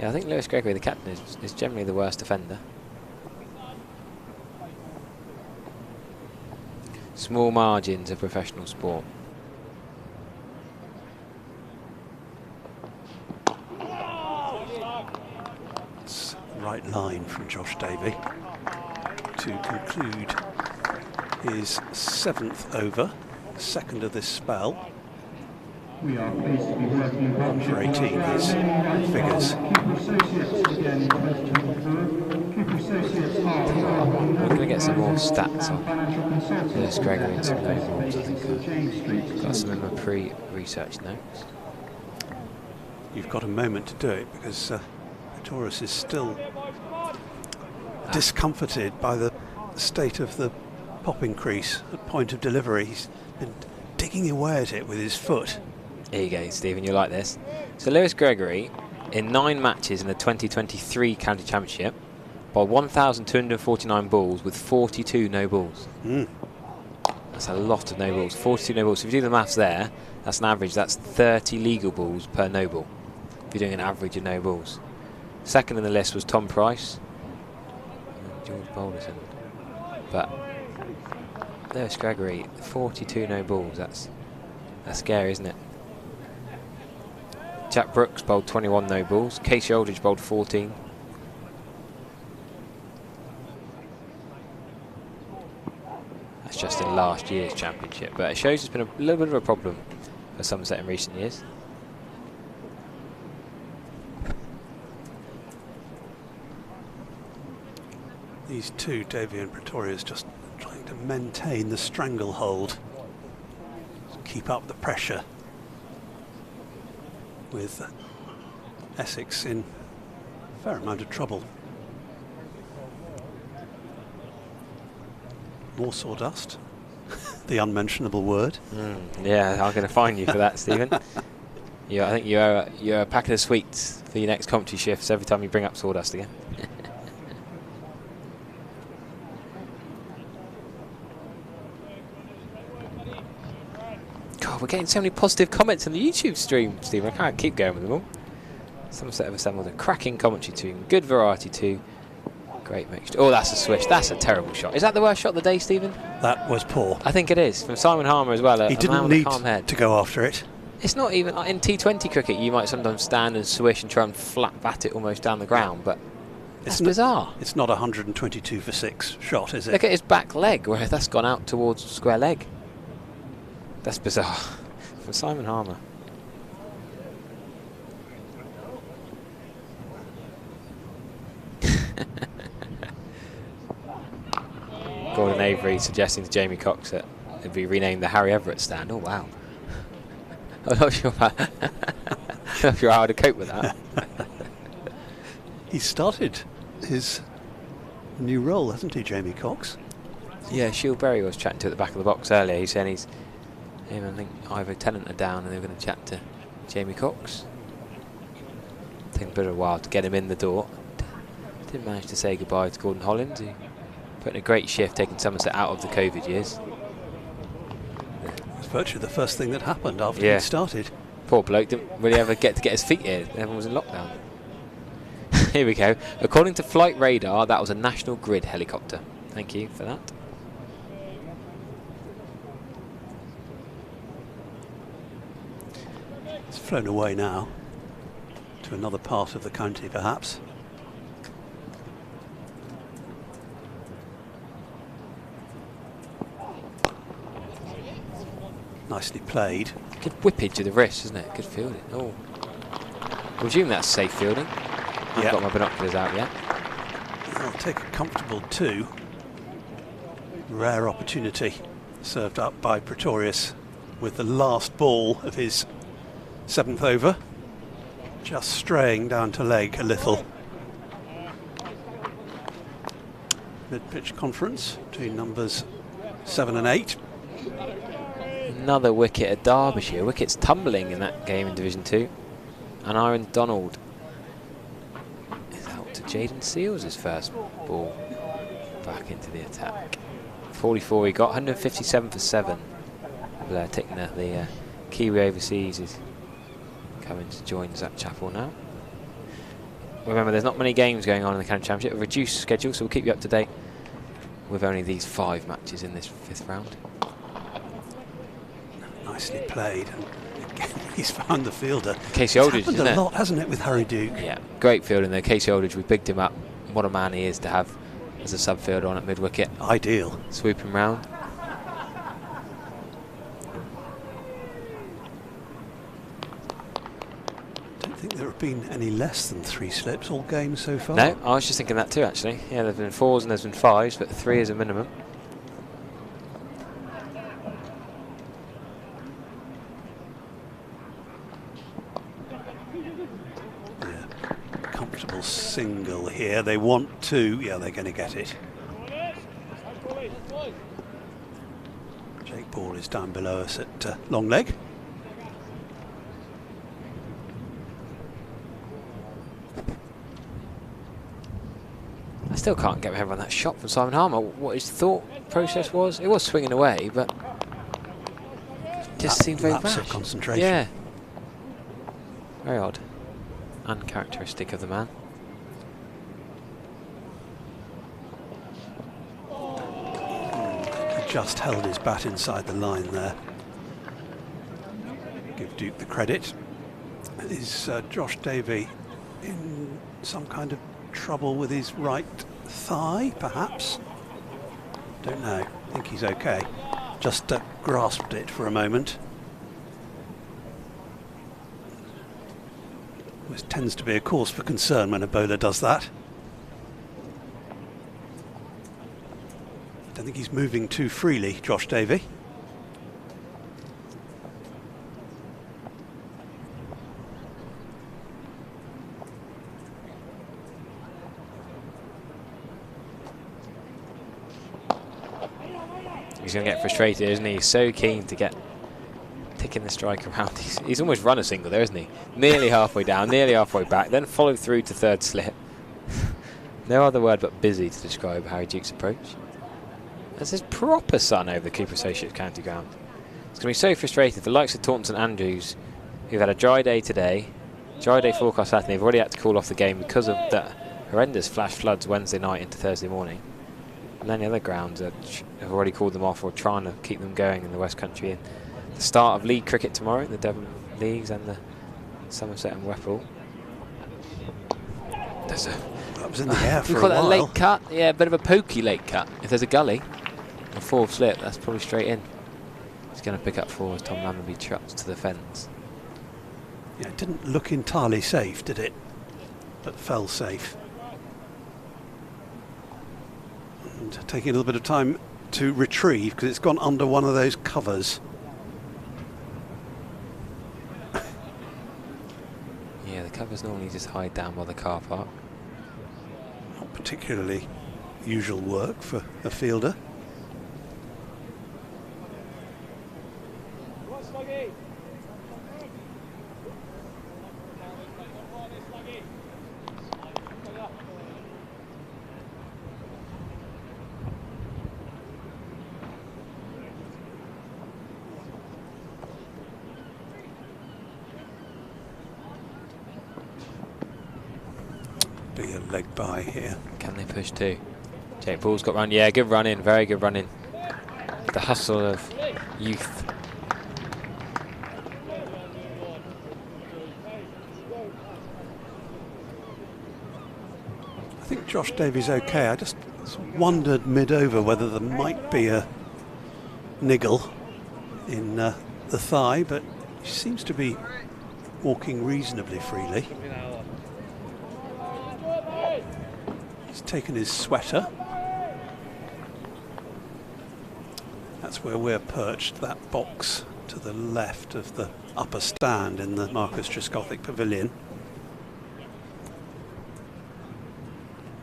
Yeah, I think Lewis Gregory, the captain, is generally the worst offender. Small margins of professional sport. It's the right line from Josh Davey to conclude his 7th over, second of this spell. We are pleased to be working in partnership for 18 his figures. We're going to get some more stats on Lewis Gregory and some no balls. I think I've got some of my pre-research notes. You've got a moment to do it because Pretorius is still discomforted by the state of the popping crease at point of delivery. He's been digging away at it with his foot. Here you go, Stephen, you like this. So Lewis Gregory, in 9 matches in the 2023 County Championship, bowled 1,249 balls with 42 no balls. That's a lot of no balls, 42 no balls. So if you do the maths there, that's an average, that's 30 legal balls per no ball, if you're doing an average of no balls. Second in the list was Tom Price, George Boulderson. But Lewis Gregory, 42 no balls, that's scary, isn't it? Jack Brooks bowled 21 no balls. Casey Aldridge bowled 14. That's just in last year's championship, but it shows it's been a little bit of a problem for Somerset in recent years. These two, Davey and Pretorius, just trying to maintain the stranglehold, keep up the pressure, with Essex in a fair amount of trouble. More sawdust, the unmentionable word. Yeah, I'm going to fine you for that, Stephen. I think you're a packet of sweets for your next commentary shifts every time you bring up sawdust again. God, we're getting so many positive comments on the YouTube stream, Stephen. I can't keep going with them all. Somerset have assembled a cracking commentary team, good variety too. Great mixture. Oh, that's a swish. That's a terrible shot. Is that the worst shot of the day, Stephen? That was poor. I think it is. From Simon Harmer as well. He didn't need to go after it. It's not even in T20 cricket. You might sometimes stand and swish and try and flat bat it almost down the ground, but it's bizarre. It's not a 122 for 6 shot, is it? Look at his back leg, where that's gone out towards square leg. That's bizarre. From Simon Harmer. Gordon Avery suggesting to Jamie Cox that it'd be renamed the Harry Everett stand. Oh wow! I'm not sure how to cope with that. He started his new role, hasn't he, Jamie Cox? Yeah, Shield Berry was chatting to at the back of the box earlier. He's saying him and I think Ivo Tennant are down and they're going to chat to Jamie Cox. Taking a bit of a while to get him in the door. Didn't manage to say goodbye to Gordon Holland, who put in a great shift taking Somerset out of the COVID years. It's virtually the first thing that happened after he started. Poor bloke didn't really ever get to get his feet here. Everyone was in lockdown. Here we go. According to Flight Radar, that was a National Grid helicopter. Thank you for that. It's flown away now to another part of the county, perhaps. Nicely played. Good whippage to the wrist, isn't it? Good fielding. Oh, I presume that's safe fielding. I haven't got my binoculars out yet. I'll take a comfortable 2. Rare opportunity served up by Pretorius with the last ball of his 7th over. Just straying down to leg a little. Mid-pitch conference between numbers 7 and 8. Another wicket at Derbyshire. Wickets tumbling in that game in Division 2. And Aaron Donald is out to Jaden Seals, his first ball back into the attack. 44 he got, 157 for 7. Blair Tickner, the Kiwi overseas, is coming to join Zach Chappell now. Remember, there's not many games going on in the County Championship, a reduced schedule, so we'll keep you up to date with only these 5 matches in this 5th round. Nicely played. And again, he's found the fielder. Casey Aldridge, happened a lot, hasn't it, with Harry Duke? Yeah, great fielding there. Casey Aldridge, we bigged him up. What a man he is to have as a sub fielder on at mid wicket. Ideal. Swooping round. Don't think there have been any less than 3 slips all games so far. No, I was just thinking that too, actually. Yeah, there's been 4s and there's been 5s, but 3 is a minimum. Comfortable single here. They want to. Yeah, they're going to get it. Jake Ball is down below us at long leg. I still can't get my head around that shot from Simon Harmer. What his thought process was. It was swinging away, but it just seemed very lapse of rash. concentration. Yeah. Very odd. Uncharacteristic of the man. He just held his bat inside the line there. Give Duke the credit. Is Josh Davey in some kind of trouble with his right thigh, perhaps? Don't know. I think he's okay. Just grasped it for a moment. Always tends to be a cause for concern when a bowler does that. I don't think he's moving too freely, Josh Davey. He's going to get frustrated, isn't he? He's so keen to get ticking the strike around. He's almost run a single there, isn't he? Nearly halfway down, nearly halfway back, then followed through to 3rd slip. No other word but busy to describe Harry Duke's approach. That's his proper sun over the Cooper Associates County Ground. It's going to be so frustrating. The likes of Taunton and Andrews, who've had a dry day today, dry day forecast Saturday, they've already had to call off the game because of the horrendous flash floods Wednesday night into Thursday morning. And then the other grounds have already called them off or trying to keep them going in the West Country. And the start of league cricket tomorrow, the Devon Leagues and the Somerset and Whipple. There's a that was in the air for we call a that while. a late cut. Yeah, a bit of a pokey late cut. If there's a gully, a 4th slip, that's probably straight in. He's going to pick up 4 as Tom Lammonby trots to the fence. Yeah, it didn't look entirely safe, did it? But fell safe. And taking a little bit of time to retrieve because it's gone under one of those covers. Yeah, the covers normally just hide down by the car park. Not particularly usual work for a fielder. Be a leg by here. Can they push too? Jake Ball's got run. Yeah, good run in. Very good run in. The hustle of youth. Josh Davies okay. I just wondered mid-over whether there might be a niggle in the thigh, but he seems to be walking reasonably freely. He's taken his sweater. That's where we're perched, that box to the left of the upper stand in the Marcus Trescothick Pavilion,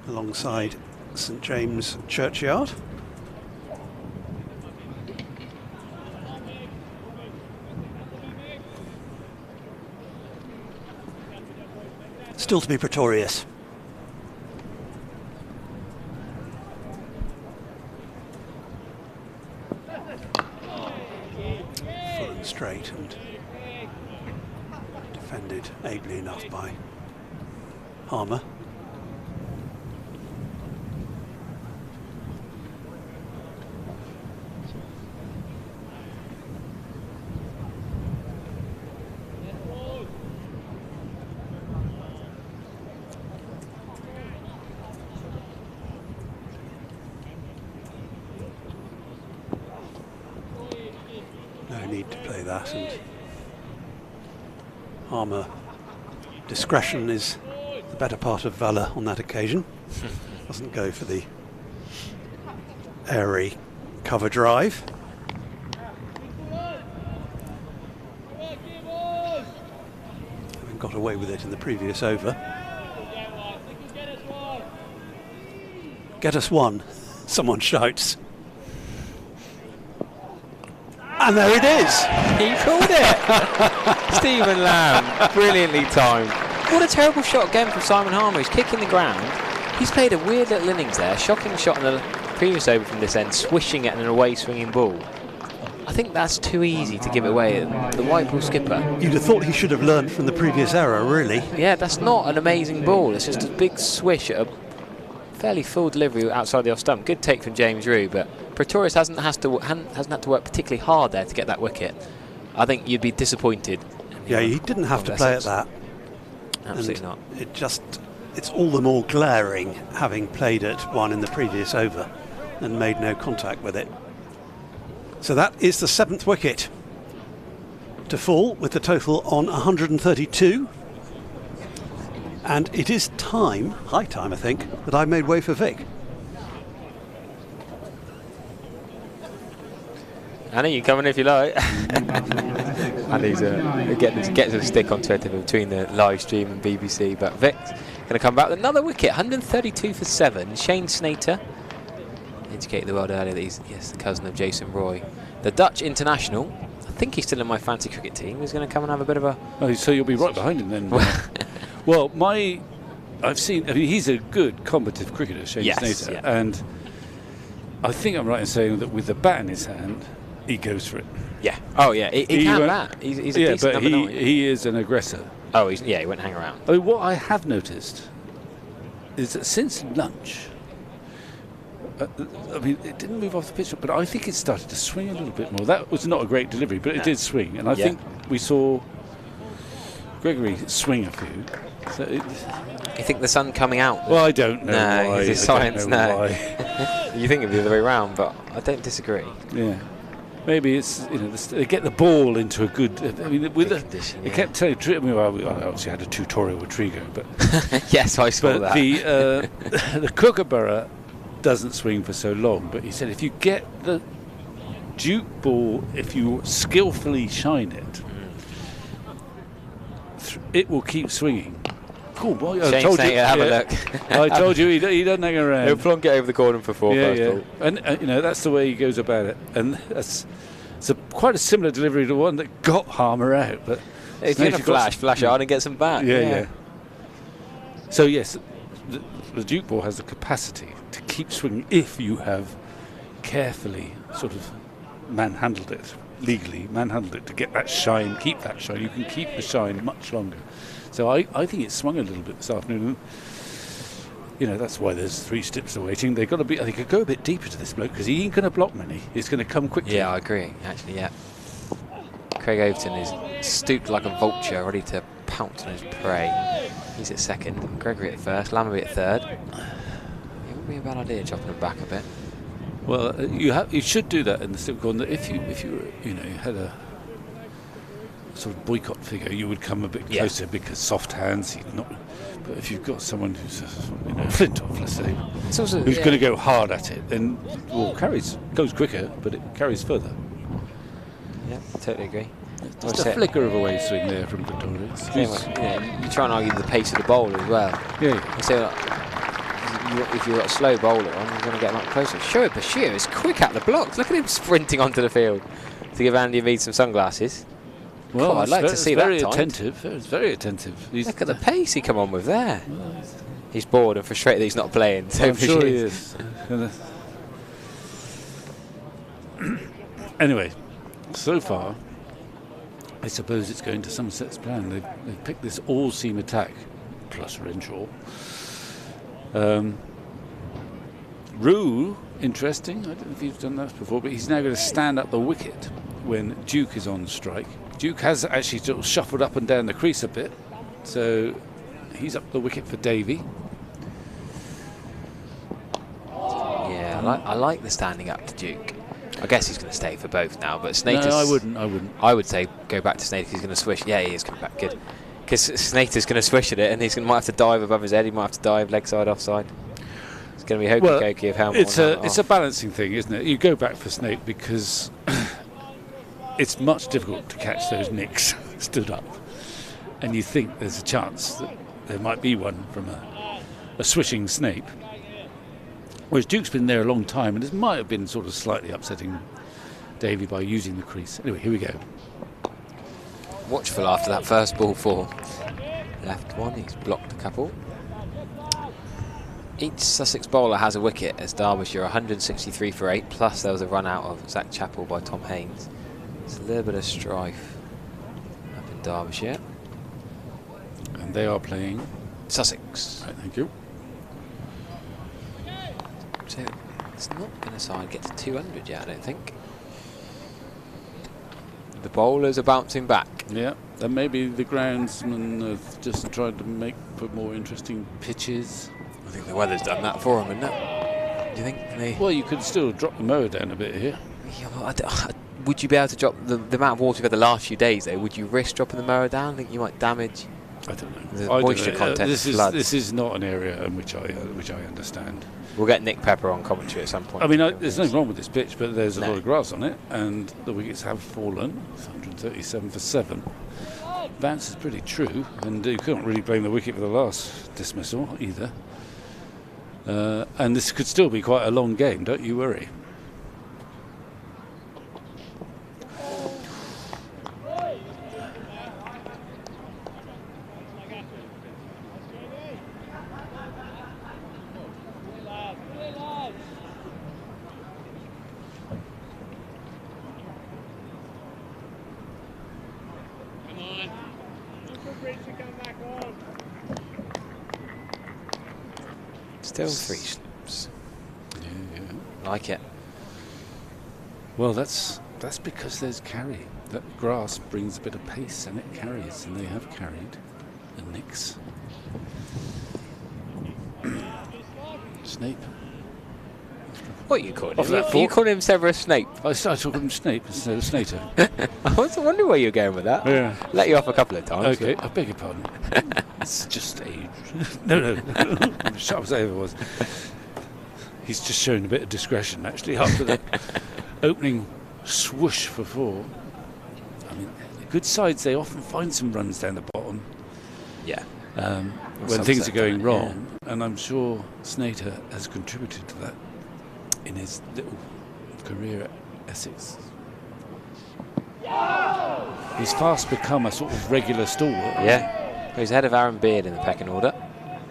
alongside St James Churchyard. Still to be Pretorius. Full and straight and defended ably enough by Harmer. And Harmer, discretion is the better part of valour on that occasion. Doesn't go for the airy cover drive. Having got away with it in the previous over. Get us one, someone shouts. And there it is. He called it. Stephen Lamb, brilliantly timed. What a terrible shot again from Simon Harmer. He's kicking the ground. He's played a weird little innings there. Shocking shot in the previous over from this end, swishing at an away swinging ball. I think that's too easy to give it away. The white ball skipper. You'd have thought he should have learned from the previous error, really. Yeah, that's not an amazing ball. It's just a big swish at a fairly full delivery outside the off stump. Good take from James Rue, but Pretorius hasn't had to work particularly hard there to get that wicket. I think you'd be disappointed. Yeah, he didn't have to play at that. Absolutely not. It's all the more glaring having played at one in the previous over and made no contact with it. So that is the 7th wicket to fall, with the total on 132. And it is time, high time I think, that I made way for Vic. Annie, you come in if you like. Annie's gets a stick on Twitter between the live stream and BBC, but Vic's going to come back with another wicket, 132 for 7. Shane Snater indicated the world earlier that he's the cousin of Jason Roy. The Dutch international, I think he's still in my fantasy cricket team. He's going to come and have a bit of a... Oh, so you'll be right behind him then. Well, he's a good competitive cricketer, Shane Snater, and I think I'm right in saying that with the bat in his hand, he goes for it. Yeah. Oh, yeah. He can bat. He's a decent number 9. He is an aggressor. Oh, he won't hang around. I mean, what I have noticed is that since lunch, it didn't move off the pitch, but I think it started to swing a little bit more. That was not a great delivery, but it did swing, and I think we saw Gregory swing a few. So you think the sun coming out? Well, I don't know why. Is it science? No. You think it'd be the other way around, but I don't disagree. Yeah. Maybe it's, they get the ball into a good... It kept telling... I obviously had a tutorial with Trigo, but... Yes, I saw that. But the Kookaburra doesn't swing for so long, but he said if you get the Duke ball, if you skillfully shine it, it will keep swinging. Cool, boy. I told you. Have a look. I told you he doesn't hang around. He'll plonk it over the corner for 4 first ball. And that's the way he goes about it. And it's quite a similar delivery to the one that got Harmer out. But if you're going to flash hard and get some back. Yeah. So yes, the Duke ball has the capacity to keep swinging if you have carefully sort of manhandled it, legally manhandled it to get that shine, keep that shine. You can keep the shine much longer. So I think it swung a little bit this afternoon. That's why there's 3 stips awaiting. They could go a bit deeper to this bloke because he ain't going to block many. He's going to come quickly. Yeah, I agree. Actually, yeah. Craig Overton is stooped like a vulture, ready to pounce on his prey. He's at second. Gregory at first. Lamberby at third. be a bad idea chopping them back a bit. Well, you should do that in the slip corner. If you you had a sort of boycott figure, you would come a bit closer because soft hands. But if you've got someone who's flint off, let's say, who's going to go hard at it, then goes quicker, but it carries further. Yeah, totally agree. Just a flicker of a way swing there from Victoria. You try and argue the pace of the bowler as well. Yeah. So if you've got a slow bowler on, you're going to get much closer. Shoaib Bashir is quick at the blocks. Look at him sprinting onto the field to give Andy Mead some sunglasses. Well, I'd like to see that. Very attentive. It's very attentive. Look at the pace he come on with there. He's bored and frustrated that he's not playing. So I'm sure he is. Anyway, so far, I suppose it's going to Somerset's plan. They've picked this all-seam attack, plus Renshaw. Rue, interesting. I don't know if he's done that before, but he's now going to stand up the wicket when Duke is on strike. Duke has actually sort of shuffled up and down the crease a bit, so he's up the wicket for Davey. Yeah, I like the standing up to Duke. I guess he's going to stay for both now, but Snater's... No, I wouldn't. I would say go back to Snater. He's going to swish. Yeah, he is coming back. Good. Because Snater's going to swish at it, and he might have to dive above his head. He might have to dive leg side, offside. It's going to be hokey-cokey of how it's a balancing thing, isn't it? You go back for Snape because it's much difficult to catch those nicks stood up, and you think there's a chance that there might be one from a swishing Snape. Whereas Duke's been there a long time, and this might have been sort of slightly upsetting Davey by using the crease. Anyway, here we go. Watchful after that first ball for left one. He's blocked a couple. Each Sussex bowler has a wicket as Derbyshire 163 for 8, plus there was a run out of Zach Chappell by Tom Haynes. It's a little bit of strife up in Derbyshire. And they are playing Sussex. Right, thank you. So it's not going to side get to 200 yet, I don't think. The bowlers are bouncing back. Yeah, and maybe the groundsmen have just tried to make for more interesting pitches. I think the weather's done that for them, isn't it? Do you think? Well, you could still drop the mower down a bit here. Yeah, well, would you be able to drop the amount of water we've had the last few days, though? Would you risk dropping the mower down? I think you might damage. I don't know. The moisture content. This is not an area in which I understand. We'll get Nick Pepper on commentary at some point. I mean, there's nothing wrong with this pitch, but there's a lot of grass on it, and the wickets have fallen. 137 for 7. Bounce is pretty true, and you can't really blame the wicket for the last dismissal either. And this could still be quite a long game, don't you worry. Still 3 slips. Yeah. Like it. Well, that's because there's carry. That grass brings a bit of pace and it carries, and they have carried the Knicks. Snape. What are you calling him? You call him Severus Snape? I started calling him Snape instead of Snater. I was wondering where you were going with that. Yeah. Let you off a couple of times. Okay, I beg your pardon. It's just age. No. I'm sharp as I ever was. He's just showing a bit of discretion, actually, after the opening swoosh for 4. I mean, the good sides, they often find some runs down the bottom. Yeah. When things are going wrong, and I'm sure Snater has contributed to that in his little career at Essex. He's fast become a sort of regular stalwart. Yeah. He's ahead of Aaron Beard in the pecking order.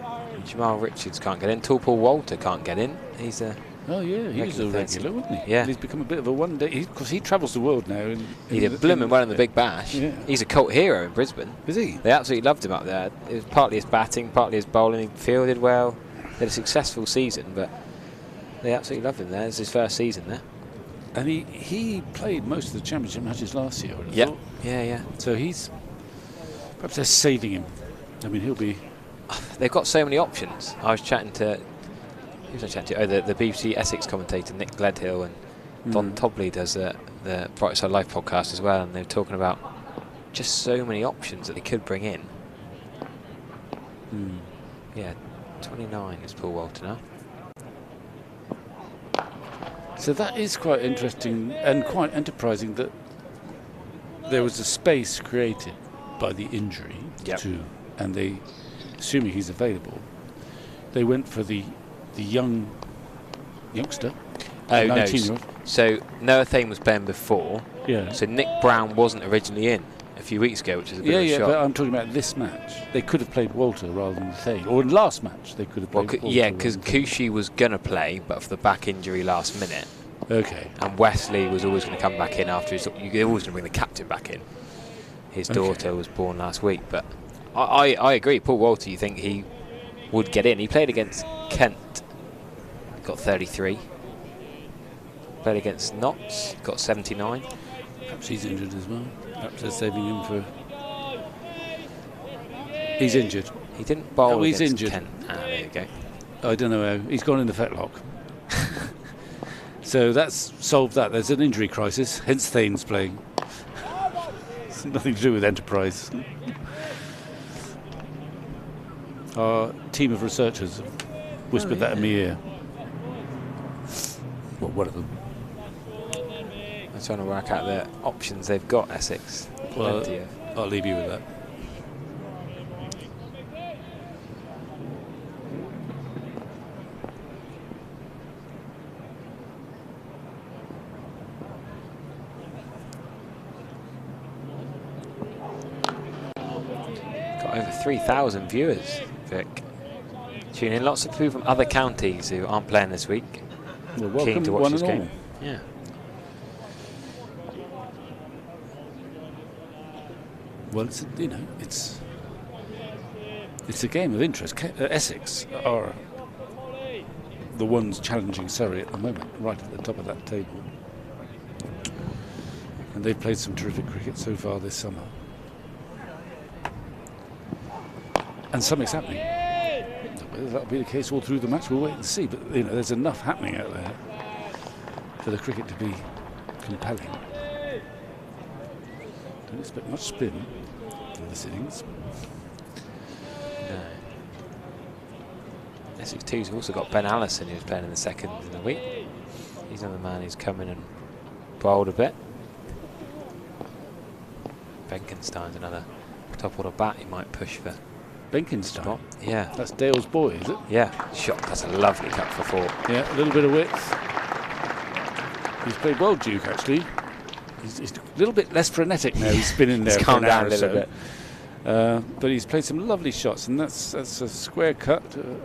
And Jamal Richards can't get in. Tall Paul Walter can't get in. He's a... Oh, yeah, he was a regular, wasn't he? Yeah. And he's become a bit of a one-day... Because he travels the world now. He did blooming well in the Big Bash. Yeah. He's a cult hero in Brisbane. Is he? They absolutely loved him up there. It was partly his batting, partly his bowling. He fielded well. He had a successful season, but they absolutely loved him there. It was his first season there. And he played most of the championship matches last year, I would have thought. Yeah. So he's... Perhaps they're saving him. I mean, he'll be... They've got so many options. I was chatting to Who's I chatting to? Oh, the BBC Essex commentator Nick Gledhill, and Don Tobley does the Bright Side Life podcast as well, and they're talking about just so many options that they could bring in. Yeah, 29 is Paul Walter now. So that is quite interesting and quite enterprising that there was a space created by the injury too, and they, assuming he's available, they went for the youngster. Oh no! 19-year-old. So Noah Thane was playing before. Yeah. So Nick Brown wasn't originally in a few weeks ago, which is a bit of a shock. But I'm talking about this match. They could have played Walter rather than Thane, or in last match they could have played. Walter. Yeah, because Cushy was gonna play, but for the back injury last minute. Okay. And Wesley was always going to come back in after his. You're always going to bring the captain back in. His daughter was born last week, but I agree. Paul Walter, you think he would get in? He played against Kent, got 33. Played against Notts, got 79. Perhaps he's injured as well. Perhaps they're saving him for. He's injured. He didn't bowl he's against injured. Kent. Ah, there you go. I don't know how. He's gone in the fetlock. So that's solved that. There's an injury crisis, hence Thane's playing. It's nothing to do with Enterprise. Our team of researchers have whispered that in my ear. Well, one of them. I'm trying to work out the options they've got, Essex. Well, I'll leave you with that. Over 3,000 viewers, Vic. Tune in. Lots of people from other counties who aren't playing this week. Well, keen to watch this game. Yeah. Well, it's a game of interest. Essex are the ones challenging Surrey at the moment, right at the top of that table, and they've played some terrific cricket so far this summer. And something's happening. Whether that'll be the case all through the match, we'll wait and see. But there's enough happening out there for the cricket to be compelling. Don't expect much spin in this innings. No. Essex 2's also got Ben Allison, who's playing in the second in the week. He's another man who's come in and bowled a bit. Benkenstein's another top order bat he might push for. Benkenstein? Yeah. That's Dale's boy, is it? Yeah. Shot. That's a lovely cut for 4. Yeah, a little bit of width. He's played well, Duke, actually. He's a little bit less frenetic now. He's been in there he's for calmed an down hour a little bit. But he's played some lovely shots, and that's a square cut,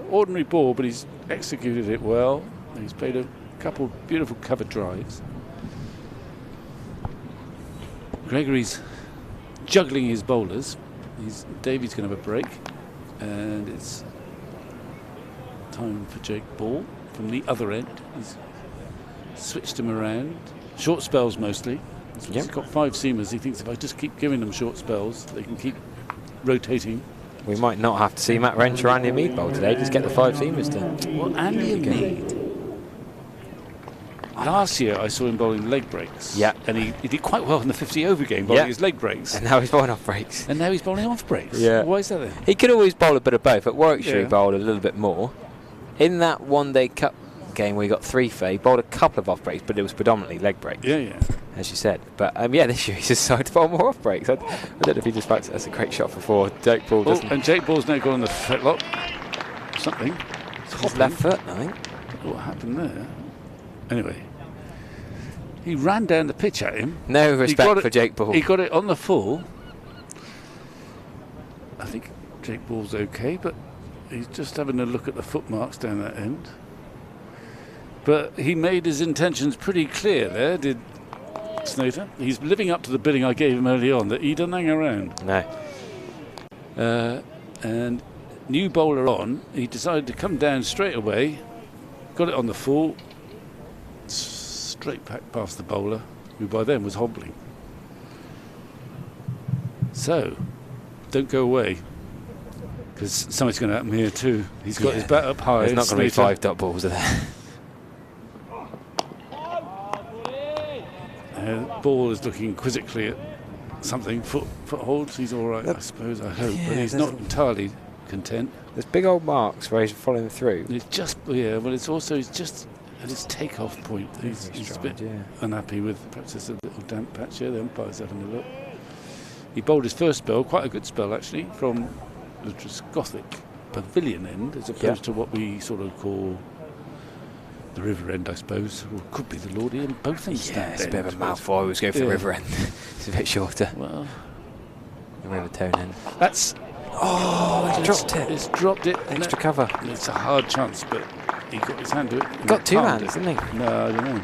ordinary ball, but he's executed it well. He's played a couple beautiful cover drives. Gregory's juggling his bowlers. Davy's going to have a break, and it's time for Jake Ball from the other end. He's switched him around. Short spells mostly. He's got 5 seamers. He thinks if I just keep giving them short spells, they can keep rotating. We might not have to see Matt Wrench or Andy Mead bowl today. Just get the 5 seamers done. Well, Andy Mead. Last year I saw him bowling leg breaks. Yeah. And he did quite well in the 50-over game bowling his leg breaks. And now he's bowling off breaks. And now he's bowling off breaks. Yeah. Why is that then? He could always bowl a bit of both. At Warwickshire he bowled a little bit more. In that one-day cup game where he got 3 for, he bowled a couple of off breaks, but it was predominantly leg breaks. Yeah. As you said. But this year he's decided to bowl more off breaks. I don't know if he just fancied that's a great shot for 4. Jake Ball doesn't. And Jake Ball's now gone on the fetlock. Something. His left foot, I think. What happened there? Anyway. He ran down the pitch at him. No respect for Jake Ball. He got it on the full. I think Jake Ball's okay, but he's just having a look at the footmarks down that end. But he made his intentions pretty clear there, did Snater. He's living up to the bidding I gave him early on, that he doesn't hang around. No. And new bowler on, he decided to come down straight away, got it on the full, straight back past the bowler, who by then was hobbling. So, don't go away. Because something's going to happen here too. He's got his bat up high. There's not going to be 5 dot balls, are there? Ball is looking quizzically at something. Footholds. He's all right, I suppose. I hope, but he's not entirely content. There's big old marks where he's following through. It's just but it's also he's just at his takeoff point. He's a bit unhappy with perhaps there's a little damp patch here. The umpire's having a look. He bowled his first spell, quite a good spell actually, from the Gothic pavilion end, as opposed to what we sort of call the river end, I suppose, or could be the Lordie and both ends. Yeah, it's a bit of a mouthful. I always go for the river end. It's a bit shorter. Well, the river tone end. That's Dropped it. It's dropped it. Extra cover. It's a hard chance, but he got his hand to it. Got 2 hands, didn't he? No, I don't know.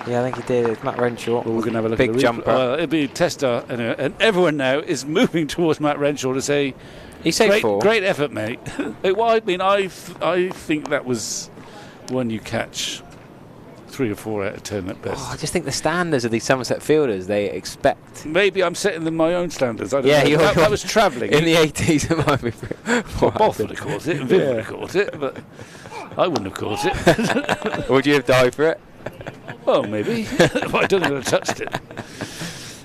Yeah, I think he did. It's Matt Renshaw. Well, we're going to have a look big at the jumper. It'll be a tester, and everyone now is moving towards Matt Renshaw to say, he saved 4. Great effort, mate. Well, I mean, I think that was one you catch 3 or 4 out of 10 at best. I just think the standards of these Somerset fielders, they expect. Maybe I'm setting them my own standards. I don't know. I was travelling. In the 80s, it might be. Well, Both would have caught it, and Viv would have caught it, but I wouldn't have caught it. Would you have died for it? Well, maybe. But I don't think I'd have touched it.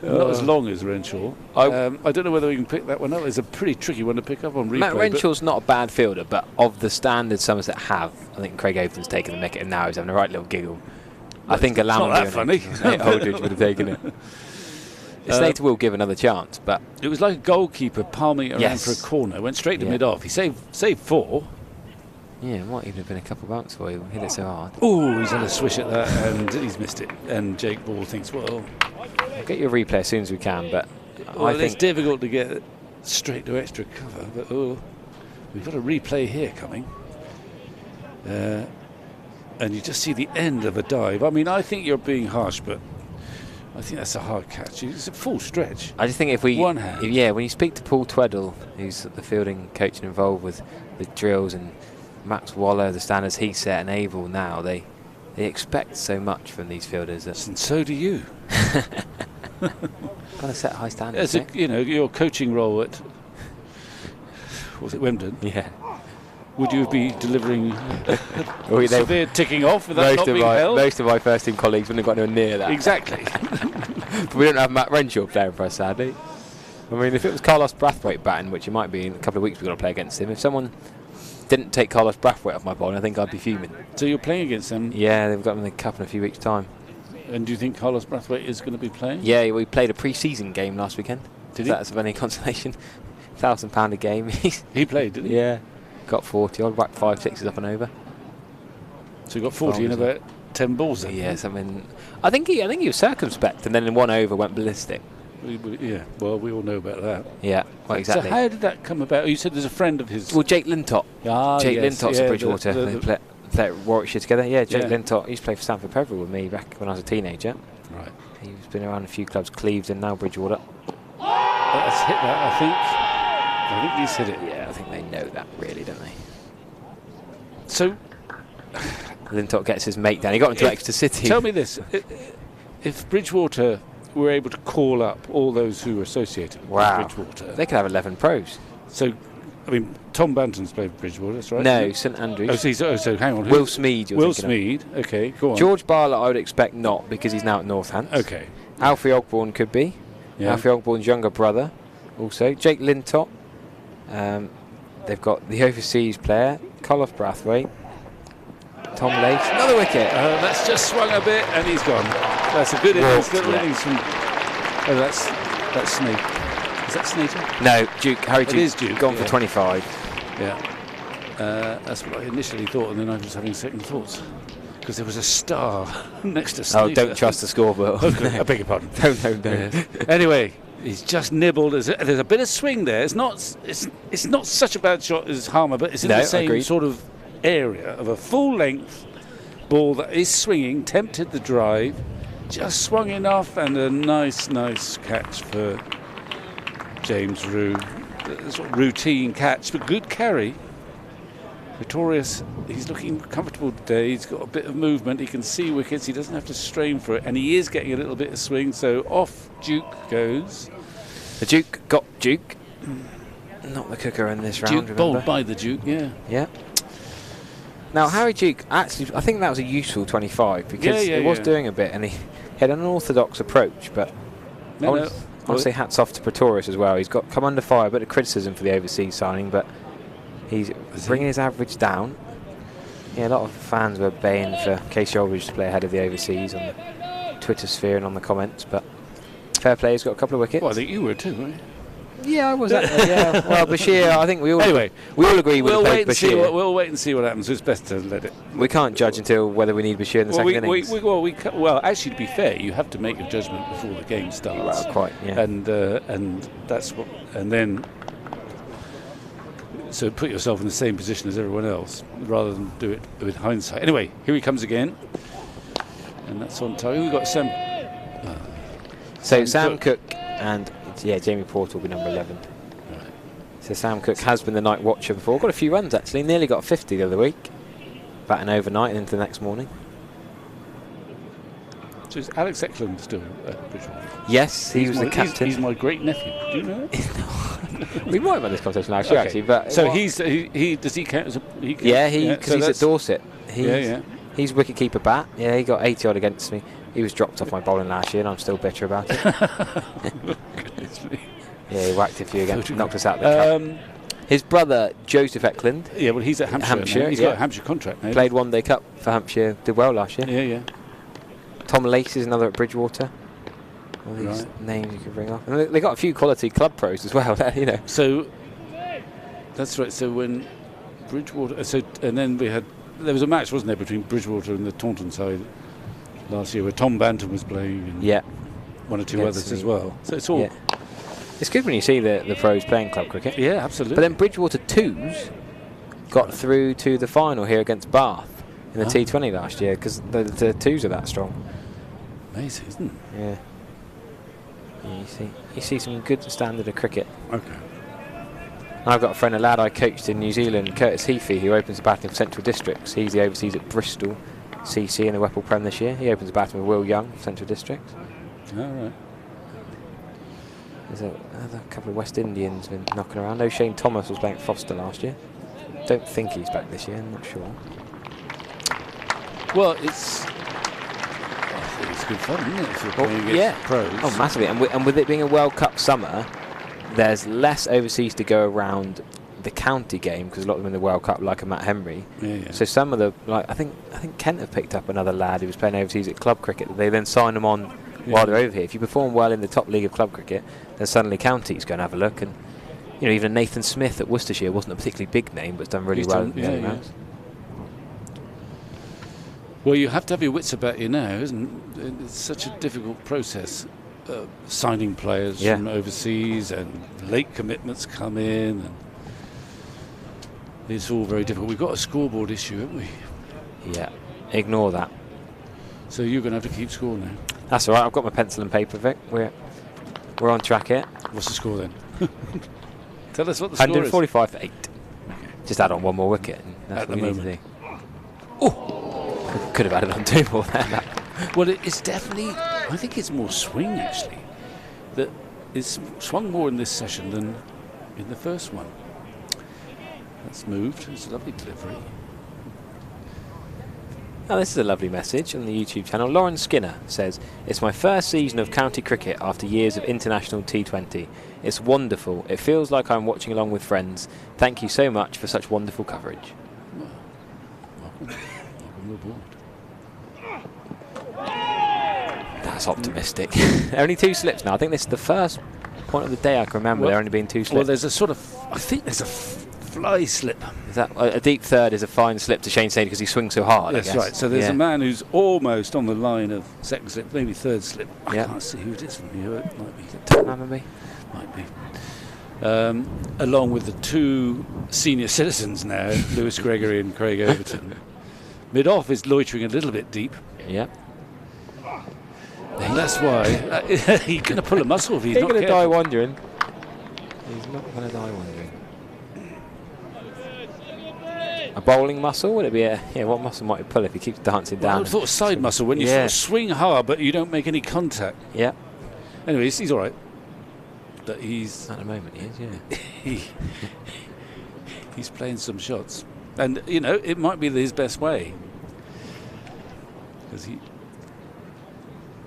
Not as long as Renshaw. I don't know whether we can pick that one up. It's a pretty tricky one to pick up on replay. Matt Renshaw's not a bad fielder, but of the standards Somerset have, I think Craig Overton's taken the mick at him now. He's having a right little giggle. I think a not that funny. Aldridge would have taken it. Slater will give another chance, but it was like a goalkeeper palming it around for a corner. Went straight to mid-off. He saved 4. Yeah, it might even have been a couple of bounce for you. Hit it so hard. Oh, he's had a swish at that, and he's missed it. And Jake Ball thinks, well, I'll get you a replay as soon as we can, but I think it's difficult to get straight to extra cover. But we've got a replay here coming. And you just see the end of a dive. I mean, I think you're being harsh, but I think that's a hard catch. It's a full stretch. I just think if we... One hand. When you speak to Paul Tweddle, who's the fielding coach and involved with the drills, and Max Waller, the standards he set, and Abel now, they expect so much from these fielders. And so do you. Got to set high standards. Your coaching role at... Was it Wemden? Yeah. Would you be delivering severe ticking off without not being held? Most of my first team colleagues wouldn't have got anywhere near that. Exactly. But we don't have Matt Renshaw playing for us, sadly. I mean, if it was Carlos Brathwaite batting, which it might be in a couple of weeks we've got to play against him, if someone didn't take Carlos Brathwaite off my bowling, I think I'd be fuming. So you're playing against them? Yeah, they've got them in the cup in a few weeks' time. And do you think Carlos Brathwaite is going to be playing? Yeah, we played a pre-season game last weekend. Did he? That's of any consolation. £1,000 a game. He played, didn't he? Yeah. Got 40 odd, whacked 5 6s up and over. So you got 40 in about 10 balls then? Yeah, something. I think he was circumspect, and then in 1 over went ballistic. Yeah, well, we all know about that. Yeah, well, exactly. So how did that come about? You said there's a friend of his. Well, Jake Lintott. Jake Lintot's at Bridgewater. They play at Warwickshire together. Yeah, Jake Lintott. He used to play for Stamford Peveril with me back when I was a teenager. Right. He's been around a few clubs, Cleves and now Bridgewater. Let's hit that, I think. I think he's hit it. Yeah, I think they know that, really, don't they? So, Lintott gets his mate down. He got into Exeter City. Tell me this: if Bridgewater were able to call up all those who were associated with Bridgewater, they could have 11 pros. So, I mean, Tom Banton's played for Bridgewater, that's right? No, St Andrews. So hang on. Will Smead. Will Smead. Okay, go on. George Barlett, I would expect not, because he's now at Northants. Okay. Alfie Ogborn could be. Yeah. Alfie Ogborn's younger brother, also. Jake Lintott. They've got the overseas player, Carlos Brathwaite, Tom Lace, another wicket. That's just swung a bit and he's gone. That's a good innings. From. Oh, that's Snake. Is that Snater? No, Duke. Harry Duke. It is Duke. Gone for 25. Yeah. That's what I initially thought, and then I was having second thoughts. Because there was a star next to Snater. Oh, don't trust the scoreboard. I beg your pardon. Don't. Yeah. Anyway. He's just nibbled. There's a bit of swing there. It's not such a bad shot as Harmer, but it's in the same sort of area of a full-length ball that is swinging. Tempted the drive, just swung enough, and a nice catch for James Rue. A sort of routine catch, but good carry. Victorious. He's looking comfortable today. He's got a bit of movement. He can see wickets. He doesn't have to strain for it, and he is getting a little bit of swing. So off Duke goes. The Duke got Duke. Not the cooker in this round. Duke remember? bowled by the Duke, yeah. Yeah. Now Harry Duke, actually, I think that was a useful 25 because it was doing a bit, and he had an unorthodox approach. But honestly, hats off to Pretorius as well. He's got come under fire, a bit of criticism for the overseas signing, but he's bringing his average down. Yeah, a lot of fans were baying for Casey Aldridge to play ahead of the overseas on the Twitter sphere and on the comments, but fair play, he's got a couple of wickets. Well, I think you were too, weren't you? Yeah, I was. Yeah. Well, Bashir, I think we all agree with Bashir. We'll wait and see what happens. It's best to let it. We can't judge until whether we need Bashir in the second innings. Well, actually, to be fair, you have to make a judgment before the game starts. Well, quite. Yeah. And that's what. And then, so put yourself in the same position as everyone else, rather than do it with hindsight. Anyway, here he comes again, and that's on target. We've got Sam. Sam Cook and. Yeah, Jamie Porter will be number 11. Right. So Sam Cook has been the night watcher before. Got a few runs actually. Nearly got 50 the other week. Batting overnight and into the next morning. So is Alex Eklund still at Bridgewater? Yes, he was the captain. He's my great nephew. Do you know that? We might have had this conversation last year actually. But so he does he count as a? Yeah, because he's at Dorset. He's wicket-keeper bat. Yeah, he got 80 odd against me. He was dropped off my bowling last year, and I'm still bitter about it. Yeah, he whacked a few again, knocked us out the cup. His brother, Joseph Eklund. Yeah, well, he's at Hampshire. He's got a Hampshire contract now. Played one day cup for Hampshire, did well last year. Yeah. Tom Lace is another at Bridgewater. All these names you can bring up. And they got a few quality club pros as well, you know. So, that's right. So when Bridgewater... and then there was a match, wasn't there, between Bridgewater and the Taunton side last year, where Tom Banton was playing, and one or two others as well. So it's all. Yeah. It's good when you see the pros playing club cricket. Yeah, absolutely. But then Bridgewater 2s got through to the final here against Bath in the T20 last year because the 2s are that strong. Amazing, isn't it? Yeah. You see some good standard of cricket. Okay. I've got a friend, a lad I coached in New Zealand, Curtis Heafy, who opens the batting for Central Districts. He's the overseas at Bristol CC in the Whipple Prem this year. He opens the batting with Will Young, Central District. All right. There's another couple of West Indians been knocking around. No, Shane Thomas was playing at Foster last year. Don't think he's back this year, I'm not sure. Well, it's good fun, isn't it? If you're playing against pros. Oh, massively. And with it being a World Cup summer, there's less overseas to go around the county game because a lot of them in the World Cup, like a Matt Henry. Yeah. So some of the, I think Kent have picked up another lad who was playing overseas at club cricket. They then sign them on while they're over here. If you perform well in the top league of club cricket, then suddenly counties go and have a look. And even Nathan Smith at Worcestershire wasn't a particularly big name, but has done really well in the other rounds. Well, you have to have your wits about you now, isn't it? It's such a difficult process, signing players from overseas, and late commitments come in, and it's all very difficult. We've got a scoreboard issue, haven't we? Yeah, ignore that. So you're going to have to keep score now. That's all right. I've got my pencil and paper, Vic. We're on track here. What's the score then? Tell us what the score is. 145 for 8. Okay. Just add on one more wicket. And that's at what the we moment. need to do. Oh, could have added on 2 more there. Well, it's definitely. I think it's more swing actually. That it's swung more in this session than in the first one. That's moved. It's a lovely delivery. Oh, this is a lovely message on the YouTube channel. Lauren Skinner says, "It's my first season of county cricket after years of international T20. It's wonderful. It feels like I'm watching along with friends. Thank you so much for such wonderful coverage." Welcome aboard. That's optimistic. Only 2 slips now. I think this is the first point of the day I can remember there only being 2 slips. Well, there's a sort of. I think there's a fly slip. Is that a deep third is a fine slip to Shane Sadie because he swings so hard. That's right. So there's a man who's almost on the line of second slip, maybe third slip. I can't see who it is from here. It might be Tottenham, maybe. Might be. Along with the 2 senior citizens now, Lewis Gregory and Craig Overton. Mid-off is loitering a little bit deep. Yeah. And that's why he's going to pull a muscle if he's not going to careful. die wandering. He's not going to die wandering. A bowling muscle? Would it be a... Yeah, what muscle might he pull if he keeps dancing down? I would have thought a side muscle when you sort of swing hard but you don't make any contact. Yeah. Anyways, he's all right. but he's at the moment he is, yeah. He's playing some shots, and you know it might be his best way because he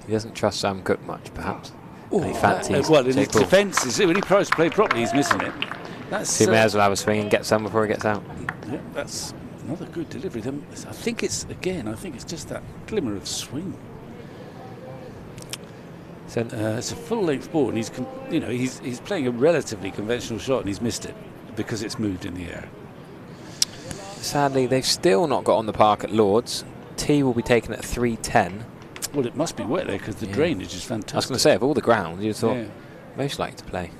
doesn't trust Sam Cook much, perhaps. Oh, he fancies well, in his Jake Ball. defence, when he tries to play properly, he's missing it. That's He may as well have a swing and get some before he gets out. yeah, that's another good delivery. I think it's just that glimmer of swing. So, it's a full-length ball, and he's playing a relatively conventional shot, and he's missed it because it's moved in the air. Sadly, they've still not got on the park at Lord's. Tee will be taken at 3:10. Well, it must be wet there because the drainage is fantastic. I was going to say, of all the grounds, you'd thought most likely to play.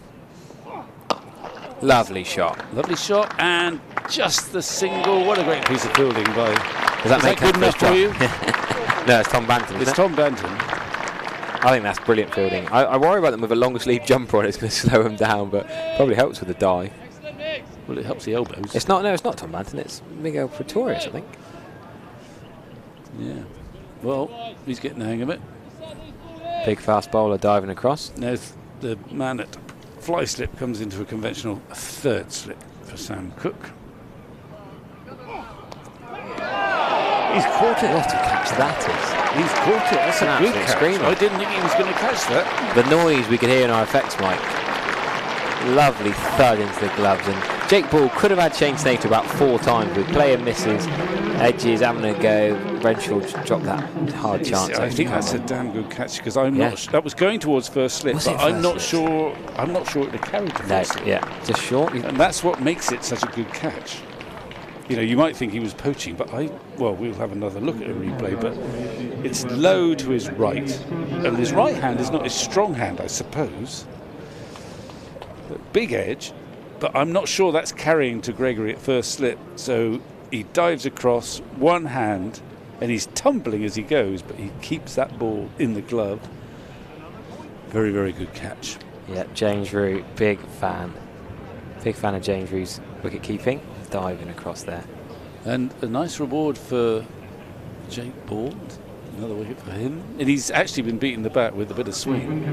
Lovely shot. Lovely shot, and just the single. What a great piece of fielding by. Does that make good enough for you? No, it's Tom Banton. It's Tom Banton. I think that's brilliant fielding. I worry about them with a longer sleeve jumper on. It's going to slow them down, but probably helps with the dive. Well, it helps the elbows. It's not. No, it's not Tom Banton. It's Miguel Pretorius, I think. Yeah. Well, he's getting the hang of it. Big fast bowler diving across. Now the man at fly slip comes into a conventional third slip for Sam Cook. He's caught it. What a catch that is. He's caught it. That's an a good absolute catch. screamer. I didn't think he was going to catch that. The noise we could hear in our effects mic. Lovely thud into the gloves, and Jake Ball could have had Shane Snater about 4 times with player misses, edges having a go. Renshaw dropped that hard chance. I think that's a damn good catch because I'm not. That was going towards first slip, but I'm not sure. I'm not sure it would have carried to first slip. Yeah, just short. And that's what makes it such a good catch. You know, you might think he was poaching, but we'll have another look at a replay, but it's low to his right, and his right hand is not his strong hand, I suppose. Big edge, but I'm not sure that's carrying to Gregory at first slip. So he dives across one hand, and he's tumbling as he goes, but he keeps that ball in the glove. Very, very good catch. Yeah, James Rue, big fan of James Rue's wicket keeping. Diving across there, and a nice reward for Jake Ball. Another wicket for him, and he's actually been beating the bat with a bit of swing.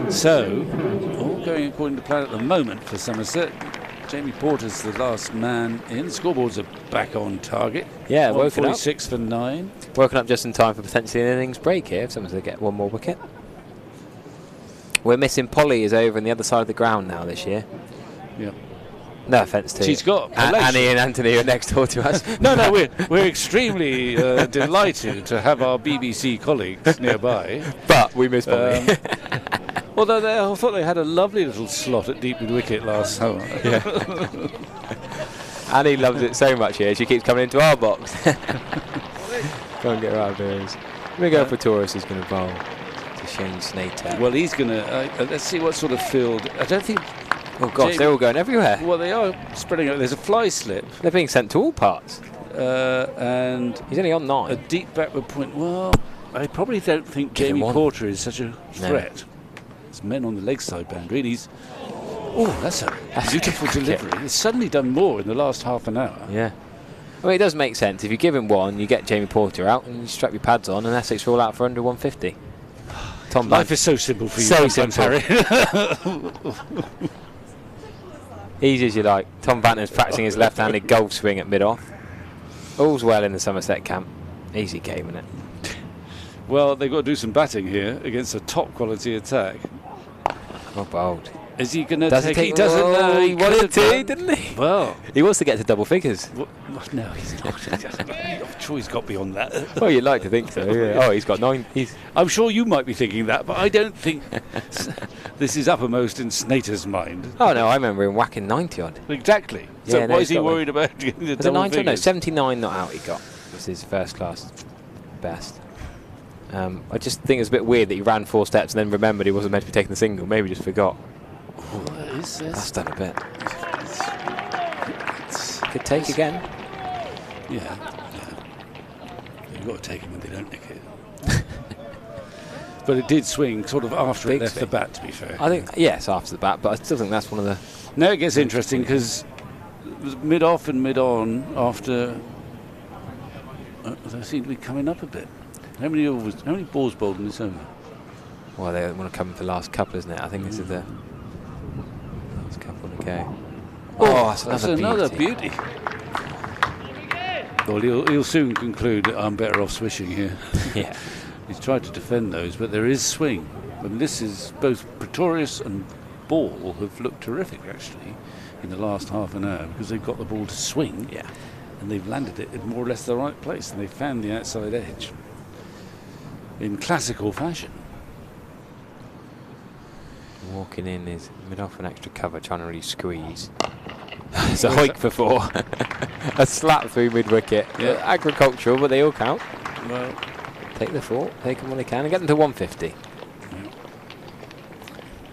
So, all going according to plan at the moment for Somerset. Jamie Porter's the last man in. Scoreboards are back on target. Yeah, woken up. 46 for 9. Woken up just in time for potentially an innings break here if Somerset get one more wicket. We're missing Polly is over on the other side of the ground now this year. Yeah. No offence to She's got Annie and Anthony are next door to us. No, we're extremely delighted to have our BBC colleagues nearby. But we miss Polly. Although I thought they had a lovely little slot at deep mid-wicket last summer. Yeah. Annie loves it so much here. She keeps coming into our box. Go and get her out of there. Miguel Pretorius is going to bowl to Shane Snater. Well, he's going to. Let's see what sort of field. I don't think. Oh gosh, they're all going everywhere. Well, they are spreading out. There's a fly slip. They're being sent to all parts. And he's only on 9. A deep backward point. Well, I probably don't think Jamie Porter is such a threat. No. There's men on the leg side boundary, and he's. Oh, that's a beautiful delivery. He's suddenly done more in the last half an hour. Yeah. I mean, it does make sense. If you give him one, you get Jamie Porter out, and you strap your pads on, and Essex roll out for under 150. Tom Life is so simple for you. So simple. Easy as you like. Tom Banton's practicing his left-handed golf swing at mid-off. All's well in the Somerset camp. Easy game, isn't it? Well, they've got to do some batting here against a top-quality attack. Oh, bold. Is he going to take it? He doesn't know. He wanted to, didn't he? Well, he wants to get to double figures. No, he's not. I'm sure he's got beyond that. Well, you'd like to think so. Yeah. Oh, he's got 9. I'm sure you might be thinking that, but I don't think this is uppermost in Snater's mind. Oh no, I remember him whacking 90 odd. Exactly. So yeah, why is he worried about getting the double figures? No, 79 not out. He got. This is his first class best. I just think it's a bit weird that he ran 4 steps and then remembered he wasn't meant to be taking the single. Maybe just forgot. That's done a bit. Good take again. Yeah. You've got to take them when they don't nick it. But it did swing sort of after it left the bat, to be fair. I think, yes, after the bat, but I still think that's one of the... Now it gets interesting because mid-off and mid-on after... they seem to be coming up a bit. How many balls bowled in this over? Well, they want to come for the last couple, isn't it? I think this is the last couple to go. Oh, that's another beauty. Well, he'll soon conclude that I'm better off swishing here. Yeah. He's tried to defend those, but there is swing. And this is both Pretorius and Ball have looked terrific, actually, in the last half an hour, because they've got the ball to swing. Yeah. And they've landed it in more or less the right place, and they've found the outside edge in classical fashion. Walking in is mid-off an extra cover, trying to really squeeze. It's a hoik for 4. A slap through mid-wicket. Yeah. Agricultural, but they all count. Well, take the 4, take them when they can, and get them to 150. Yeah.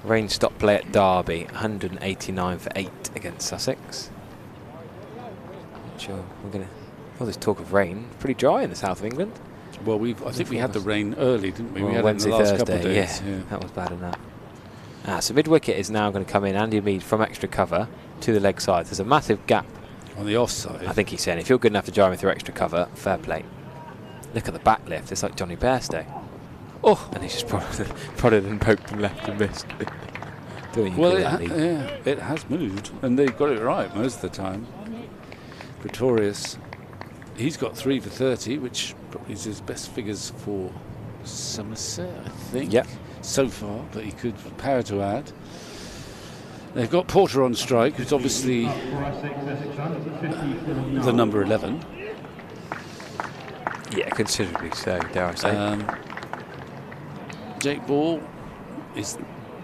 Rain stopped play at Derby, 189 for 8 against Sussex. Sure, we're gonna. All this talk of rain, pretty dry in the south of England. Well, I think we had the rain early, didn't we? Well, we had Wednesday, it in the last Thursday, couple of days. yeah, that was bad enough. So mid-wicket is now going to come in. Andy Mead from extra cover to the leg side. There's a massive gap on the offside. I think he's saying if you're good enough to drive me through extra cover, fair play. Look at the back lift. It's like Johnny Bairstow. Oh, and he's just prodded and poked and left and missed. Well, it has moved, and they've got it right most of the time. Pretorius, he's got 3 for 30, which probably is his best figures for Somerset, I think. Yep. So far, but he could power to add. They've got Porter on strike, who's obviously the number 11. Yeah, considerably so, dare I say. Jake Ball is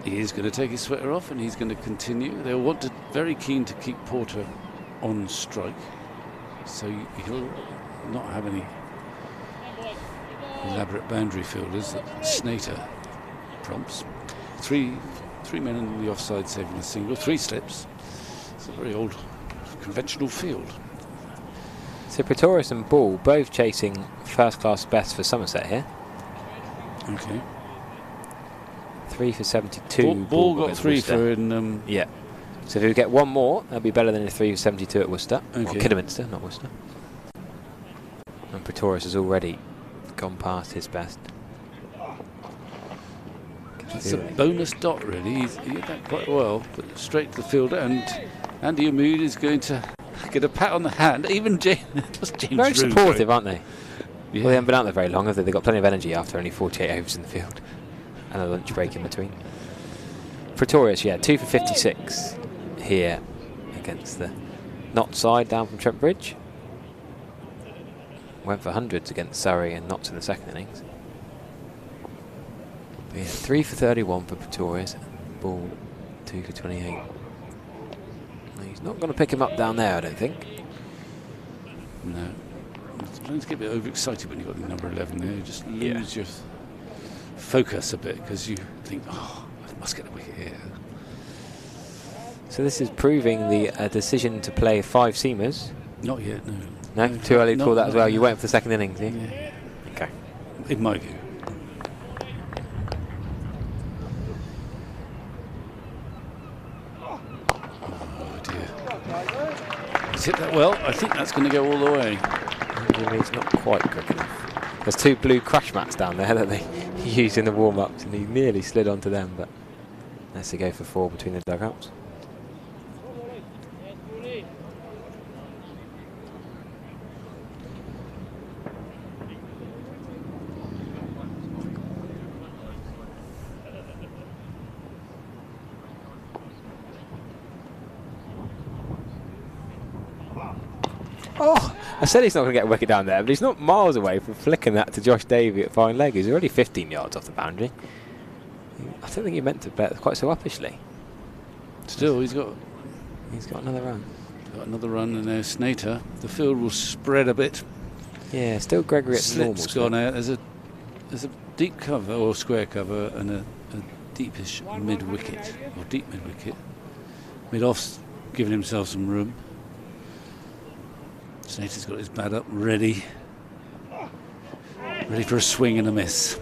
going to take his sweater off, and he's going to continue. They'll want to very keen to keep Porter on strike, so he'll not have any elaborate boundary fielders that Snater prompts. Three men in the offside saving a single, 3 slips. It's a very old conventional field. So Pretorius and Ball both chasing first-class best for Somerset here. Okay. 3 for 72. Ball got 3 Worcester. for in... yeah. So if we get one more, that'll be better than a 3 for 72 at Worcester. Okay. Or Kidderminster, not Worcester. And Pretorius has already gone past his best. It's a bonus dot, really. He did that quite well, but straight to the fielder, and Andy Amoud is going to get a pat on the hand. Even James very supportive, aren't they? Yeah. Well, they haven't been out there very long, have they? They've got plenty of energy after only 48 overs in the field. And a lunch break in between. Pretorius, yeah, 2 for 56 here against the Notts side down from Trent Bridge. Went for hundreds against Surrey and Notts in the second innings. But yeah, 3 for 31 for Pretorius. Ball 2 for 28. He's not going to pick him up down there, I don't think. No. Don't get a bit overexcited when you've got the number 11 there. You just lose your focus a bit because you think, oh, I must get a wicket here. So this is proving the decision to play 5 seamers. Not yet, no. No? Too early to call that as well. You waiting for the second innings, yeah? Okay. In my view. Oh dear. He's hit that well. I think that's going to go all the way. It's not quite quick enough. There's 2 blue crash mats down there that they used in the warm-ups, and he nearly slid onto them, but let's go for 4 between the dugouts. Oh, I said he's not going to get a wicket down there, but he's not miles away from flicking that to Josh Davey at fine leg. He's already 15 yards off the boundary. I don't think he meant to play it quite so uppishly. Still, he's got another run. Got another run, and there's Snater. The field will spread a bit. Yeah, still Gregory at normal. Slip's gone out. There's a deep cover or square cover and a deepish mid wicket or deep mid wicket. Mid off's giving himself some room. Snater's got his bat up, ready for a swing and a miss.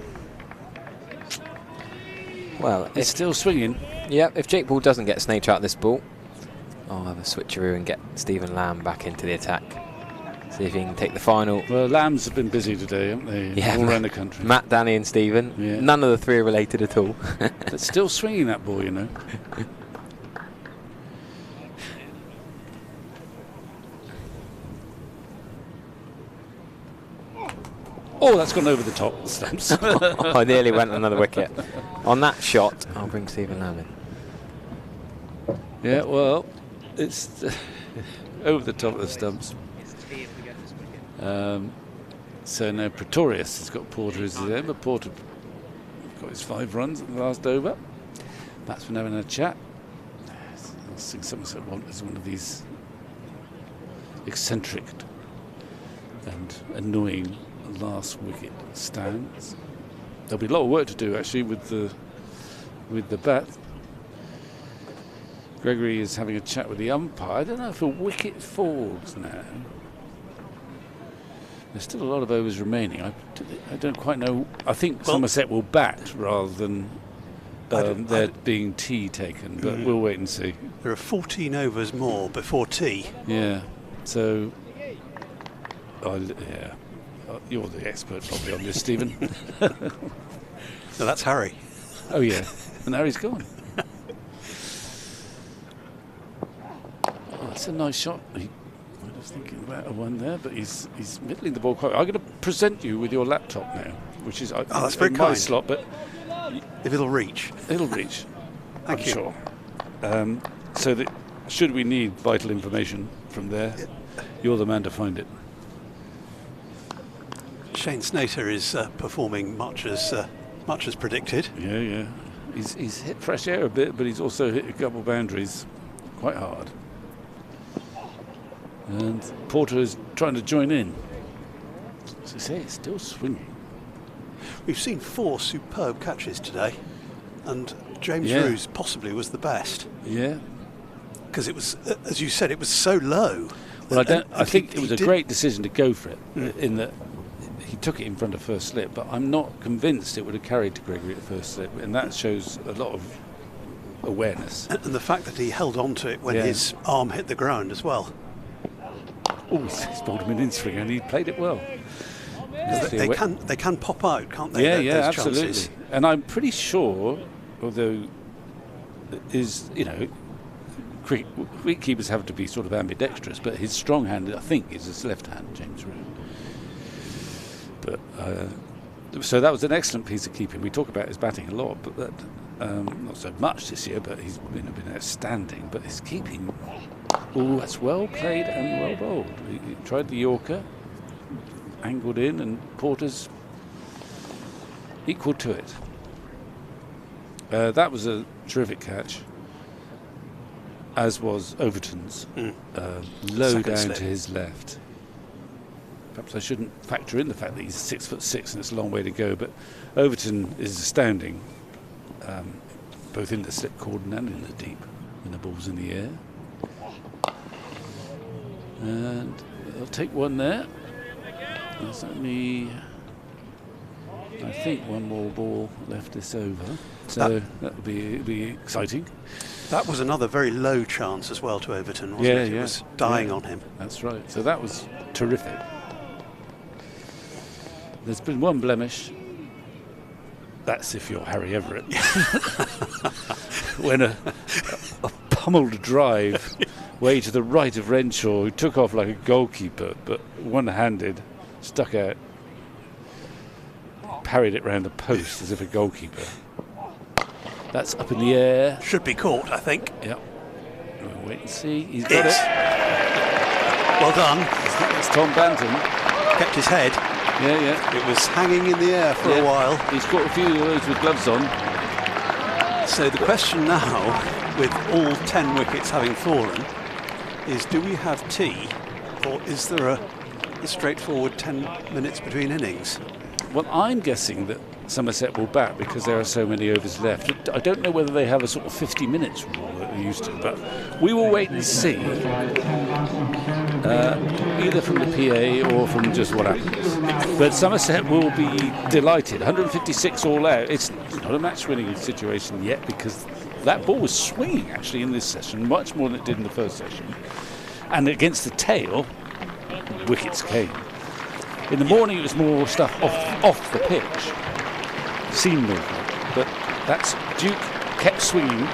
Well, it's still swinging. Yeah, if Jake Ball doesn't get Snater out this ball, I'll have a switcheroo and get Stephen Lamb back into the attack. See if he can take the final. Well, Lambs have been busy today, haven't they? Yeah, all around the country. Matt, Danny and Stephen. Yeah. None of the three are related at all. But still swinging that ball, you know. Oh, that's gone over the top of the stumps. I nearly went another wicket. On that shot, I'll bring Stephen Lamb in. Yeah, well, it's over the top of the stumps. So now Pretorius has got Porter as his aim, but Porter got his 5 runs at the last over. Matt's been having a chat. I think Somerset is one of these eccentric and annoying last wicket stands. There'll be a lot of work to do actually with the bat. Gregory is having a chat with the umpire. I don't know if a wicket falls now. There's still a lot of overs remaining. I don't quite know. I think Somerset will bat rather than there being tea taken, but we'll wait and see. There are 14 overs more before tea. Yeah. So, yeah. You're the expert probably on this, Stephen. No, that's Harry. Oh yeah, and Harry's gone. Oh, that's a nice shot. I was thinking about a one there, but he's middling the ball quite. I'm going to present you with your laptop now, which is that's very in kind. my slot, but if it'll reach, it'll reach. Thank I'm you. sure. So that should we need vital information from there, you're the man to find it. Shane Snater is performing much as predicted. Yeah. He's hit fresh air a bit, but he's also hit a couple of boundaries quite hard. And Porter is trying to join in. As I say, it's still swinging. We've seen 4 superb catches today, and James Roos possibly was the best. Yeah. Because it was, as you said, it was so low. Well, I think it was a great decision to go for it, in that he took it in front of first slip, but I'm not convinced it would have carried to Gregory at first slip, and that shows a lot of awareness. And the fact that he held on to it when his arm hit the ground as well. Oh, he's bowled him an in-swing, and he played it well. They can pop out, can't they? Yeah, those absolutely. chances. And I'm pretty sure, although cricket keepers have to be sort of ambidextrous, but his strong hand, I think, is his left hand, James Roos. But so that was an excellent piece of keeping. We talk about his batting a lot, but that not so much this year. But he's been outstanding. But his keeping, that's well played and well bowled. He tried the Yorker, angled in, and Porter's equal to it. That was a terrific catch, as was Overton's. Low Second down slip. to his left. Perhaps I shouldn't factor in the fact that he's 6'6" and it's a long way to go, but Overton is astounding, both in the slip cordon and in the deep, when the ball's in the air. And I'll take one there. There's only, I think, one more ball left this over, so that'll be exciting. That was another very low chance as well to Overton, wasn't it? It was dying on him. That's right. So that was terrific. There's been one blemish. That's if you're Harry Everett. When a pummeled drive way to the right of Renshaw, who took off like a goalkeeper, but one-handed, stuck out, parried it round the post as if a goalkeeper. That's up in the air. Should be caught, I think. Yep. We'll wait and see. He's got it. Well done. It's Tom Banton. Kept his head. Yeah. It was hanging in the air for a while. He's caught a few of those with gloves on. So the question now, with all 10 wickets having fallen, is do we have tea, or is there a straightforward 10 minutes between innings? Well, I'm guessing that Somerset will bat because there are so many overs left. I don't know whether they have a sort of 50 minutes rule that they used to, but we will wait and see, either from the PA or from just what happens. But Somerset will be delighted. 156 all out. It's not a match-winning situation yet because that ball was swinging actually in this session, much more than it did in the first session. And against the tail, wickets came. In the morning, it was more stuff off the pitch, seam movement. But that's Duke kept swinging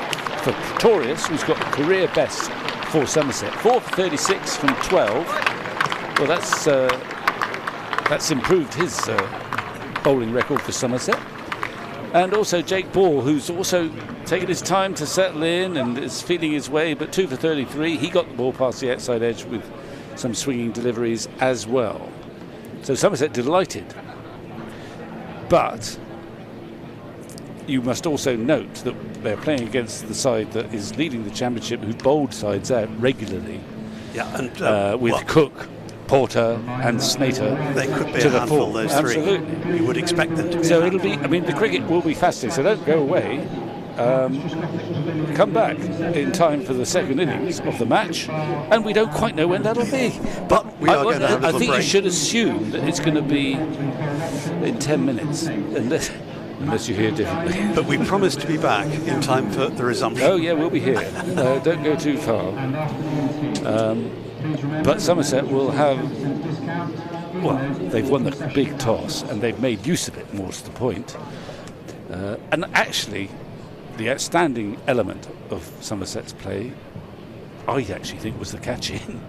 for Pretorius, who's got a career best for Somerset, 4 for 36 from 12. Well, that's improved his bowling record for Somerset. And also Jake Ball, who's also taken his time to settle in and is feeling his way, but 2 for 33. He got the ball past the outside edge with some swinging deliveries as well. So Somerset delighted. But you must also note that they're playing against the side that is leading the championship, who bowled sides out regularly. Yeah, and with Cook, Porter and Snater they could be to a the handful, full. those Absolutely. three. You would expect them to be. So it'll be, I mean, the cricket will be fascinating, so don't go away. Come back in time for the second innings of the match, and we don't quite know when that'll be. But we are going to have a I little think break. you should assume that it's going to be in 10 minutes, unless you hear differently. But we promise to be back in time for the resumption. Oh yeah, we'll be here. Don't go too far. But Somerset will have, well, they've won the big toss and they've made use of it, more to the point. And actually, the outstanding element of Somerset's play, I actually think, was the catching.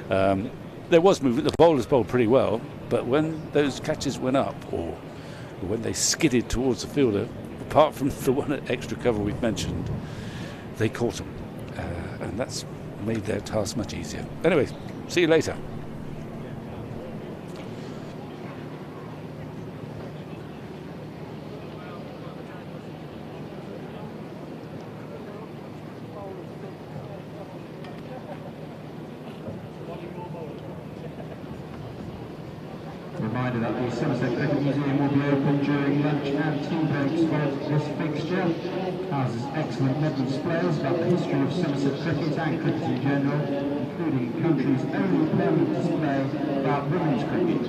There was movement, the bowlers bowled pretty well, but when those catches went up, or when they skidded towards the fielder, apart from the one at extra cover we've mentioned, they caught them. And that's made their task much easier. Anyway, see you later. Reminder that the Somerset Cricket Museum will be open during lunch and tea breaks of this fixture. Houses excellent modern displays about the history of Somerset cricket and cricket in general, including the country's only permanent display about women's cricket.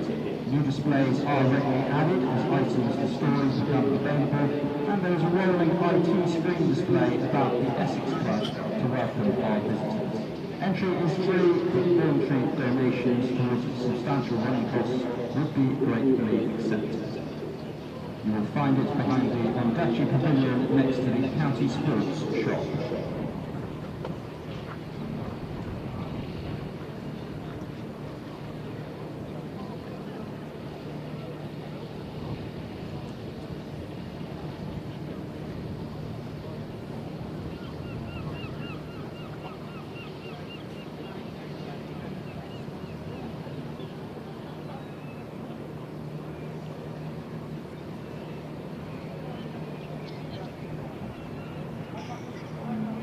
New displays are regularly added as items for stories become available, and there is a rolling IT screen display about the Essex Club to welcome our visitors. Entry is free, but voluntary donations towards substantial running costs would be gratefully accepted. You will find it behind the Ondaatje Pavilion next to the County Sports shop.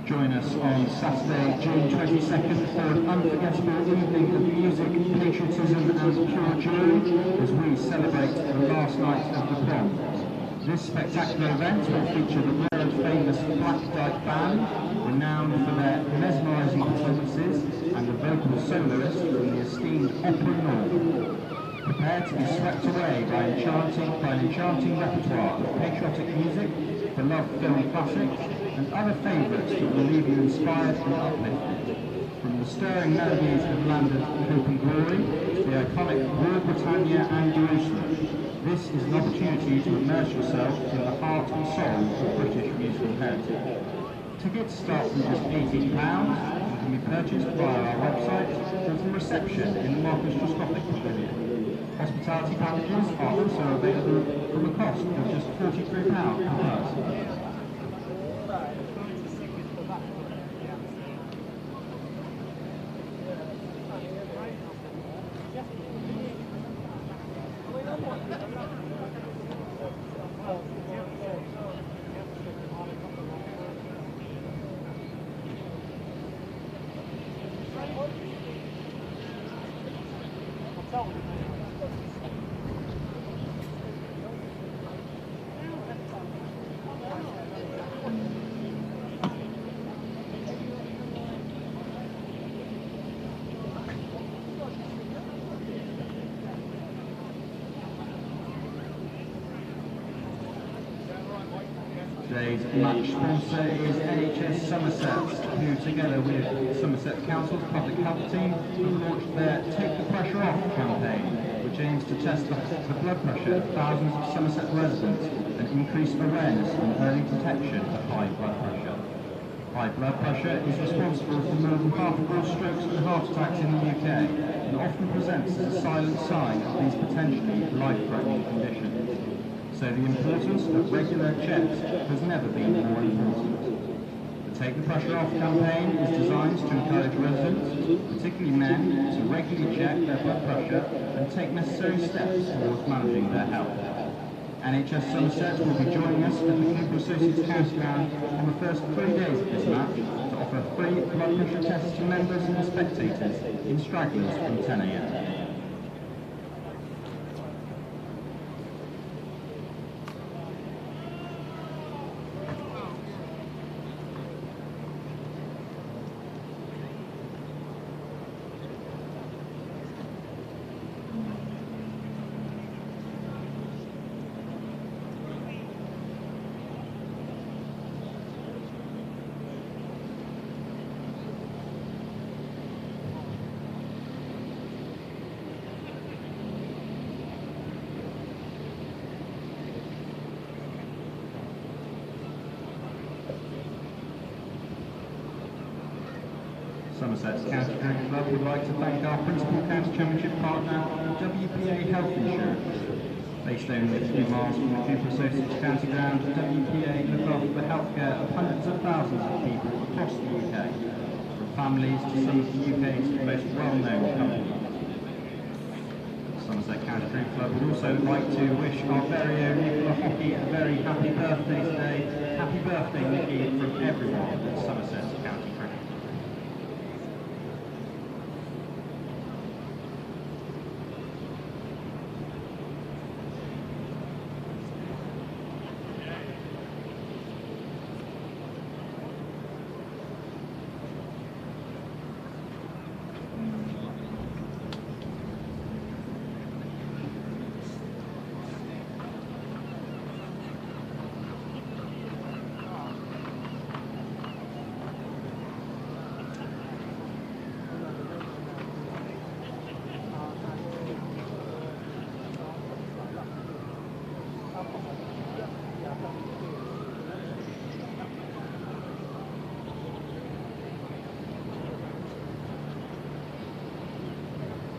Join us on Saturday, June 22nd for an unforgettable evening of music, patriotism and pure joy as we celebrate the last night of the prom. This spectacular event will feature the world-famous Black Dyke Band, renowned for their mesmerising performances, and the vocal soloist from the esteemed Opera North. Prepare to be swept away by an enchanting repertoire of patriotic music, beloved film classics, and other favourites that will leave you inspired and uplifted. From the stirring melodies of Land of Hope and Glory to the iconic Rule Britannia and Jerusalem, this is an opportunity to immerse yourself in the heart and soul of British musical heritage. Tickets start from just £18 and can be purchased via our website or from reception in the Marcus Truscothic Pavilion. Hospitality packages are also available from a cost of just £43 per person. match sponsor is NHS Somerset, who together with Somerset Council's public health team have launched their Take the Pressure Off campaign, which aims to test the blood pressure of thousands of Somerset residents and increase awareness and early detection of high blood pressure. High blood pressure is responsible for more than half of all strokes and heart attacks in the UK and often presents as a silent sign of these potentially life-threatening conditions. So the importance of regular checks has never been more important. The Take the Pressure Off campaign is designed to encourage residents, particularly men, to regularly check their blood pressure and take necessary steps towards managing their health. NHS Somerset will be joining us at the Cooper Associates County Ground on the first 3 days of this match to offer free blood pressure tests to members and spectators in stragglers from 10 a.m. Somerset's County Cricket Club would like to thank our principal county championship partner, WPA Health Insurance. Based only a few miles from the Cooper Associates County Ground, WPA look after the healthcare of hundreds of thousands of people across the UK, from families to some of the UK's most well-known companies. Somerset County Cricket Club would also like to wish our very own Nicola Hockey a very happy birthday today. Happy birthday, Nicky, from everyone at Somerset County Cricket.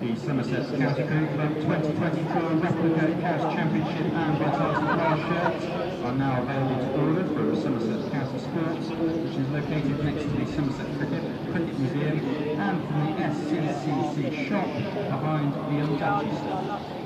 The Somerset County Cricket Club 2024 Replica County Championship and Vitality Class shirts are now available to order from Somerset County Sports, which is located next to the Somerset Cricket Museum, and from the SCCC shop behind the Unduchy stand.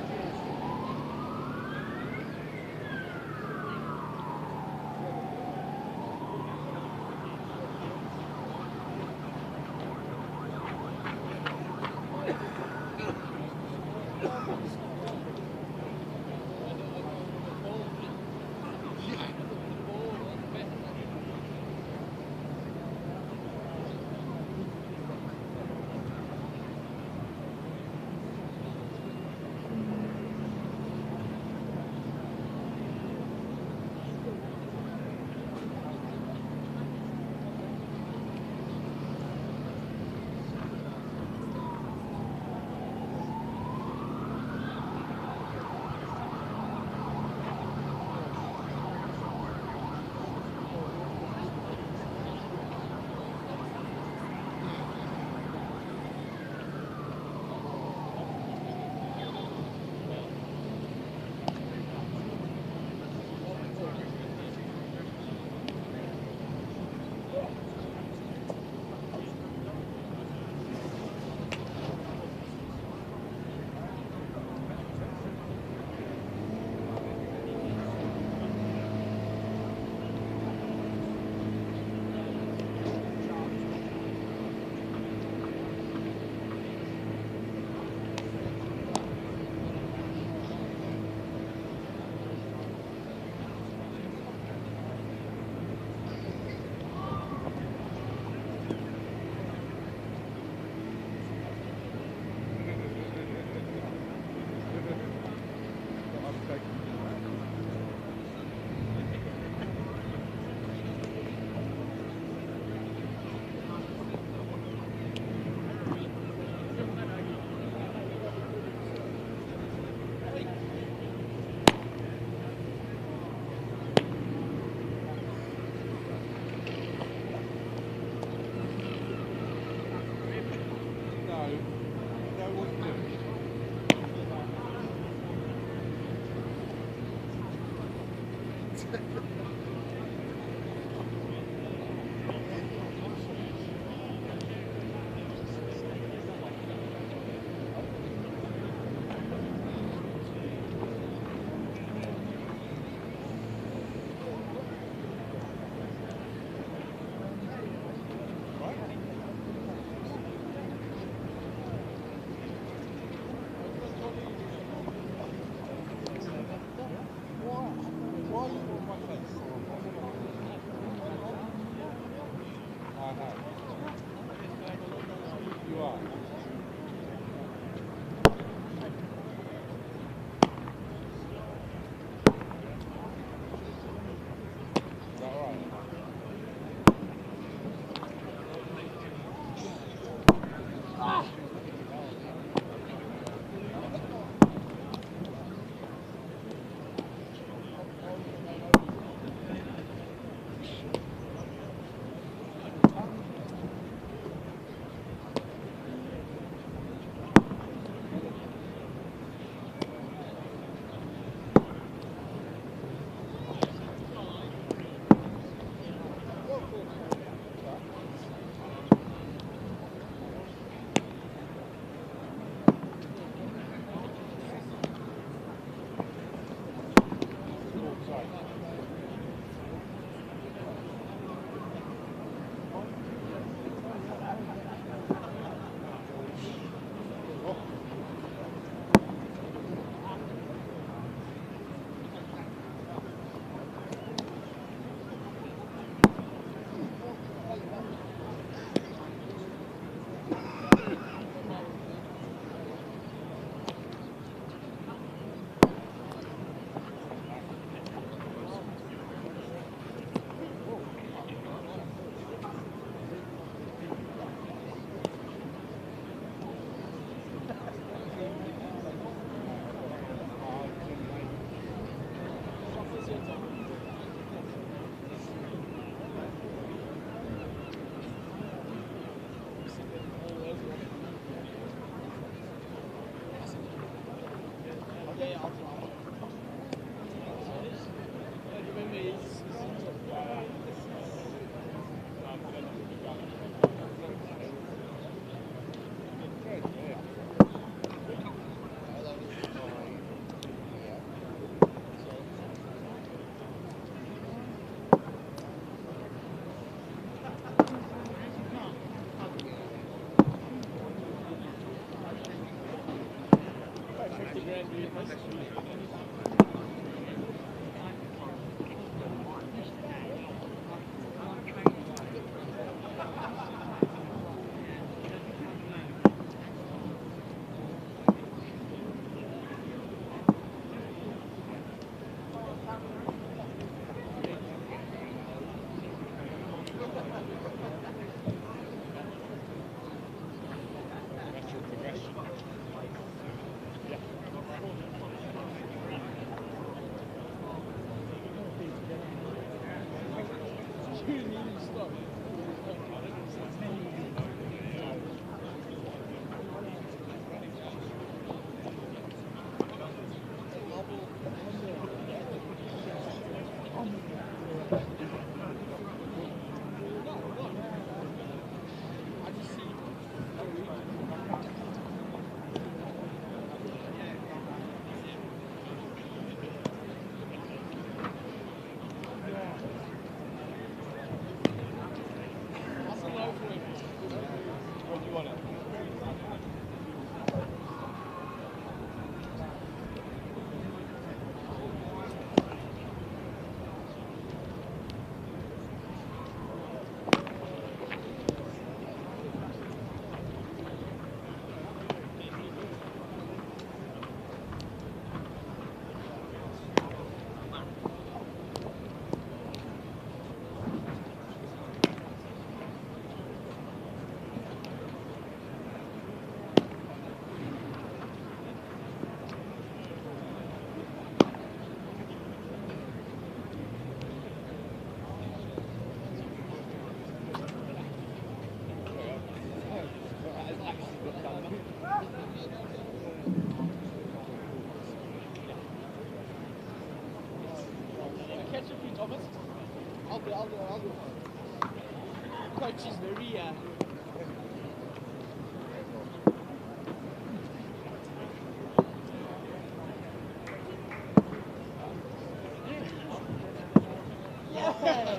Coach is very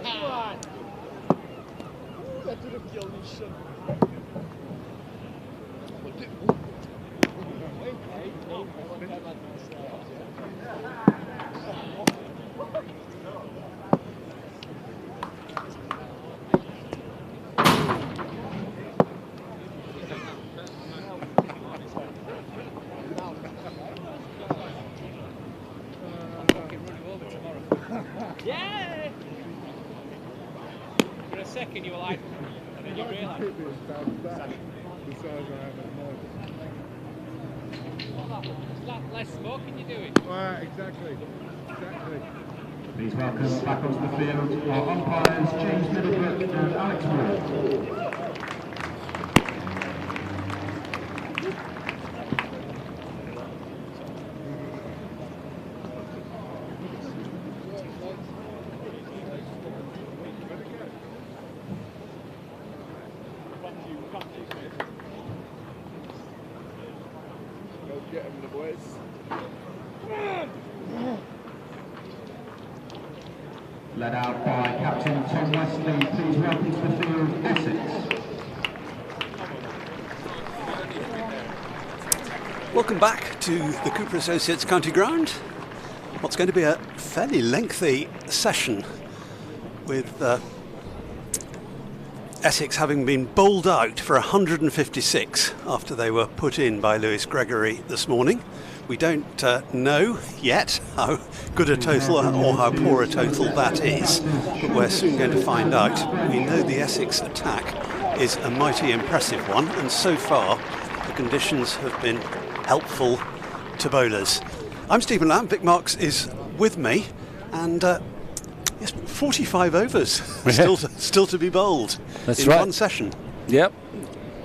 come on. That would have killed me, shit. Yeah! For a second you were like, and then you realised. Less smoking you're doing. Well, exactly. Please welcome back onto the field our umpires James Middlebrook and Alex Moore. Get him, the boys. Led out by Captain Tom Wesley, please welcome to the field Essex. Welcome back to the Cooper Associates County Ground. What's going to be a fairly lengthy session with Essex having been bowled out for 156 after they were put in by Lewis Gregory this morning. We don't know yet how good a total or how poor a total that is, but we're soon going to find out. We know the Essex attack is a mighty impressive one, and so far the conditions have been helpful to bowlers. I'm Stephen Lamb, Vic Marks is with me, and yes, 45 overs still to be bowled in one session. Yep.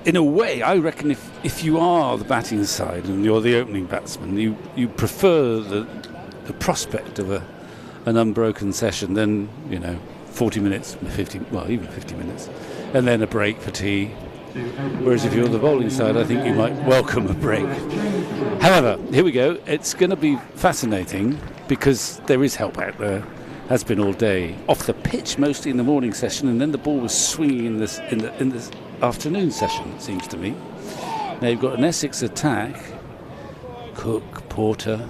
In a way, I reckon if you are the batting side and you're the opening batsman, you prefer the prospect of an unbroken session than 40 minutes, 50 minutes, and then a break for tea. Whereas if you're the bowling side, I think you might welcome a break. However, here we go. It's going to be fascinating because there is help out there. Has been all day. Off the pitch mostly in the morning session, and then the ball was swinging in this afternoon session, it seems to me. Now you've got an Essex attack, Cook, Porter,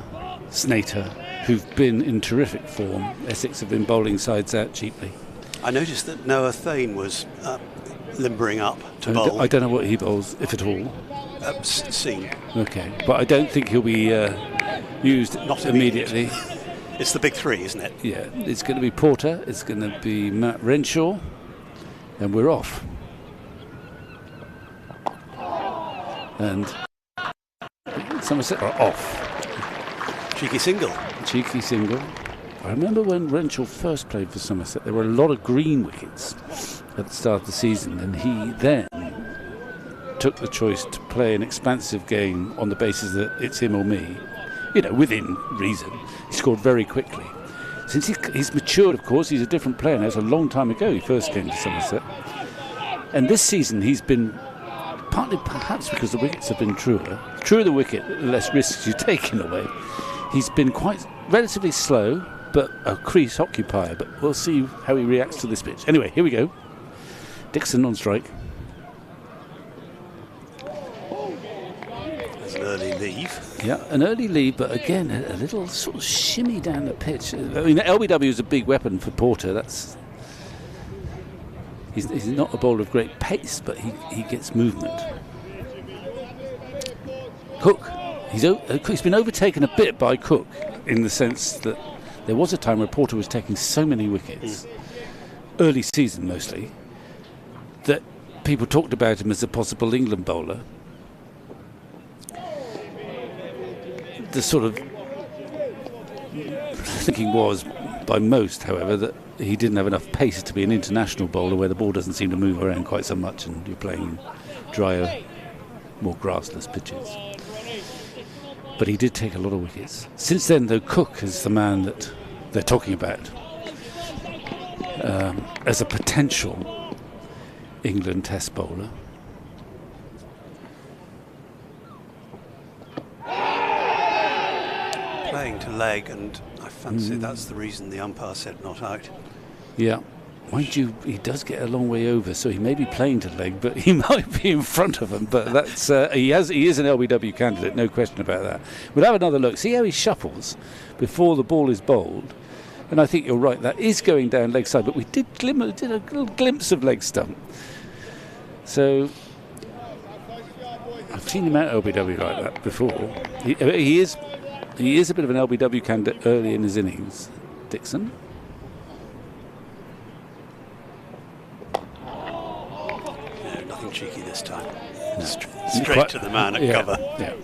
Snater, who've been in terrific form. Essex have been bowling sides out cheaply. I noticed that Noah Thane was limbering up to bowl. I don't know what he bowls, if at all. Seen. Okay, but I don't think he'll be used Not immediately. It's the big three, isn't it? Yeah, it's going to be Porter, it's going to be Matt Renshaw, and we're off. And Somerset are off. Cheeky single. Cheeky single. I remember when Renshaw first played for Somerset, there were a lot of green wickets at the start of the season, and he then took the choice to play an expansive game on the basis that it's him or me. Within reason. He scored very quickly. Since he's matured, of course, he's a different player now. It's a long time ago he first came to Somerset. And this season he's been, partly perhaps because the wickets have been truer the wicket, the less risks you take in a way. He's been quite relatively slow, but a crease occupier. But we'll see how he reacts to this pitch. Anyway, here we go. Dixon on strike. There's an early leave. Yeah, an early lead, but again, a little sort of shimmy down the pitch. I mean, LBW is a big weapon for Porter. He's not a bowler of great pace, but he gets movement. Cook, he's been overtaken a bit by Cook in the sense that there was a time where Porter was taking so many wickets, early season mostly, that people talked about him as a possible England bowler. The sort of thinking was by most, however, that he didn't have enough pace to be an international bowler where the ball doesn't seem to move around quite so much and you're playing drier, more grassless pitches. But he did take a lot of wickets. Since then, though, Cook is the man that they're talking about as a potential England Test bowler. Playing to leg, and I fancy that's the reason the umpire said not out. Yeah. Mind you, he does get a long way over, so he may be playing to leg, but he might be in front of him. But that's he is an LBW candidate, no question about that. We'll have another look. See how he shuffles before the ball is bowled. And I think you're right, that is going down leg side, but we did a little glimpse of leg stump. So I've seen him out LBW like that before. He is a bit of an LBW candidate early in his innings, Dixon. No, nothing cheeky this time. No. Straight to the man at cover. Yeah.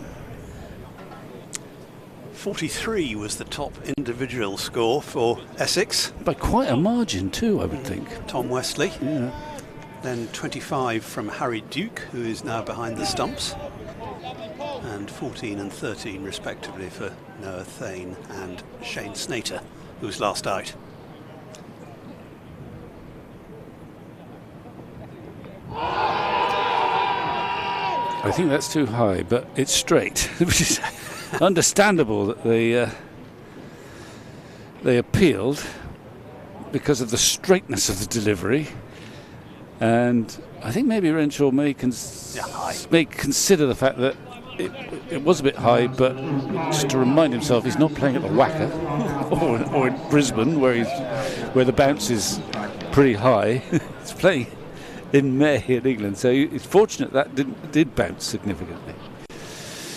43 was the top individual score for Essex. By quite a margin too, I would think. Tom Westley. Yeah. Then 25 from Harry Duke, who is now behind the stumps. And 14 and 13 respectively for Noah Thane and Shane Snater, who was last out. I think that's too high, but it's straight, which is understandable that they appealed because of the straightness of the delivery, and I think maybe Renshaw may consider the fact that it was a bit high, but just to remind himself he's not playing at the Wacker or in Brisbane where the bounce is pretty high. He's playing in May in England, so it's fortunate that did bounce significantly.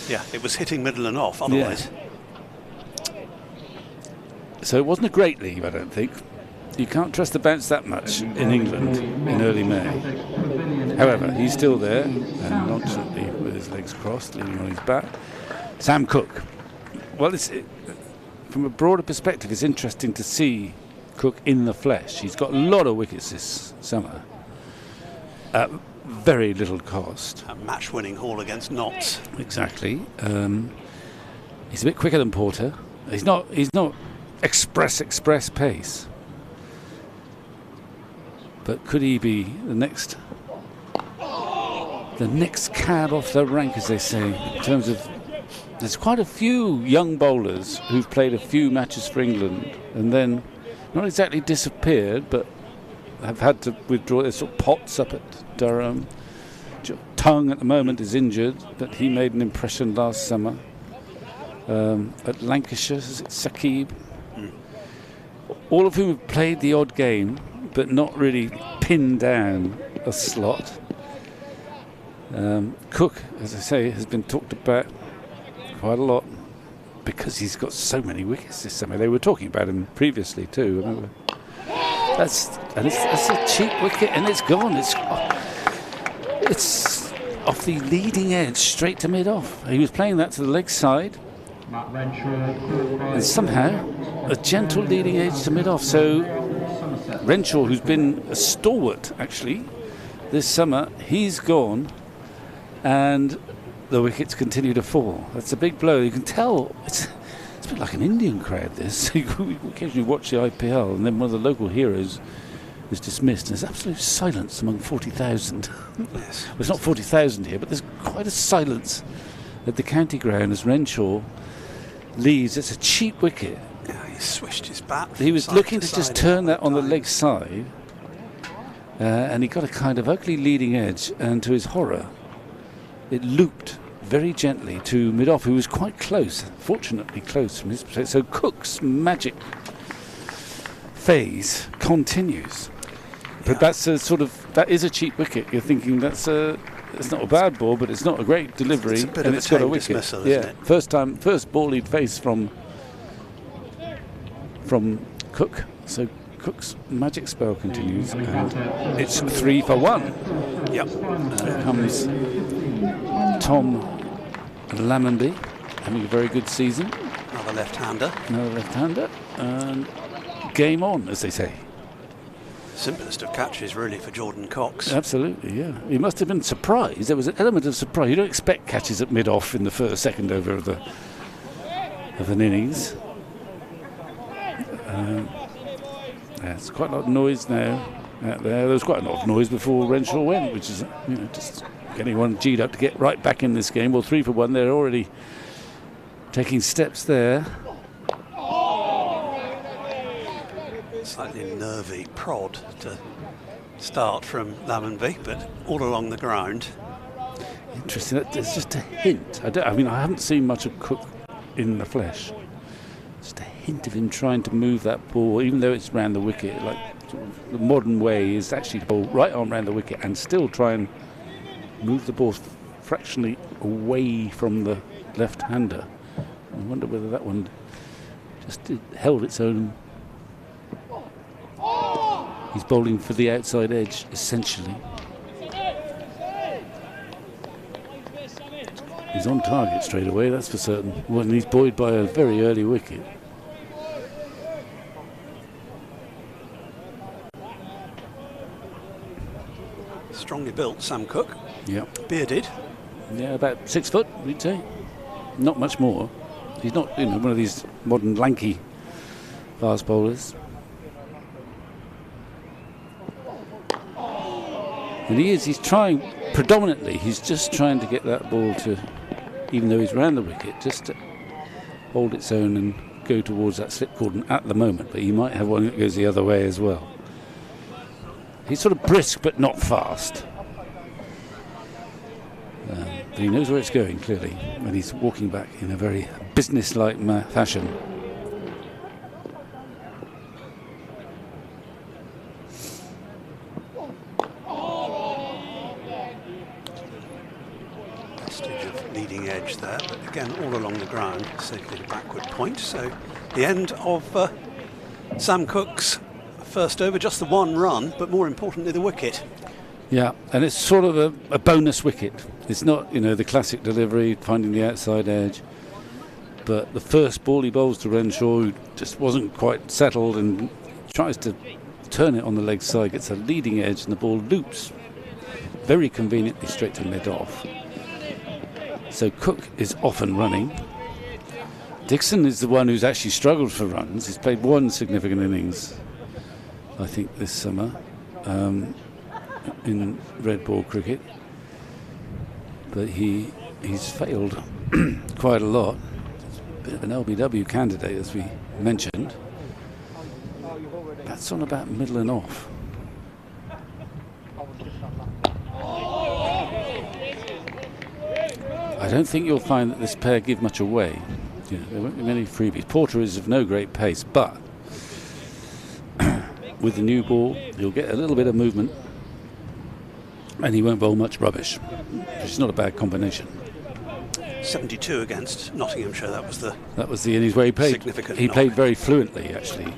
Yeah, it was hitting middle and off otherwise. Yeah. So it wasn't a great leave, I don't think. You can't trust the bounce that much in England in early May. However, he's still there, and nonchalantly with his legs crossed, leaning on his back. Sam Cook. Well, from a broader perspective, it's interesting to see Cook in the flesh. He's got a lot of wickets this summer at very little cost. A match-winning haul against Notts. Exactly. He's a bit quicker than Porter. He's not express pace. But could he be the next cab off the rank, as they say, in terms of there's quite a few young bowlers who've played a few matches for England and then not exactly disappeared, but have had to withdraw. There's sort of Potts up at Durham. Tongue at the moment is injured, but he made an impression last summer. At Lancashire, is it Saqib? All of whom have played the odd game, but not really pinned down a slot. Cook, as I say, has been talked about quite a lot because he's got so many wickets this summer. They were talking about him previously too. Remember? That's a cheap wicket, and it's gone. It's off the leading edge, straight to mid-off. He was playing that to the leg side, and somehow a gentle leading edge to mid-off. So Renshaw, who's been a stalwart actually this summer, he's gone, and the wickets continue to fall. That's a big blow. You can tell it's a bit like an Indian crowd, this. We occasionally watch the IPL, and then one of the local heroes is dismissed, and there's absolute silence among 40,000. Yes. Well, it's not 40,000 here, but there's quite a silence at the county ground as Renshaw leaves. It's a cheap wicket. Yeah, he swished his bat. He was looking to just turn that on the leg side, and he got a kind of ugly leading edge, and to his horror, it looped very gently to mid-off, who was quite close, fortunately close from his perspective. So Cook's magic phase continues. But that's a that is a cheap wicket. You're thinking it's not a bad ball, but it's not a great delivery, and it's got a wicket. Dismissal, isn't it? First ball he'd faced from Cook. So Cook's magic spell continues, and it's 3 for 1. Yep. Here comes Tom Lammonby, having a very good season. Another left-hander. And game on, as they say. Simplest of catches, really, for Jordan Cox. Absolutely, yeah. He must have been surprised. There was an element of surprise. You don't expect catches at mid-off in the second over of an innings. There's quite a lot of noise now out there. There was quite a lot of noise before Renshaw went, which is just getting one G'd up to get right back in this game. Well, 3 for 1. They're already taking steps there. Slightly nervy prod to start from Lammonby, but all along the ground. Interesting. There's just a hint. I haven't seen much of Cook in the flesh. Just a hint of him trying to move that ball, even though it's round the wicket. Like the modern way is actually to bowl right arm round the wicket and still try and move the ball fractionally away from the left-hander. I wonder whether that one just held its own. He's bowling for the outside edge, essentially. He's on target straight away, that's for certain. When he's buoyed by a very early wicket. Strongly built, Sam Cook. Yep. Bearded. Yeah, about 6 foot, we'd say. Not much more. He's not, one of these modern lanky fast bowlers. And he's trying, predominantly, he's just trying to get that ball to, even though he's round the wicket, just to hold its own and go towards that slip cordon at the moment. But he might have one that goes the other way as well. He's sort of brisk but not fast. But he knows where it's going, clearly, when he's walking back in a very business-like fashion. Vestige of leading edge there, but again, all along the ground, safely a backward point. So the end of Sam Cook's first over, just the 1 run, but more importantly, the wicket. Yeah, and it's sort of a bonus wicket. It's not, the classic delivery, finding the outside edge. But the first ball he bowls to Renshaw, who just wasn't quite settled and tries to turn it on the leg side, gets a leading edge, and the ball loops very conveniently straight to mid-off. So Cook is off and running. Dixon is the one who's actually struggled for runs. He's played 1 significant innings, I think, this summer. In red ball cricket, but he's failed quite a lot. He's a bit of an LBW candidate, as we mentioned. That's on about middle and off. I don't think you'll find that this pair give much away. There won't be many freebies. Porter is of no great pace, but with the new ball, he'll get a little bit of movement. And he won't bowl much rubbish, which is not a bad combination. 72 against Nottinghamshire, that was the innings where he played. Significant he knock. played very fluently, actually,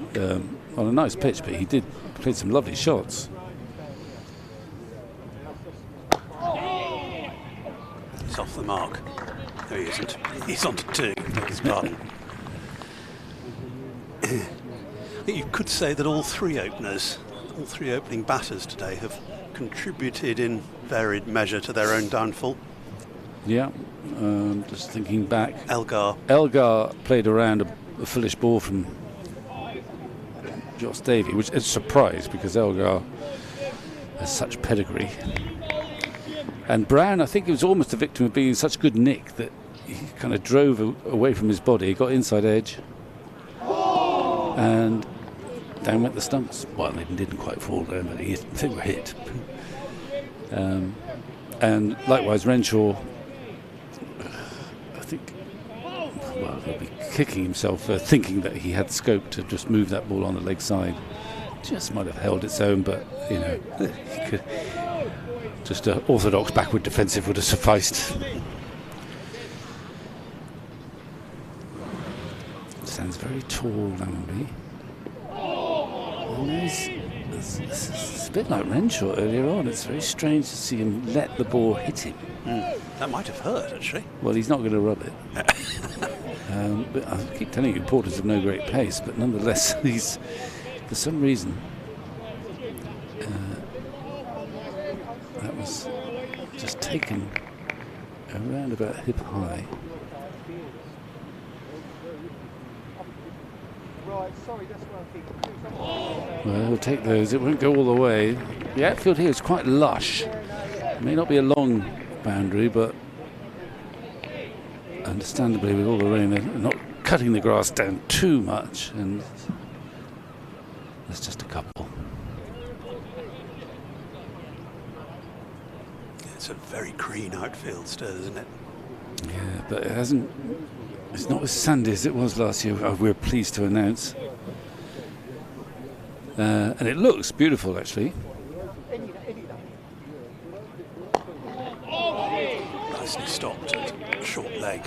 on a nice pitch, but he played some lovely shots. He's off the mark. No, he isn't. He's on to 2, beg his pardon. I think you could say that all 3 opening batters today have contributed in varied measure to their own downfall. Yeah, just thinking back. Elgar played around a foolish ball from Joss Davey, which is a surprise because Elgar has such pedigree. And Brown, I think he was almost a victim of being in such good nick that he kind of drove away from his body, got inside edge, and down went the stumps. Well, they didn't quite fall down, but they were hit. And likewise, Renshaw, I think, he'll be kicking himself for thinking that he had scope to just move that ball on the leg side. Just might have held its own, but, he could. Just an orthodox backward defensive would have sufficed. Sounds very tall, Lammonby. It's a bit like Renshaw earlier on. It's very strange to see him let the ball hit him. That might have hurt, actually. Well, he's not going to rub it. But I keep telling you, Porter's of no great pace, but nonetheless, he's, for some reason, that was just taken around about hip high. Well, we'll take those. It won't go all the way. The outfield here is quite lush. It may not be a long boundary, but understandably with all the rain, they're not cutting the grass down too much, and there's just a couple. It's a very green outfield still, isn't it? Yeah, but it's not as sandy as it was last year, we're pleased to announce. And it looks beautiful, actually. Nicely stopped at short leg.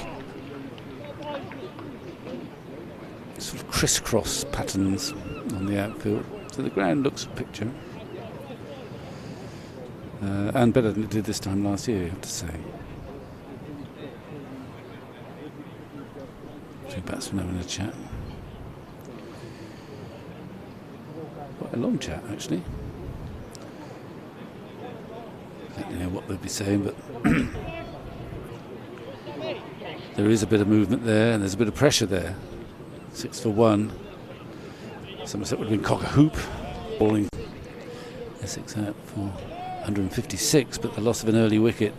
Sort of crisscross patterns on the outfield. So the ground looks a picture. And better than it did this time last year, you have to say. batsmen having a chat. Quite a long chat, actually. I don't know what they'll be saying, but there is a bit of movement there, and there's a bit of pressure there. 6 for 1. Somerset would have been cock a hoop, balling Essex out for 156, but the loss of an early wicket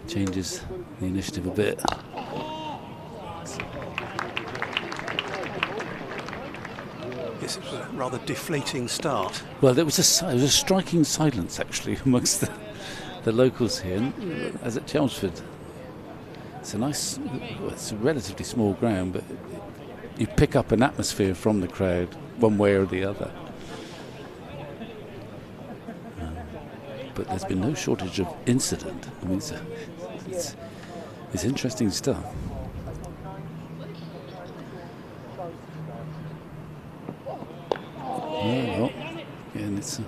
changes the initiative a bit. Yes, it was a rather deflating start. Well, there was a striking silence actually amongst the locals here, as at Chelmsford. It's a nice, it's a relatively small ground, but you pick up an atmosphere from the crowd one way or the other. But there's been no shortage of incident. I mean, it's interesting stuff. Well, and it's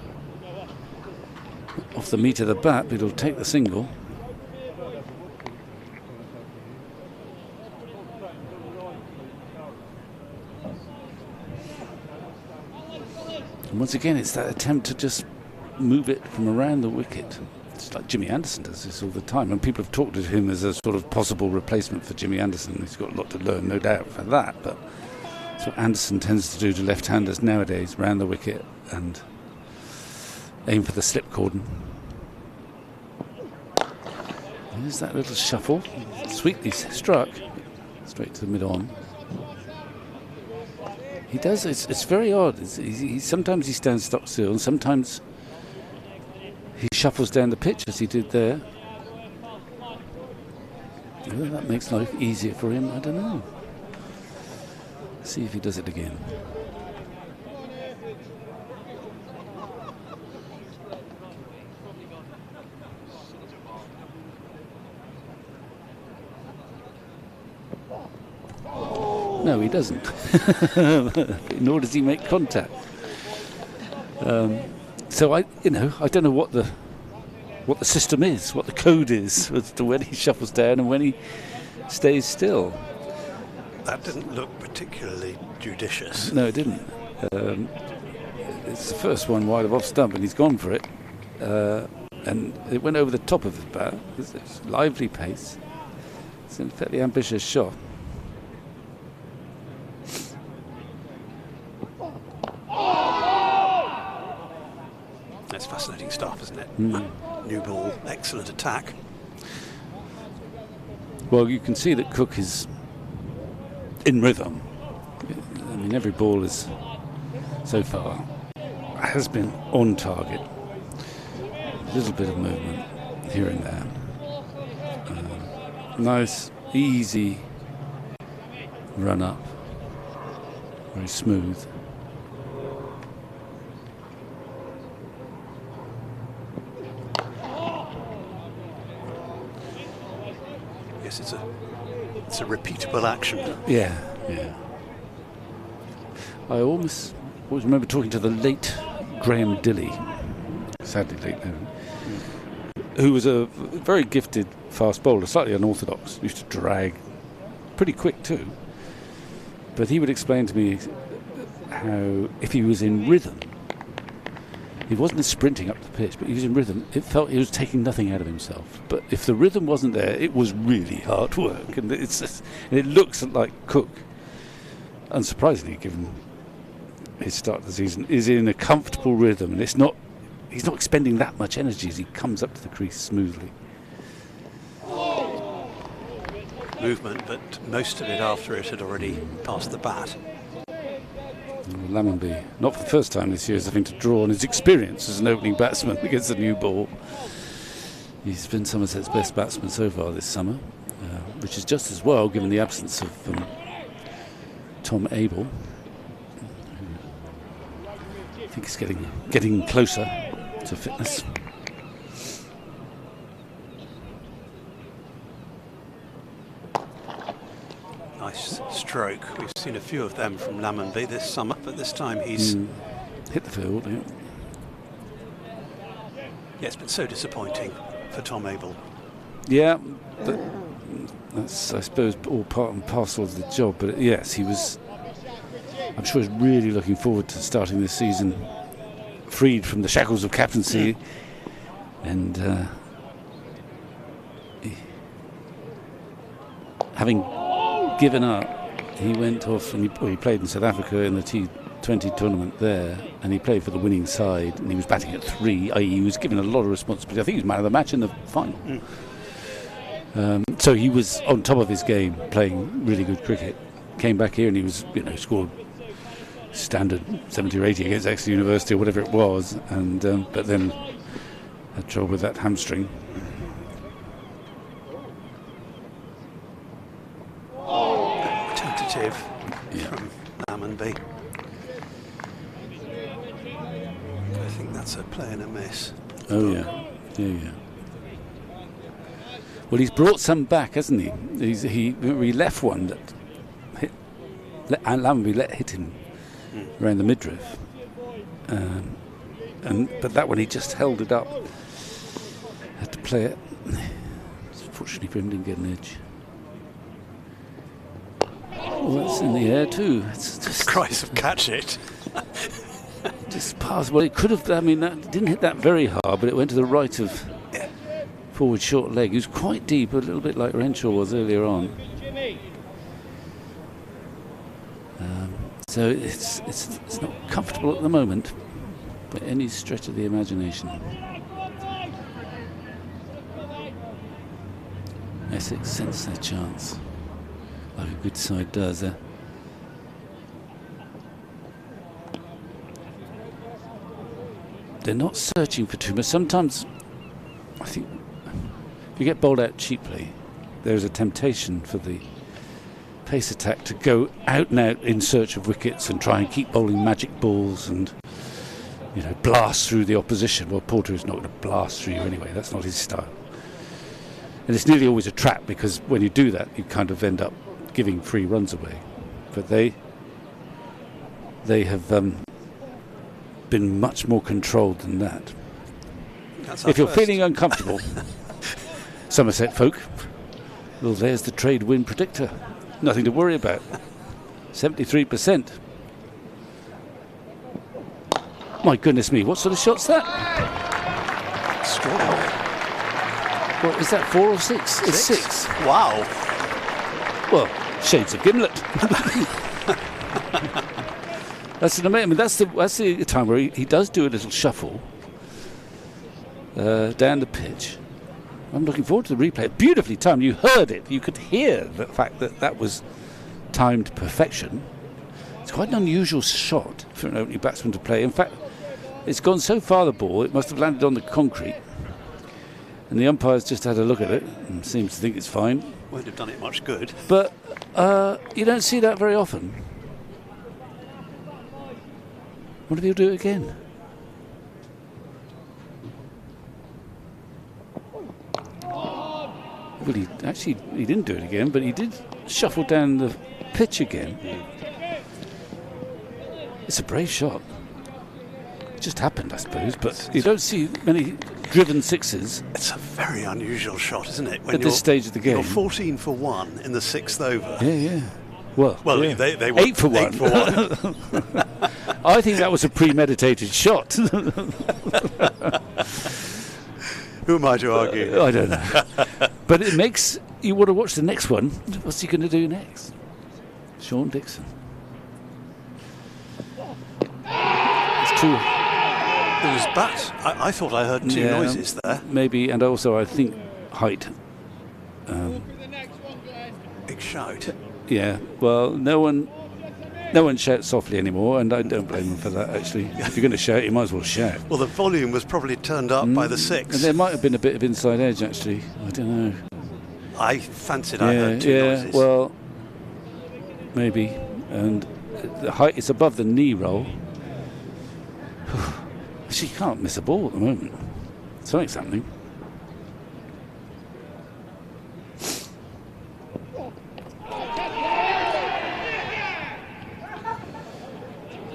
off the meat of the bat, but it'll take the single. And once again, it's that attempt to just move it from around the wicket. It's like Jimmy Anderson does this all the time, and people have talked of him as a sort of possible replacement for Jimmy Anderson. He's got a lot to learn, no doubt, for that, but that's what Anderson tends to do to left-handers nowadays, round the wicket and aim for the slip cordon. There's that little shuffle, sweetly struck, straight to the mid-on. He does, it's very odd. Sometimes he stands stock still, and sometimes he shuffles down the pitch as he did there. Whether that makes life easier for him, I don't know. See if he does it again. No, he doesn't. Nor does he make contact. So I don't know what the system is, what the code is as to when he shuffles down and when he stays still. That didn't look particularly judicious. No, it didn't. It's the first one wide of off stump, and he's gone for it. And it went over the top of the bat. It's lively pace. It's a fairly ambitious shot. That's fascinating stuff, isn't it? Mm. New ball, excellent attack. Well, you can see that Cook is in rhythm. I mean, every ball is, so far, has been on target. A little bit of movement here and there. Nice, easy run up. Very smooth. Yes, it's a repeatable action. Yeah. I always remember talking to the late Graham Dilley, sadly late now, who was a very gifted fast bowler, slightly unorthodox, used to drag pretty quick too. But he would explain to me how if he was in rhythm, he wasn't sprinting up the pitch, but he was in rhythm. It felt he was taking nothing out of himself. But if the rhythm wasn't there, it was really hard work. And it looks like Cook, unsurprisingly, given his start of the season, is in a comfortable rhythm, and he's not expending that much energy as he comes up to the crease smoothly. Movement, but most of it after it had already passed the bat. Lammonby, not for the first time this year, is having to draw on his experience as an opening batsman against a new ball. He's been Somerset's best batsman so far this summer, which is just as well given the absence of Tom Abel. I think he's getting closer to fitness. Nice stroke. We've seen a few of them from Lammonby this summer, but this time he's hit the field. Yeah. Yeah, it's been so disappointing for Tom Abel. Yeah, but that's, I suppose, all part and parcel of the job. But yes, he was. I'm sure he's really looking forward to starting this season freed from the shackles of captaincy, and having given up, he went off and he played in South Africa in the T20 tournament there, and he played for the winning side, and he was batting at 3, i.e. he was given a lot of responsibility. I think he was man of the match in the final. So he was on top of his game, playing really good cricket. Came back here and he was, scored standard 70 or 80 against Exeter University or whatever it was, and but then had trouble with that hamstring. Tentative from Lammonby. I think that's a play and a miss. Oh yeah. Well, he's brought some back, hasn't he? He left one that hit, and Lammonby hit him around the midriff, but that one he just held it up. Had to play it. Fortunately for him, didn't get an edge. Oh, that's in the air too. It's just Christ, catch it. Just past. Well, it could have. I mean, that didn't hit that very hard, but it went to the right of forward short leg. He was quite deep, a little bit like Renshaw was earlier on. So it's not comfortable at the moment by any stretch of the imagination. Essex sense their chance, like a good side does. They're not searching for too much. Sometimes, I think, if you get bowled out cheaply, there's a temptation for the pace attack to go out and out in search of wickets and try and keep bowling magic balls and blast through the opposition. Well, Porter is not going to blast through you anyway. That's not his style. And it's nearly always a trap, because when you do that, you kind of end up giving free runs away. But they have been much more controlled than that. If you're feeling uncomfortable, Somerset folk, well, there's the trade win predictor. Nothing to worry about. 73%. My goodness me, what sort of shot's that? Extraordinary. What is that, 4 or 6? It's 6. Wow. Well, shades of Gimlet. That's an amazing. I mean, that's the time where he does do a little shuffle down the pitch. I'm looking forward to the replay. Beautifully timed. You heard it. You could hear the fact that was timed to perfection. It's quite an unusual shot for an opening batsman to play. In fact, it's gone so far, the ball, it must have landed on the concrete. And the umpire's just had a look at it and seems to think it's fine. Won't have done it much good. But you don't see that very often. What if he'll do it again? Well, he didn't do it again, but he did shuffle down the pitch again. It's a brave shot. It just happened, I suppose, but you don't see many driven sixes. It's a very unusual shot, isn't it? At this stage of the game. You're 14 for 1 in the 6th over. Yeah. Well, yeah. They were 8 for 1. 8 for 1. I think that was a premeditated shot. Who am I to argue? I don't know. But it makes you want to watch the next one. What's he going to do next? Sean Dixon. It's too. There was bat. I thought I heard two noises there. Maybe, and also I think height. Big shout. Yeah. Well, no one shouts softly anymore, and I don't blame them for that, actually. If you're going to shout, you might as well shout. Well, the volume was probably turned up by the 6. And there might have been a bit of inside edge, actually. I don't know. I fancied I heard two noises. Well, maybe. And the height is above the knee roll. She can't miss a ball at the moment. Something's happening.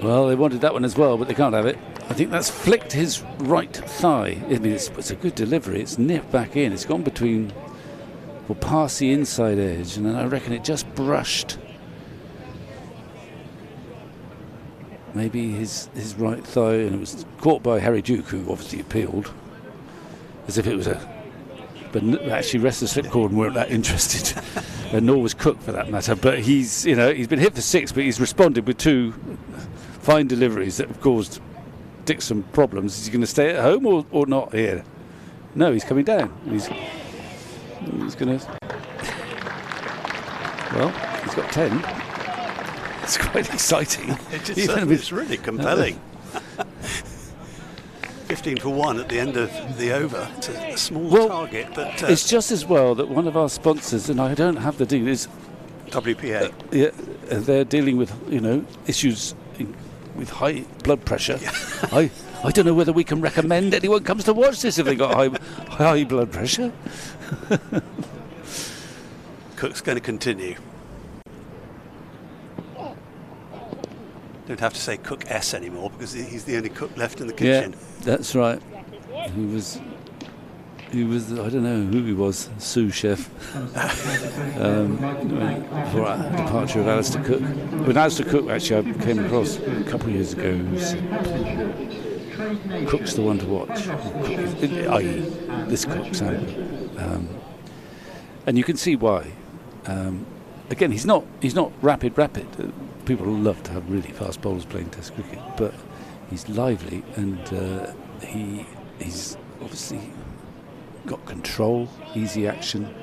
Well, they wanted that one as well, but they can't have it. I think that's flicked his right thigh. I mean, it's a good delivery. It's nipped back in. It's gone between or past the inside edge, and then I reckon it just brushed maybe his right thigh, and it was caught by Harry Duke, who obviously appealed as if it was but actually rest of the slipcord weren't that interested, and nor was Cook for that matter. But he's been hit for 6, but he's responded with 2 fine deliveries that have caused Dick some problems. Is he going to stay at home or not here? No, he's coming down. He's going to. Well, he's got 10. It's quite exciting. It's really compelling. 15 for 1 at the end of the over. It's a small target, but it's just as well that one of our sponsors, and I don't have the deal, is WPA. They're dealing with issues with high blood pressure. I don't know whether we can recommend anyone comes to watch this if they got high blood pressure. Cook's going to continue. Don't have to say Cook S anymore because he's the only cook left in the kitchen. Yeah, that's right. He was I don't know who he was, sous chef. Before our departure of Alistair Cook. When Alistair Cook, actually, I came across a couple of years ago, who said, Cook's the one to watch. I.e., this Cook, Sam. And you can see why. Again, he's not rapid. People love to have really fast bowlers playing Test cricket, but he's lively, and he's obviously got control, easy action,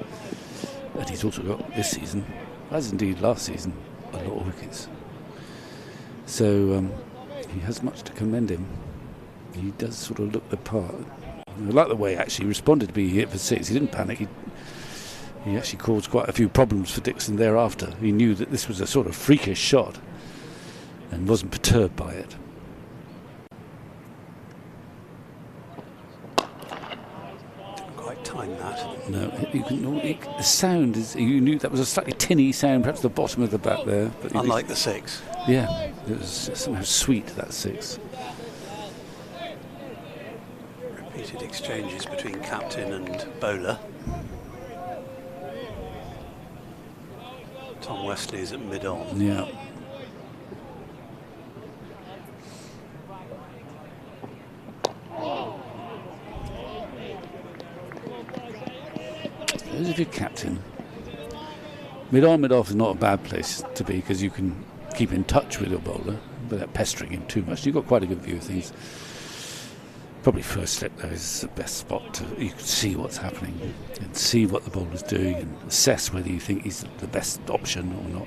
and he's also got this season, as indeed last season, a lot of wickets. So he has much to commend him. He does sort of look the part. I like the way actually he responded to being hit for 6. He didn't panic. He actually caused quite a few problems for Dixon thereafter. He knew that this was a sort of freakish shot and wasn't perturbed by it. Quite time that. No, the sound is. You knew that was a slightly tinny sound, perhaps the bottom of the bat there. But unlike the 6. Yeah, it was somehow sweet, that 6. Repeated exchanges between captain and bowler. Tom Wesley is at mid-on. Yeah. As if you're captain, mid-on, mid-off is not a bad place to be because you can keep in touch with your bowler without pestering him too much. You've got quite a good view of things. Probably first slip though is the best spot. You can see what's happening and see what the bowler's doing and assess whether you think he's the best option or not.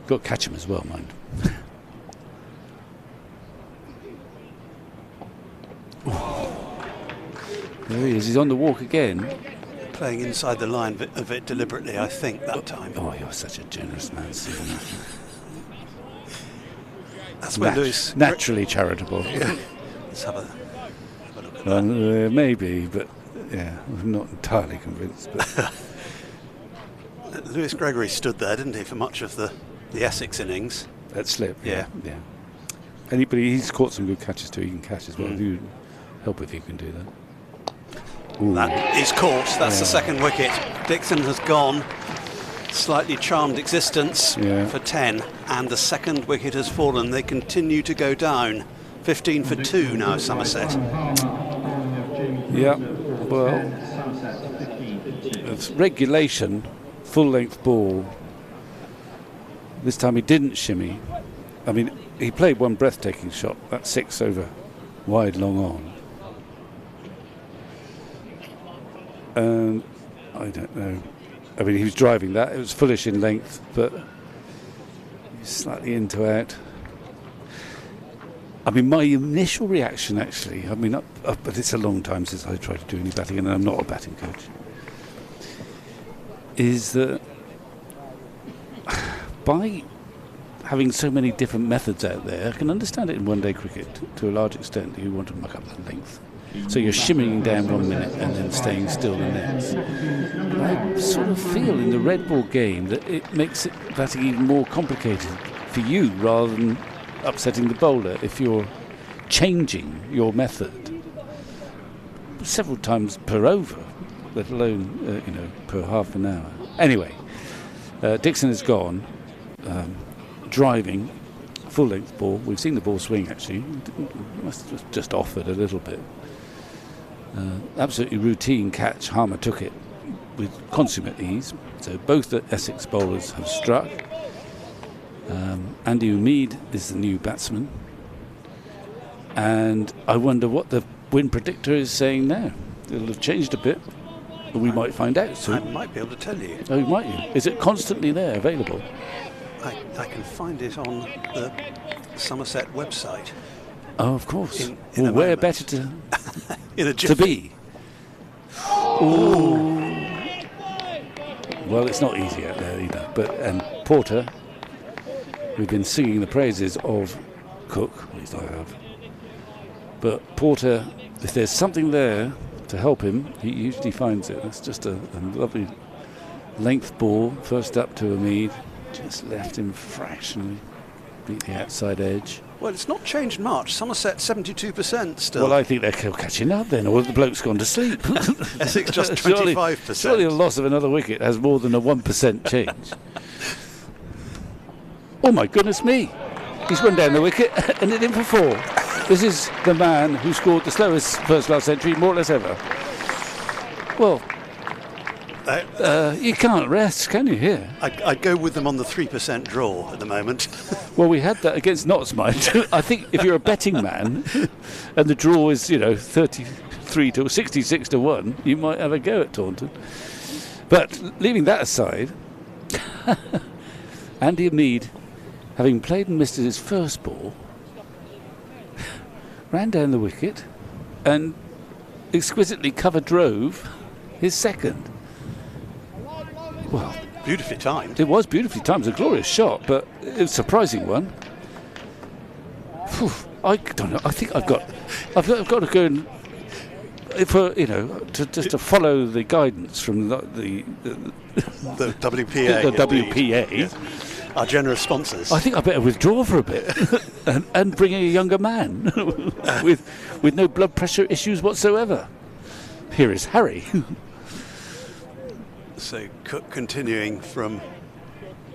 Got to catch him as well, mind. There he is. He's on the walk again. Playing inside the line of it deliberately, I think, that time. Oh, you're such a generous man, Stephen. That's where Lewis... Naturally charitable. Yeah. Let's have a look at that. Maybe, but yeah, I'm not entirely convinced. But Lewis Gregory stood there, didn't he, for much of the Essex innings? That slip, yeah. He's caught some good catches too. He can catch as well. You help if you can do that. Ooh. That is caught. That's the second wicket. Dixon has gone. Slightly charmed existence for 10, and the second wicket has fallen. They continue to go down. 15 for 2 now, Somerset. Yeah, well, it's regulation, full-length ball. This time he didn't shimmy. I mean, he played one breathtaking shot. That's 6 over wide, long on. And I don't know. I mean, he was driving that. It was fullish in length, but slightly into out. I mean, my initial reaction, actually, but it's a long time since I tried to do any batting, and I'm not a batting coach, is that by having so many different methods out there, I can understand it in one-day cricket to a large extent. You want to muck up the length. So you're shimmying down 1 minute and then staying still the next. But I sort of feel in the red ball game that it makes batting even more complicated for you rather than upsetting the bowler if you're changing your method several times per over. let alone per half an hour. Anyway, Dixon has gone, driving, full-length ball. We've seen the ball swing actually. Must have just offered a little bit. Absolutely routine catch. Harmer took it with consummate ease. So both the Essex bowlers have struck. Andy Umeed is the new batsman. And I wonder what the wind predictor is saying now. It'll have changed a bit. But we might find out soon. I might be able to tell you. Oh, might you? Is it constantly there, available? I can find it on the Somerset website. Oh, of course. In a where moment. better to in a to be? Ooh. Well, it's not easy out there either. And Porter, we've been singing the praises of Cook, at least I have. But Porter, if there's something there to help him, he usually finds it. That's just a lovely length ball. First up to Umeed, just left him fractionally. Beat the outside edge. Well, it's not changed much. Somerset 72% still. Well, I think they're catching up then, or the bloke's gone to sleep. Essex just 25%. Surely a loss of another wicket has more than a 1% change. Oh my goodness me! He's run down the wicket and hit in for 4. This is the man who scored the slowest first-class century, more or less ever. Well, you can't rest, can you, here? I'd go with them on the 3% draw at the moment. Well, we had that against Notts, mind. I think if you're a betting man and the draw is, 33 to 66 to 1, you might have a go at Taunton. But leaving that aside, Andy Umeed, having played and missed his first ball, ran down the wicket and exquisitely cover drove his second. Well, beautifully timed. It was beautifully timed. It was a glorious shot, but it was a surprising one. Whew, I don't know. I think I've got to go and to follow the guidance from the WPA. The WPA. Yes. Our generous sponsors. I think I better withdraw for a bit and bring a younger man with no blood pressure issues whatsoever. Here is Harry. So Cook continuing from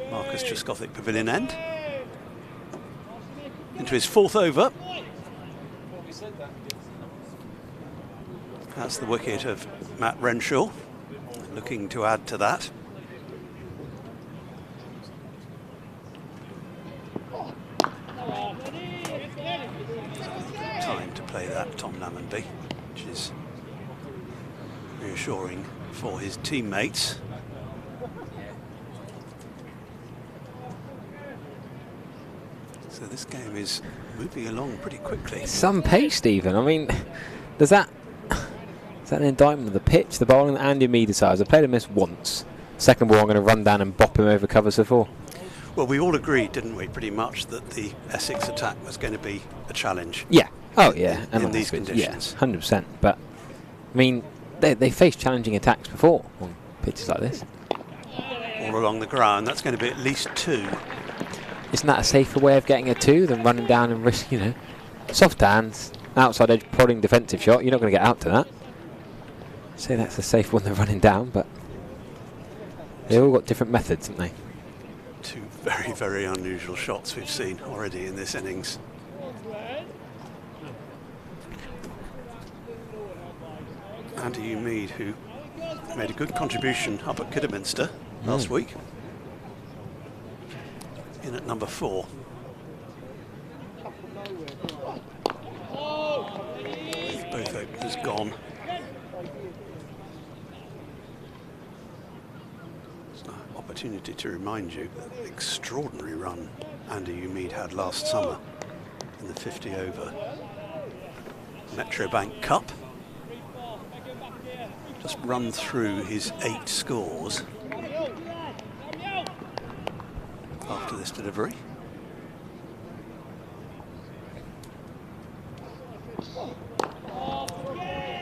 Marcus Trescothick Pavilion end into his 4th over. That's the wicket of Matt Renshaw, looking to add to that. Time to play that, Tom Lammonby, which is reassuring for his teammates. So this game is moving along pretty quickly. Some pace, Stephen. I mean, is that an indictment of the pitch? The bowling that Andy Umeed decides. I played him this once. Second ball, I'm going to run down and bop him over covers for 4. Well, we all agreed, didn't we, pretty much, that the Essex attack was going to be a challenge. Yeah. Oh, yeah. In these conditions. Yeah, 100%. But, I mean, they faced challenging attacks before on pitches like this. All along the ground, that's going to be at least 2. Isn't that a safer way of getting a 2 than running down and risk, soft hands, outside edge, prodding defensive shot? You're not going to get out to that. Say that's a safe one than running down, but they've all got different methods, haven't they? 2 very, very unusual shots we've seen already in this innings. Andy Umeed, who made a good contribution up at Kidderminster last week, in at number 4. With both openers gone. It's an opportunity to remind you that the extraordinary run Andy Umeed had last summer in the 50 over Metrobank Cup. Just run through his 8 scores after this delivery.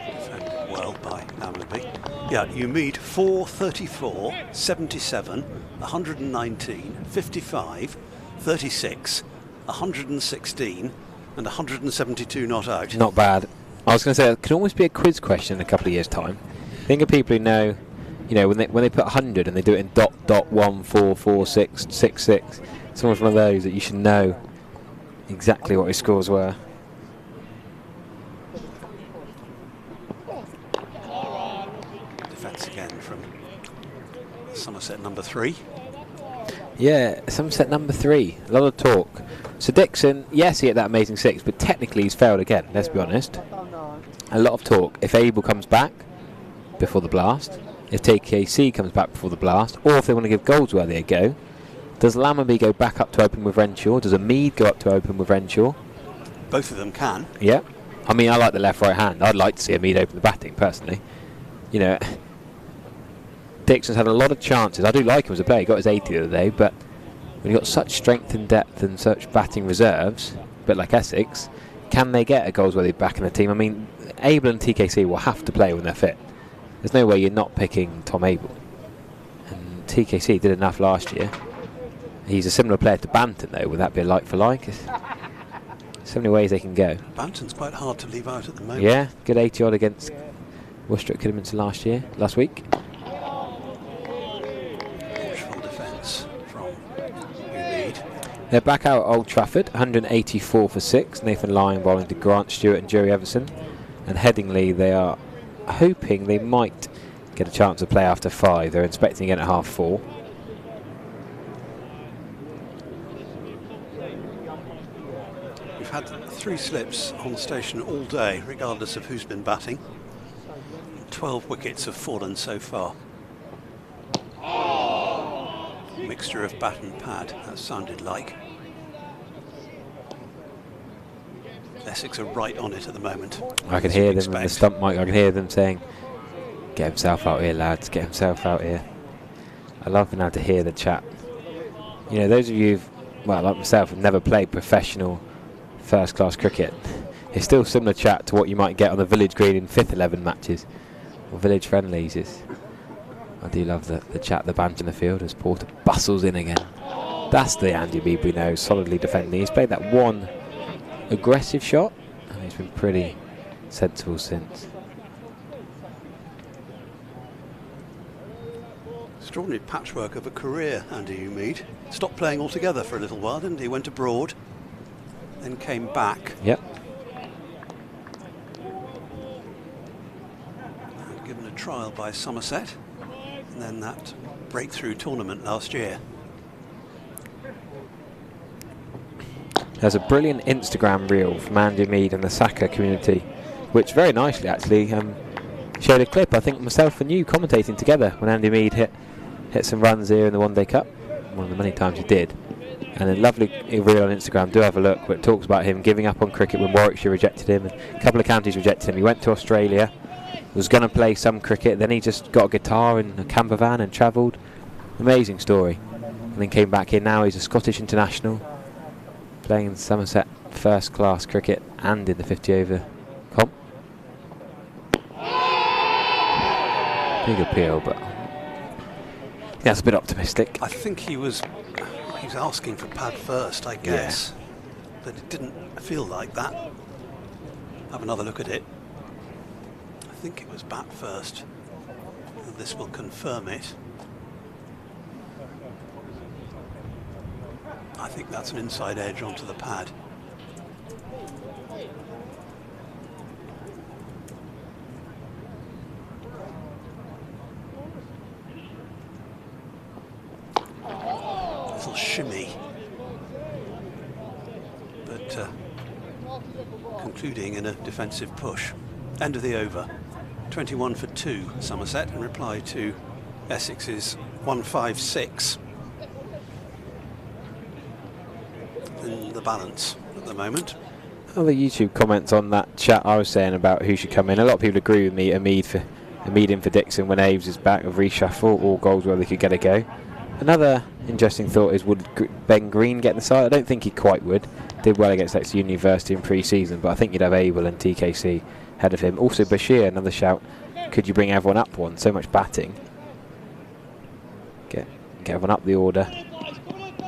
Defended well by Lammonby. Yeah, Umeed 434, 77, 119, 55, 36, 116 and 172 not out. Not bad. I was going to say, it could almost be a quiz question in a couple of years' time. Think of people who know, you know, when they put 100 and they do it in dot 144666. Someone's one of those that you should know exactly what his scores were. Defence again from Somerset number 3. Yeah, Somerset number 3. A lot of talk. So Dixon, yes, he hit that amazing 6, but technically he's failed again, let's be honest. A lot of talk. If Abel comes back before the blast, if TKC comes back before the blast, or if they want to give Goldsworthy a go, does Lammerby go back up to open with Renshaw? Does Mead go up to open with Renshaw? Both of them can. Yeah. I mean, I like the left-right hand. I'd like to see Mead open the batting, personally. You know, Dixon's had a lot of chances. I do like him as a player. He got his 80 the other day, but when you've got such strength and depth and such batting reserves, a bit like Essex, can they get a Goldsworthy back in the team? I mean, Abel and TKC will have to play when they're fit. There's no way you're not picking Tom Abel. And TKC did enough last year. He's a similar player to Banton, though. Would that be a like for like? So many ways they can go. Banton's quite hard to leave out at the moment. Yeah, good 80 odd against Worcester at Kidderminster last week. Watchful defence from Mead. They're back out at Old Trafford, 184 for 6. Nathan Lyon bowling to Grant Stewart and Joey Everson. And Headingley, they are hoping they might get a chance to play after 5. They're expecting again at half 4. We've had 3 slips on the station all day, regardless of who's been batting. 12 wickets have fallen so far. Mixture of bat and pad, that sounded like. Essex are right on it at the moment. I can hear them in the stump mic. I can hear them saying, "Get himself out here, lads, get himself out here." I love being able to hear the chat. You know, those of you who've, well, like myself, have never played professional first-class cricket, it's still similar chat to what you might get on the village green in 5th 11 matches or village friendlies. I do love the chat, the banter in the field as Porter bustles in again. That's the Andy Mead we know, solidly defending. He's played that one aggressive shot and he's been pretty sensible since. Extraordinary patchwork of a career, Andy Mead. Stopped playing altogether for a little while, didn't he? Went abroad, then came back. Yep. And given a trial by Somerset, and then that breakthrough tournament last year. There's a brilliant Instagram reel from Andy Mead and the Saka community, which very nicely actually showed a clip, I think myself and you commentating together when Andy Mead hit some runs here in the One Day Cup, one of the many times he did. And a lovely reel on Instagram, do have a look, where it talks about him giving up on cricket when Warwickshire rejected him and a couple of counties rejected him. He went to Australia, was going to play some cricket, then he just got a guitar and a camper van and travelled. Amazing story. And then came back here. Now he's a Scottish international, playing in Somerset first class cricket and in the 50 over comp. Big appeal, but that's a bit optimistic. I think he was asking for pad first, I guess. Yeah. But it didn't feel like that. Have another look at it. I think it was bat first. And this will confirm it. I think that's an inside edge onto the pad. Little shimmy. But concluding in a defensive push. End of the over. 21 for 2 Somerset in reply to Essex's 156. In the balance at the moment. Other YouTube comments on that chat I was saying about who should come in. A lot of people agree with me. Mead in for Dixon when Aves is back, of reshuffle, or Goldsworthy could get a go. Another interesting thought is, would Ben Green get in the side? I don't think he quite would. Did well against Exeter University in pre-season, but I think you'd have Abel and TKC ahead of him. Also Bashir, another shout. Could you bring everyone up one? So much batting. Get everyone up the order.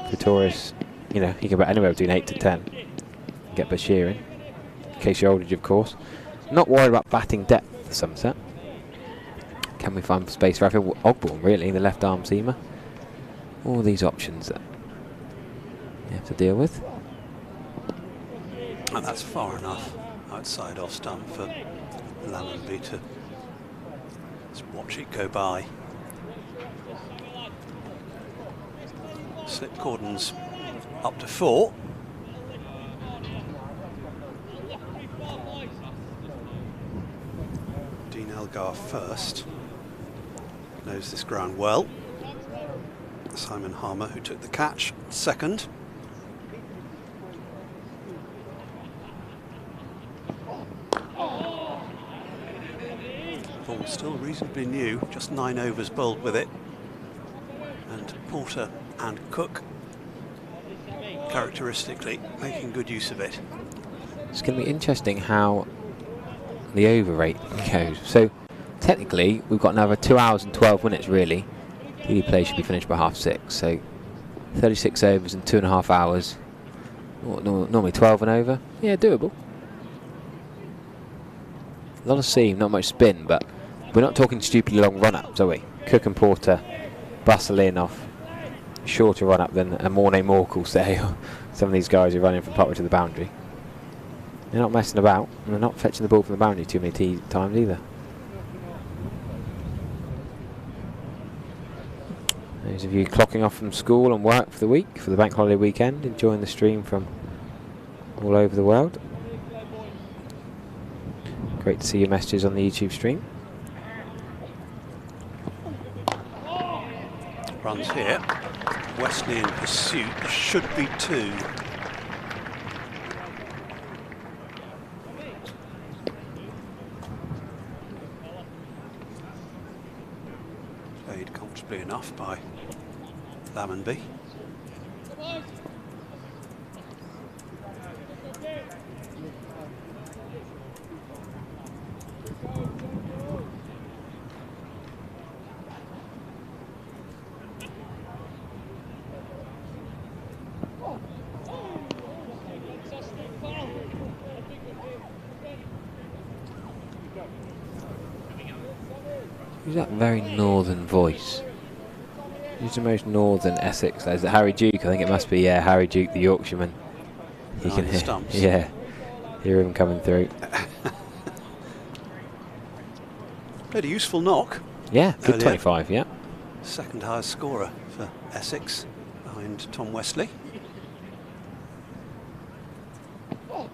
Pretorius, you know, he can bat anywhere between 8 to 10. Get Bashir in. Casey Aldridge, of course. Not worried about batting depth for Somerset. Can we find space for Rafa Ogborn, really, the left arm seamer? All these options that you have to deal with. And that's far enough outside off stump for Lammonby to just watch it go by. Slip cordons up to 4. Dean Elgar first. Knows this ground well. Simon Harmer, who took the catch, second. Ball still reasonably new, just 9 overs bowled with it. And Porter and Cook characteristically making good use of it. It's going to be interesting how the over rate goes. So technically we've got another 2 hours and 12 minutes really. DD play should be finished by 6:30. So 36 overs in 2.5 hours. Normally 12 and over. Yeah, doable. A lot of seam, not much spin, but we're not talking stupidly long run-ups, are we? Cook and Porter bustle in off shorter run-up than a Mornay Morkel, say, or some of these guys who are running from partway to the boundary. They're not messing about, and they're not fetching the ball from the boundary too many times either. Those of you clocking off from school and work for the week, for the bank holiday weekend, enjoying the stream from all over the world. Great to see your messages on the YouTube stream. Runs here. Wesley in pursuit. Should be 2. Played comfortably enough by Lammonby. Who's that very northern voice? Who's the most northern Essex? Is it Harry Duke? I think it must be, yeah, Harry Duke, the Yorkshireman. You can hear, stumps. yeah, hear him coming through. Played a useful knock. Yeah, good earlier. 25, yeah. Second highest scorer for Essex, behind Tom Westley. Oh,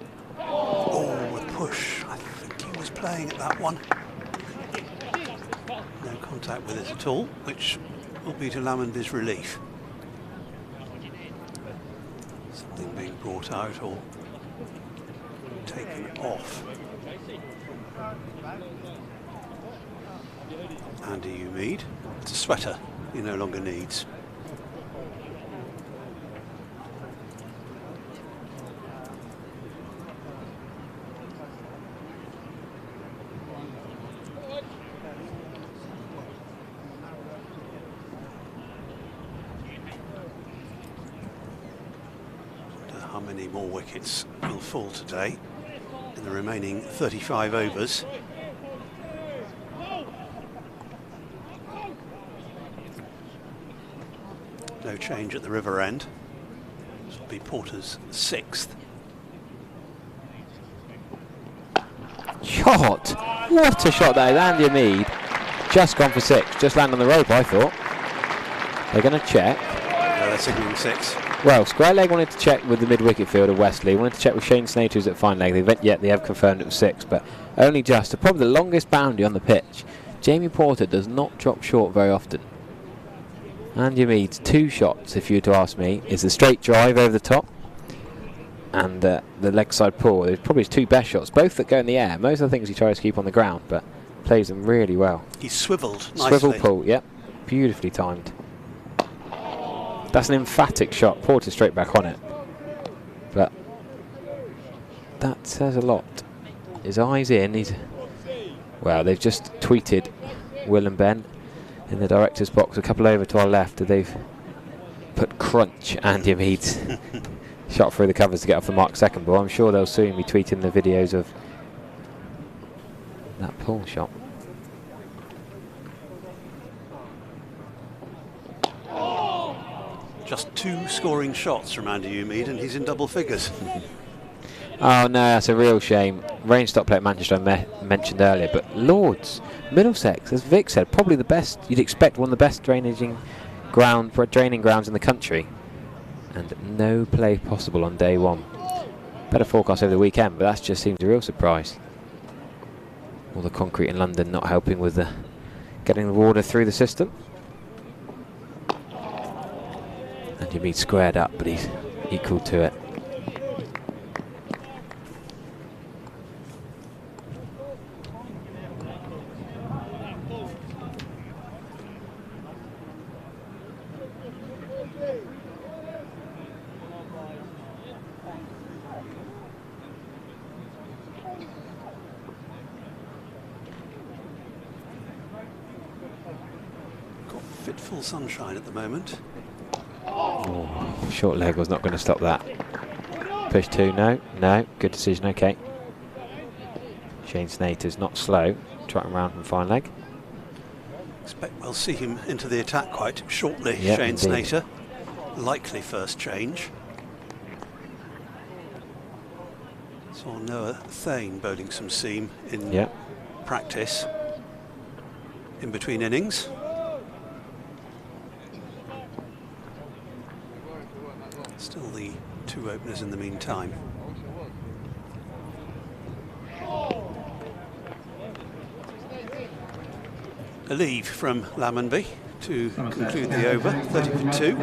a push. I think he was playing at that one. No contact with it at all, which will be to Lammonby's relief. Something being brought out or taken off. Andy Umeed. It's a sweater he no longer needs. How many more wickets will fall today in the remaining 35 overs? No change at the river end. This will be Porter's 6th. Shot! What a shot that is. Andy Mead just gone for 6. Just landed on the rope, I thought. They're going to check. No, they're signalling 6. Well, square leg wanted to check with the mid-wicket fielder Wesley. Wanted to check with Shane Snater, who's at fine leg. They have confirmed it was 6, but only just. Probably the longest boundary on the pitch. Jamie Porter does not drop short very often. Andy Mead's 2 shots, if you were to ask me, is the straight drive over the top and the leg side pull. There's probably his 2 best shots, both that go in the air. Most of the things he tries to keep on the ground, but plays them really well. He's swivelled nicely. Swivel pull, yep. Beautifully timed. That's an emphatic shot. Porter straight back on it. But that says a lot. His eyes in. Well, they've just tweeted Will and Ben in the director's box, a couple over to our left. They've put crunch Andy Mead's shot through the covers to get off the mark second ball. I'm sure they'll soon be tweeting the videos of that pull shot. Just 2 scoring shots from Andy Umeed and he's in double figures. Oh no, that's a real shame. Rain stopped play at Manchester I mentioned earlier, but Lords, Middlesex, as Vic said, probably the best, you'd expect one of the best draining grounds in the country. And no play possible on day 1. Better forecast over the weekend, but that just seems a real surprise. All the concrete in London not helping with getting the water through the system. And Umeed squared up, but he's equal to it. Fitful sunshine at the moment. Oh, short leg was not going to stop that. Push 2, no, good decision, okay. Shane Snater's not slow, trotting around from fine leg. Expect we'll see him into the attack quite shortly, yep, Shane indeed. Snater. Likely first change. Saw Noah Thane bowling some seam in practice in between innings. Still the 2 openers in the meantime. A leave from Lammonby to conclude the over, 30 for 2.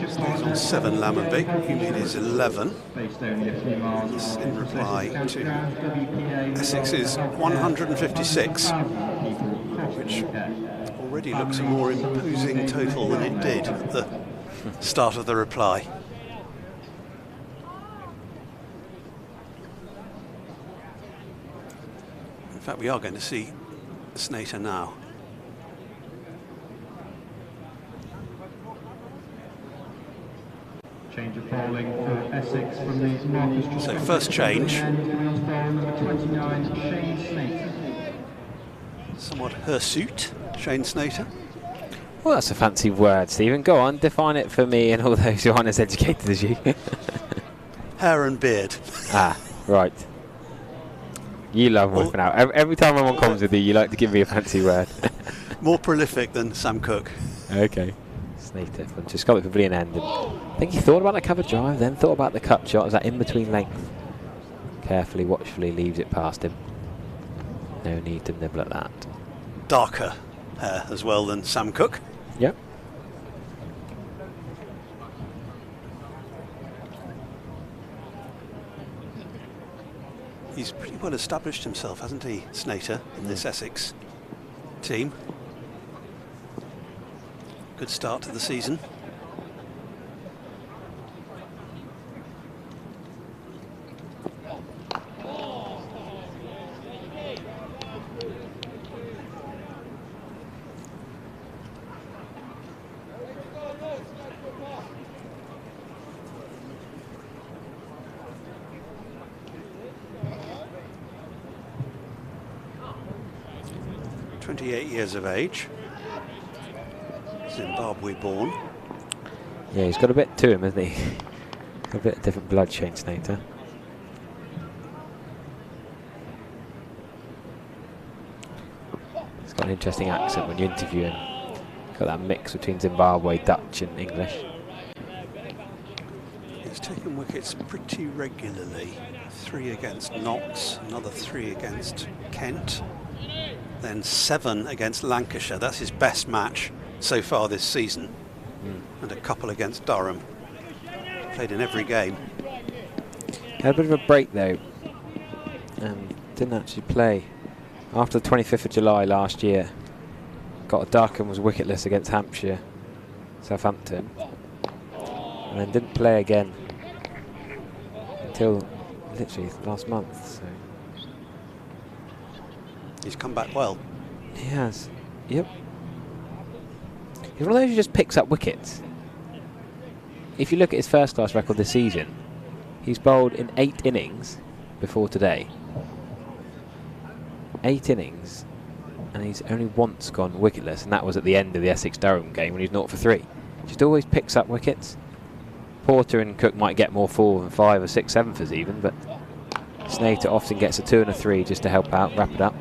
Stays on 7 Lammonby, Umeed is 11. This in reply to Essex's 156, which already looks a more imposing total than it did at the start of the reply. In fact, we are going to see Snater now. Change of bowling for Essex from the Marcus. So first change. Somewhat hirsute, Shane Snater. Well, that's a fancy word, Stephen. Go on, define it for me and all those who aren't as educated as you. Hair and beard. Ah, right. You love whipping out. Every time I'm on comms with you, you like to give me a fancy word. More prolific than Sam Cook. Okay. Snater, just got it for brilliant end. And I think he thought about the cover drive, then thought about the cut shot as that in-between length. Carefully, watchfully leaves it past him. No need to nibble at that. Darker hair as well than Sam Cook. Yep. He's pretty well established himself, hasn't he, Snater, in this Essex team. Good start to the season. Years of age, Zimbabwe born. Yeah, he's got a bit to him, hasn't he? A bit of different blood, Shane Snater. He's got an interesting accent when you interview him. Got that mix between Zimbabwe, Dutch and English. He's taken wickets pretty regularly. 3 against Notts, another 3 against Kent. Then 7 against Lancashire. That's his best match so far this season. And a couple against Durham. Played in every game. Had a bit of a break though. Didn't actually play. After the 25th of July last year, got a duck and was wicketless against Hampshire, Southampton. And then didn't play again until literally last month. So. He's come back well. He has. Yep. He's one of those who just picks up wickets. If you look at his first class record this season, he's bowled in 8 innings before today. 8 innings, and he's only once gone wicketless, and that was at the end of the Essex Durham game when he was 0 for 3. Just always picks up wickets. Porter and Cook might get more 4 and 5 or 6 7-fers even, but Snater often gets a 2 and a 3 just to help out, wrap it up.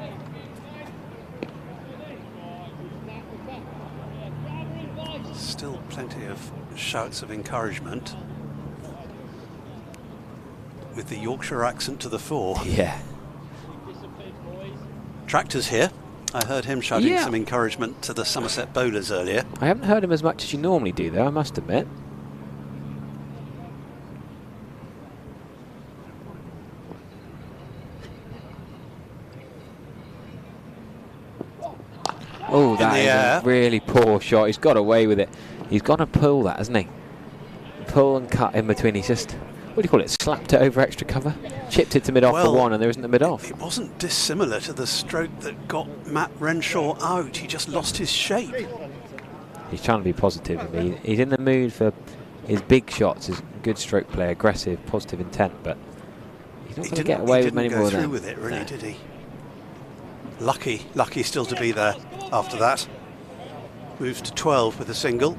Still plenty of shouts of encouragement, with the Yorkshire accent to the fore. Yeah. Tractor's here. I heard him shouting some encouragement to the Somerset bowlers earlier. I haven't heard him as much as you normally do, though, I must admit. Oh, that is a really poor shot. He's got away with it. He's got to pull that, hasn't he? Pull and cut in between. He's just, what do you call it, slapped it over extra cover? Chipped it to mid-off for one, and there isn't a mid-off. It wasn't dissimilar to the stroke that got Matt Renshaw out. He just lost his shape. He's trying to be positive. I mean, he's in the mood for his big shots. He's a good stroke player, aggressive, positive intent, but he's not going to get away with many more of them. He didn't go through with it, really, did he? Lucky still to be there after that. Moves to 12 with a single.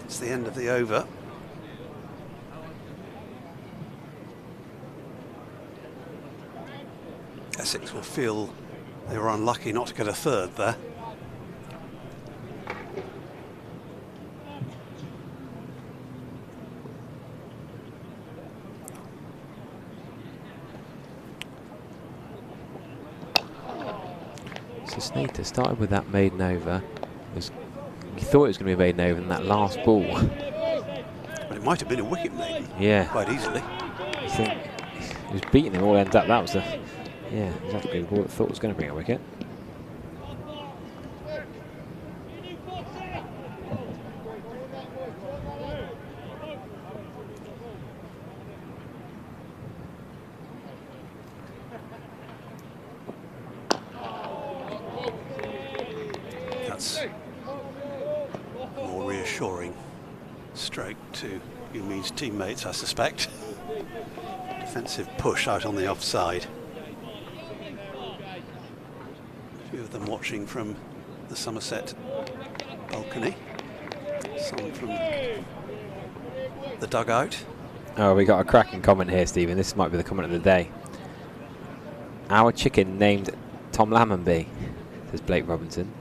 It's the end of the over. Essex will feel they were unlucky not to get a third there. So Snater started with that maiden over. He thought it was going to be a maiden over in that last ball. But it might have been a wicket maiden. Yeah. Quite easily. I think he was beating him all ends up. That was the, yeah, exactly the ball that thought was going to bring a wicket. That's a more reassuring stroke to Umi's teammates, I suspect. Defensive push out on the offside. A few of them watching from the Somerset balcony. Some from the dugout. Oh, we got a cracking comment here, Stephen. This might be the comment of the day. Our chicken named Tom Lammonby, says Blake Robinson.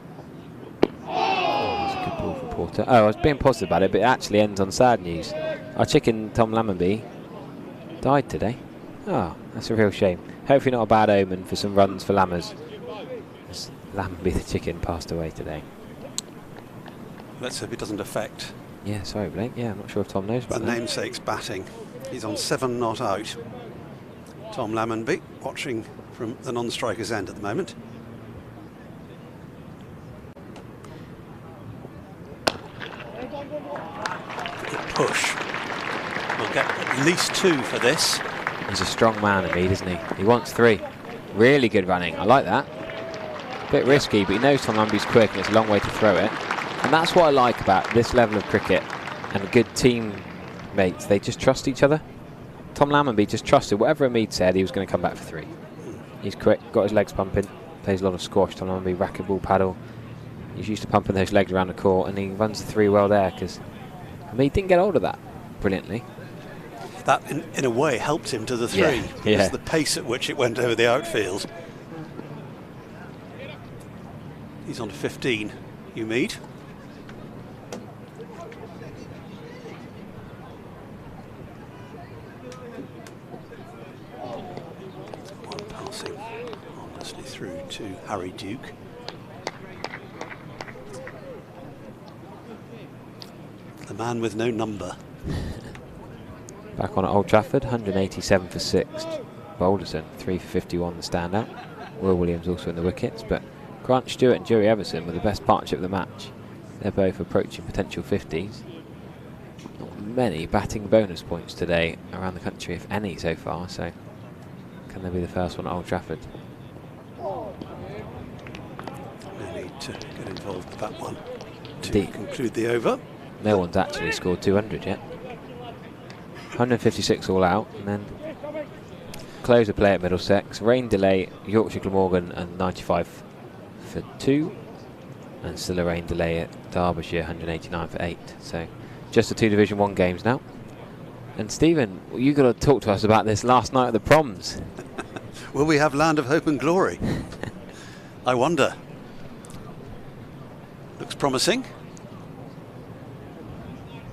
That's a good ball for Porter. Oh, I was being positive about it, but it actually ends on sad news. Our chicken, Tom Lammonby, died today. Oh, that's a real shame. Hopefully not a bad omen for some runs for Lammers. As Lammonby the chicken passed away today. Let's hope it doesn't affect. Yeah, sorry Blake. Yeah, I'm not sure if Tom knows about the that. namesake's batting. He's on 7 not out. Tom Lammonby watching from the non-striker's end at the moment. Good push. We'll get at least 2 for this. He's a strong man, Emid, isn't he? He wants 3. Really good running. I like that. Bit risky, but he knows Tom Lammonby's quick and it's a long way to throw it. And that's what I like about this level of cricket and good teammates. They just trust each other. Tom Lammonby just trusted whatever Emid said, he was going to come back for 3. He's quick, got his legs pumping, plays a lot of squash. Tom Lammonby, racquetball, paddle. He's used to pumping those legs around the court, and he runs the 3 well there because Emid didn't get hold of that brilliantly. That, in a way, helped him to the 3. Yeah. The pace at which it went over the outfield. He's on 15, Umeed. One passing honestly through to Harry Duke. The man with no number. Back on at Old Trafford, 187 for 6. Balderson, 3 for 51, the standout. Will Williams also in the wickets, but Grant Stewart and Joey Everson were the best partnership of the match. They're both approaching potential 50s. Not many batting bonus points today around the country, if any, so far, so can they be the first one at Old Trafford? No need to get involved with that one to Indeed. conclude the over. No one's actually scored 200 yet. 156 all out, and then close the play at Middlesex. Rain delay, Yorkshire Glamorgan, and 95 for 2. and still a rain delay at Derbyshire, 189 for 8. So just the 2 Division 1 games now. And Stephen, you got to talk to us about this last night at the Proms. Will we have Land of Hope and Glory? I wonder. Looks promising.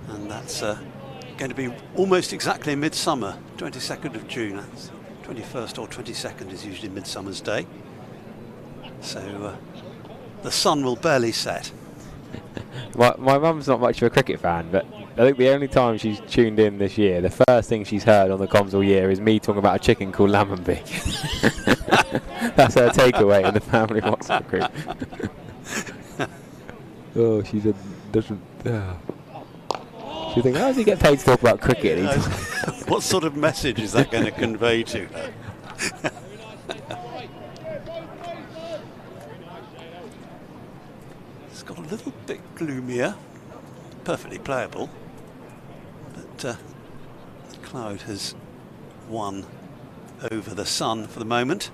And that's going to be almost exactly midsummer, 22nd of June. That's 21st or 22nd is usually Midsummer's Day. So the sun will barely set. My mum's not much of a cricket fan, but I think the only time she's tuned in this year, the first thing she's heard on the comms all year is me talking about a chicken called Lammonby. That's her takeaway in the family WhatsApp group. Oh, she doesn't. She thinks, how does he get paid to talk about cricket? What sort of message is that going to convey to her? It's got a little bit gloomier, perfectly playable, but the cloud has won over the sun for the moment.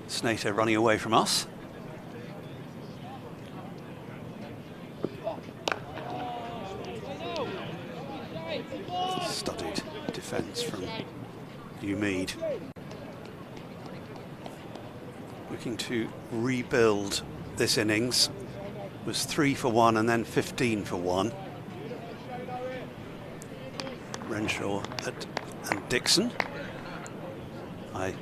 Snater running away from us. Studied defence from Mead. Looking to rebuild this innings. Was 3 for 1 and then 15 for 1. Renshaw and Dixon. I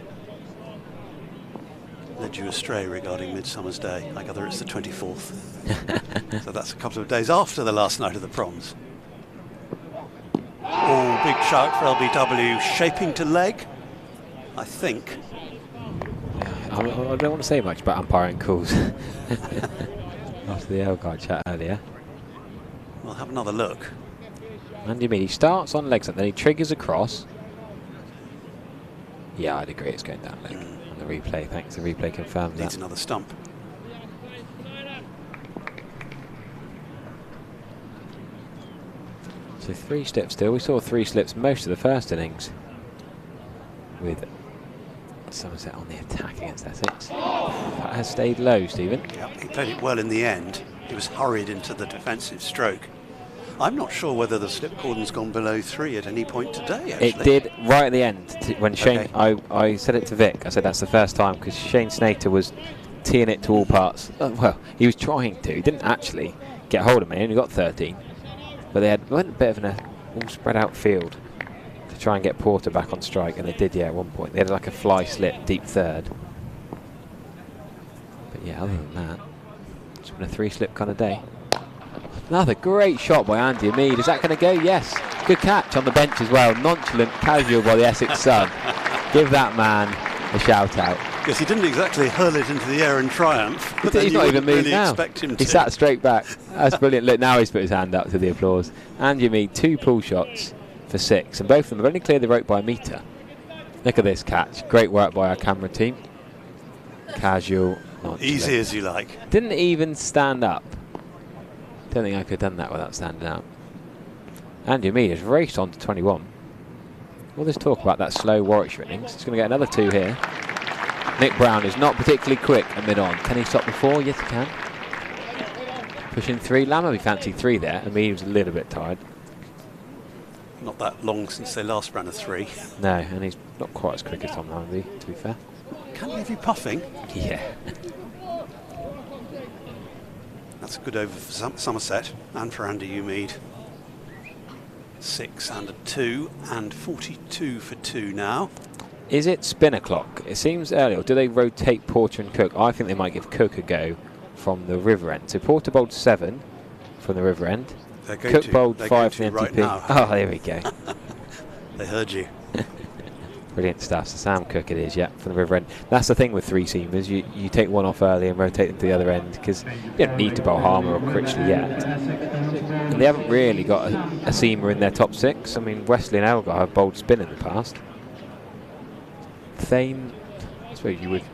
led you astray regarding Midsummer's Day. I gather it's the 24th. So that's a couple of days after the last night of the Proms. Oh, big shout for LBW, shaping to leg, I think. I don't want to say much about umpiring calls after the Elgard chat earlier. We'll have another look. Andy Mead, he starts on legs and then he triggers across. Yeah, I'd agree it's going down leg on the replay. Thanks, the replay confirms that. Needs another stump. So 3 slips still. We saw 3 slips most of the first innings with Somerset on the attack against Essex. That has stayed low, Stephen. Yeah, he played it well in the end. He was hurried into the defensive stroke. I'm not sure whether the slip cordon's gone below 3 at any point today, actually. It did right at the end when Shane, I said it to Vic, I said that's the first time, because Shane Snater was teeing it to all parts. Well, he was trying to. He didn't actually get hold of me, he only got 13. But they went a bit of an all spread out field to try and get Porter back on strike, and they did, yeah, at one point. They had like a fly slip deep third. But yeah, other than that, it's been a 3 slip kind of day. Another great shot by Andy Mead. Is that going to go? Yes. Good catch on the bench as well. Nonchalant, casual by the Essex son. Give that man a shout out. Because he didn't exactly hurl it into the air in triumph. But He's not even moved really now. Expect him to. He sat straight back. That's brilliant. Look, now he's put his hand up to the applause. Andy Mead, 2 pull shots for 6, and both of them have only cleared the rope by a metre. Look at this catch. Great work by our camera team. Casual. Easy as you like. Didn't even stand up. Don't think I could have done that without standing up. Andy Mead has raced on to 21. All this talk about that slow Warwickshire innings. He's going to get another 2 here. Nick Brown is not particularly quick at mid-on. Can he stop before? Yes, he can. Pushing 3. Lammonby fancied 3 there. And Mead was a little bit tired. Not that long since they last ran a 3. No, and he's not quite as quick as Tom Lammonby, to be fair. Can't leave you puffing. Yeah. That's a good over for Somerset and for Andy Mead. 6 and a 2 and 42 for 2 now. Is it spin o'clock? It seems early. Or do they rotate Porter and Cook? I think they might give Cook a go from the river end. So Porter bowled 7 from the river end. Cook bowled 5 from the right NTP. now. Oh, there we go. They heard you. Brilliant stuff. So Sam Cook it is, yeah, from the river end. That's the thing with 3-seamers. You take one off early and rotate them to the other end, because you don't need to bowl Harmer or Critchley yet. And they haven't really got a seamer in their top 6. I mean, Wesley and Elgar have bowled spin in the past. Thane, I suppose you would.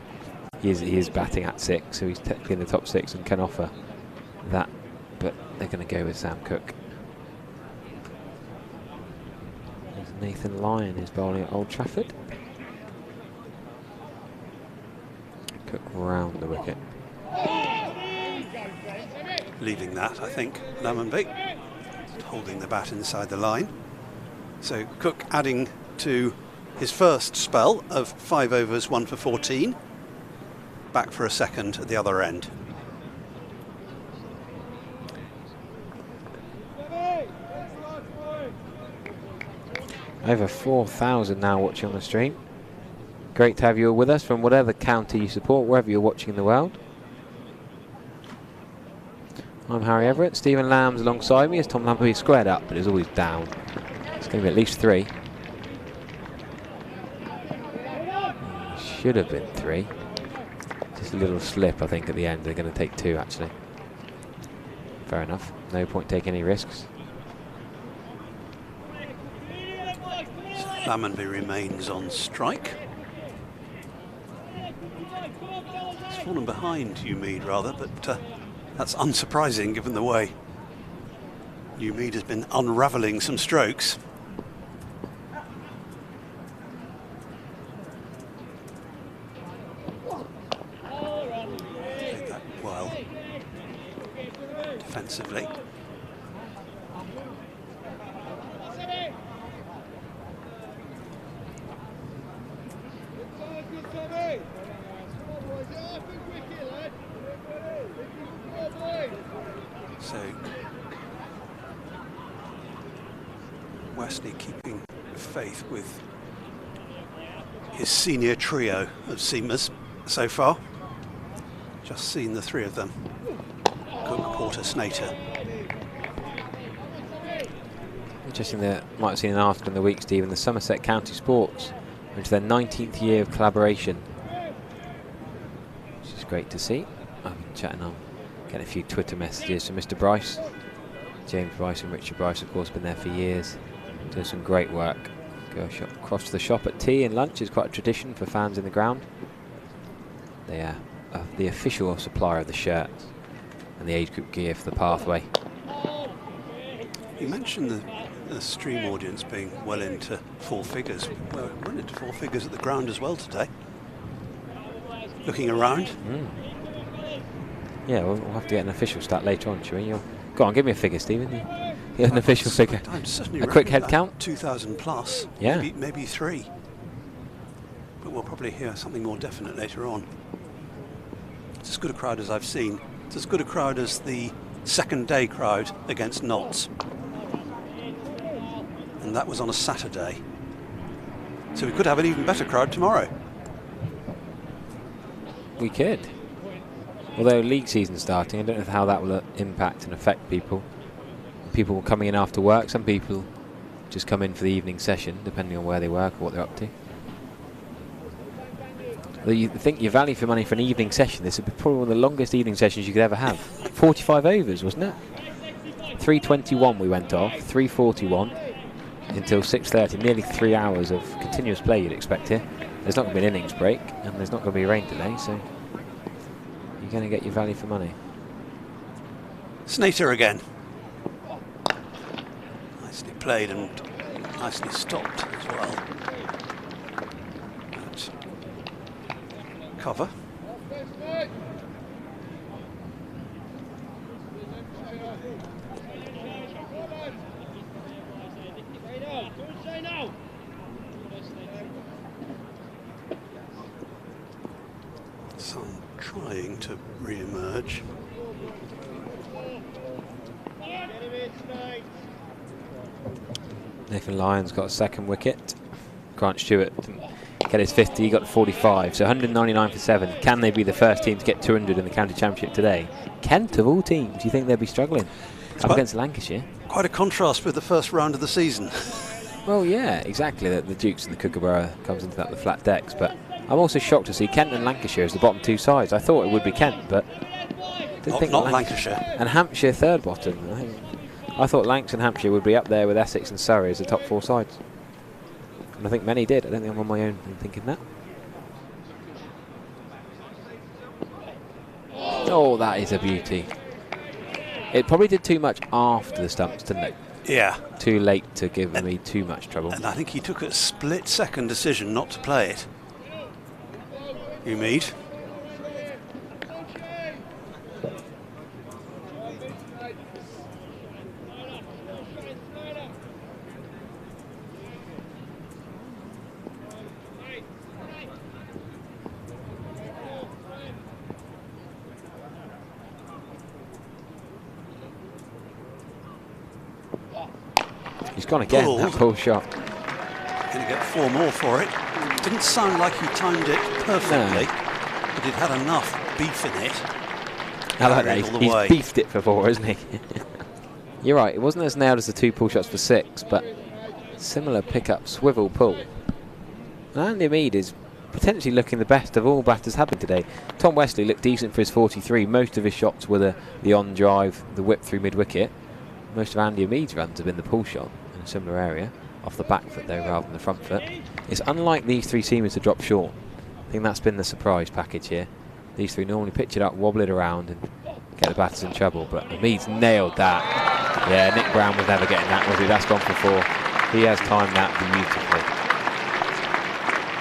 He is batting at 6, so he's technically in the top 6 and can offer that. But they're going to go with Sam Cook. Nathan Lyon is bowling at Old Trafford. round the wicket. Leaving that, I think, Lammonby, holding the bat inside the line. So Cook adding to his first spell of 5 overs, 1 for 14. Back for a second at the other end. Over 4,000 now watching on the stream. Great to have you all with us from whatever county you support, wherever you're watching in the world. I'm Harry Everett. Stephen Lamb's alongside me as Tom Lammonby squared up, but is always down. It's going to be at least 3. Should have been 3. Just a little slip, I think, at the end. They're going to take 2, actually. Fair enough. No point taking any risks. Lammonby remains on strike. He's fallen behind Umeed rather, but that's unsurprising given the way Umeed has been unravelling some strokes. Played that well defensively. So Wesley keeping faith with his senior trio of seamers so far. Just seen the 3 of them. Cook, Porter, Snater. Interesting that might have seen an article in the week, Stephen. The Somerset County Sports are into their 19th year of collaboration, which is great to see. I've been chatting on, getting a few Twitter messages from Mr. Bryce. James Bryce and Richard Bryce, of course, been there for years, doing some great work. Go across to the shop at tea and lunch is quite a tradition for fans in the ground. They are the official supplier of the shirts and the age group gear for the pathway. You mentioned the stream audience being well into 4 figures. We're into 4 figures at the ground as well today. Looking around. Yeah, we'll have to get an official stat later on, shall we? Go on, give me a figure, Stephen. Get an official figure. A quick head count? 2,000 plus. Yeah. Maybe 3. But we'll probably hear something more definite later on. It's as good a crowd as I've seen. It's as good a crowd as the second day crowd against Notts. And that was on a Saturday. So we could have an even better crowd tomorrow. We could. Although league season starting, I don't know how that will impact and affect people. People coming in after work, some people just come in for the evening session, depending on where they work or what they're up to. Although you think your value for money for an evening session, this would be probably one of the longest evening sessions you could ever have. 45 overs, wasn't it? 3:21 we went off, 3:41 until 6:30, nearly 3 hours of continuous play you'd expect here. There's not going to be an innings break, and there's not going to be rain today, so you're going to get your value for money. Snater again. Nicely played and nicely stopped as well. But cover. Sun trying to re-emerge. Nathan Lyons got a second wicket. Grant Stewart didn't get his 50, he got 45, so 199 for 7. Can they be the first team to get 200 in the county championship today? Kent, of all teams, you think they'll be struggling up against Lancashire? Quite a contrast with the first round of the season. Well, yeah, exactly. The Dukes and the Kookaburra comes into that, the flat decks, but I'm also shocked to see Kent and Lancashire as the bottom 2 sides. I thought it would be Kent, but didn't think not Lancashire. And Hampshire third bottom. I thought Lancs and Hampshire would be up there with Essex and Surrey as the top 4 sides. And I think many did. I don't think I'm on my own in thinking that. Oh, that is a beauty. It probably did too much after the stumps, didn't it? Yeah. Too late to give me too much trouble. And I think he took a split-second decision not to play it. Umeed. gone again, pulled. that pull shot. Going to get 4 more for it. Didn't sound like he timed it perfectly, but he'd had enough beef in it. I like that. All the He's way. beefed it for 4, isn't he? You're right, it wasn't as nailed as the 2 pull shots for 6, but similar pick-up, swivel, pull. And Andy Mead is potentially looking the best of all batters have been today. Tom Wesley looked decent for his 43. Most of his shots were the on-drive, the whip through mid-wicket. Most of Andy Mead's runs have been the pull shot in a similar area, off the back foot though rather than the front foot. It's unlike these 3 seamers to drop short. I think that's been the surprise package here. These 3 normally pitch it up, wobble it around and get the batters in trouble, but Mead's nailed that. Yeah, Nick Brown was never getting that, was he? That's gone for 4. He has timed that beautifully.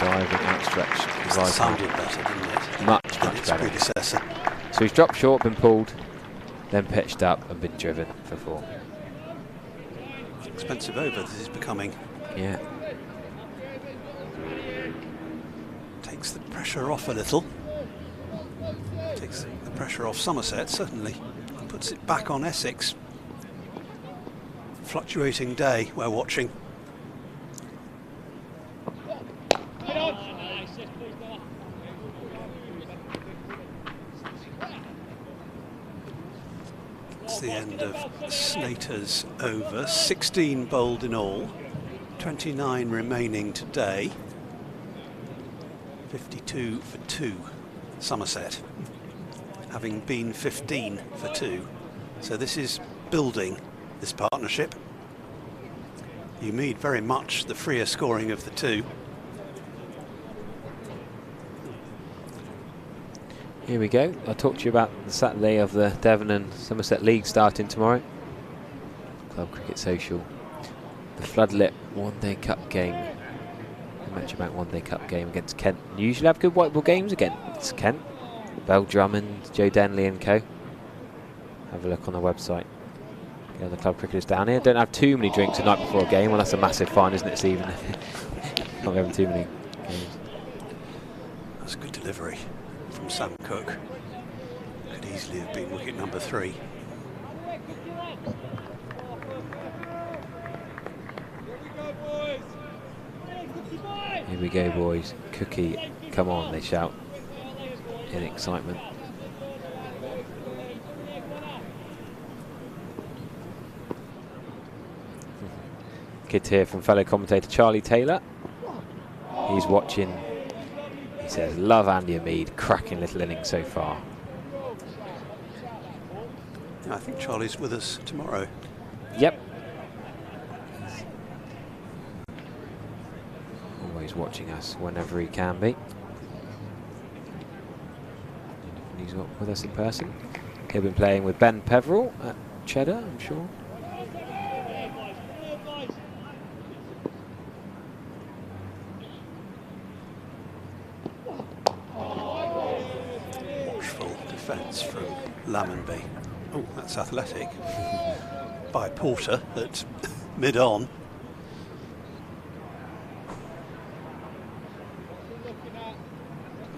Diving, outstretched. It sounded better, didn't it? Much its better. predecessor. So he's dropped short, been pulled, then pitched up and been driven for 4. Expensive over this is becoming. Yeah. Takes the pressure off a little. Takes the pressure off Somerset, certainly. Puts it back on Essex. Fluctuating day we're watching. It's the end of Snater's over. 16 bowled in all. 29 remaining today. 52 for 2, Somerset, having been 15 for 2. So this is building, this partnership. You need very much the freer scoring of the 2. Here we go. I'll talk to you about the Saturday of the Devon and Somerset League starting tomorrow. Club Cricket Social. The Floodlit One-Day Cup game. The Metrobank One-Day Cup game against Kent. You usually have good white ball games against Kent. Bell Drummond, Joe Denley and co. Have a look on the website. Get the club cricketers down here. Don't have too many drinks the night before a game. Well, that's a massive fine, isn't it, Stephen? Not having too many games. That's a good delivery from Sam Cook. Could easily have been wicket number 3. Here we go, boys. Cookie, come on, they shout in excitement. Kids here from fellow commentator Charlie Taylor. He's watching. He says, love Andy Mead, cracking little innings so far. I think Charlie's with us tomorrow. Yep. Always watching us whenever he can be. He's not with us in person. He'll be playing with Ben Peverell at Cheddar, I'm sure. Watchful defence from Lammonby. Oh, that's athletic. By Porter at mid-on.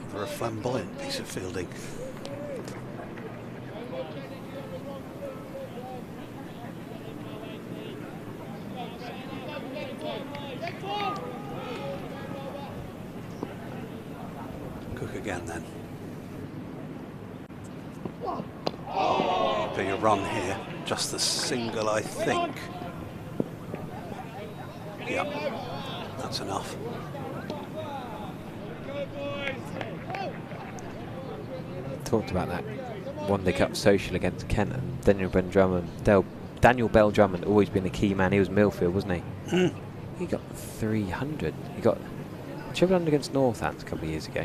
For a flamboyant piece of fielding. Cook again then. Be a run here, just the single I think. Yep, that's enough. Talked about that One-Day Cup social against Kent and Daniel Bell Drummond, always been a key man. He was Millfield, wasn't he? Mm. He got 300. He got triple under against Northants a couple of years ago.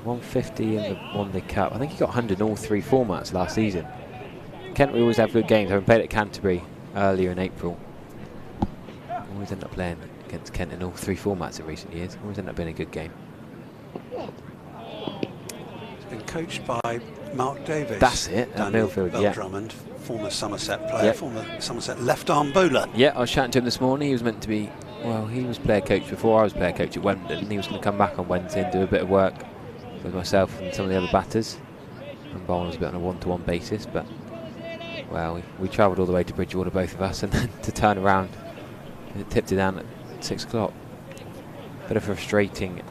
150 in the One-Day Cup. I think he got 100 in all 3 formats last season. Kent, we always have good games. Having played at Canterbury earlier in April, always end up playing against Kent in all 3 formats in recent years. Always end up being a good game. Been coached by Mark Davis. That's it, at Millfield, Bell yeah. Drummond, former Somerset player, Yep. former Somerset left-arm bowler. Yeah, I was chatting to him this morning. He was meant to be, well, he was player coach before I was player coach at Wembley. He was going to come back on Wednesday and do a bit of work with myself and some of the other batters. And bowling was a bit on a one-to-one basis, but, well, we travelled all the way to Bridgewater, both of us, and then to turn around It tipped it down at 6 o'clock. Bit of a frustrating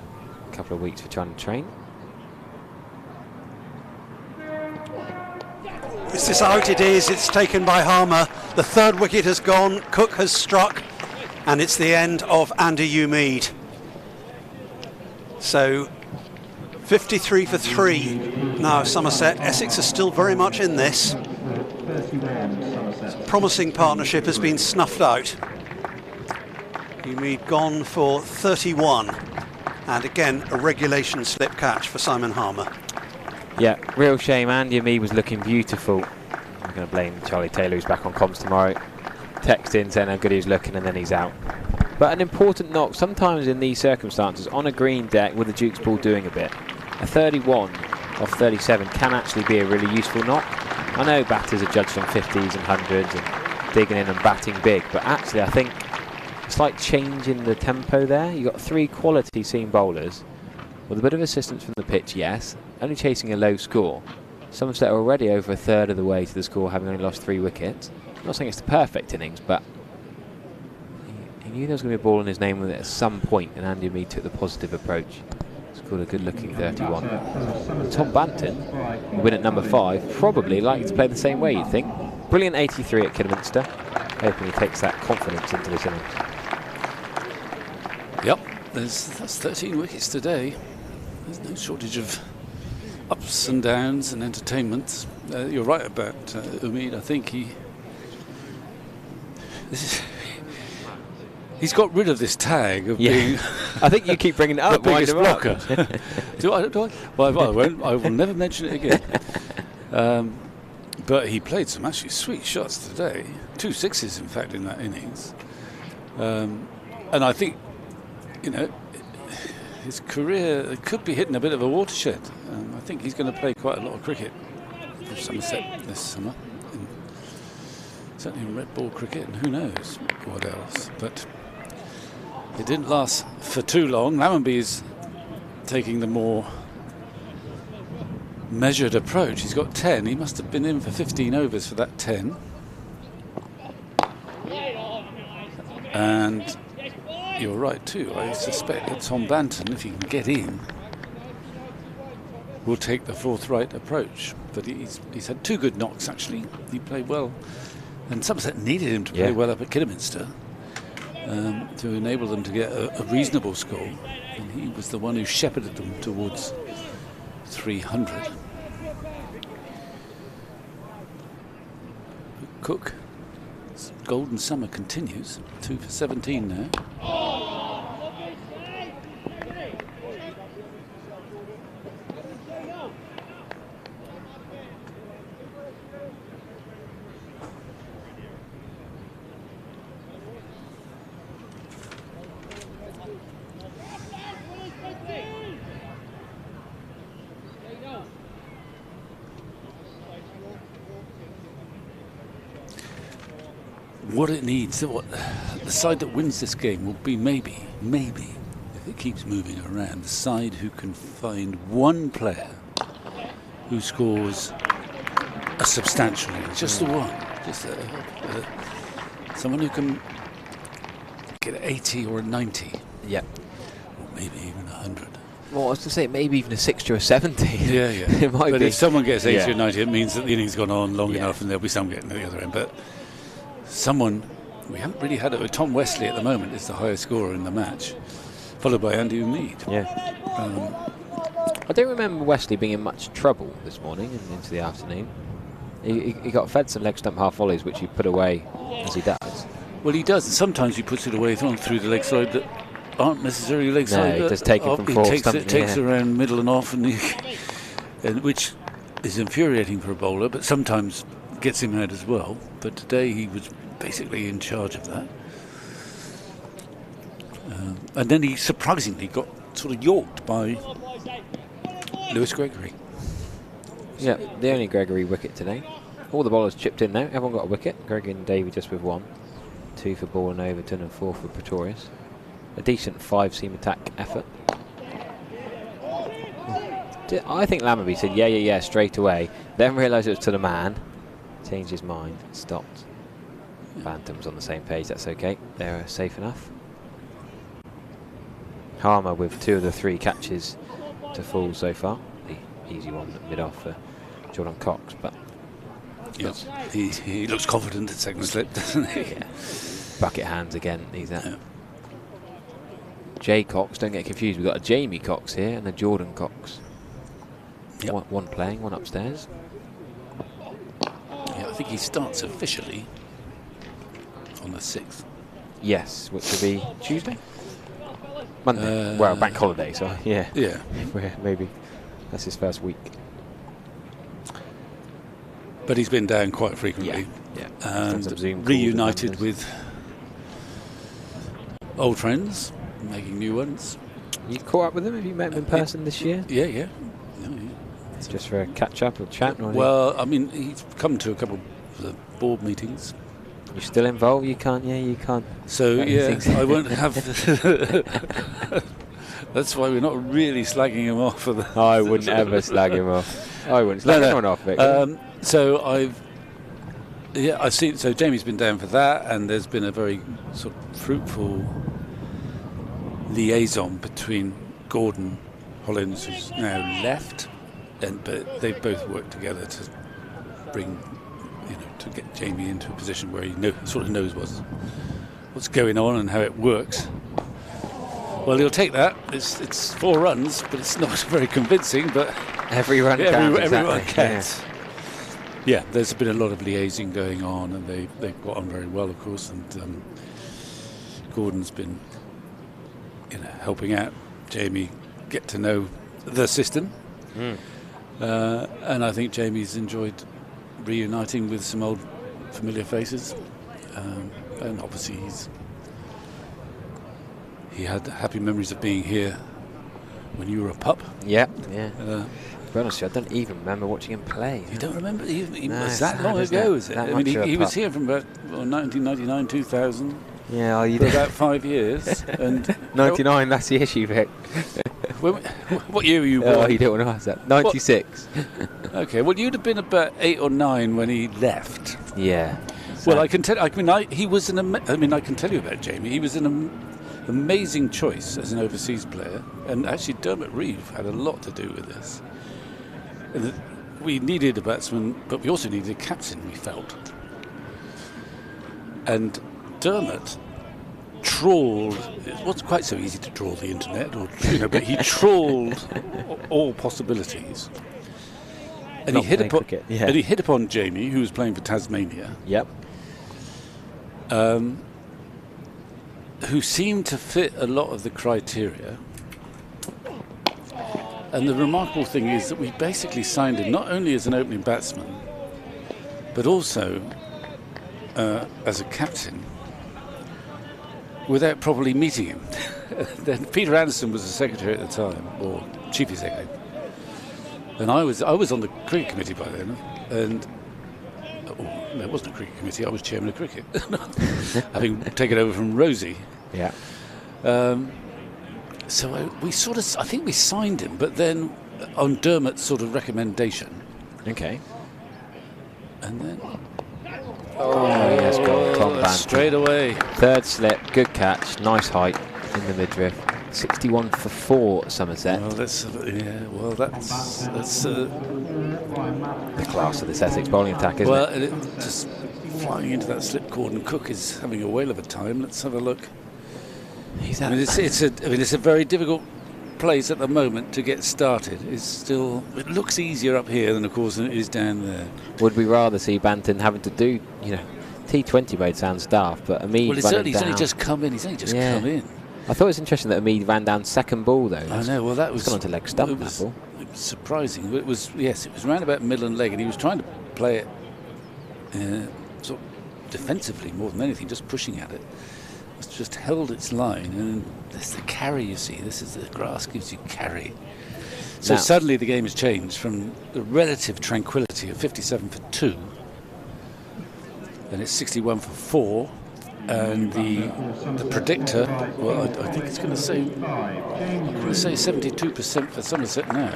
couple of weeks for trying to train. Is this out? It is. It's taken by Harmer. The third wicket has gone. Cook has struck. And it's the end of Andy Umeed. So 53 for 3. Now Somerset. Essex are still very much in this. Promising partnership has been snuffed out. Umeed gone for 31. And again, a regulation slip catch for Simon Harmer. Yeah, real shame. Andy Umeed was looking beautiful. I'm going to blame Charlie Taylor, who's back on comms tomorrow. Text in saying how good he was looking, and then he's out. But an important knock, sometimes in these circumstances, on a green deck with the Duke's ball doing a bit, a 31 off 37 can actually be a really useful knock. I know batters are judged on 50s and 100s and digging in and batting big, but actually I think a slight change in the tempo there. You've got 3 quality seam bowlers with a bit of assistance from the pitch, yes, only chasing a low score. Somerset are already over a third of the way to the score, having only lost 3 wickets. I'm not saying it's the perfect innings, but he knew there was going to be a ball in his name with it at some point, and Andy Umeed took the positive approach. Scored a good-looking 31. Tom Banton, who win at number 5, probably likely to play the same way, you'd think. Brilliant 83 at Kidderminster. Hoping he takes that confidence into this innings. Yep, that's 13 wickets today. There's no shortage of ups and downs and entertainments. You're right about Umeed. I think he's got rid of this tag of being. I think you keep bringing it up. The biggest blocker. do I? Well, I won't. I will never mention it again. But he played some actually sweet shots today. 2 sixes, in fact, in that innings. And I think, you know, his career could be hitting a bit of a watershed. I think he's going to play quite a lot of cricket for Somerset this summer. Certainly in red ball cricket, and who knows what else. But it didn't last for too long. Lammonby's taking the more measured approach. He's got 10. He must have been in for 15 overs for that 10. And you're right too. I suspect that Tom Banton, if he can get in, will take the forthright approach. But he's had 2 good knocks actually. He played well. And Somerset needed him to play well up at Kidderminster to enable them to get a reasonable score. And he was the one who shepherded them towards 300. Cook, golden summer continues. 2 for 17 now. What it needs, the side that wins this game will be maybe, if it keeps moving around, the side who can find one player who scores a substantial innings, just the one, just someone who can get an 80 or a 90. Yeah. Or maybe even 100. Well, I was going to say maybe even a 60 or a 70. Yeah. It might but be. If someone gets 80 or 90, it means that the innings gone on long enough, and there'll be some getting to the other end. But someone, we haven't really had it. Tom Wesley at the moment is the highest scorer in the match, followed by Andy Umeed. Yeah. I don't remember Wesley being in much trouble this morning and into the afternoon. He got fed some leg stump half volleys, which he put away as he does. Well, he does, and sometimes he puts it away through the leg side that aren't necessarily leg side. No, he does take it from four. He takes it around middle and off, and which is infuriating for a bowler, but sometimes gets him out as well. But today he was basically in charge of that. And then he surprisingly got sort of yorked by Lewis Gregory. Yeah, the only Gregory wicket today. All the bowlers chipped in now. Everyone got a wicket. Gregory and Davey just with 1. 2 for Ball and Overton and 4 for Pretorius. A decent 5-seam attack effort. I think Lammonby said yeah straight away. Then realised it was to the man. Changed his mind. Stopped. Bantam's on the same page, that's okay. They're safe enough. Harmer with 2 of the 3 catches to fall so far. The easy one mid-off for Jordan Cox, but yes, he looks confident at second slip, doesn't he? Yeah. Bucket hands again, he's at. Yeah. Jay Cox, don't get confused, we've got a Jamie Cox here and a Jordan Cox. Yep. One playing, one upstairs. Yeah, I think he starts officially on the 6th. Yes, which will be Tuesday? Monday. Well, bank holiday, so yeah. Yeah. Maybe that's his first week. But he's been down quite frequently. Yeah. And reunited with old friends, making new ones. You caught up with him? Have you met him in person this year? Yeah. Just for a catch-up or chat? Well, I mean, he's come to a couple of the board meetings. You're still involved? You can't, you can't. So, yeah, I won't have... That's why we're not really slagging him off for the... I wouldn't ever slag him off. I wouldn't slag anyone off, Vic. So I've seen... So Jamie's been down for that, and there's been a very sort of fruitful liaison between Gordon Hollins, who's now left, but they've both worked together to bring... to get Jamie into a position where he sort of knows what's going on and how it works. Well, he'll take that. It's 4 runs, but it's not very convincing. But every run counts. Everyone counts. Yeah, there's been a lot of liaising going on, and they've got on very well, of course. And Gordon's been helping out Jamie get to know the system. And I think Jamie's enjoyed reuniting with some old familiar faces, and obviously he had happy memories of being here when you were a pup. Yeah. To be honest, I don't even remember watching him play. You don't remember? He was that long ago, is it? I mean, he was here from about 1999, 2000. Yeah, for about 5 years. And 99, that's the issue, Vic. What year were you born? Oh, you don't want to ask that. 96. Okay, well, you'd have been about 8 or 9 when he left. Yeah. Well, I can tell. I can tell you about Jamie. He was an amazing choice as an overseas player, and actually Dermot Reeve had a lot to do with this. We needed a batsman, but we also needed a captain, we felt. And Dermot trawled. It wasn't quite so easy to trawl the internet, but he trawled all possibilities. And he hit upon Jamie, who was playing for Tasmania. Yep. Who seemed to fit a lot of the criteria. And the remarkable thing is that we basically signed him not only as an opening batsman, but also as a captain, without properly meeting him. Then Peter Anderson was the secretary at the time, or chief executive, and I was on the cricket committee by then, and no, it wasn't a cricket committee. I was chairman of cricket, having taken over from Rosie. Yeah. So I think we signed him, but then on Dermot's sort of recommendation. Okay. And then. Oh, yes, got Tom Bantam. Straight away. 3rd slip, good catch, nice height in the midriff. 61 for 4, Somerset. Well, that's the class of this Essex bowling attack, isn't it? Well, just flying into that slip, Gordon Cook is having a whale of a time. Let's have a look. It's a very difficult place at the moment to get started. It looks easier up here than, of course, it is down there. Would we rather see Banton having to do, T20 mode sounds daft, but Hamid he's only just come in. Come in. I thought it was interesting that Hamid ran down second ball, though. I know. Well, that was gone on to leg stump. That ball. It was surprising. It was round about middle and leg, and he was trying to play it sort of defensively more than anything, just pushing at it. It's just held its line, and that's the carry. You see, this is the grass gives you carry. So suddenly the game has changed from the relative tranquility of 57 for 2, and it's 61 for 4. And the predictor, well, I think it's going to say 72% for Somerset now.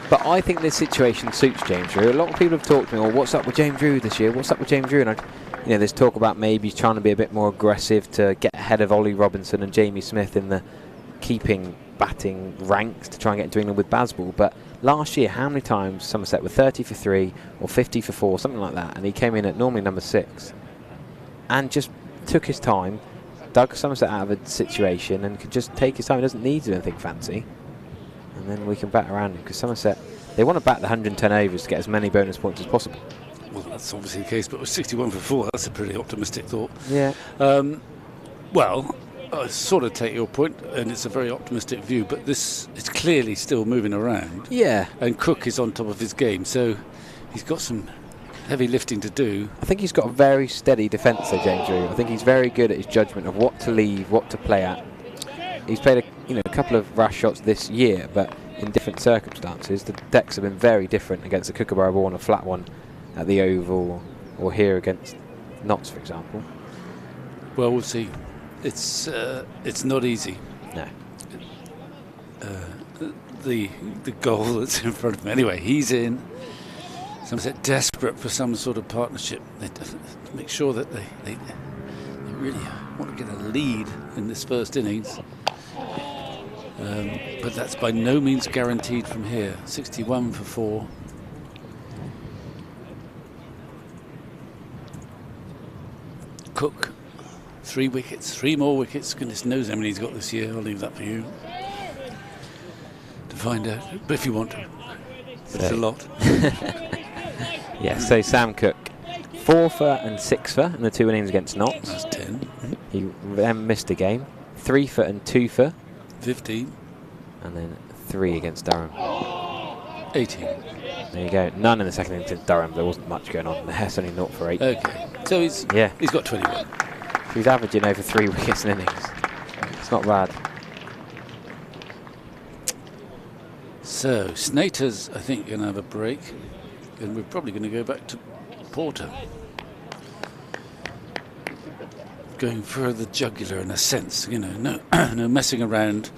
But I think this situation suits James Drew. A lot of people have talked to me, what's up with James Drew this year? What's up with James Drew? And You know, there's talk about maybe trying to be a bit more aggressive to get ahead of Ollie Robinson and Jamie Smith in the keeping batting ranks to try and get into England with Bazball. But last year, how many times Somerset were 30 for 3 or 50 for 4, something like that, and he came in at normally number 6 and just took his time, dug Somerset out of a situation and could just take his time. He doesn't need to do anything fancy. And then we can bat around him, because Somerset, they want to bat the 110 overs to get as many bonus points as possible. Well, that's obviously the case, but with 61 for 4, that's a pretty optimistic thought. Yeah. Well, I sort of take your point, and it's a very optimistic view, but this is clearly still moving around. Yeah. And Cook is on top of his game, so he's got some heavy lifting to do. I think he's got a very steady defence there, James Drew. I think he's very good at his judgment of what to leave, what to play at. He's played a couple of rash shots this year, but in different circumstances. The decks have been very different against a Kookaburra ball and a flat one at the Oval, or here against Notts, for example. Well, we'll see. It's not easy. No. The goal that's in front of him. Anyway, he's in. Somerset desperate for some sort of partnership. They make sure that they really want to get a lead in this first innings. But that's by no means guaranteed from here. 61 for 4. Cook, 3 wickets, 3 more wickets. Goodness knows how many he's got this year. I'll leave that for you to find out. But if you want to, it's a lot. Yeah, so Sam Cook, 4 for and 6 for in the 2 innings against Notts. That's 10. He then missed a game. 3 for and 2 for. 15. And then 3 against Durham. 18. There you go. None in the second innings against Durham. There wasn't much going on there. It's only 0 for 8. Okay. So he's got 21. So he's averaging over 3 wickets an innings. It's not bad. So Snater's, I think, going to have a break. And we're probably going to go back to Porter. Going for the jugular in a sense, no messing around.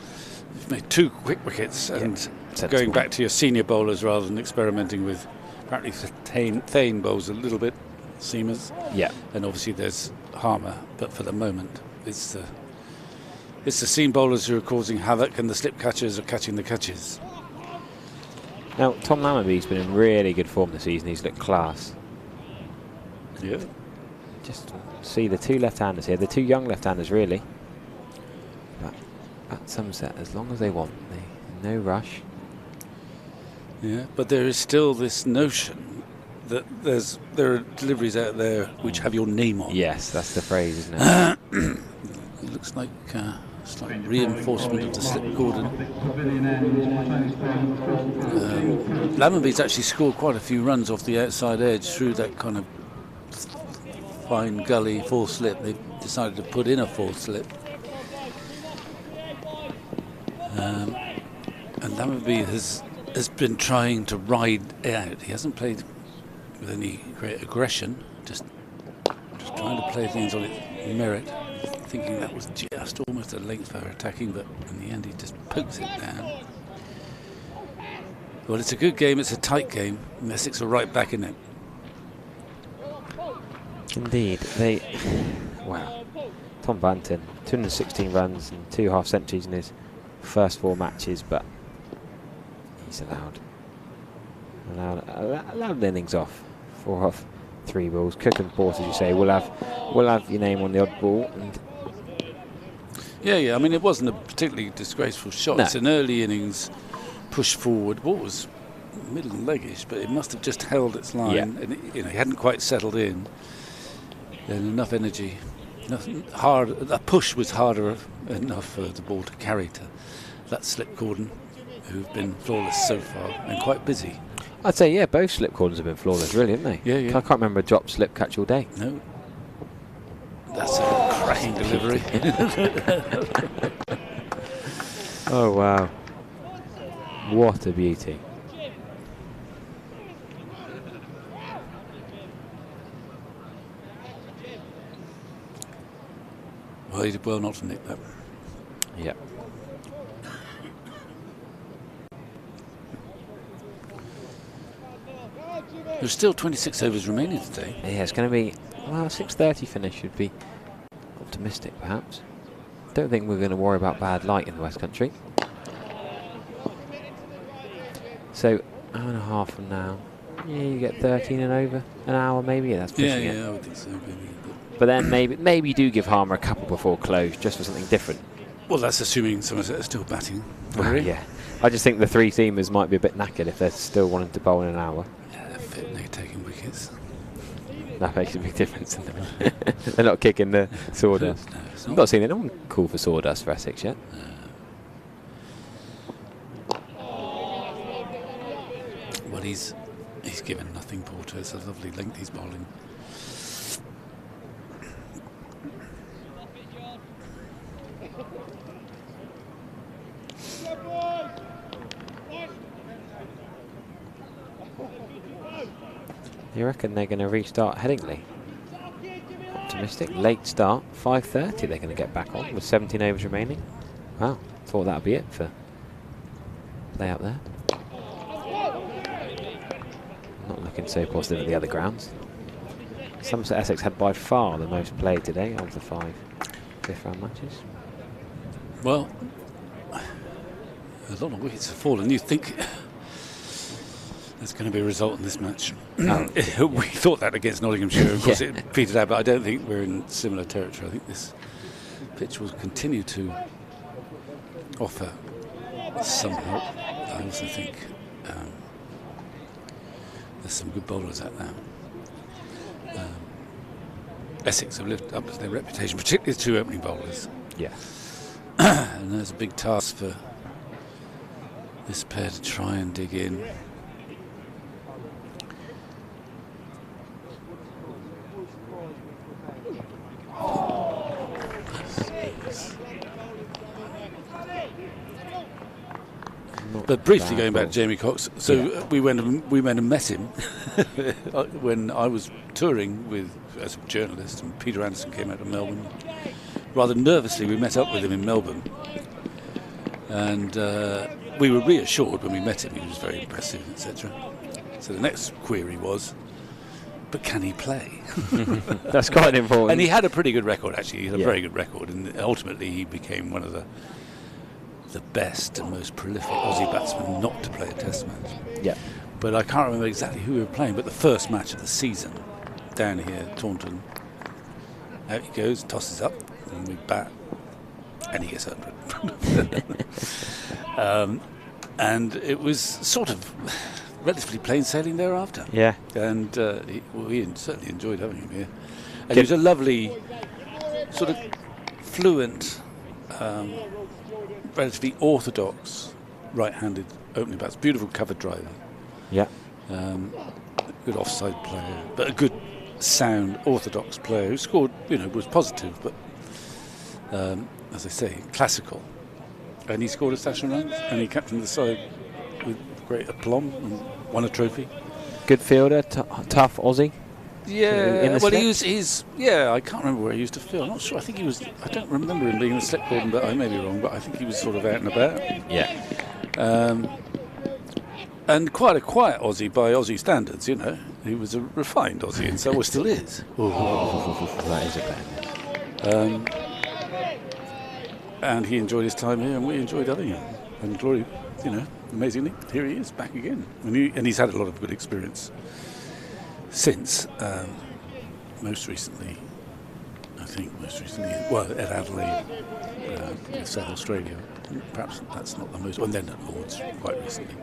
You've made 2 quick wickets and going back to your senior bowlers rather than experimenting with apparently Thane bowls a little bit, seamers. Yeah. And obviously there's Harmer, but for the moment it's the seam bowlers who are causing havoc and the slip catchers are catching the catches. Now, Tom Lammerby's been in really good form this season. He's looked class. Yeah. Just see the 2 left-handers here. The 2 young left-handers, really. But at Somerset, as long as they want, no rush. Yeah, but there is still this notion that there are deliveries out there which have your name on. Yes, that's the phrase, isn't it? It looks like slight reinforcement of the slip cordon. Lammerby's actually scored quite a few runs off the outside edge through that kind of fine gully full slip. They've decided to put in a full slip. And Lammerby has been trying to ride it out. He hasn't played with any great aggression, just trying to play things on its merit, thinking that was just almost a length for attacking, but in the end he just pokes it down. Well, it's a good game, it's a tight game, and Essex are right back in it. Indeed. Wow. Tom Banton, 216 runs and 2 half centuries in his first 4 matches, but he's allowed innings off. 4 off 3 balls. Cook and Porter, as you say, we'll have your name on the odd ball. And yeah. I mean, it wasn't a particularly disgraceful shot. No. It's an early innings push forward. Ball was middle leggish, but it must have just held its line. Yeah. And he hadn't quite settled in. And enough energy, hard. A push was harder enough for the ball to carry to that slip cordon, who've been flawless so far and quite busy. I'd say, yeah, both slip cordons have been flawless, really, haven't they? Yeah. I can't remember a drop slip catch all day. No. That's a cracking delivery. Oh, wow. What a beauty. Well, he did well not to nick that. Yeah. There's still 26 overs remaining today. Yeah, it's going to be, well, 6:30 finish should be optimistic, perhaps. Don't think we're going to worry about bad light in the West Country. So, hour and a half from now, yeah, you get 13 and over, an hour maybe. Yeah, that's pushing it. Yeah, I would think so. Maybe. But then maybe you do give Harmer a couple before close, just for something different. Well, that's assuming Somerset are still batting. Yeah, I just think the three seamers might be a bit knackered if they're still wanting to bowl in an hour. Yeah, they're fit and they're taking wickets. That makes a big difference. They're not kicking the sawdust. No, it's I've not seen anyone call for sawdust for Essex yet. Well, he's given nothing, Porter. It's a lovely length he's bowling. You reckon they're going to restart Headingley? Optimistic. Late start, 5:30 they're going to get back on with 17 overs remaining. Wow, thought that would be it for play up there. Not looking so positive at the other grounds. Somerset Essex had by far the most played today of the 5 fifth-round matches. Well, a lot of wickets have fallen. You think there's going to be a result in this match? We thought that against Nottinghamshire. Of course, it petered out, but I don't think we're in similar territory. I think this pitch will continue to offer some help. I also think there's some good bowlers out there. Essex have lived up to their reputation, particularly the 2 opening bowlers. Yeah. And there's a big task for this pair to try and dig in. But briefly going back to Jamie Cox, so we went and met him when I was touring as a journalist, and Peter Anderson came out of Melbourne. Rather nervously, we met up with him in Melbourne, and we were reassured when we met him. He was very impressive, etc. So the next query was, but can he play? That's quite important. And he had a pretty good record, actually. He had a very good record, and ultimately he became one of the best and most prolific Aussie batsmen not to play a Test match. Yeah. But I can't remember exactly who we were playing, but the first match of the season, down here, Taunton, out he goes, tosses up, and we bat, and he gets 100. And it was sort of relatively plain sailing thereafter. Yeah. And we certainly enjoyed having him here. And he was a lovely, sort of fluent, relatively orthodox right-handed opening bats. Beautiful covered driver. Yeah. Good offside player, but a good, sound, orthodox player who scored, was positive, but as I say, classical. And he scored a session runs, and he captained the side with great aplomb and won a trophy. Good fielder, tough Aussie. Yeah, well, I can't remember where he used to field. I'm not sure. I think he was. I don't remember him being in the slip cordon, but I may be wrong. But I think he was sort of out and about. Yeah. And quite a quiet Aussie by Aussie standards. He was a refined Aussie, and so still is. That is a bad. And he enjoyed his time here, and we enjoyed having him. And Glory, amazingly, here he is back again, and he's had a lot of good experience. Since most recently, at Adelaide, South Australia. Perhaps that's not the most, and then at Lord's quite recently.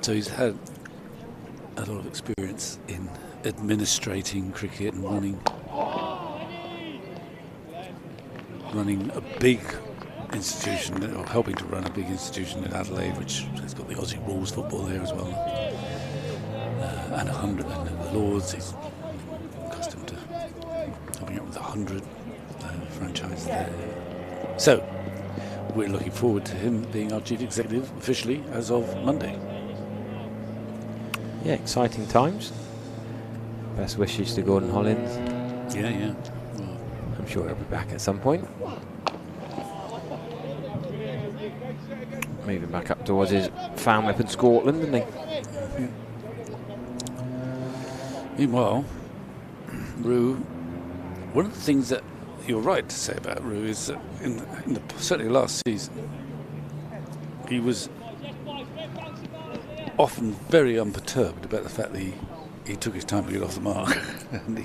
So he's had a lot of experience in administrating cricket and running a big institution, or helping to run a big institution in Adelaide, which has got the Aussie rules football there as well. And 100, and at the Lords, he's accustomed to helping out with 100 franchise there. So we're looking forward to him being our chief executive officially as of Monday. Yeah, exciting times. Best wishes to Gordon Hollins. Yeah. Well, I'm sure he'll be back at some point. Moving back up towards his fan whip in Scotland, isn't he? Meanwhile, Rue, one of the things that you're right to say about Rue is that certainly last season, he was often very unperturbed about the fact that he took his time to get off the mark. And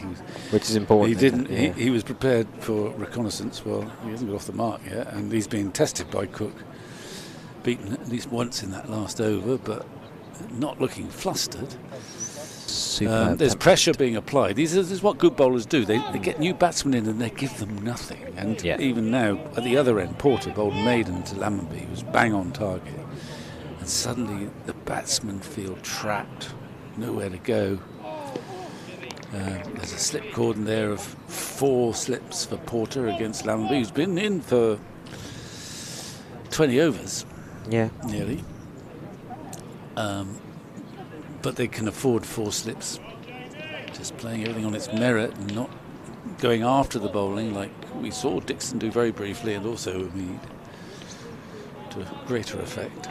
which is important. He didn't. He was prepared for reconnaissance. Well, he hasn't got off the mark yet, and he's being tested by Cook. Beaten at least once in that last over, but not looking flustered. There's pressure being applied. This is what good bowlers do. They get new batsmen in and they give them nothing. And even now, at the other end, Porter bowled maiden to Lammonby, who was bang on target. And suddenly the batsmen feel trapped, nowhere to go. There's a slip cordon there of 4 slips for Porter against Lammonby, who's been in for 20 overs. Yeah. Nearly. But they can afford 4 slips, just playing everything on its merit and not going after the bowling like we saw Dixon do very briefly, and also Mead to a greater effect.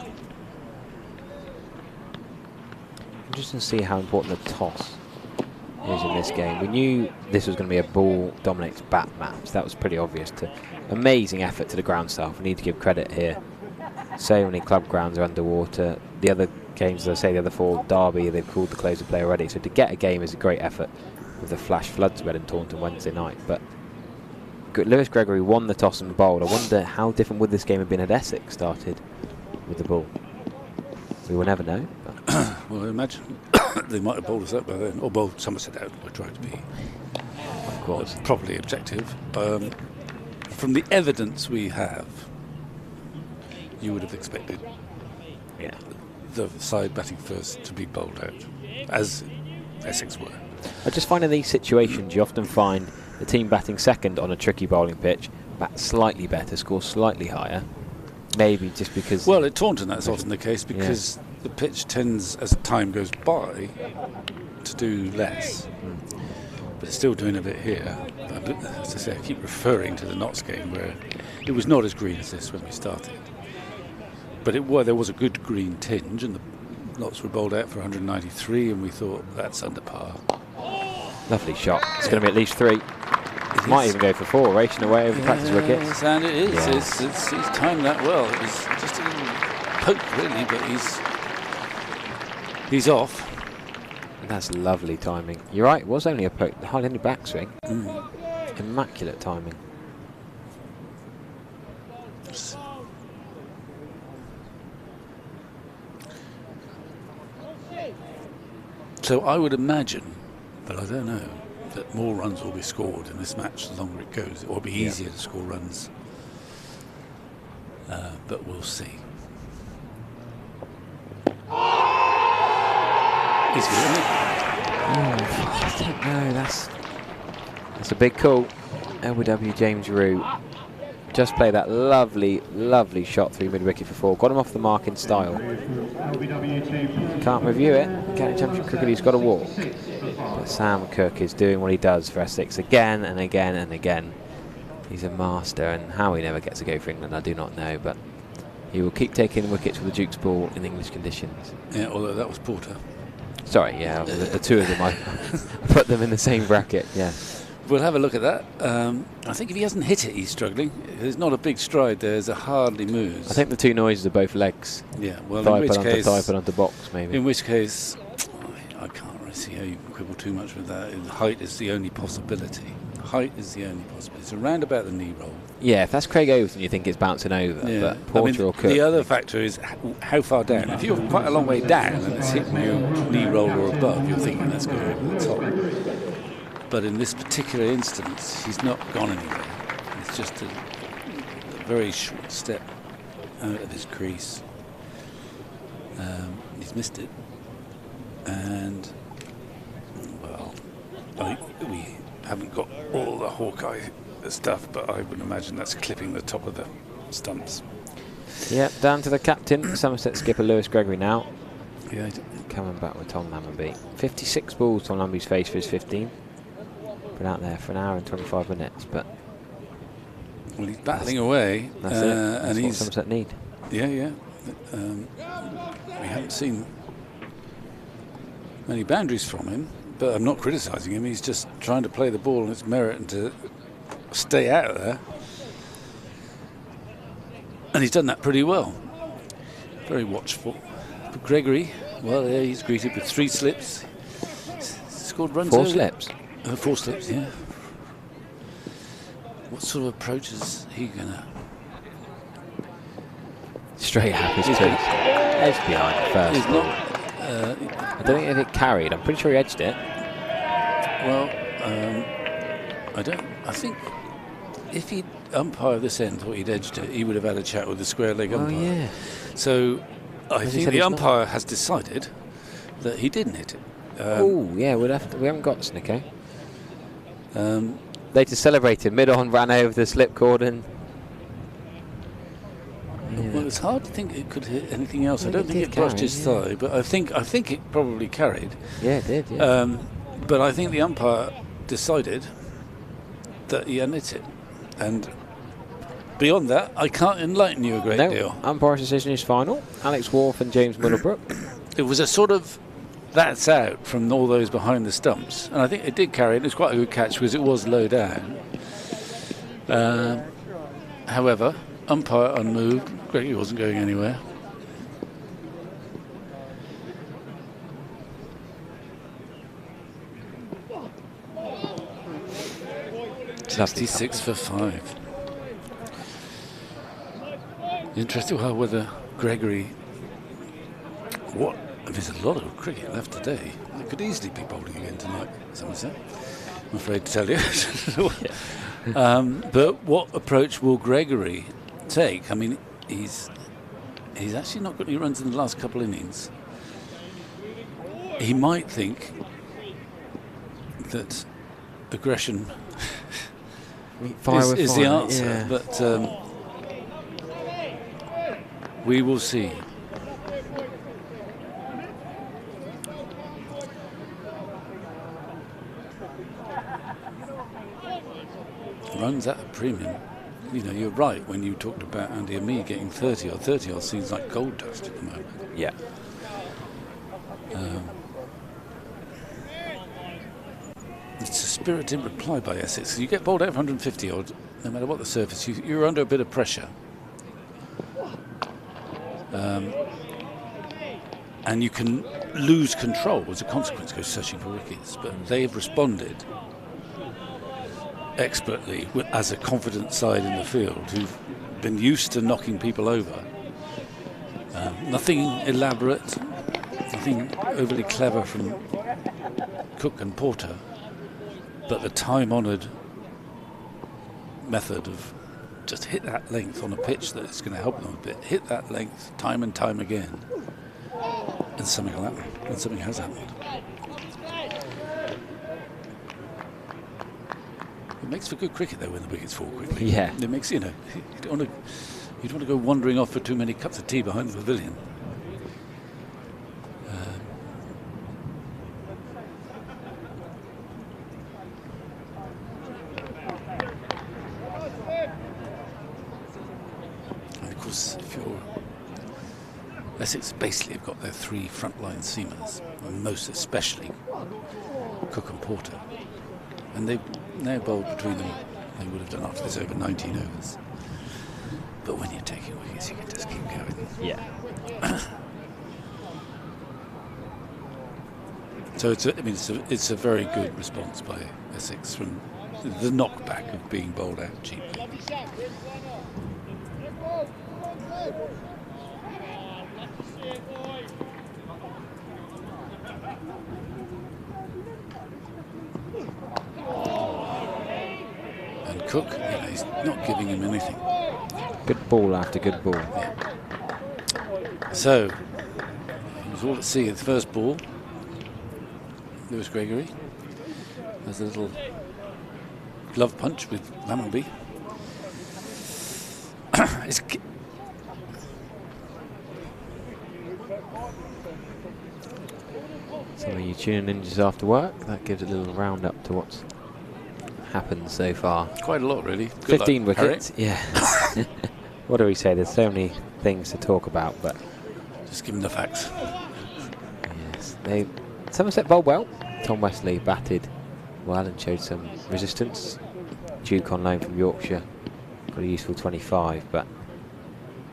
Interesting to see how important the toss is in this game. We knew this was going to be a ball dominates bat match. That was pretty obvious. Amazing effort to the ground staff. We need to give credit here. So many club grounds are underwater. The other games, as I say, the other 4, Derby, they've called the close of play already. So to get a game is a great effort with the flash floods we had in Taunton Wednesday night. But Lewis Gregory won the toss and bowled. I wonder how different would this game have been had Essex started with the ball. We will never know. Well, I imagine they might have bowled us out by then, or bowled Somerset out. I tried to be, of course, properly objective. From the evidence we have, you would have expected the side batting first to be bowled out, as Essex were. I just find in these situations you often find the team batting second on a tricky bowling pitch bat slightly better, score slightly higher. Maybe just because... Well, at Taunton that's often the case because the pitch tends, as time goes by, to do less. But it's still doing a bit here. As I say, I keep referring to the Notts game where it was not as green as this when we started. But there was a good green tinge, and the Notts were bowled out for 193, and we thought that's under par. Lovely shot. It's going to be at least 3. It might even go for 4, racing away over practice wickets. Yes, and it is. He's timed that well. It was just a little poke, really, but he's off. That's lovely timing. You're right, it was only a poke, hardly any backswing. Immaculate timing. So I would imagine, but I don't know, that more runs will be scored in this match the longer it goes. It will be easier to score runs. But we'll see. He's good, isn't he? I don't know. That's a big call. LBW James Rue just played that lovely, lovely shot through mid-wicket for 4. Got him off the mark in style. Can't review it. County Championship cricket, he's got to walk. But Sam Cook is doing what he does for Essex again and again and again. He's a master, and how he never gets a go for England, I do not know. But he will keep taking wickets with the Duke's ball in English conditions. Yeah, although that was Porter. Sorry, yeah, the 2 of them, I put them in the same bracket, yeah. We'll have a look at that. I think if he hasn't hit it, he's struggling. There's not a big stride there. There's a hardly moves. I think the 2 noises are both legs. Yeah, well, thigh in which case... Thigh put onto box, maybe. In which case, I can't really see how you can quibble too much with that. Height is the only possibility. Height is the only possibility. It's around about the knee roll. Yeah, if that's Craig Overton, you think it's bouncing over. Yeah. But Porter or Cook... The other factor is how far down. If you're quite a long way down and it's hitting your knee roll or above, you're thinking that's going over the top. But in this particular instance, he's not gone anywhere. It's just a very short step out of his crease. He's missed it. And, well, we haven't got all the Hawkeye stuff, but I would imagine that's clipping the top of the stumps. Yep, down to the captain, Somerset skipper Lewis Gregory now. Yeah, coming back with Tom Lammonby. 56 balls Tom Lammonby's faced for his 15. Been out there for an hour and 25 minutes, but well, he's battling away. That's it. That's and what Somerset need. Yeah. We haven't seen many boundaries from him, but I'm not criticising him. He's just trying to play the ball on its merit and to stay out of there. And he's done that pretty well. Very watchful. But Gregory, well, yeah, he's greeted with 3 slips. Scored runs. 4 slips. 4 slips, yeah. What sort of approach is he gonna? Straight up his feet. Edge behind first. He's not. I don't think it carried. I'm pretty sure he edged it. Well, I don't. I think if he'd umpire this end thought he'd edged it, he would have had a chat with the square leg umpire. Oh yeah. So I think the umpire has decided that he didn't hit it. Oh yeah, we haven't got Snicko. They just celebrated. Mid-on ran over the slip cordon. Yeah. Well, it's hard to think it could hit anything else. I don't think did it brushed carry, his thigh, but I think it probably carried. Yeah, it did. Yeah. But I think the umpire decided that he hadn't hit it, and beyond that, I can't enlighten you a great deal. Umpire's decision is final. Alex Wharf and James Middlebrook. It was a sort of that's out from all those behind the stumps, and I think it did carry. It was quite a good catch because it was low down. However, umpire unmoved. Gregory wasn't going anywhere. .66 for 5. Interesting whether Gregory. There's a lot of cricket left today. They could easily be bowling again tonight, Somerset. I'm afraid to tell you. But what approach will Gregory take? I mean, he's actually not got any runs in the last couple innings. He might think that aggression is the answer, but we will see. Runs at a premium. You know, you're right when you talked about Andy and me getting 30 or 30 odd seems like gold dust at the moment. Yeah. It's a spirited reply by Essex. You get bowled out of 150 odd, no matter what the surface, you're under a bit of pressure. And you can lose control as a consequence, go searching for wickets. But they have responded expertly as a confident side in the field who've been used to knocking people over. Nothing elaborate, nothing overly clever from Cook and Porter, but the time-honoured method of just hit that length on a pitch that is going to help them a bit. Hit that length time and time again, and something will happen. And something has happened. It makes for good cricket though when the wickets fall quickly. Yeah. It makes, you don't want to go wandering off for too many cups of tea behind the pavilion. And of course, if you're Essex basically have got their 3 frontline seamers, and most especially Cook and Porter. And they've now bowled between them. They would have done after this over 19 overs. But when you're taking wickets, you can just keep going. Yeah. So it's a very good response by Essex from the knockback of being bowled out cheaply. And Cook, he's not giving him anything. Good ball after good ball. Yeah. So, he was all at sea at the first ball. Lewis Gregory has a little glove punch with Lammonby. So are you tuning in just after work? That gives a little roundup to what's happened so far. Quite a lot, really. Good 15 luck, wickets. Yeah. What do we say? There's so many things to talk about, but just give them the facts. Yes, Somerset bowled well. Tom Wesley batted well and showed some resistance. Duke on loan from Yorkshire got a useful 25, but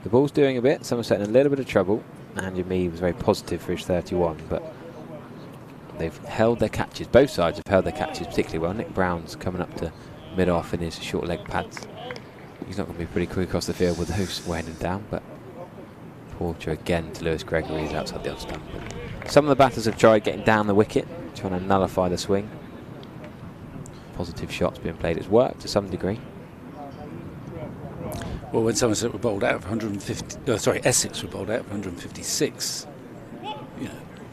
the ball's doing a bit. Somerset in a little bit of trouble. Andrew Mead was very positive for his 31, but they've held their catches. Both sides have held their catches particularly well. Nick Brown's coming up to mid-off in his short leg pads. He's not going to be pretty quick across the field with those weighing down, but Porter again to Lewis Gregory is outside the off stump. Some of the batters have tried getting down the wicket, trying to nullify the swing. Positive shots being played. It's worked to some degree. Well, when Somerset were bowled out of 150, Essex were bowled out of 156. You know,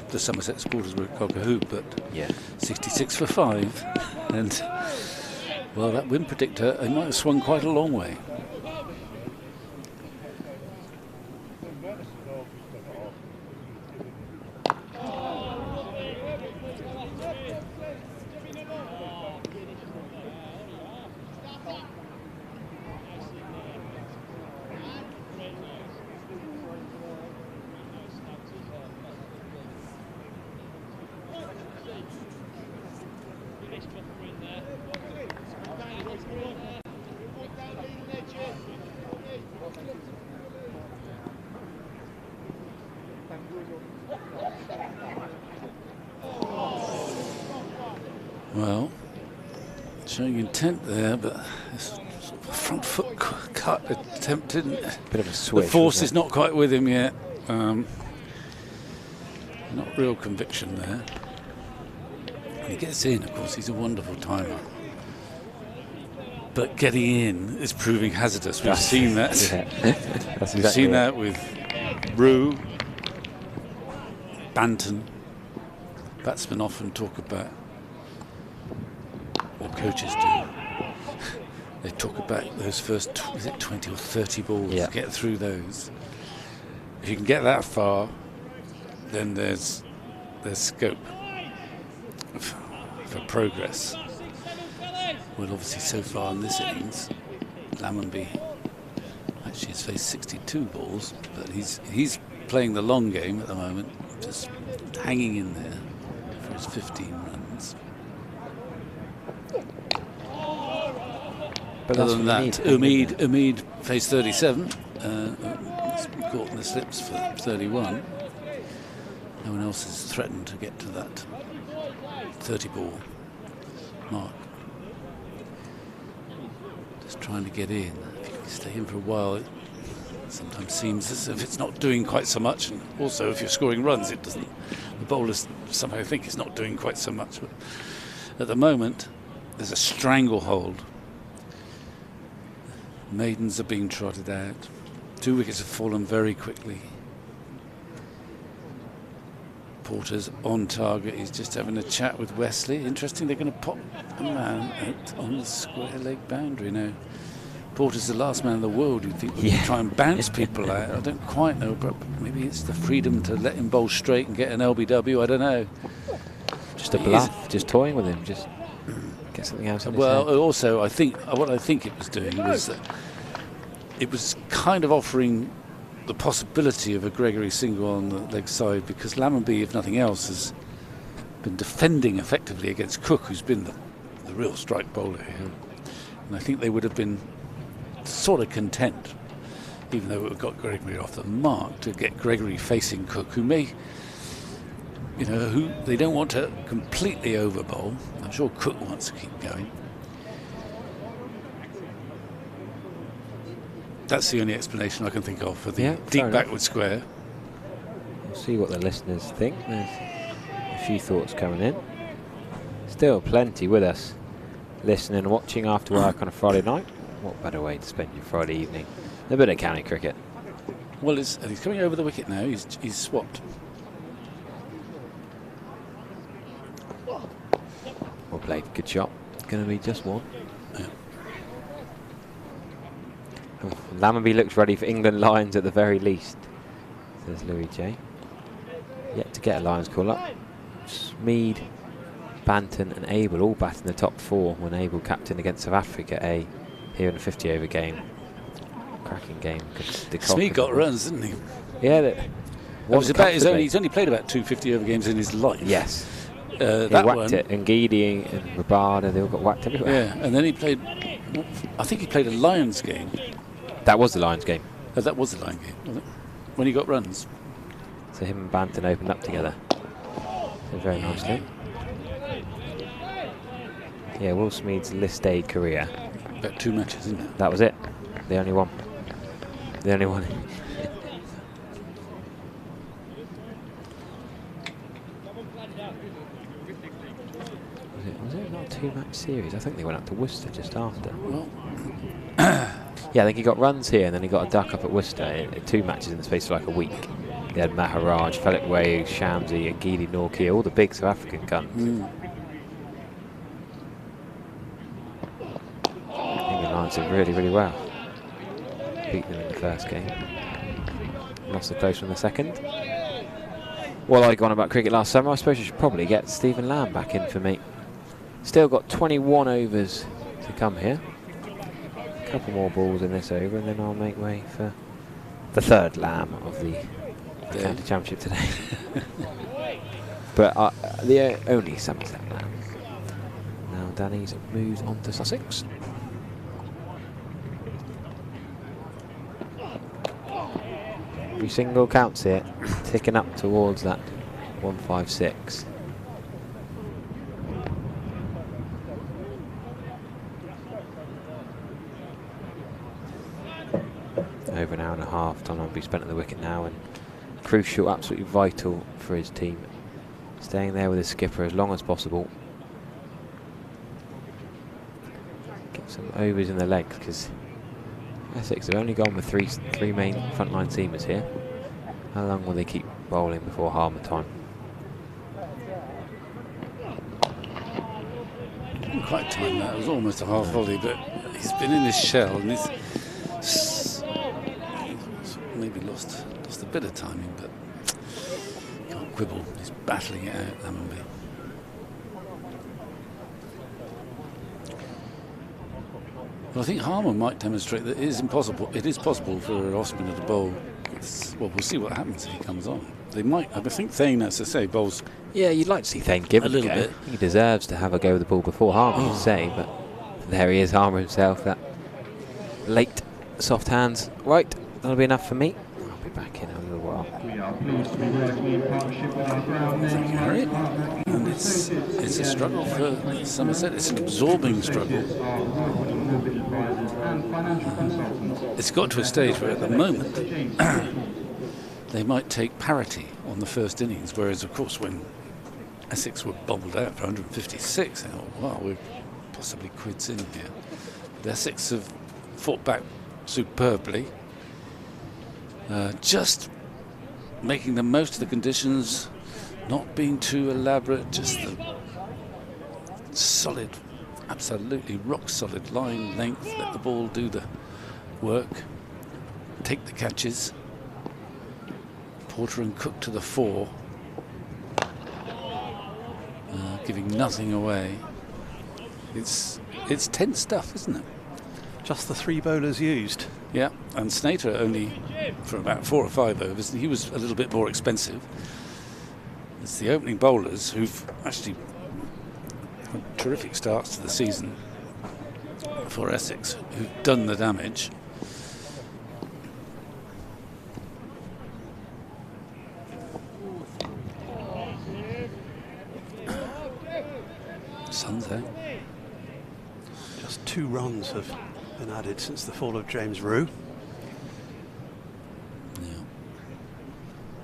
the Somerset supporters were at cock-a-hoop, but yeah, 66 for 5, and well, that win predictor, it might have swung quite a long way. Well, showing intent there, but this sort of front foot cut attempt didn't. Bit of a switch. The force is not quite with him yet. Not real conviction there. When he gets in, of course, he's a wonderful timer. But getting in is proving hazardous. We've seen that. Yeah. That's We've exactly seen it. that with Rue, Banton. Batsmen often talk about, or coaches do, they talk about those first 20 or 30 balls, Yeah. get through those. If you can get that far, then there's scope for progress. Well, obviously so far in this innings, Lammonby actually has faced 62 balls, but he's playing the long game at the moment, just hanging in there for his 15 runs. But other than that, Umid faced 37, caught in the slips for 31. No one else has threatened to get to that 30 ball mark. Just trying to get in. If you can stay in for a while, it sometimes seems as if it's not doing quite so much, and also if you're scoring runs, it doesn't. The bowlers somehow think it's not doing quite so much. But at the moment, there's a stranglehold. Maidens are being trotted out. 2 wickets have fallen very quickly. Porter's on target. He's just having a chat with Wesley. Interesting, they're going to pop a man out on the square leg boundary now. Porter's the last man in the world who'd think would try and bounce people out. I don't quite know, but maybe it's the freedom to let him bowl straight and get an LBW. I don't know. Just a bluff, just toying with him, just get something out of his Well, head. also, I think what I think it was doing was that it was kind of offering the possibility of a Gregory single on the leg side, because Lammonby, if nothing else, has been defending effectively against Cook, who's been the real strike bowler here. And I think they would have been sort of content, even though it got Gregory off the mark, to get Gregory facing Cook, who may, who they don't want to completely over bowl. I'm sure Cook wants to keep going. That's the only explanation I can think of for the deep backward square. We'll see what the listeners think. There's a few thoughts coming in. Still plenty with us, listening and watching after work on a Friday night. What better way to spend your Friday evening than a bit of county cricket? Well, he's coming over the wicket now. He's swapped. Well played, good shot. Going to be just one. Yeah. Oh, Lammonby looks ready for England Lions at the very least, says Louis J. Yet to get a Lions call up. Mead, Banton and Abel all batting the top 4 when Abel captained against South Africa here in a 50 over game. Cracking game. Smee got runs, didn't he? Yeah. That was about his only. He's only played about 2 50 over games in his life. Yes. that whacked one. it, and Guidi and Rabada, they all got whacked everywhere. Yeah, and then he played. I think he played a Lions game. That was the Lions game. Oh, that was the Lions game, was it? When he got runs. So him and Banton opened up together. So very nicely. Yeah, Will Smead's list A career. About 2 matches, isn't it? That was it. The only one. The only one. Was it not a 2-match series? I think they went up to Worcester just after. Well, yeah, I think he got runs here and then he got a duck up at Worcester in 2 matches in the space of like a week. He had Maharaj, Felix Way, Shamsi and Gidi Norkia, all the big South African guns. England Lions did really, really well. Beat them in the first game. Lost the close one in the second. Well, I got on about cricket last summer. I suppose you should probably get Stephen Lamb back in for me. Still got 21 overs to come here. A couple more balls in this over and then I'll make way for the third Lamb of the County Championship today. But the only Somerset Lamb. Now Danny's moved on to Sussex. Every single counts here, ticking up towards that 156. Over an hour and a half, time will be spent at the wicket now, and crucial, absolutely vital for his team. Staying there with his skipper as long as possible. Get some overs in the legs, because Essex have only gone with three main frontline seamers here. How long will they keep bowling before Harmer time? Didn't quite time that. It was almost a half volley, but he's been in his shell and he's maybe lost a bit of timing, but can't quibble. He's battling it out, Hammonby. Well, I think Harmer might demonstrate that it is impossible. It is possible for an off-spinner to bowl. Well, we'll see what happens if he comes on. They might. I think Thane, as I say, bowls. Yeah, you'd like to see Thane give it a little bit. He deserves to have a go with the ball before Harmer, you'd say, but there he is, Harmer himself. That late soft hands. Right, that'll be enough for me. I'll be back in a little while. We are pleased to be working in partnership with our ground name. Harriet. And it's a struggle for Somerset. It's an absorbing struggle. It's got to a stage where at the moment they might take parity on the first innings, whereas of course when Essex were bobbled out for 156, they thought, wow, we're possibly quids in here. But Essex have fought back superbly, just making the most of the conditions, not being too elaborate, just the solid, absolutely rock solid line length, let the ball do the work, take the catches. Porter and Cook to the fore, giving nothing away. It's tense stuff, isn't it? Just the 3 bowlers used. Yeah, and Snater only for about 4 or 5 overs, and he was a little bit more expensive. It's the opening bowlers who've actually had terrific starts to the season for Essex, who've done the damage. Sunday. Just 2 runs have been added since the fall of James Rue. Yeah.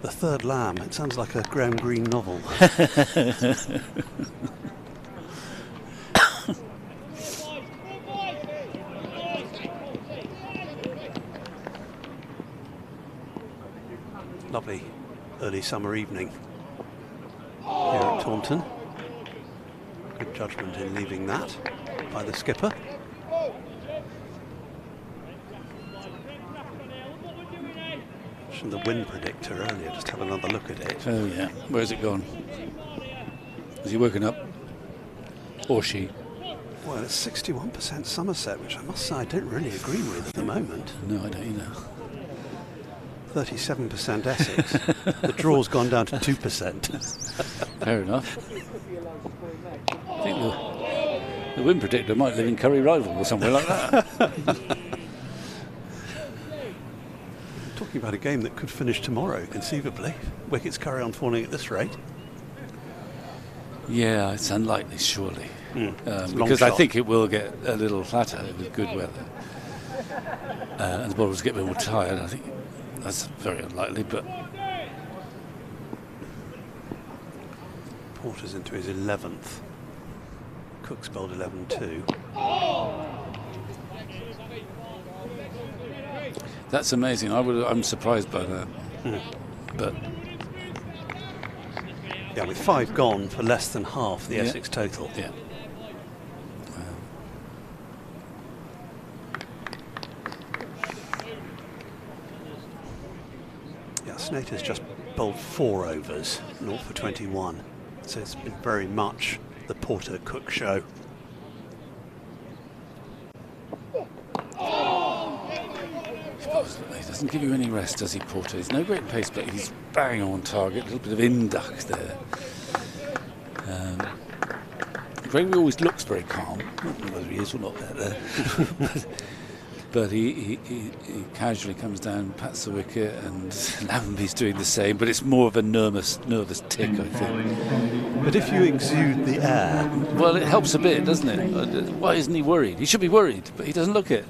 The third Lamb, it sounds like a Graham Greene novel. Lovely early summer evening here at Taunton. Good judgment in leaving that by the skipper. Mentioned the wind predictor earlier, just have another look at it. Oh yeah, where's it gone? Has he woken up? Or she? Well, it's 61% Somerset, which I must say I don't really agree with at the moment. No, I don't either. 37% Essex. The draw's gone down to 2%. Fair enough. I think the win predictor might live in Curry Rival or somewhere like that. Talking about a game that could finish tomorrow, conceivably. Wickets carry on falling at this rate. Yeah, it's unlikely, surely. It's Because I think it will get a little flatter with good weather. And the bowlers get a bit more tired. I think that's very unlikely, but... Porter's into his 11th. Cook's bowled 11-2. That's amazing. I'm surprised by that. But yeah, with 5 gone for less than half the Essex total. Yeah. Yeah, Snater's just bowled 4 overs, 0 for 21. So it's been very much the Porter-Cook show. He doesn't give you any rest, does he, Porter? He's no great pace, but he's bang on target. A little bit of induct there. Gregory always looks very calm. I don't know whether he is or not there. But he casually comes down, pats the wicket, and Lambenby's doing the same. But it's more of a nervous tick, I think. But if you exude the air, well, it helps a bit, doesn't it? Why isn't he worried? He should be worried, but he doesn't look it.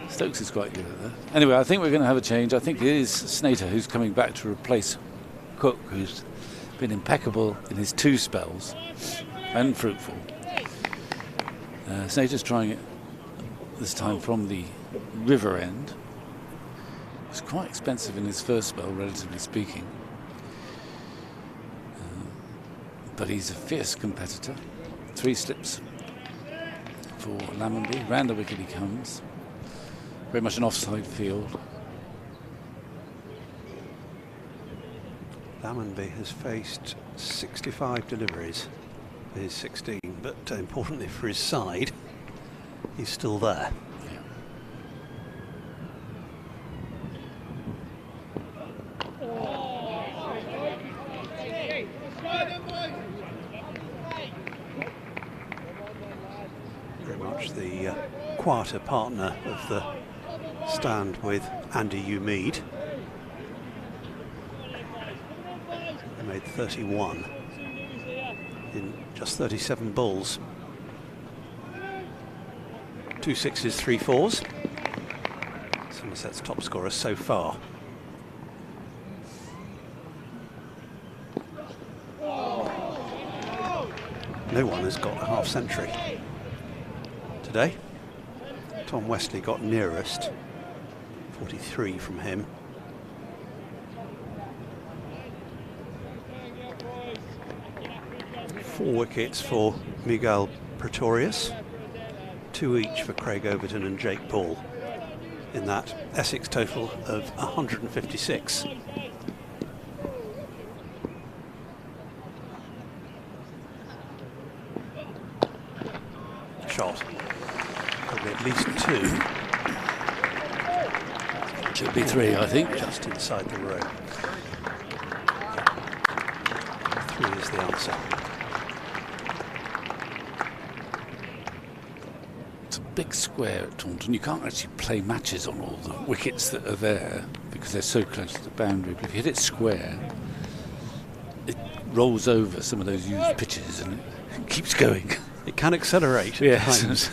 Stokes is quite good at that. Anyway, I think we're going to have a change. I think it is Snater who's coming back to replace Cook, who's been impeccable in his 2 spells and fruitful. Snater's trying it this time from the river end. It was quite expensive in his first spell, relatively speaking. But he's a fierce competitor. 3 slips for Lambenby. Round the wicket he comes. Very much an offside field. Lambenby has faced 65 deliveries for his 16, but importantly for his side, he's still there. Very much the quieter partner of the stand with Andy Umeed. He made 31 in just 37 balls. 2 6s, 3 4s. Somerset's top scorer so far. No one has got a half century today. Tom Westley got nearest. 43 from him. Four wickets for Miguel Pretorius. 2 each for Craig Overton and Jake Paul in that Essex total of 156. Shot. Probably at least 2. Should be 3, I think. Just inside the row. 3 is the answer. It's a big square at Taunton. You can't actually play matches on all the wickets that are there because they're so close to the boundary. But if you hit it square, it rolls over some of those used pitches and it keeps going. It can accelerate at times.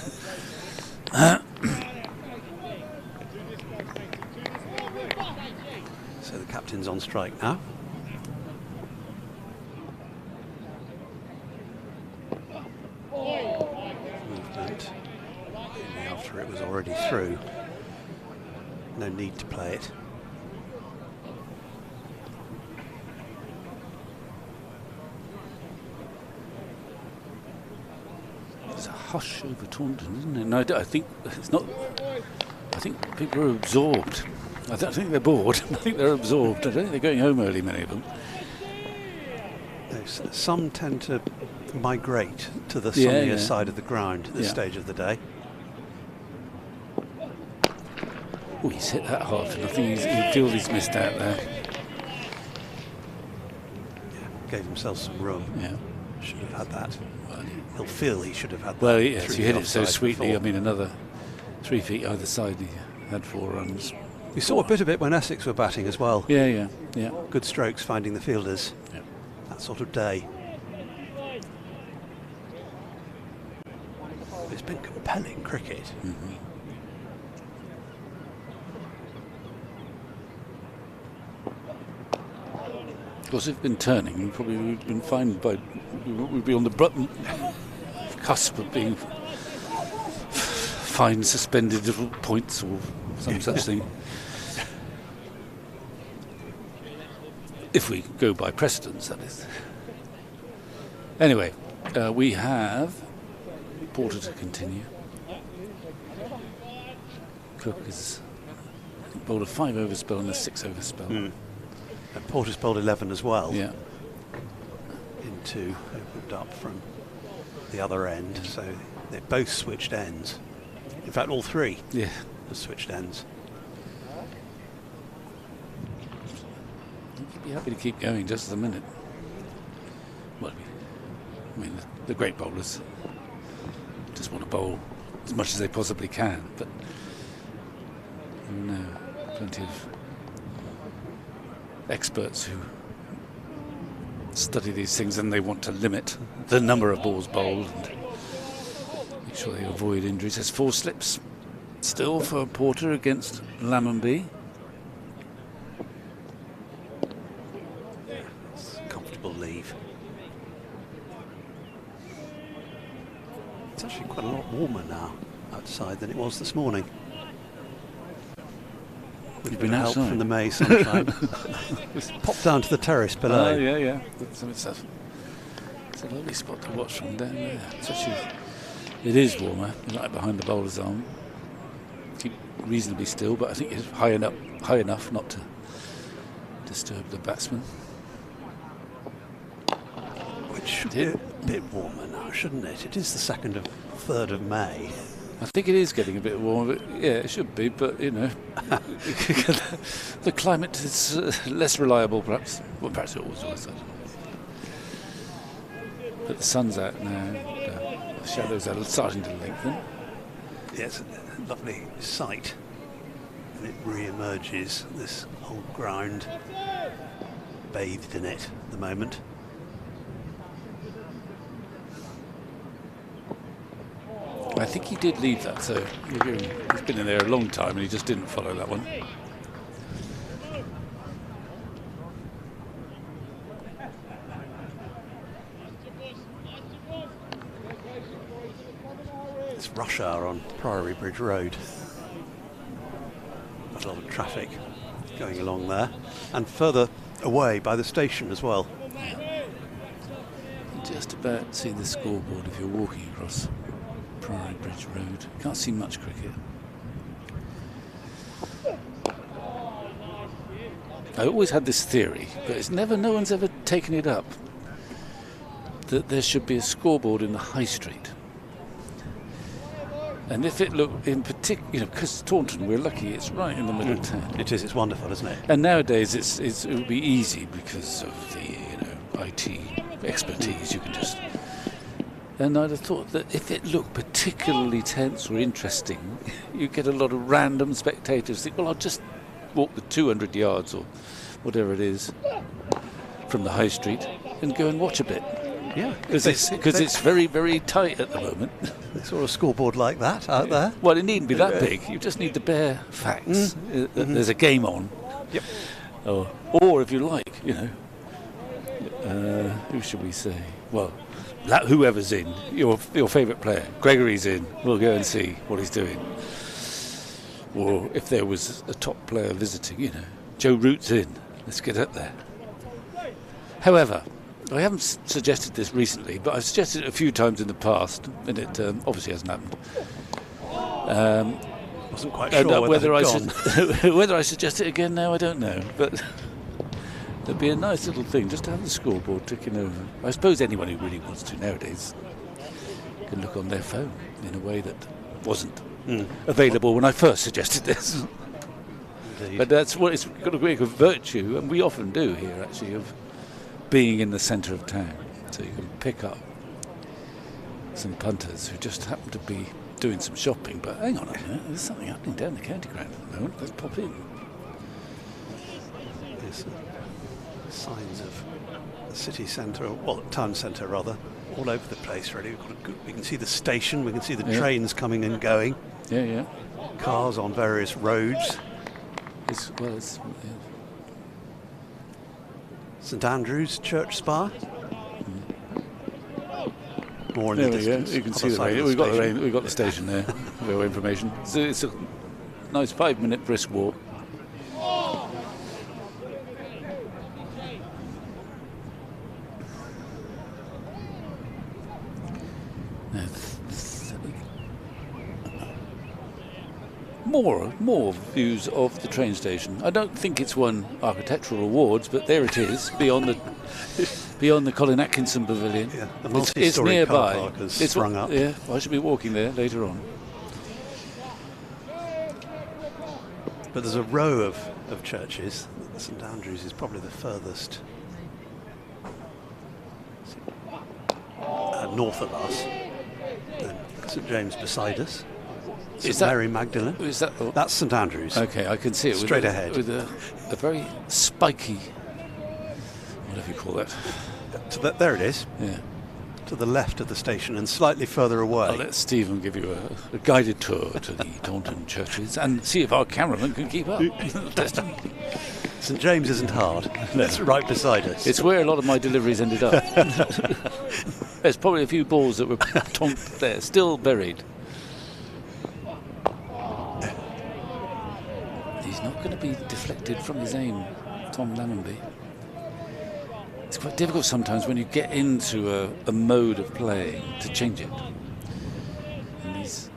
So the captain's on strike now. Movement only after it was already through. No need to play it. There's a hush over Taunton, isn't it? No, I think it's not. I think people are absorbed. I don't think they're bored. I think they're absorbed. I don't think they're going home early, many of them. Some tend to migrate to the sunnier side of the ground at this stage of the day. Oh, he's hit that hard for nothing. He feels he's missed out there. Gave himself some room. Yeah. should have had that. He'll feel he should have had that. Well, yes, through you the hit it so offside sweetly. before. I mean, another 3 feet either side. He had 4 runs. We saw a bit of it when Essex were batting as well. Yeah. Good strokes finding the fielders. Yeah. That sort of day. It's been compelling cricket. Mm-hmm. Of course, if it'd been turning, we probably would have been fine by. We'd be on the cusp of being fine, suspended little points or some such thing. If we go by precedence, that is. Anyway, we have Porter to continue. Cook is bowled a 5-over spell and a 6-over spell. And Porter's bowled 11 as well. Yeah. Into opened up from the other end, so they both switched ends. In fact, all three have switched ends. You'd be happy to keep going just as a minute. Well, I mean, the great bowlers just want to bowl as much as they possibly can, but no, plenty of experts who study these things and they want to limit the number of balls bowled and make sure they avoid injuries. There's 4 slips still for Porter against Lammonby. Comfortable leave. It's actually quite a lot warmer now outside than it was this morning. You've been help outside from the May sunshine. Pop down to the terrace below. Yeah. It's a lovely spot to watch from down there. It's actually, it is warmer, right behind the bowler's arm. Keep reasonably still, but I think it's high enough not to disturb the batsman. Which should be a bit warmer now, shouldn't it? It is the 2nd of 3rd of May. I think it is getting a bit warmer, but yeah, it should be, but you know, the climate is less reliable perhaps. Well, perhaps it always was. But the sun's out now, the shadows are starting to lengthen. Yeah, it's a lovely sight. And it re-emerges, this whole ground, bathed in it at the moment. I think he did leave that, so he's been in there a long time and he just didn't follow that one. It's rush hour on Priory Bridge Road. Got a lot of traffic going along there, and further away by the station as well. You just about see the scoreboard if you're walking across Priory Bridge Road. Can't see much cricket. I always had this theory, but no one's ever taken it up, that there should be a scoreboard in the high street. And if it looked in particular, because Taunton, we're lucky, it's right in the middle of town. It is, it's wonderful, isn't it? And nowadays it would be easy because of the IT expertise. You can just. And I'd have thought that if it looked particularly tense or interesting, you get a lot of random spectators think, well, I'll just walk the 200 yards or whatever it is from the high street and go and watch a bit. Yeah, because it's very, very tight at the moment. They saw a scoreboard like that out there. Well, it needn't be that big. You just need the bare facts. There's a game on. Yep. Or if you like, who should we say? Well, whoever's in, your favourite player. Gregory's in. We'll go and see what he's doing. Or if there was a top player visiting, Joe Root's in. Let's get up there. However, I haven't suggested this recently, but I've suggested it a few times in the past, and it obviously hasn't happened. Wasn't quite sure whether I suggest it again now, I don't know. But there'd be a nice little thing just to have the scoreboard ticking over. I suppose anyone who really wants to nowadays can look on their phone in a way that wasn't available when I first suggested this. Indeed. But that's what it's got a great virtue, and we often do here, actually, of being in the centre of town. So you can pick up some punters who just happen to be doing some shopping. But hang on a minute, there's something happening down the county ground at the moment. Let's pop in. There's signs of the city centre, well, town centre rather, all over the place really. We can see the station, we can see the trains coming and going. Yeah. Cars on various roads. St Andrew's Church Spire. More in the distance. You can see the rain. We've got the station there. No information. So it's a nice 5-minute brisk walk. More views of the train station. I don't think it's won architectural awards, but there it is beyond the Colin Atkinson Pavilion. Yeah, the it's nearby. Car park has sprung up. Yeah, I should be walking there later on. But there's a row of churches. St Andrews is probably the furthest north of us. Then St James beside us. St Mary Magdalene. Is that? That's St Andrews. Okay, I can see it straight ahead with a very spiky, whatever you call that. There it is. Yeah. To the left of the station and slightly further away. I'll let Stephen give you a guided tour to the Taunton churches and see if our cameraman can keep up. St James isn't hard. That's right beside us. It's where a lot of my deliveries ended up. There's probably a few balls that were tonked there, still buried. He's not going to be deflected from his aim, Tom Lammonby. It's quite difficult sometimes when you get into a mode of playing to change it. And he's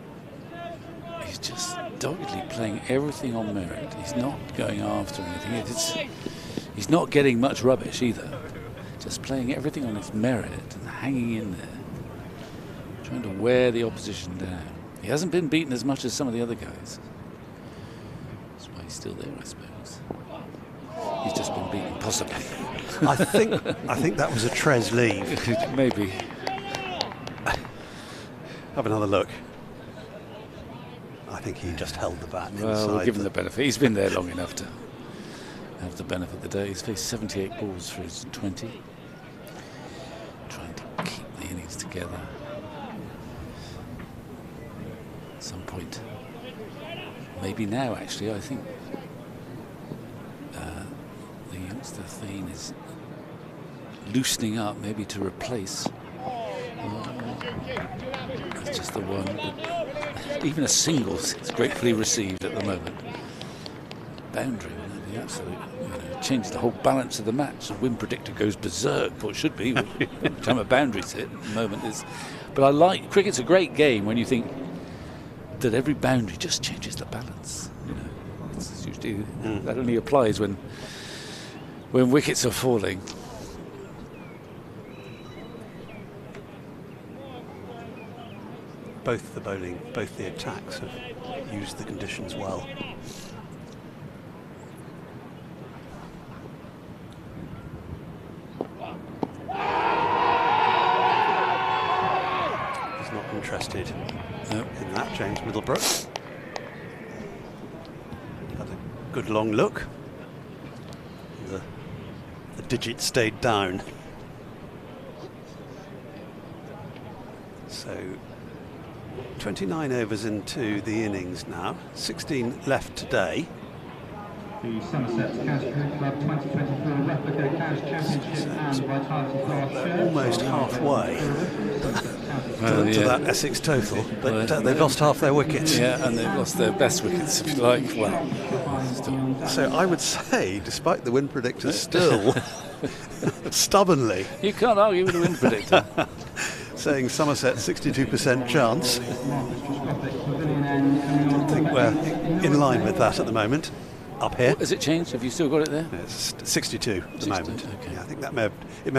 just doggedly playing everything on merit. He's not going after anything. He's not getting much rubbish either. Just playing everything on its merit and hanging in there, trying to wear the opposition down. He hasn't been beaten as much as some of the other guys. That's why he's still there, I suppose. He's just been beaten, possibly. I think that was a Trez leave. Maybe. Have another look. I think he just held the bat inside. Well, we'll give him the benefit. He's been there long enough to have the benefit of the day. He's faced 78 balls for his 20. Trying to keep the innings together. At some point. Maybe now, actually, I think the youngster Thane is loosening up, maybe to replace. That's just the one. But even a single is gratefully received at the moment. Boundary would be absolute. Changes the whole balance of the match. The win predictor goes berserk, or it should be. Every time a boundary's hit, at the moment is. But I like cricket's a great game when you think that every boundary just changes the balance. It's usually that only applies when wickets are falling. Both the bowling, both the attacks have used the conditions well. He's not interested in that, James Middlebrook. Had a good long look. The digit stayed down. So 29 overs into the innings now, 16 left today. The Somerset County Cricket Club 2024 Replica County Championship and Vitality Class. Almost halfway to that Essex total, but they've lost half their wickets. Yeah, and they've lost their best wickets, if you like. Well, so I would say, despite the win predictor still stubbornly, you can't argue with the win predictor. Saying Somerset 62% chance. I think we're in line with that at the moment. Up here. Has it changed? Have you still got it there? It's 62 at the moment. Okay. Yeah, I think that may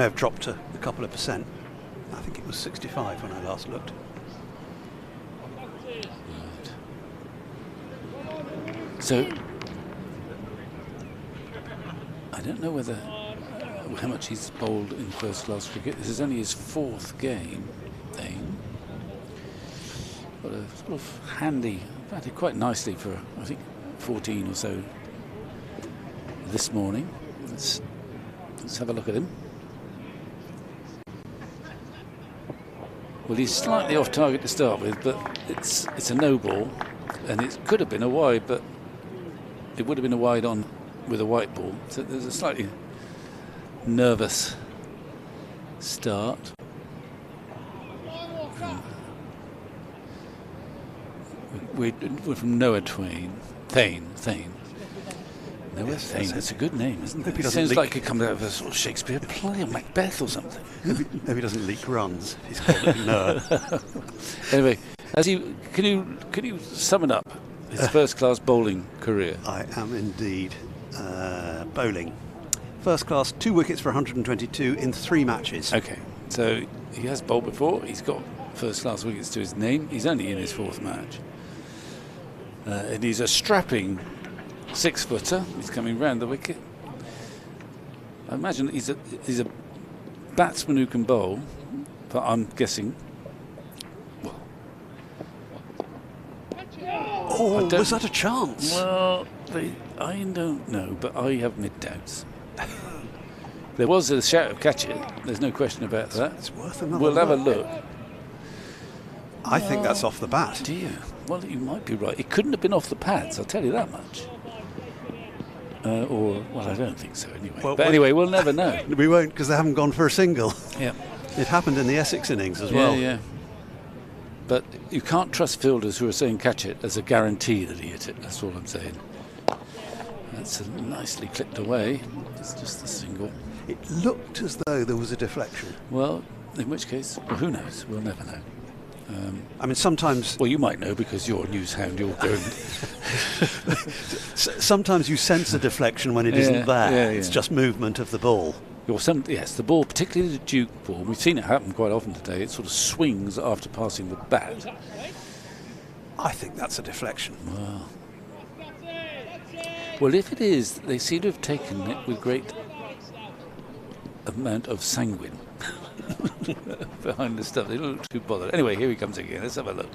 have dropped a couple of percent. I think it was 65 when I last looked. Right. So I don't know whether how much he's bowled in first-class cricket. This is only his 4th game. Got a sort of handy, batted quite nicely for, I think, 14 or so this morning. Let's have a look at him. Well, he's slightly off target to start with, but it's a no ball, and it could have been a wide, but it would have been a wide on with a white ball. So there's a slightly nervous start. We're from Noah Thane. Noah Thane, that's a good name, isn't it? It sounds like it comes out of a sort of Shakespeare play or Macbeth or something. Hope he doesn't leak runs. He's called it Noah. Anyway, can you sum it up? His first-class bowling career. I am indeed. Bowling. First class, 2 wickets for 122 in 3 matches. Okay, so he has bowled before. He's got first-class wickets to his name. He's only in his 4th match. And he's a strapping 6-footer. He's coming round the wicket. I imagine he's a batsman who can bowl, but I'm guessing. Oh, was that a chance? Well, I don't know, but I have my doubts. There was a shout of catch it. There's no question about that. It's worth another We'll look. have a look. I think that's off the bat. Dear. Well, you might be right. It couldn't have been off the pads, I'll tell you that much. Well, I don't think so anyway. Well, but anyway, we'll never know. We won't, because they haven't gone for a single. Yeah. It happened in the Essex innings as well. Yeah. But you can't trust fielders who are saying catch it as a guarantee that he hit it. That's all I'm saying. That's nicely clipped away. It's just a single. It looked as though there was a deflection. Well, in which case, who knows? We'll never know. I mean, sometimes... Well, you might know because you're a news hound. You're going... Sometimes you sense a deflection when it isn't there. It's just movement of the ball. Yes, the ball, particularly the Duke ball, we've seen it happen quite often today. It sort of swings after passing the bat. I think that's a deflection. Well, if it is, they seem to have taken it with great amount of sanguine behind the stuff. They don't look too bothered. Anyway, here he comes again. Let's have a look.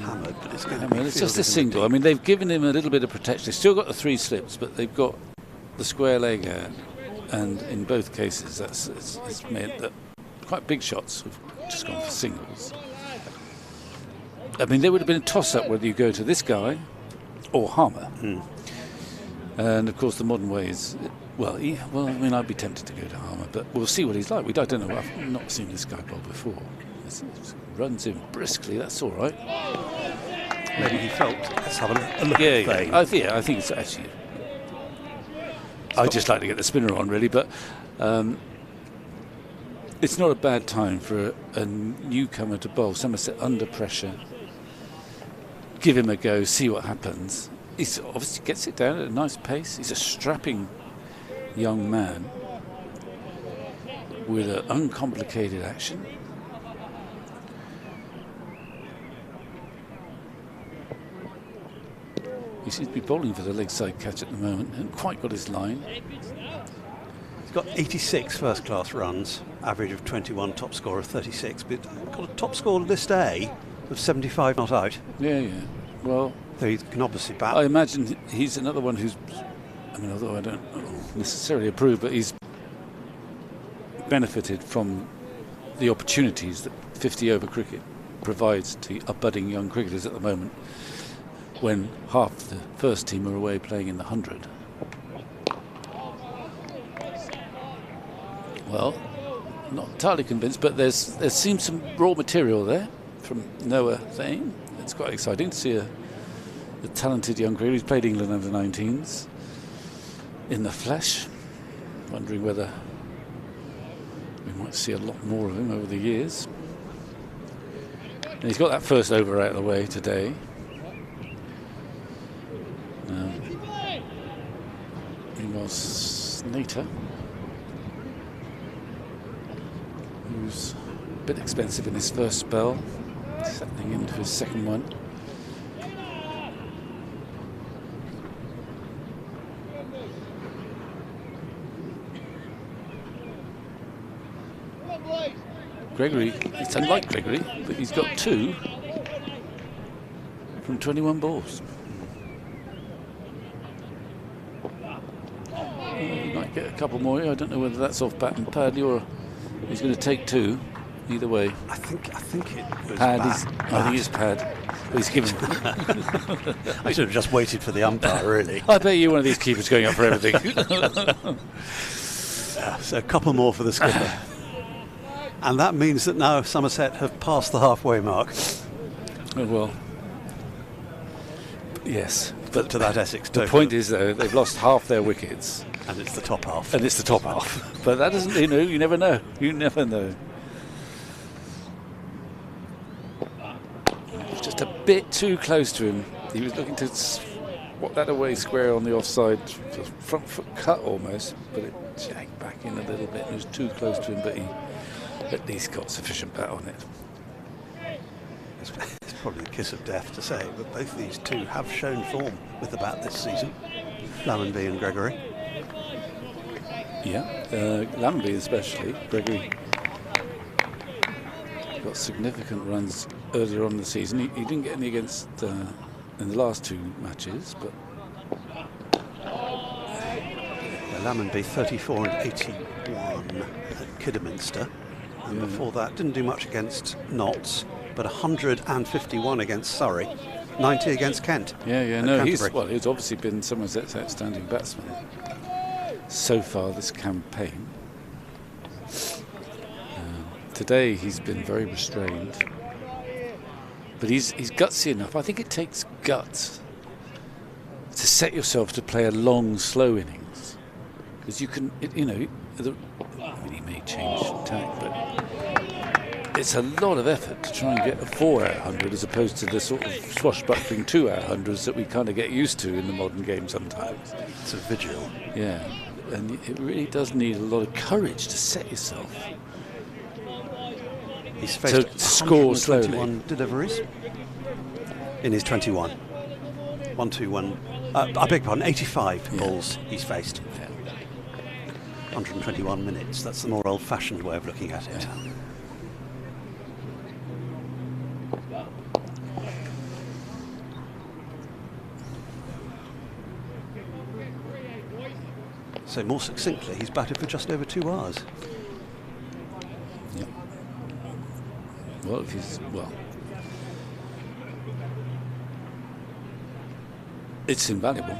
Hammered, but it's, it's just a single. I mean, they've given him a little bit of protection. They've still got the 3 slips, but they've got the square leg out. And in both cases, it's meant that quite big shots have just gone for singles. I mean, there would have been a toss-up whether you go to this guy or Harmer. And, of course, the modern way is... Well, I mean, I'd be tempted to go to Harmer, but we'll see what he's like. I don't know. I've not seen this guy bowl before. It runs in briskly. That's all right. Maybe he felt... Let's have a look Yeah, at yeah. I think it's actually... I'd just like to get the spinner on, really, but... it's not a bad time for a newcomer to bowl. Somerset under pressure. Give him a go, see what happens. He obviously gets it down at a nice pace. He's a strapping young man with an uncomplicated action. He seems to be bowling for the leg side catch at the moment. Hasn't quite got his line. He's got 86 first-class runs, average of 21, top score of 36, but got a top score list A of 75 not out. Yeah. Well, so he can obviously bat. I imagine he's another one who's, I mean, although I don't necessarily approve, but he's benefited from the opportunities that 50-over cricket provides to budding young cricketers at the moment, when half the first team are away playing in the 100. Well, not entirely convinced, but there seems some raw material there from Noah Thane. It's quite exciting to see a talented young cricketer who's played England under 19s in the flesh. Wondering whether we might see a lot more of him over the years. And he's got that first over out of the way today. Meanwhile, Snater, who's a bit expensive in his first spell, settling into his second one. Gregory, it's unlike Gregory, but he's got 2 from 21 balls. He might get a couple more. I don't know whether that's off bat and Paddy or he's going to take 2. Either way, I think it was Pad. Pad. I think it's Pad. Well, he's given. I should have just waited for the umpire, really. I bet you're one of these keepers going up for everything. So a couple more for the skipper. And that means that now Somerset have passed the halfway mark. Oh, well, yes. But to that Essex The total. point is, though, they've lost half their wickets. And it's the top half. But that doesn't, you never know. You never know. Just a bit too close to him. He was looking to swat that away square on the offside, front foot cut almost, but it jagged back in a little bit. It was too close to him, but he at least got sufficient bat on it. It's probably a kiss of death to say, but both these two have shown form with the bat this season, Lammonby and Gregory. Yeah, Lammonby especially. Gregory got significant runs earlier on in the season. He didn't get any against in the last 2 matches, but Lammonby 34 and 81 at Kidderminster, and before that didn't do much against Notts, but 151 against Surrey, 90 against Kent. Yeah, no, he's obviously been Somerset's outstanding batsman so far this campaign. Today he's been very restrained, but he's gutsy enough. I think it takes guts to set yourself to play a long, slow innings, because you can, he may change tack, but it's a lot of effort to try and get a 4-hour 100 as opposed to the sort of swashbuckling 2-hour 100s that we kind of get used to in the modern game sometimes. It's a vigil. Yeah, and it really does need a lot of courage to set yourself. He's faced to score slowly. 21 deliveries in his 21. 121. I beg pardon, 85 balls he's faced. 121 minutes. That's the more old-fashioned way of looking at it. So more succinctly, he's batted for just over 2 hours. Yep. Well, it's invaluable.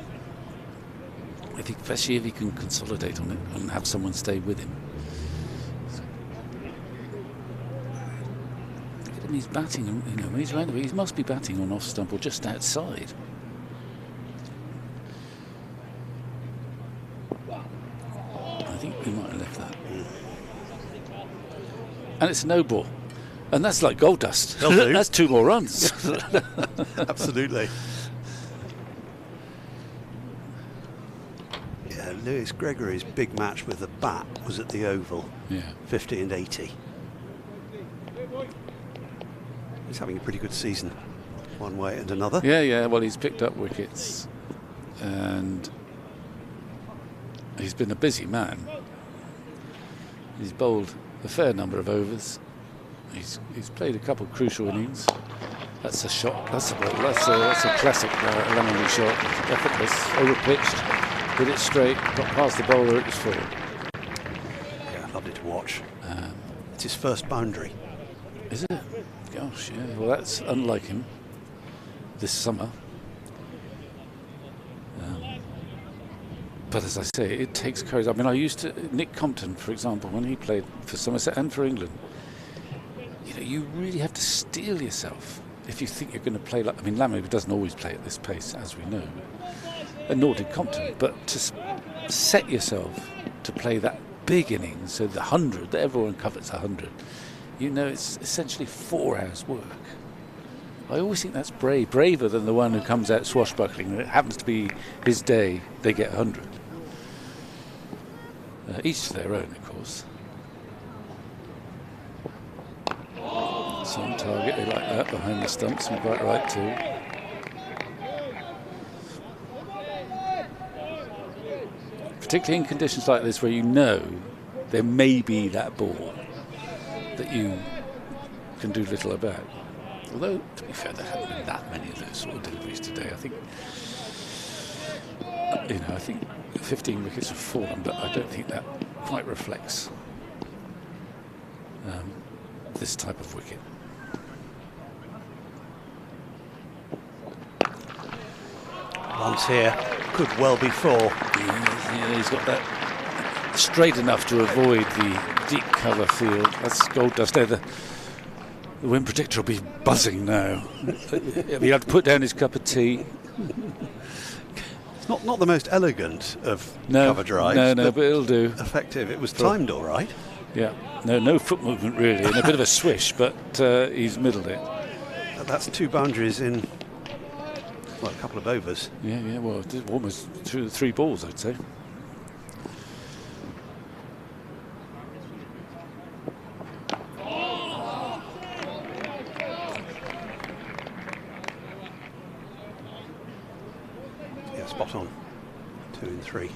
I think, especially if he can consolidate on it and have someone stay with him. He's batting, when he's around, he must be batting on off stump or just outside. I think he might have left that. And it's a no ball. And that's like gold dust. That's 2 more runs. Absolutely. Yeah, Lewis Gregory's big match with the bat was at the Oval. Yeah. 50 and 80. He's having a pretty good season, one way and another. Yeah. Well, he's picked up wickets, and he's been a busy man. He's bowled a fair number of overs. He's played a couple of crucial innings. That's a shot. That's a classic Lammonby shot. Effortless, over-pitched, hit it straight, got past the bowler, it was full. Yeah, lovely to watch. It's his first boundary. Is it? Gosh, yeah. Well, that's unlike him this summer. But as I say, it takes courage. I mean, Nick Compton, for example, when he played for Somerset and for England, you really have to steel yourself if you think you're going to play like... I mean, Lammonby doesn't always play at this pace, as we know, and nor did Compton, but to set yourself to play that big innings, so the 100, that everyone covets 100, it's essentially 4 hours work. I always think that's braver than the one who comes out swashbuckling. It happens to be his day, they get 100. Each to their own, of course. So on target, they like that behind the stumps, and quite right too. Particularly in conditions like this where there may be that ball. that you can do little about. Although, to be fair, there haven't been that many of those sort of deliveries today. I think, I think 15 wickets have fallen, but I don't think that quite reflects this type of wicket. Runs here, could well be 4. Yeah, he's got that straight enough to avoid the deep cover field. That's gold dust there. The wind protector will be buzzing now. He'll have to put down his cup of tea. It's not the most elegant of cover drives. No, but it'll do. Effective. It was timed all right. Yeah. No foot movement really, and a bit of a swish, but he's middled it. That's 2 boundaries in, well, a couple of overs. Yeah, well, almost 3 balls, I'd say. Yeah, spot on. 2 and 3.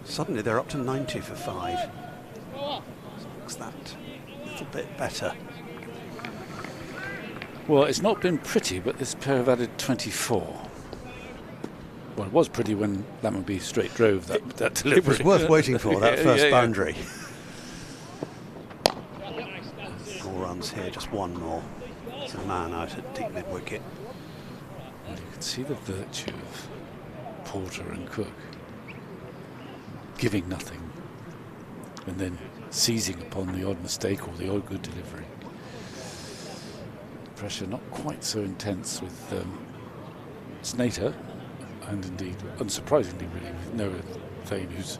Suddenly they're up to 90 for 5. Looks that a little bit better. Well, it's not been pretty, but this pair have added 24. Well, it was pretty when Lammonby straight drove that delivery. It was worth waiting for, that first boundary. 4 runs here, just 1 more. It's a man out at deep mid-wicket. Well, you can see the virtue of Porter and Cook. Giving nothing and then seizing upon the odd mistake or the odd good delivery. Pressure not quite so intense with Snater, and indeed, unsurprisingly really, with Noah Thane, who's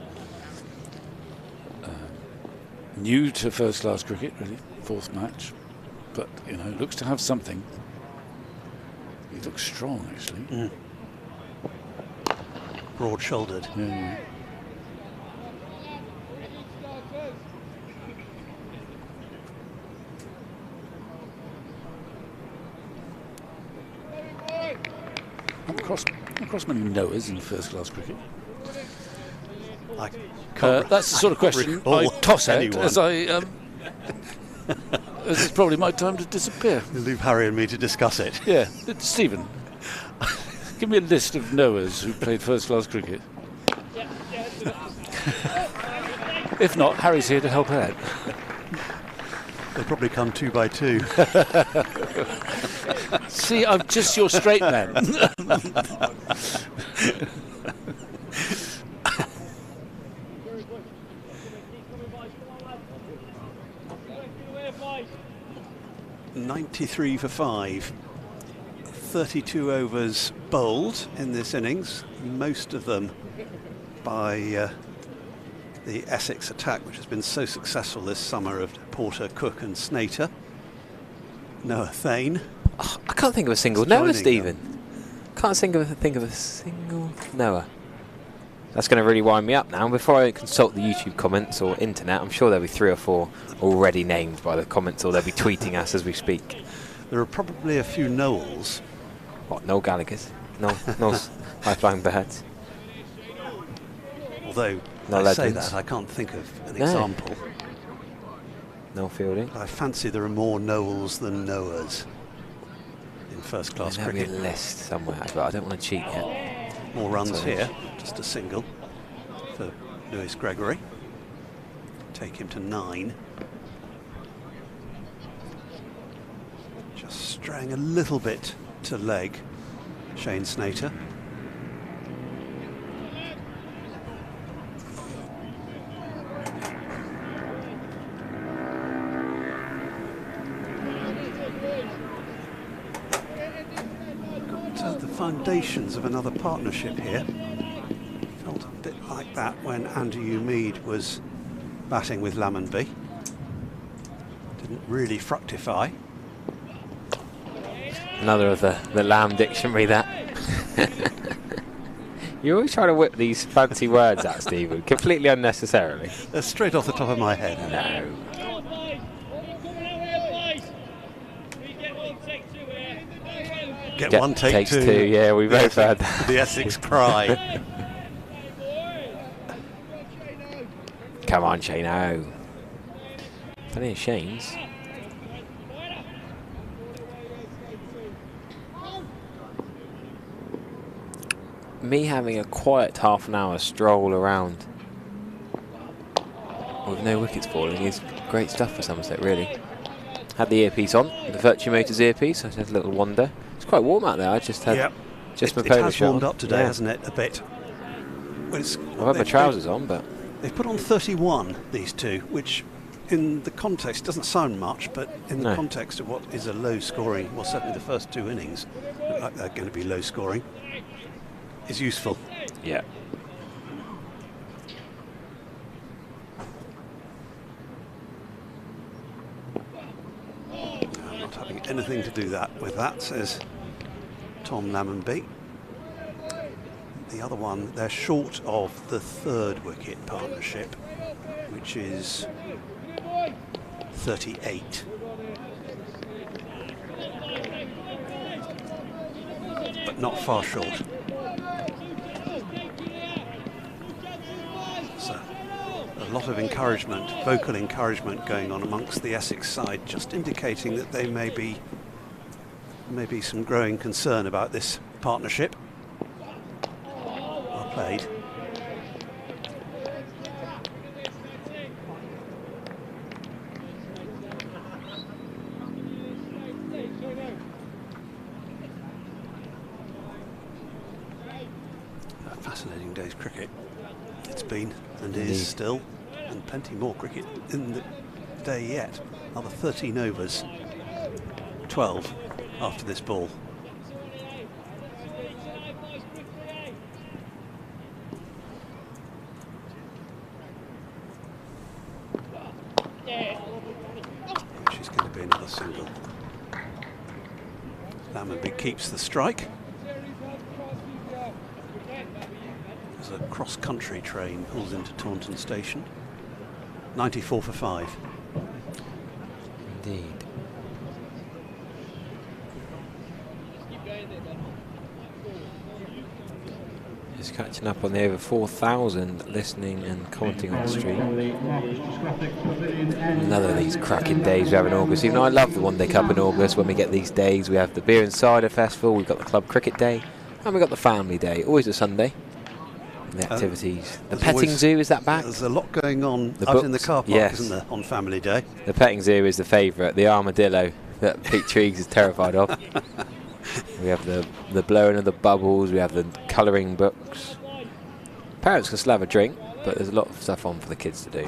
new to first-class cricket, really, 4th match, but looks to have something. He looks strong, actually. Broad-shouldered. Yeah. Across many Noahs in first-class cricket. That's the sort of question I toss out as as it's probably my time to disappear. You'll leave Harry and me to discuss it. Yeah, Stephen, give me a list of Noahs who played first-class cricket. If not, Harry's here to help out. They probably come 2 by 2. See, I'm just your straight man. .93 for 5. 32 overs bowled in this innings, most of them by the Essex attack, which has been so successful this summer, of Porter, Cook and Snater. Noah Thane. Oh, I can't think of a single Noah, Stephen. Can't think of a single Noah. That's going to really wind me up now. Before I consult the YouTube comments or internet, I'm sure there'll be 3 or 4 already named by the comments, or they'll be tweeting us as we speak. There are probably a few Noels. What, Noel Gallagher's? Noel's high-flying birds. Although, no I say that, I can't think of an example. Noel Fielding. I fancy there are more Noels than Noahs in first-class cricket. There'll be a list somewhere, but I don't want to cheat yet. More runs here, just a single for Lewis Gregory. Take him to 9. Just straying a little bit to leg, Shane Snater. Got the foundations of another partnership here. Felt a bit like that when Andrew Umeed was batting with Lammonby. Didn't really fructify. Another of the Lamb dictionary, that. You always try to whip these fancy words out, Stephen, completely unnecessarily. They're straight off the top of my head. No. Get one, take takes two. Yeah, we both heard that. The Essex cry. Come on, Shane. Oh. Plenty of Shanes. Me having a quiet half an hour stroll around with no wickets falling is great stuff for Somerset, really. Had the earpiece on, the Virtue Motors earpiece. I had a little wander. It's quite warm out there. I just had just my it polo has shirt warmed on. up today, hasn't it, a bit? Well, I've had my trousers on, but they've put on 31, these two, which in the context doesn't sound much, but in the context of what is a low scoring, well, certainly the first two innings look like they're going to be low scoring, is useful. Yeah. I'm not having anything to do with that, says Tom Lammonby. The other one, they're short of the third wicket partnership, which is 38. But not far short. So a lot of encouragement, vocal encouragement going on amongst the Essex side, just indicating that they may be some growing concern about this partnership. Well played. A fascinating day's cricket it's been and is still, and plenty more cricket in the day yet. Another 13 overs, 12 after this ball. Which is going to be another single. Lammonby keeps the strike. As a cross-country train pulls into Taunton Station. 94 for 5. Indeed. Just catching up on the over 4,000 listening and commenting on the stream. Another of these cracking days we have in August. Even though I love the One Day Cup in August, when we get these days, we have the Beer and Cider Festival, we've got the Club Cricket Day, and we've got the Family Day, always a Sunday. The activities. The petting zoo, is that back? There's a lot going on the out books, in the car park, isn't there, on Family Day? The petting zoo is the favourite, the armadillo that Pete Triggs is terrified of. We have the blowing of the bubbles, we have the colouring books. Parents can still have a drink, but there's a lot of stuff on for the kids to do.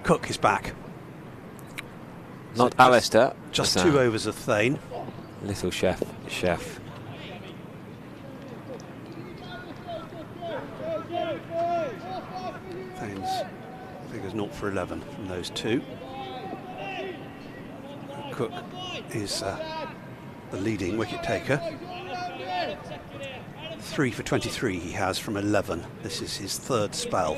Cook is back. Not Alistair. Just 2 overs of Thane. Little chef. Thane's figures 0 for 11 from those two. Cook is the leading wicket taker. 3 for 23 he has from 11. This is his third spell.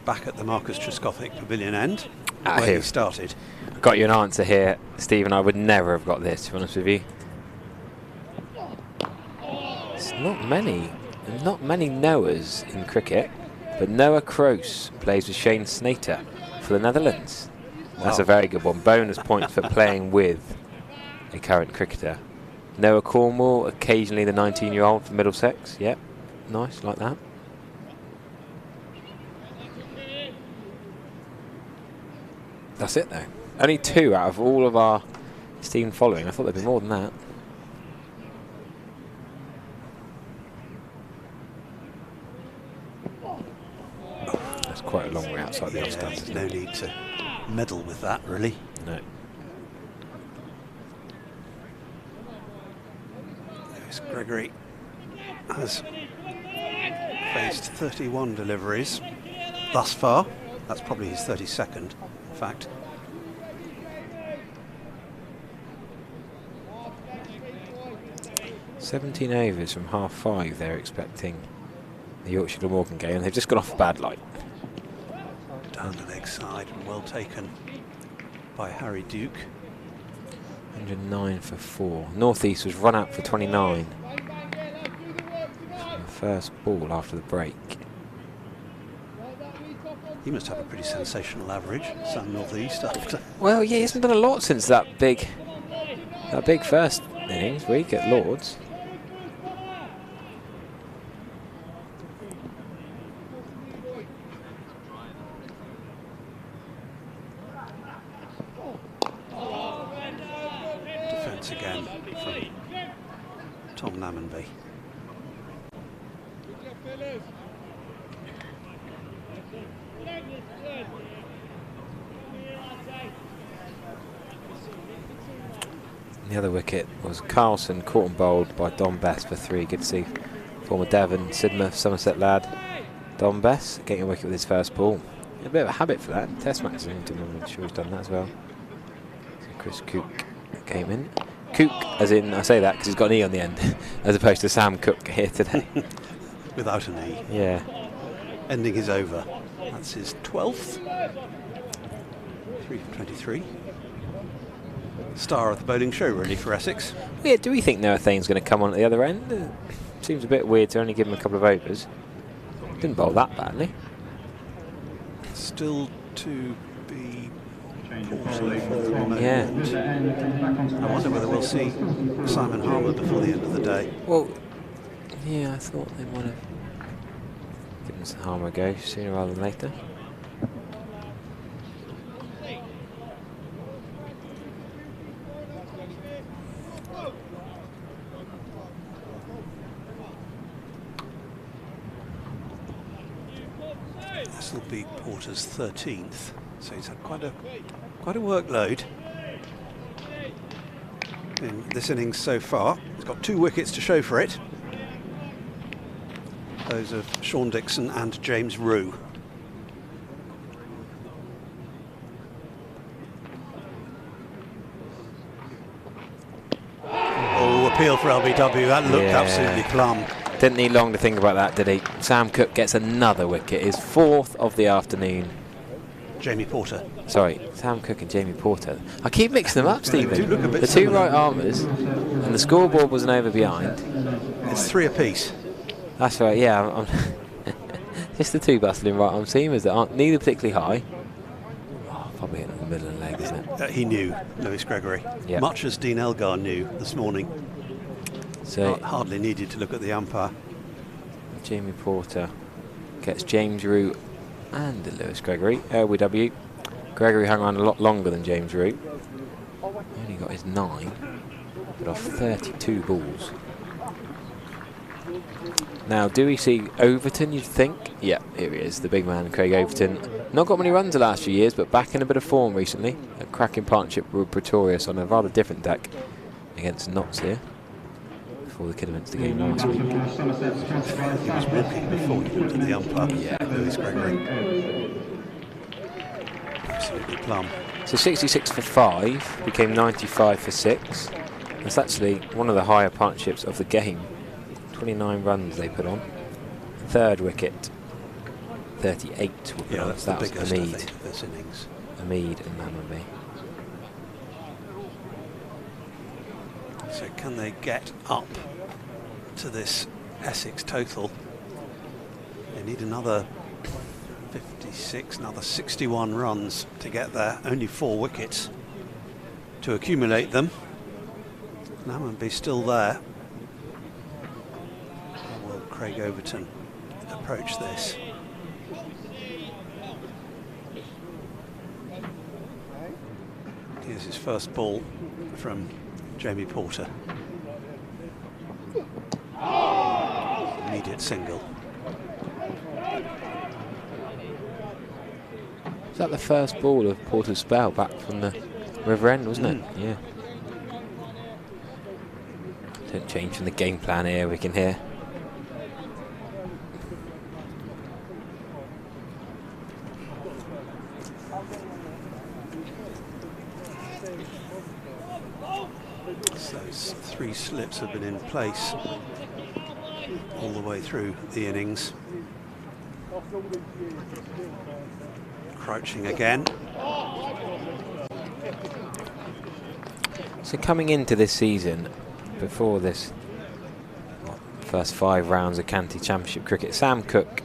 Back at the Marcus Trescothick Pavilion end, where he started. I've got you an answer here, Stephen. I would never have got this, to be honest with you. It's not many Noahs in cricket, but Noah Kroos plays with Shane Snater for the Netherlands. That's a very good one. Bonus points for playing with a current cricketer. Noah Cornwall, occasionally the 19-year-old from Middlesex. Yep, nice, like that. That's it, though. Only 2 out of all of our esteemed following. I thought there'd be more than that. That's quite a long way outside the off-stand. There's no need to meddle with that, really. No. Lewis Gregory has faced 31 deliveries thus far. That's probably his 32nd, in fact. "17 overs from half-5 they're expecting the Yorkshire Glamorgan game, and they've just gone off a bad light. Down the leg side and well taken by Harry Duke. 109 for 4. North East was run out for 29. first ball after the break. He must have a pretty sensational average, Sam North East, after. Well, yeah, he hasn't done a lot since that big first innings week at Lords. Defence again from Tom Namanby. The other wicket was Carlson, caught and bowled by Don Bess for 3. Good to see former Devon, Sidmouth, Somerset lad Don Bess getting a wicket with his first ball. A bit of a habit for that. Test matches, I'm sure he's done that as well. So Chris Cook came in. Cook, as in, I say that because he's got an E on the end, as opposed to Sam Cook here today. Without an E. Yeah. Ending his over. That's his 12th. 3 for 23. Star of the bowling show, really, for Essex. Yeah, do we think Noah Thane's going to come on at the other end? Seems a bit weird to only give him a couple of overs. Didn't bowl that badly. Still to be yeah. I wonder whether we'll see Simon Harmer before the end of the day. Well, yeah, I thought they might have given Harmer a go sooner rather than later. This will be Porter's 13th, so he's had quite a workload in this innings so far. He's got 2 wickets to show for it. Those of Sean Dixon and James Rue. Oh, appeal for LBW. That looked absolutely plumb. Didn't need long to think about that, did he? Sam Cook gets another wicket, his 4th of the afternoon. Jamie Porter. Sorry, Sam Cook and Jamie Porter. I keep mixing them up, Stephen. They do look a bit the 2 similar. right armers, and the scoreboard was an over behind. It's 3 apiece. That's right, yeah. I'm just the 2 bustling right arm seamers that aren't neither particularly high. Oh, probably in the middle of the leg, isn't it? He knew, Lewis Gregory. Yep. Much as Dean Elgar knew this morning. So hardly needed to look at the umpire. Jamie Porter gets James Rue and Lewis Gregory. LBW. Gregory hung on a lot longer than James Rue. He only got his 9, but off 32 balls. Now, do we see Overton, you'd think? Yeah, here he is, the big man, Craig Overton. Not got many runs the last few years, but back in a bit of form recently. A cracking partnership with Pretorius on a rather different deck against Notts here. Before the Kidderminster game last week. He was walking before he looked at the umpire. Yeah. Lewis Gregory. Absolutely plumb. So 66 for 5, became 95 for 6. That's actually one of the higher partnerships of the game. 29 runs they put on. 3rd wicket, 38 were put on. That's That the was biggest, I Hamid. think, of this innings. Hamid and Namanby. So can they get up to this Essex total? They need another 56, another 61 runs to get there. Only 4 wickets to accumulate them. Namanby still there. How will Craig Overton approach this? Here's his first ball from Jamie Porter. Immediate single. Was that the first ball of Porter's spell back from the River End, wasn't it? Yeah. Don't change from the game plan here, we can hear. So those 3 slips have been in place all the way through the innings. Crouching again. So coming into this season, before this First 5 rounds of County Championship cricket. Sam Cook,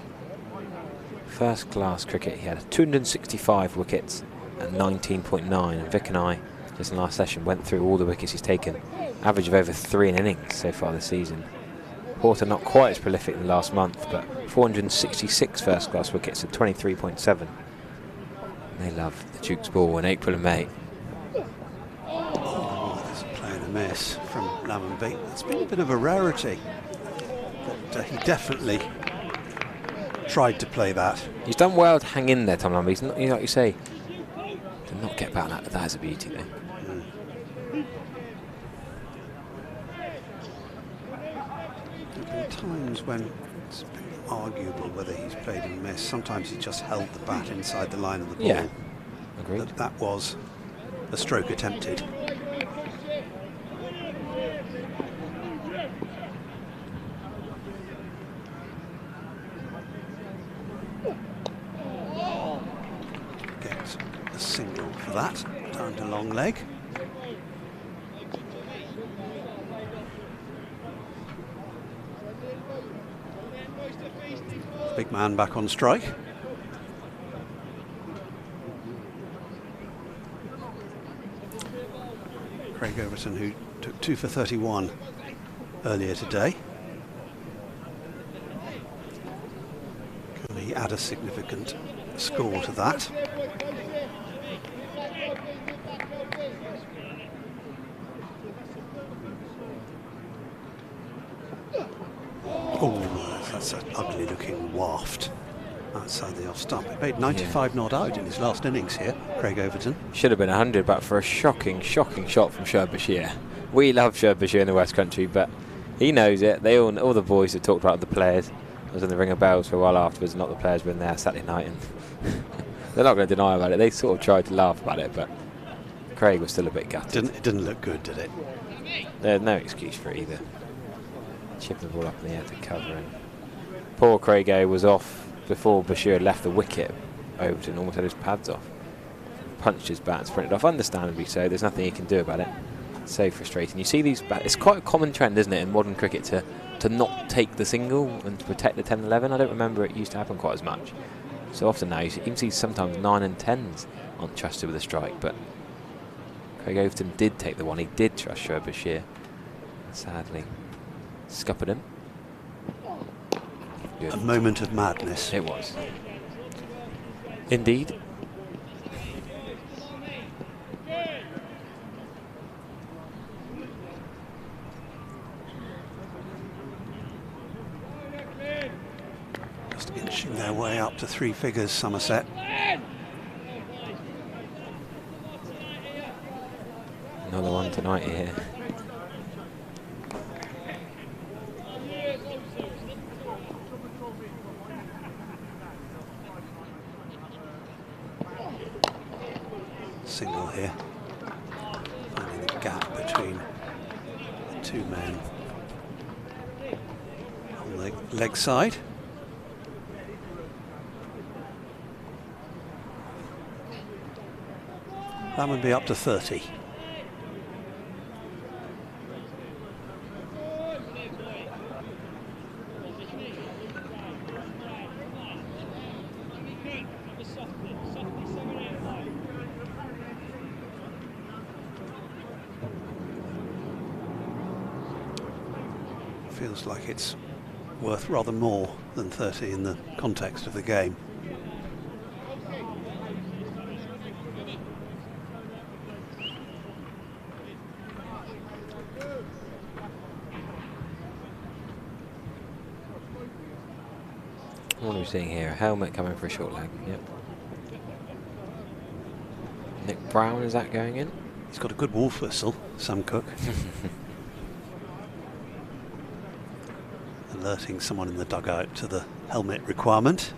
first class cricket. He had 265 wickets at 19.9. And Vic and I, just in last session, went through all the wickets he's taken. Average of over 3 in innings so far this season. Porter not quite as prolific in the last month, but 466 first class wickets at 23.7. They love the Duke's ball in April and May. Oh, there's a play and a miss from Lammonby. It's been a bit of a rarity, but he definitely tried to play that. He's done well to hang in there, Tom Lammonby. He's not, like you say, to not get back. That is a beauty, though. Times when it's been arguable whether he's played and missed. Sometimes he just held the bat inside the line of the ball. Yeah, agreed. That was a stroke attempted. Gets a single for that, down to long leg. Big man back on strike. Craig Overton, who took 2 for 31 earlier today. Can he add a significant score to that? Oh, that's an ugly looking waft outside the off stump. He made 95 not out in his last innings here, Craig Overton. Should have been 100, but for a shocking shot from Sher Bashir. We love Sher Bashir in the West Country, but he knows it. They all the boys have talked about the players. I was in the Ring of Bells for a while afterwards, not the players were in there Saturday night, and they're not going to deny about it. They sort of tried to laugh about it, but Craig was still a bit gutted. It didn't look good, did it? There's no excuse for it either. Chipping the ball up in the air to cover, and poor Craig A was off before Bashir had left the wicket. Overton almost had his pads off. Punched his bat and sprinted off, understandably so. There's nothing he can do about it. It's so frustrating. You see these it's quite a common trend, isn't it, in modern cricket to not take the single and to protect the 10-11. I don't remember it used to happen quite as much. So often now you can see sometimes 9 and 10s aren't trusted with a strike, but Craig Overton did take the one. He did trust Sher Bashir. Sadly, scuppered him. Good. A moment of madness. It was. Indeed. Just inching their way up to 3 figures, Somerset. Another one tonight here. Single here, finding the gap between the 2 men on the leg side. That would be up to 30. Feels like it's worth rather more than 30 in the context of the game. What are we seeing here? A helmet coming for a short leg. Yep. Nick Brown, is that going in? He's got a good wolf whistle, Sam Cook. Alerting someone in the dugout to the helmet requirement.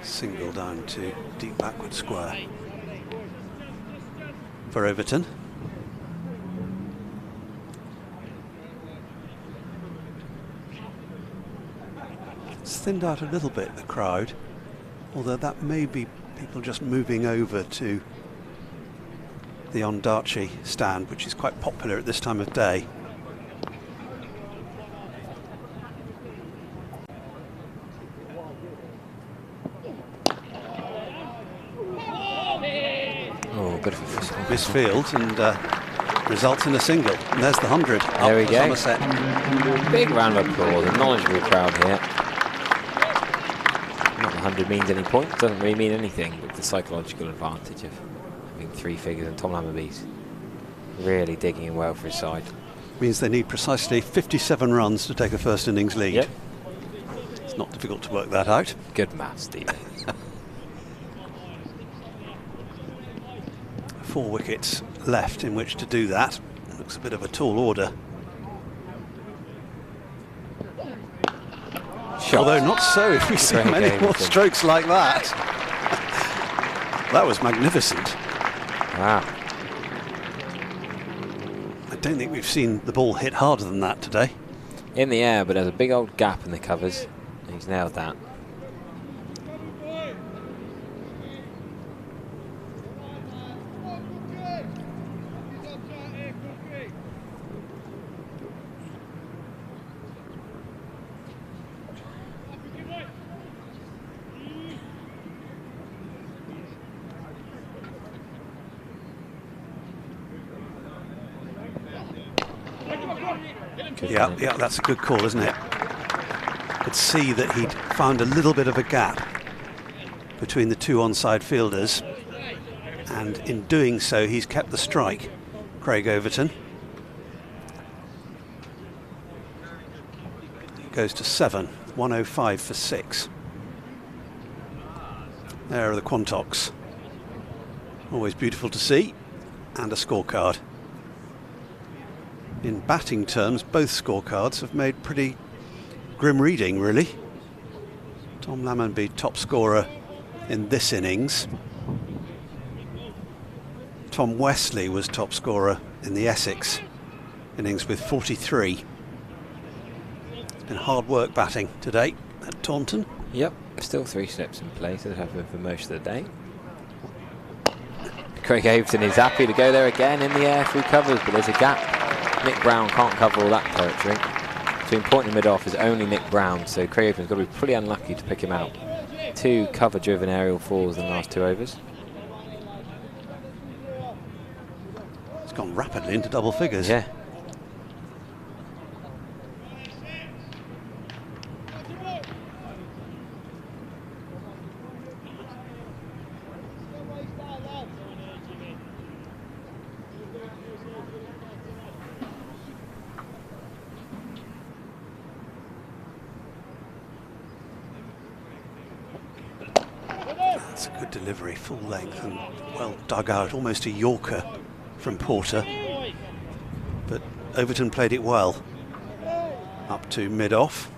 Single down to deep backward square for Overton. It's thinned out a little bit, the crowd, although that may be people just moving over to the Ondaatje stand, which is quite popular at this time of day. Oh, good for misfield and results in a single. And there's the 100. There we go. Somerset. Big round of applause, a knowledgeable crowd here. Not the 100 means any points, doesn't really mean anything, but the psychological advantage of having 3 figures, and Tom Lammerby's really digging in well for his side. Means they need precisely 57 runs to take a first innings lead. Yep. It's not difficult to work that out. Good maths, Steve. 4 wickets left in which to do that. Looks a bit of a tall order. Shot. Although not so if we see many more strokes like that. That was magnificent. Wow. I don't think we've seen the ball hit harder than that today. In the air, but there's a big old gap in the covers. He's nailed that. Yeah, that's a good call, isn't it? Could see that he'd found a little bit of a gap between the 2 onside fielders, and in doing so he's kept the strike, Craig Overton. It goes to 7, 105 for 6. There are the Quantocks. Always beautiful to see, and a scorecard. In batting terms, both scorecards have made pretty grim reading, really. Tom Lammerby top scorer in this innings. Tom Wesley was top scorer in the Essex innings with 43. It's been hard work batting today at Taunton. Yep, still 3 slips in play, so they have them for most of the day. Craig Overton is happy to go there again in the air through covers, but there's a gap. Nick Brown can't cover all that territory. Between point and mid-off is only Nick Brown, so Craig Overton's got to be pretty unlucky to pick him out. 2 cover-driven aerial falls in the last 2 overs. It's gone rapidly into double figures. Yeah. That's a good delivery, full length and well dug out, almost a Yorker from Porter. But Overton played it well. Up to mid-off.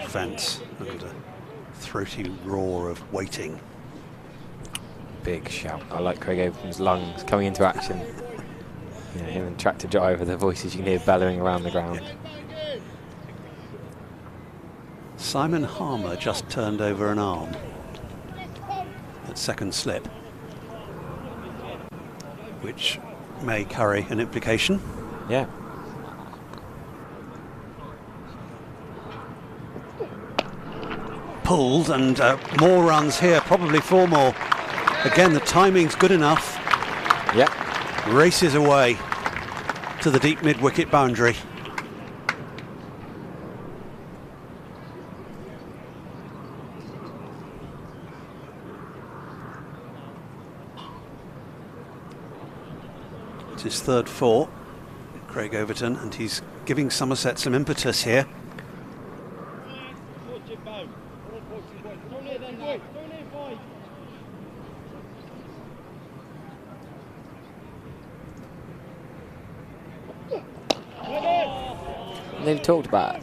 Fence and a throaty roar of waiting. Big shout. I like Craig Overton's lungs coming into action. You know, him and Tractor Driver, the voices you can hear bellowing around the ground. Simon Harmer just turned over an arm at second slip, which may carry an implication. Yeah. Pulled, and more runs here, probably 4 more. Again, the timing's good enough. Yep. Races away to the deep mid-wicket boundary. It's his 3rd 4, Craig Overton, and he's giving Somerset some impetus here. they've talked about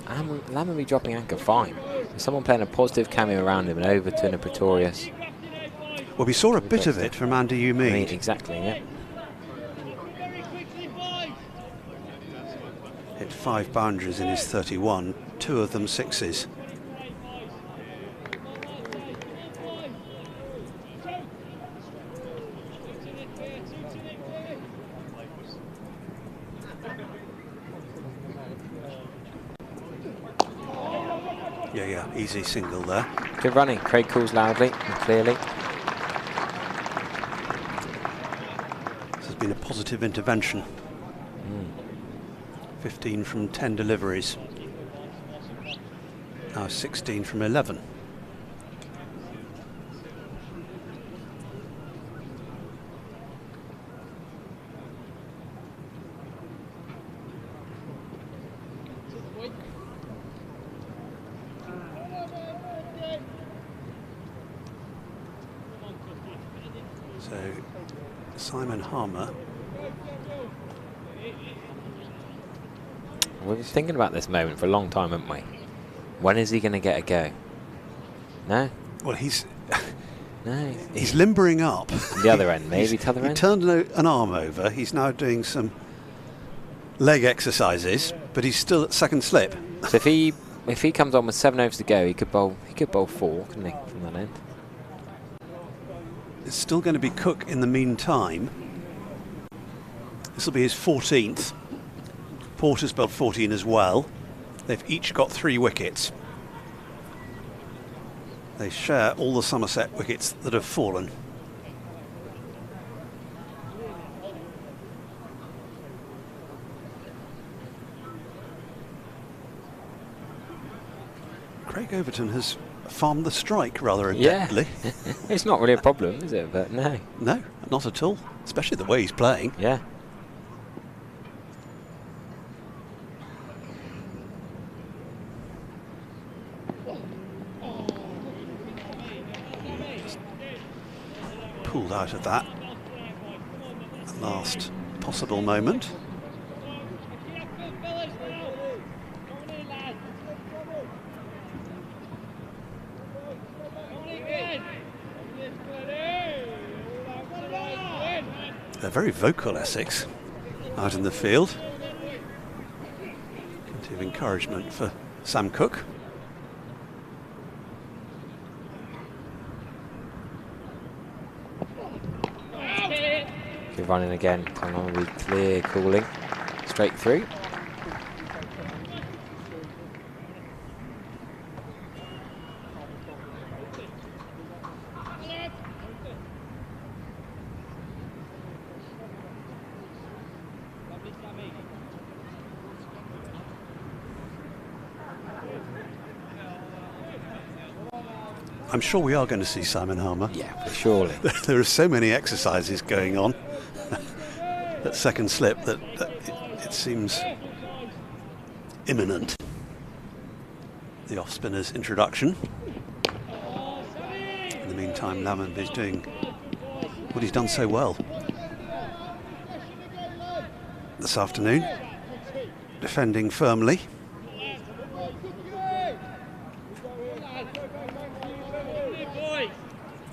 Lammonby dropping anchor, fine. There's someone playing a positive cameo around him, and Overton and Pretorius. Well, we saw a bit of it from Andy Umeed. Exactly, yeah. Hit 5 boundaries in his 31, 2 of them sixes. Yeah, easy single there. Good running. Craig calls loudly and clearly. This has been a positive intervention. 15 from 10 deliveries. Now 16 from 11. So Simon Harmer. We've been thinking about this moment for a long time, haven't we? When is he going to get a go? No? Well, he's no. He's limbering up. On the other end, maybe to the other he end? turned an arm over. He's now doing some leg exercises, but he's still at second slip. So if he comes on with 7 overs to go, he could bowl 4, couldn't he, from that end? It's still going to be Cook in the meantime. This will be his 14th. Porter's bowled 14 as well. They've each got 3 wickets. They share all the Somerset wickets that have fallen. Craig Overton has farmed the strike rather adeptly. Yeah. It's not really a problem, is it? But no. No, not at all. Especially the way he's playing. Yeah. Pulled out of that last possible moment. They're very vocal, Essex, out in the field. Plenty of encouragement for Sam Cook. Good running again. Come on, we clear calling. Straight through. I'm sure we are going to see Simon Harmer. Yeah, surely. There are so many exercises going on at second slip that it seems imminent. The off-spinner's introduction. In the meantime, Lammonby is doing what he's done so well this afternoon, defending firmly.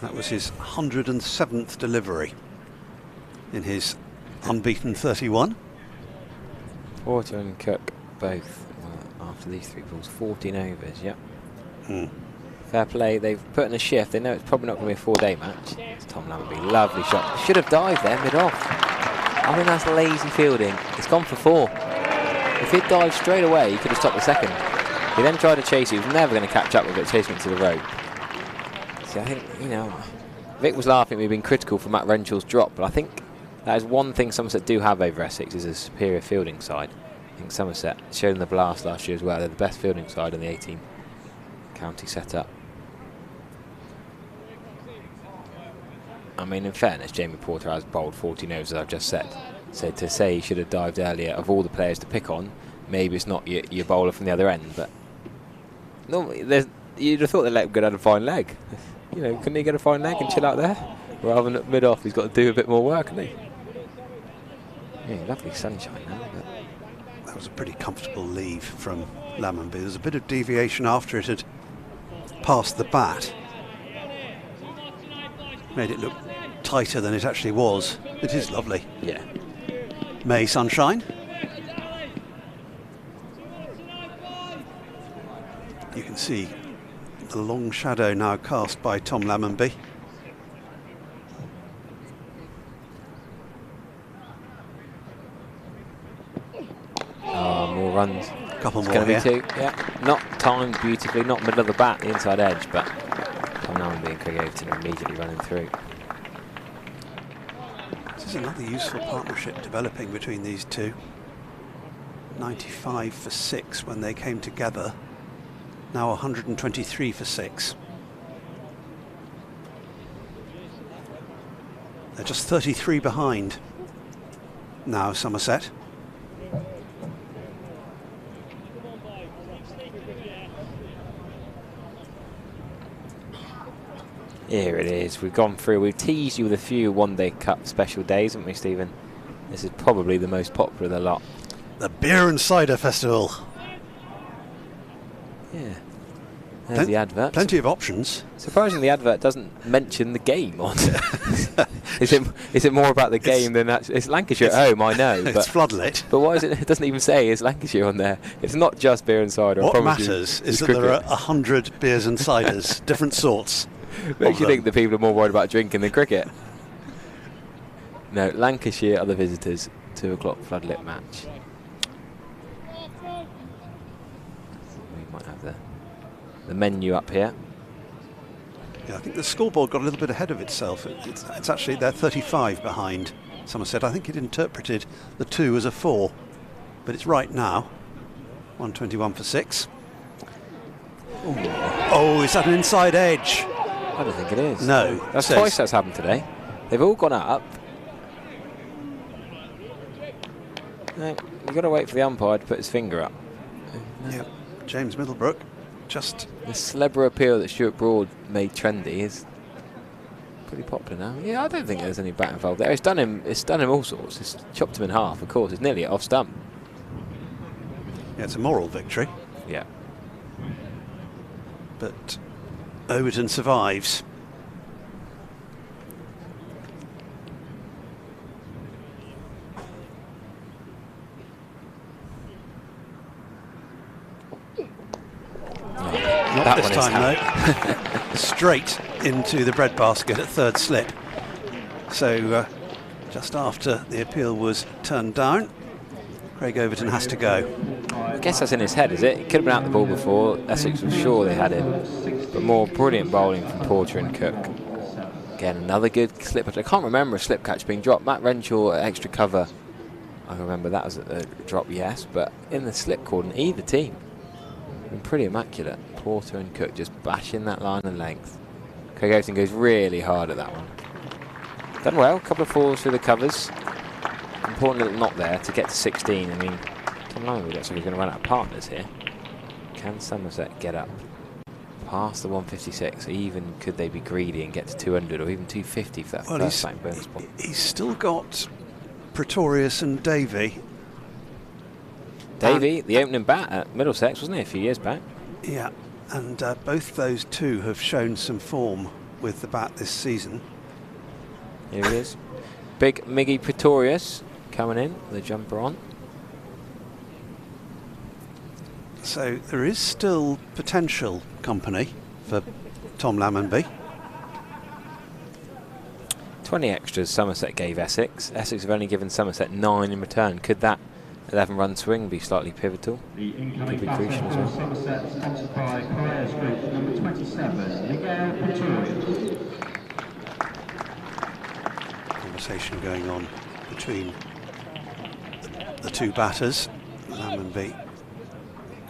That was his 107th delivery in his unbeaten 31. Porter and Cook both, after these 3 balls, 14 overs, yep. Fair play, they've put in a shift. They know it's probably not going to be a 4-day match. It's Tom Lammonby, lovely shot. Should have dived there mid-off. I mean, that's lazy fielding. It's gone for 4. If he'd dived straight away, he could have stopped the second. He then tried to chase it. He was never going to catch up with it, chasing it to the rope. See, I think, you know, Vic was laughing at me being critical for Matt Renshaw's drop, but I think that is one thing Somerset do have over Essex, is a superior fielding side. I think Somerset showed in the blast last year as well. They're the best fielding side in the 18 county setup. I mean, in fairness, Jamie Porter has bowled 14 overs, as I've just said. So to say he should have dived earlier, of all the players to pick on, maybe it's not your bowler from the other end, but normally you'd have thought they let him go down a fine leg. You know, couldn't he get a fine leg and chill out there? Rather than at mid-off, he's got to do a bit more work, hasn't he? Yeah, lovely sunshine now. That was a pretty comfortable leave from Lammonby. There was a bit of deviation after it had passed the bat. Made it look tighter than it actually was. It is lovely. Yeah. May sunshine. You can see the long shadow now cast by Tom Lammonby. Oh, more runs. Couple It's more going to here. be 2. Yeah, not timed beautifully, not middle of the bat, the inside edge, but Tom Lammonby and Craig Overton immediately running through. This is another useful partnership developing between these two. 95 for 6 when they came together. Now 123 for 6. They're just 33 behind now, Somerset. Here it is. We've gone through. We've teased you with a few one-day cup special days, haven't we, Stephen? This is probably the most popular of the lot. The Beer and Cider Festival. Yeah. There's the advert. Plenty of options. Surprisingly, the advert doesn't mention the game on it. Is it more about the game than actually? It's Lancashire at home, I know. It's but floodlit. But why is it? It doesn't even say it's Lancashire on there. It's not just beer and cider. What matters is that there are 100 beers and ciders, different sorts. Makes you think that people are more worried about drinking than cricket. No, Lancashire are the visitors. 2 o'clock floodlit match. We might have the menu up here. Yeah, I think the scoreboard got a little bit ahead of itself. It's actually, they're 35 behind Somerset. I think it interpreted the 2 as a 4, but it's right now. 121 for 6. Ooh. Oh, is that an inside edge? I don't think it is. No. That's twice that's happened today. They've all gone up. No, you've got to wait for the umpire to put his finger up. Yep. James Middlebrook just... The Celebra appeal that Stuart Broad made trendy is pretty popular now. Yeah, I don't think there's any bat involved there. It's done him all sorts. It's chopped him in half, of course. It's nearly off stump. Yeah, it's a moral victory. Yeah. But Overton survives. Not this time, though. Straight into the breadbasket at third slip. So just after the appeal was turned down, Craig Overton has to go. I guess that's in his head, is it? He could have been out the ball before. Essex was sure they had him. But more brilliant bowling from Porter and Cook. Again, another good slip. I can't remember a slip catch being dropped. Matt Renshaw at extra cover. I remember that was a drop, yes. But in the slip cordon, either team been pretty immaculate. Porter and Cook just bashing that line and length. Craig Overton goes really hard at that one. Done well. A couple of falls through the covers. Important little knot there to get to 16. I mean, Tom Lammonby looks like he's going to run out of partners here. Can Somerset get up past the 156? Even could they be greedy and get to 200 or even 250 for that first time bonus spot? He's still got Pretorius and Davey. Davey, the opening bat at Middlesex, wasn't he, a few years back? Yeah, and both those two have shown some form with the bat this season. Here he is. Big Miggy Pretorius coming in, the jumper on. So there is still potential company for Tom Lammonby. 20 extras Somerset gave Essex. Essex have only given Somerset 9 in return. Could that 11-run swing be slightly pivotal? The incoming Could be batter crucial as for well. Somerset, sponsored by Piraeus Group, number 27, Miguel Pretorius. Conversation going on between the two batters. Lammonby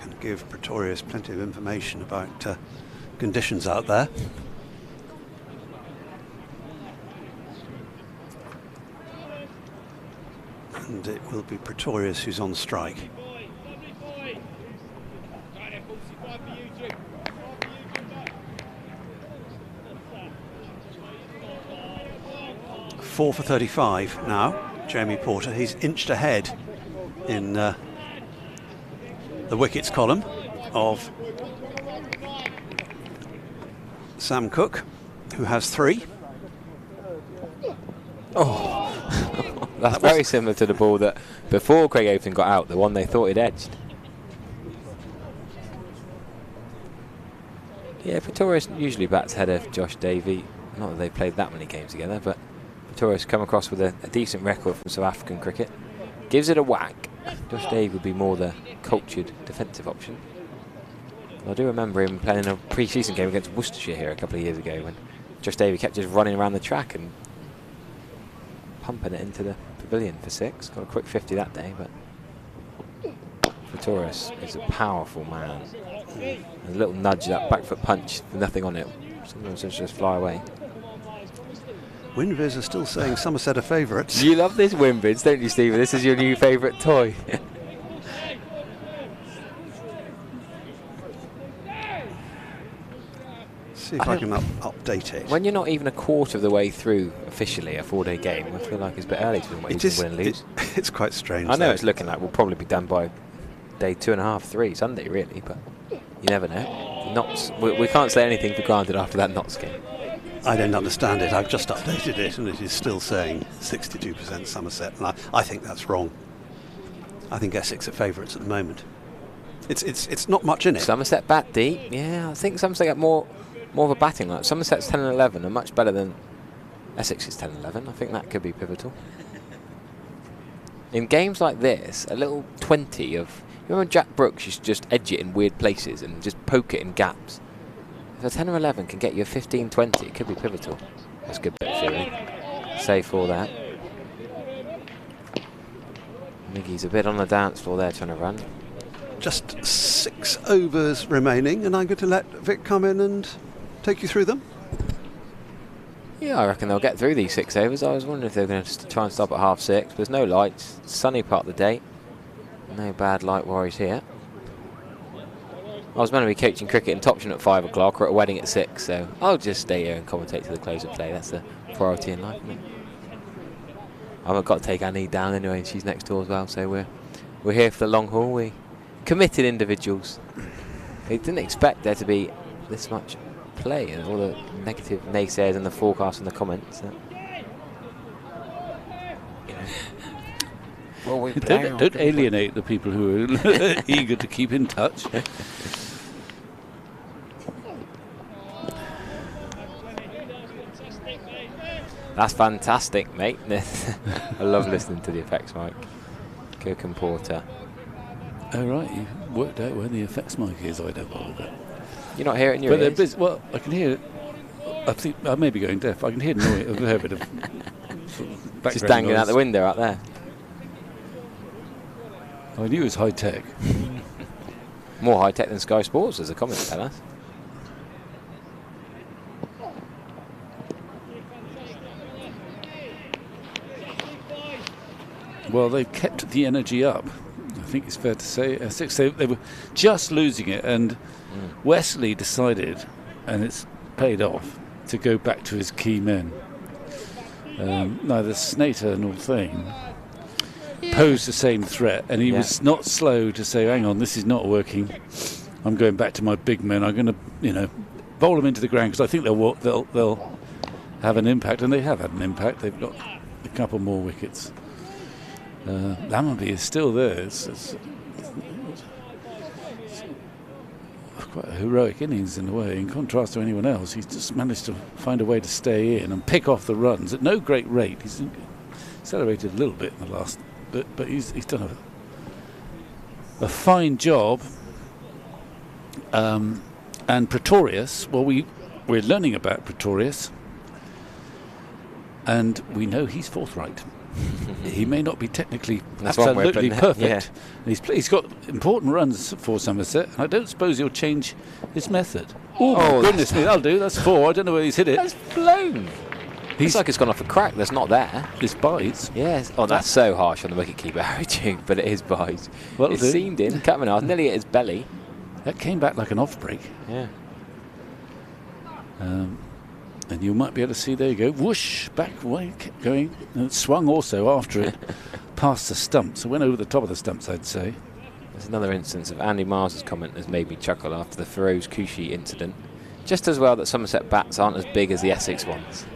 can give Pretorius plenty of information about conditions out there. And it will be Pretorius who's on strike. Four for 35 now, Jamie Porter. He's inched ahead in the wickets column of Sam Cook, who has 3. Oh, that's very similar to the ball that before Craig Overton got out, the one they thought he'd edged. Yeah, Pretorius usually bats ahead of Josh Davey. Not that they've played that many games together, but Pretorius come across with a decent record from South African cricket. Gives it a whack. Josh Davey would be more the cultured defensive option. I do remember him playing a pre-season game against Worcestershire here a couple of years ago when Josh Davey kept just running around the track and pumping it into the pavilion for 6. Got a quick 50 that day, but Pretorius is a powerful man. A little nudge, that back foot punch, nothing on it. Sometimes it's just fly away. Winviz are still saying Somerset are favourites. You love this Winviz, don't you, Stephen? This is your new favourite toy. See if I can update it. When you're not even a quarter of the way through officially a 4-day game, I feel like it's a bit early to win and lose. It's quite strange. I know it's looking like we'll probably be done by day 2.5, 3, Sunday really, but you never know. Notts, we can't say anything for granted after that Notts game. I don't understand it. I've just updated it and it is still saying 62% Somerset, and I think that's wrong. I think Essex are favourites at the moment. It's not much in it. Somerset bat deep. Yeah, I think Somerset got more of a batting line. Somerset's 10 and 11 are much better than Essex's 10 and 11. I think that could be pivotal. In games like this, a little 20 of... You remember Jack Brooks used to just edge it in weird places and just poke it in gaps. If a 10 or 11 can get you a 15-20, it could be pivotal. That's a good bit of theory. Save for that. Miggy's a bit on the dance floor there trying to run. Just 6 overs remaining, and I'm going to let Vic come in and take you through them. Yeah, I reckon they'll get through these 6 overs. I was wondering if they were going to try and stop at 6:30. There's no lights. Sunny part of the day. No bad light worries here. I was meant to be coaching cricket in Topsham at 5 o'clock or at a wedding at 6, so I'll just stay here and commentate to the close of play. That's the priority in life, isn't it? I've got to take Annie down anyway, and she's next door as well, so we're here for the long haul. We committed individuals. They didn't expect there to be this much play and all the negative naysayers in the forecast and the comments. Well, we don't alienate the people who are eager to keep in touch. That's fantastic, mate. I love listening to the effects mic. Kirk and Porter. Oh, right, you worked out where the effects mic is. I don't bother. You're not hearing your ears? Busy. Well, I can hear it. I think I may be going deaf. I can hear noise, a fair bit of just dangling out the window out there. I knew it was high tech. More high tech than Sky Sports, as a comment tell us. Well, they've kept the energy up. I think it's fair to say. Essex, they were just losing it, and Wesley decided, and it's paid off, to go back to his key men. Neither Snater nor Thane posed the same threat, and he was not slow to say, hang on, this is not working. I'm going back to my big men. I'm going to, bowl them into the ground, because I think they'll have an impact, and they have had an impact. They've got a couple more wickets. Lammonby is still there. It's quite a heroic innings in a way. In contrast to anyone else, he's just managed to find a way to stay in and pick off the runs at no great rate. He's accelerated a little bit in the last bit, but he's done a fine job. And Pretorius, well, we're learning about Pretorius, and we know he's forthright. He may not be technically absolutely perfect. He's got important runs for Somerset, and I don't suppose he'll change his method. Oh, goodness me, that'll do. That's 4. I don't know where he's hit it. That's flown. It's like it's gone off a crack that's not there. It's bites. Yes. Oh, that's so harsh on the wicketkeeper, Harry Duke, but it is bites. It seamed in, coming off, nearly at his belly. That came back like an off break. Yeah. And you might be able to see, there you go, whoosh, back away, kept going, and it swung also after it, past the stumps. It went over the top of the stumps, I'd say. There's another instance of Andy Miles' comment has made me chuckle after the Feroz Kouchi incident. Just as well that Somerset bats aren't as big as the Essex ones.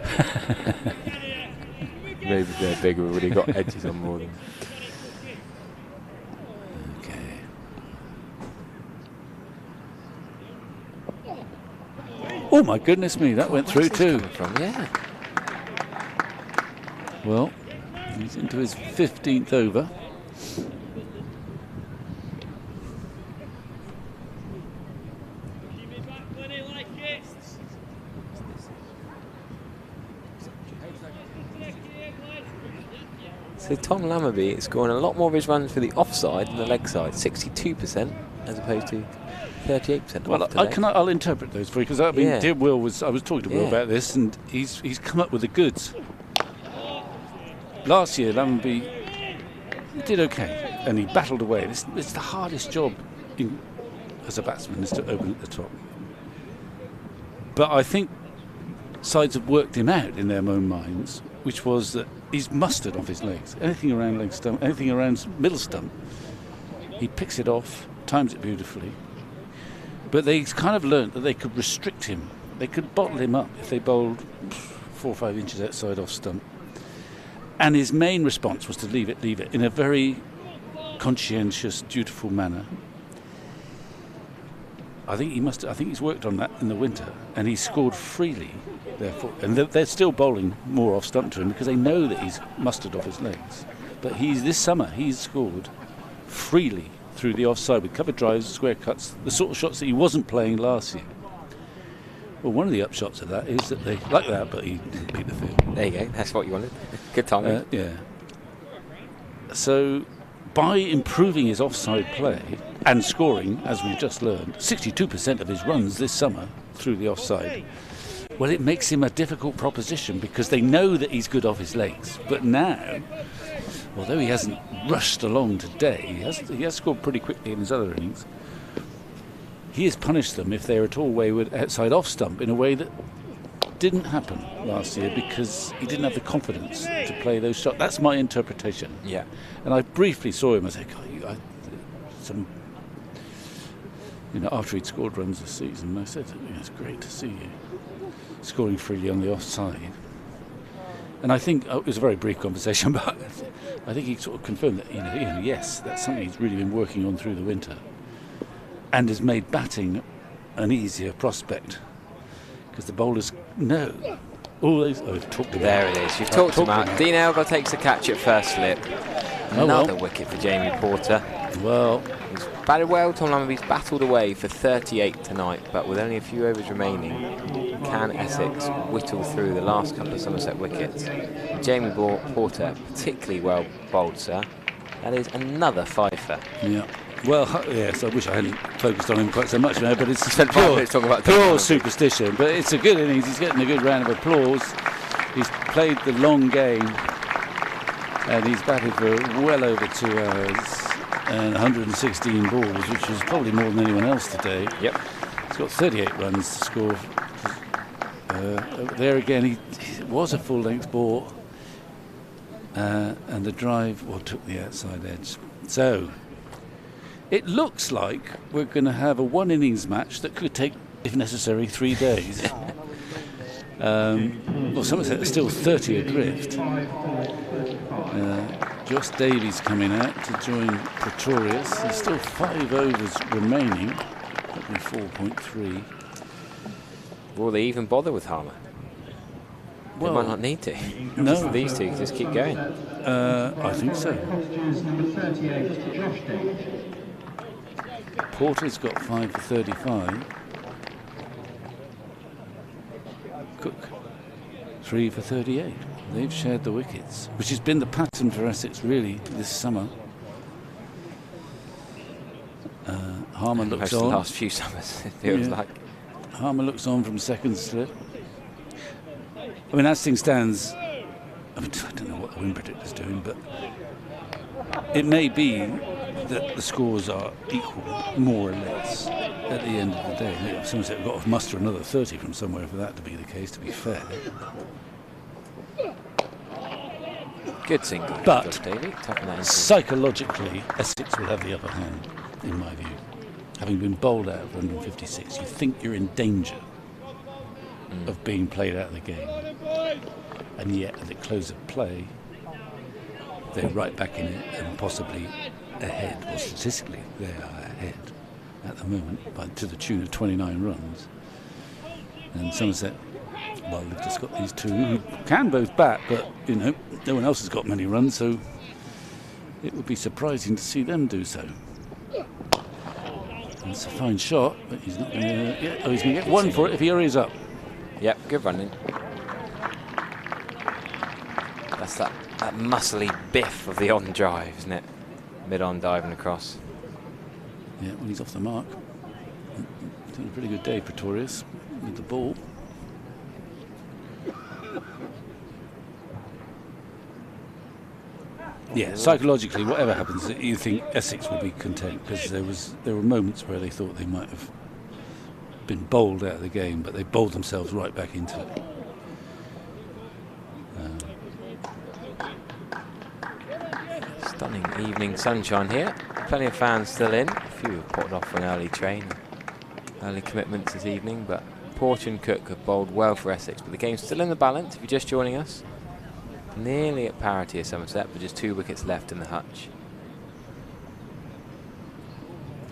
Maybe they're bigger, we've already got edges on more than. Okay. Oh my goodness me, that went through too. Yeah. Well, he's into his 15th over. So Tom Lammerby is scoring a lot more of his runs for the offside than the leg side, 62% as opposed to 38%. Well, I'll interpret those for you because I mean, Yeah. dear Will I was talking to Will Yeah. about this, and he's come up with the goods. Last year, Lammerby did okay, and he battled away. It's the hardest job as a batsman is to open at the top. But I think sides have worked him out in their own minds, which was that he's mustard off his legs. Anything around leg stump, anything around middle stump, he picks it off, times it beautifully. But they kind of learnt that they could restrict him. They could bottle him up if they bowled 4 or 5 inches outside off stump. And his main response was to leave it in a very conscientious, dutiful manner. I think he's worked on that in the winter, and he's scored freely. Therefore, and they're still bowling more off stump to him because they know that he's mustard off his legs. But this summer he's scored freely through the offside with cover drives, square cuts, the sort of shots that he wasn't playing last year. Well, one of the upshots of that is that they like that, but he didn't beat the field. There you go. That's what you wanted. Good timing. Yeah. So, by improving his offside play and scoring, as we've just learned, 62% of his runs this summer through the offside, well, it makes him a difficult proposition because they know that he's good off his legs. But now, although he hasn't rushed along today, he has scored pretty quickly in his other innings. He has punished them if they're at all wayward outside off stump in a way that didn't happen last year because he didn't have the confidence to play those shots. That's my interpretation. Yeah. And I briefly saw him. I said, after he'd scored runs this season, I said, it's great to see you scoring freely on the offside. And I think it was a very brief conversation, but I think he sort of confirmed that, yes, that's something he's really been working on through the winter, and has made batting an easier prospect because the bowlers know all those. Oh, we've talked about. There it is. You've talked about. Dean Elgar takes the catch at first slip. Another wicket for Jamie Porter. Well, he's batted well. Tom Lammerby's battled away for 38 tonight, but with only a few overs remaining, can Essex whittle through the last couple of Somerset wickets? Jamie Porter, particularly well bowled, sir. That is another fifer. Yeah. Well, yes, I wish I hadn't focused on him quite so much now, but it's spent 5 minutes talking about pure superstition. But it's a good innings. He's getting a good round of applause. He's played the long game, and he's batted for well over 2 hours and 116 balls, which was probably more than anyone else today. Yep. He's got 38 runs to score. There again, he was a full-length ball, and the drive took the outside edge. So it looks like we're going to have a one-innings match that could take, if necessary, 3 days. Somerset is still 30 adrift. Josh Davies coming out to join Pretorius. There's still 5 overs remaining. That'll be 4.3. Will they even bother with Harmer? They might not need to. No. These two just keep going. I think so. Porter's got 5 for 35. Cook, 3 for 38. They've shared the wickets, which has been the pattern for Essex really this summer. Harmer looks on. The last few summers, it feels like. Harmer looks on from second slip. I mean, as things stands, I don't know what the wind predictor's doing, but it may be that the scores are equal, more or less, at the end of the day. Somerset have got to muster another 30 from somewhere for that to be the case, to be fair. Good single. But psychologically, Essex will have the upper hand. in my view. Having been bowled out of 156, you think you're in danger of being played out of the game. And yet, at the close of play, they're right back in it and possibly ahead. Well, statistically, they are ahead at the moment, to the tune of 29 runs. And Somerset, well, they've just got these two who can both bat, but, you know, no one else has got many runs, so it would be surprising to see them do so. It's a fine shot, but he's not going to. Yeah, he's going to get one for it if he hurries up. Yep, good running. That's that muscly biff of the on drive, isn't it? Mid-on diving across. Yeah, when he's off the mark. Doing a pretty good day, Pretorius, with the ball. Yeah, psychologically, whatever happens, you think Essex will be content, because there were moments where they thought they might have been bowled out of the game, but they bowled themselves right back into it. Stunning evening sunshine here. Plenty of fans still in. A few reported off for an early train, early commitments this evening, but Porter and Cook have bowled well for Essex, but the game's still in the balance if you're just joining us. Nearly at parity at Somerset, but just 2 wickets left in the hutch.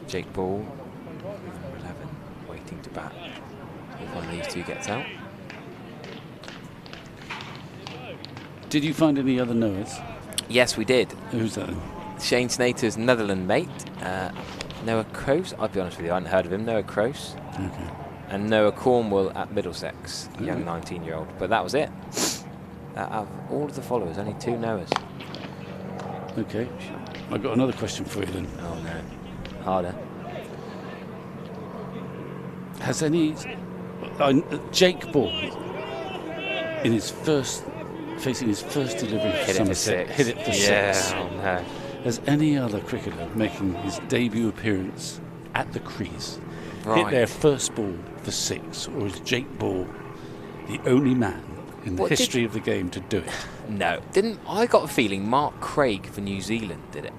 Jake Ball, 11, waiting to bat if one of these two gets out. Did you find any other Noahs? Yes, we did. Who's that? Shane Snater's Netherland mate, Noah Kroos. I'll be honest with you, I hadn't heard of him. Noah Kroos. Okay. And Noah Cornwall at Middlesex, a young 19-year-old. But that was it. Out of all of the followers, only 2 Noahs. Okay. I've got another question for you then. Oh no. Harder. Has any Jake Ball in his first facing his first delivery for Somerset hit it for 6? Oh no. Has any other cricketer making his debut appearance at the crease hit their first ball for 6, or is Jake Ball the only man in the history of the game to do it? No. I got a feeling Mark Craig for New Zealand did it.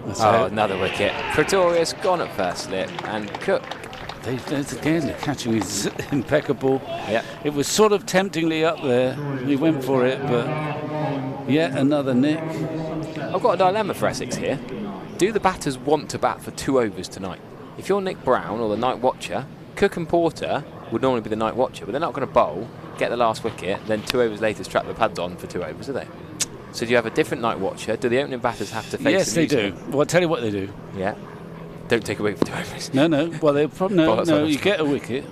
That's another wicket. Pretorius gone at first slip, and Cook. Again, the catching is impeccable. Yeah. It was sort of temptingly up there. He went for it, but yet another nick. I've got a dilemma for Essex here. Do the batters want to bat for 2 overs tonight? If you're Nick Brown or the night watcher, Cook and Porter would normally be the night watcher, but they're not going to bowl, get the last wicket, then 2 overs later strap the pads on for 2 overs, do they? So do you have a different night watcher? Do the opening batters have to face Yes, they do. Well, I'll tell you what they do. Yeah. Don't take a wicket for 2 overs. No. Well, they'll probably you get a wicket.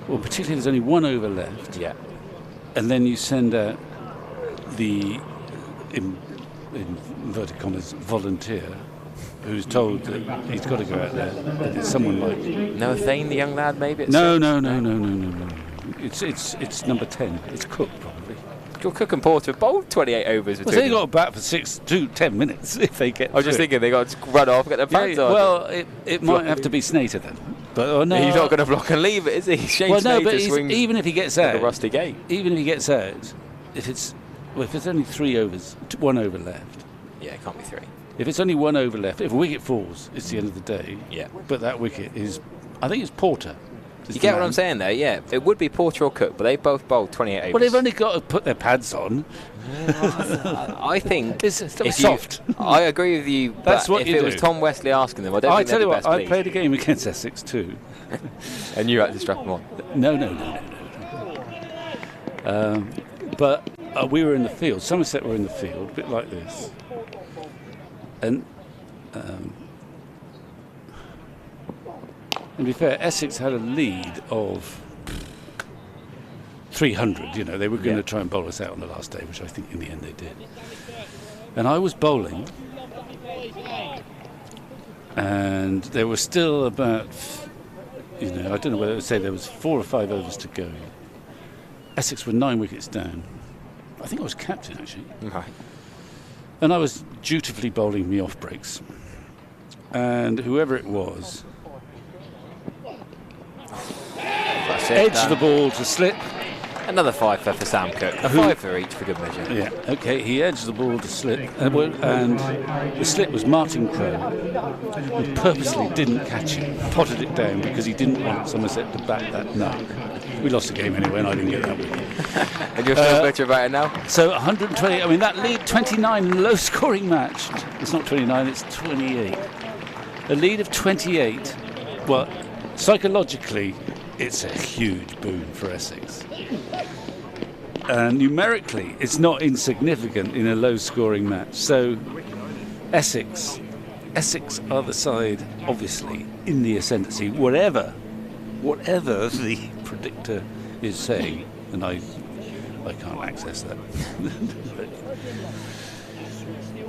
Well, particularly there's only 1 over left. Yeah. And then you send out the in inverted commas volunteer, who's told that he's got to go out there. That it's someone like Noah Thane, the young lad, maybe. No. It's number 10. It's Cook probably. Cook and Porter bowled 28 overs. Well, they got to bat for 10 minutes if they get. I was just thinking they got to run off, get their pads on. Well, it might have to be Snater then. But no, he's not going to block and leave it, is he? Shane Snater swings even if he gets out, like a rusty gate. Even if he gets out, if it's only 3 overs, 1 over left. Yeah, it can't be 3. If it's only 1 over left, if a wicket falls, it's the end of the day. Yeah. But that wicket is, I think it's Porter. You get what I'm saying there? Yeah. It would be Porter or Cook, but they both bowled 28 overs. Well, they've only got to put their pads on. I think it's soft. I agree with you. That's but what if you it do. was Tom Wesley asking them, I don't think tell they're you the what, best I pleased. played a game against Essex too. And you had to strap them on? No. But we were in the field. Somerset were in the field, a bit like this. And to be fair, Essex had a lead of 300. You know, they were going to try and bowl us out on the last day, which I think in the end they did. And I was bowling, and there was still about, I don't know whether I would say there was 4 or 5 overs to go. Essex were 9 wickets down. I think I was captain actually. Right. And I was dutifully bowling me off breaks. And whoever it was edged the ball to slip, Another fiver for Sam Cook. A fiver each for good measure. Yeah, okay, he edged the ball to slip, and the slip was Martin Crowe, who purposely didn't catch it, potted it down because he didn't want Somerset to back that knock. We lost the game anyway, and I didn't get that wicket. And you're feeling better about it now? So 120, I mean, that lead 29 in a low-scoring match. It's not 29, it's 28. A lead of 28, well, psychologically, it's a huge boon for Essex. And numerically, it's not insignificant in a low-scoring match. So Essex are the side, obviously, in the ascendancy, whatever the predictor is saying, and I can't access that.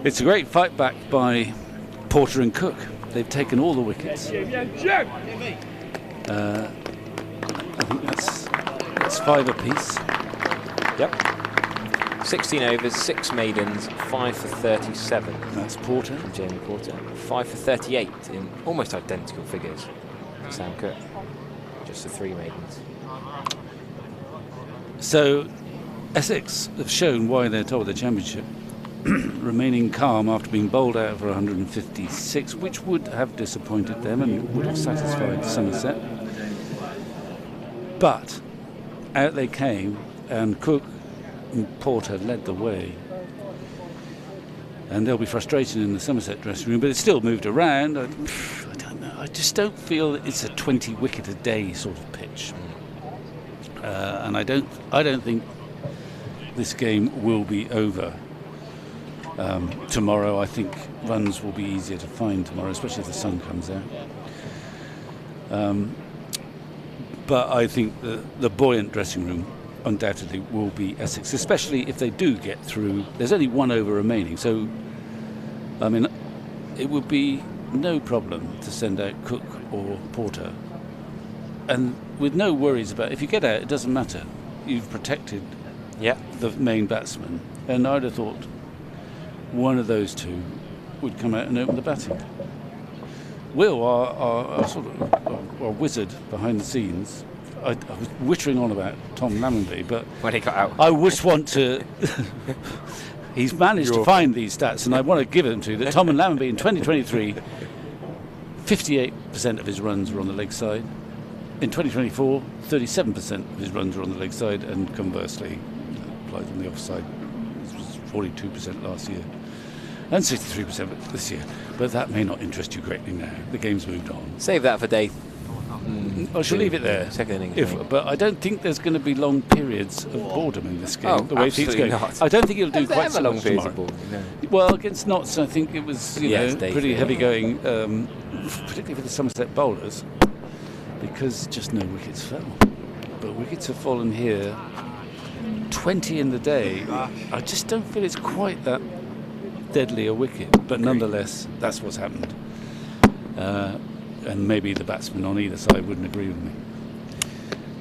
It's a great fight back by Porter and Cook. They've taken all the wickets. I think that's 5 apiece. Yep. 16 overs, 6 maidens, 5 for 37. That's Porter. Jamie Porter. 5 for 38 in almost identical figures. Sam Cook. Just the 3 maidens. So Essex have shown why they're top of the championship, remaining calm after being bowled out for 156, which would have disappointed them and would have satisfied Somerset. But out they came, and Cook and Porter led the way. And there'll be frustration in the Somerset dressing room, but it still moved around. I don't know. I just don't feel that it's a 20 wicket a day sort of pitch. And I don't think this game will be over tomorrow. I think runs will be easier to find tomorrow, especially if the sun comes out. But I think the buoyant dressing room undoubtedly will be Essex, especially if they do get through. There's only 1 over remaining, so I mean, it would be no problem to send out Cook or Porter, and with no worries about if you get out, it doesn't matter. You've protected the main batsman, and I'd have thought one of those two would come out and open the batting. Will, our sort of our wizard behind the scenes, I was wittering on about Tom Lammonby, but when he got out, I just want to. He's managed to find these stats, and I want to give them to you. That Tom and Lammonby in 2023, 58% of his runs were on the leg side. In 2024, 37% of his runs were on the leg side, and conversely, applied on the offside. This was 42% last year, and 63% this year. But that may not interest you greatly now. The game's moved on. Save that for day. I shall leave it there. Second innings. But I don't think there's going to be long periods of boredom in this game. Oh, the way things go. not. I don't think it'll do quite so long much periods tomorrow. of boredom, no. Well, against Notts, I think it was pretty heavy going, particularly for the Somerset bowlers, because just no wickets fell. But wickets have fallen here. 20 in the day. I just don't feel it's quite that deadly a wicket, but nonetheless, that's what's happened. And maybe the batsmen on either side wouldn't agree with me.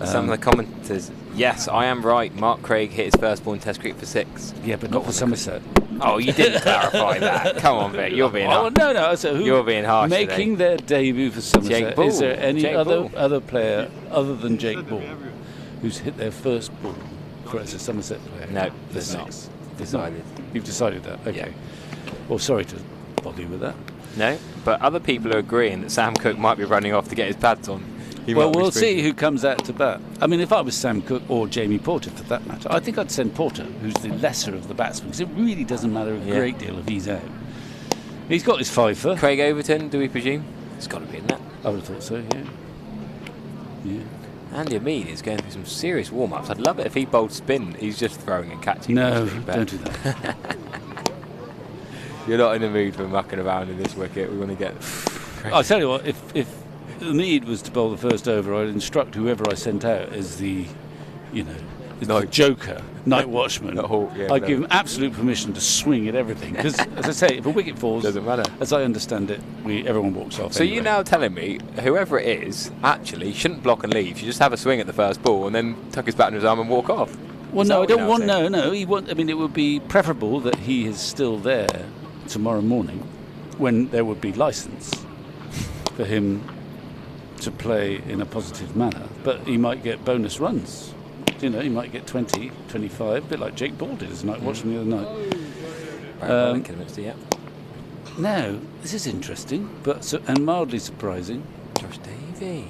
Some of the commenters, yes, I am right. Mark Craig hit his first ball in Test cricket for 6. Yeah, but not for Somerset. Oh, you didn't clarify that. Come on, Vic, you're being harsh. Oh, no. So you're being harsh making today. their debut for Somerset. Jake Ball. Is there any Jake other player other than Jake Ball who's hit their first ball as a Somerset player? No, there's not. Decided. You've decided that. Okay. Yeah. Well, sorry to bother you with that. No, but other people are agreeing that Sam Cook might be running off to get his pads on. Well, we'll see who comes out to bat. I mean, if I was Sam Cook or Jamie Porter for that matter, I think I'd send Porter, who's the lesser of the batsmen, because it really doesn't matter a great deal if he's out. He's got his fifer. Craig Overton, do we presume? It's got to be in that. I would have thought so, yeah. Andy Amin is going through some serious warm-ups. I'd love it if he bowled spin. He's just throwing and catching. No, don't do that. You're not in the mood for mucking around in this wicket. We want to get... I'll tell you what, if the need was to bowl the first over, I'd instruct whoever I sent out as the, the joker, night watchman. I'd give him absolute permission to swing at everything. Because, as I say, if a wicket falls, doesn't matter. As I understand it, everyone walks off. So anyway. you're now telling me whoever it is actually shouldn't block and leave. You just have a swing at the first ball and then tuck his bat in his arm and walk off. Well, no, I don't want. No. I mean, it would be preferable that he is still there tomorrow morning, when there would be licence for him to play in a positive manner, but he might get bonus runs You know, he might get 20, 25, a bit like Jake Ball did as a night watching the other night. Now, this is interesting, and mildly surprising.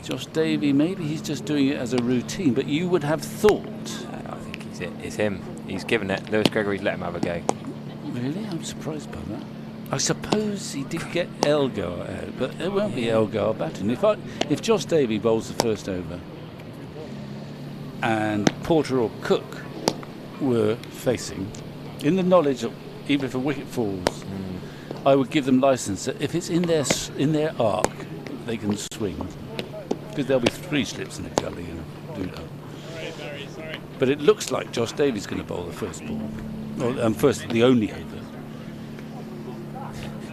Josh Davey, maybe he's just doing it as a routine, but you would have thought. I think it's him. He's given it. Lewis Gregory's let him have a go. Really? I'm surprised by that. I suppose he did get Elgar out, but it won't be Elgar batting. If Josh Davey bowls the first over and Porter or Cook were facing, in the knowledge of even if a wicket falls, I would give them license that if it's in their arc, they can swing, because there'll be 3 slips in the gully and do that. But it looks like Josh Davies going to bowl the first ball, or the only over.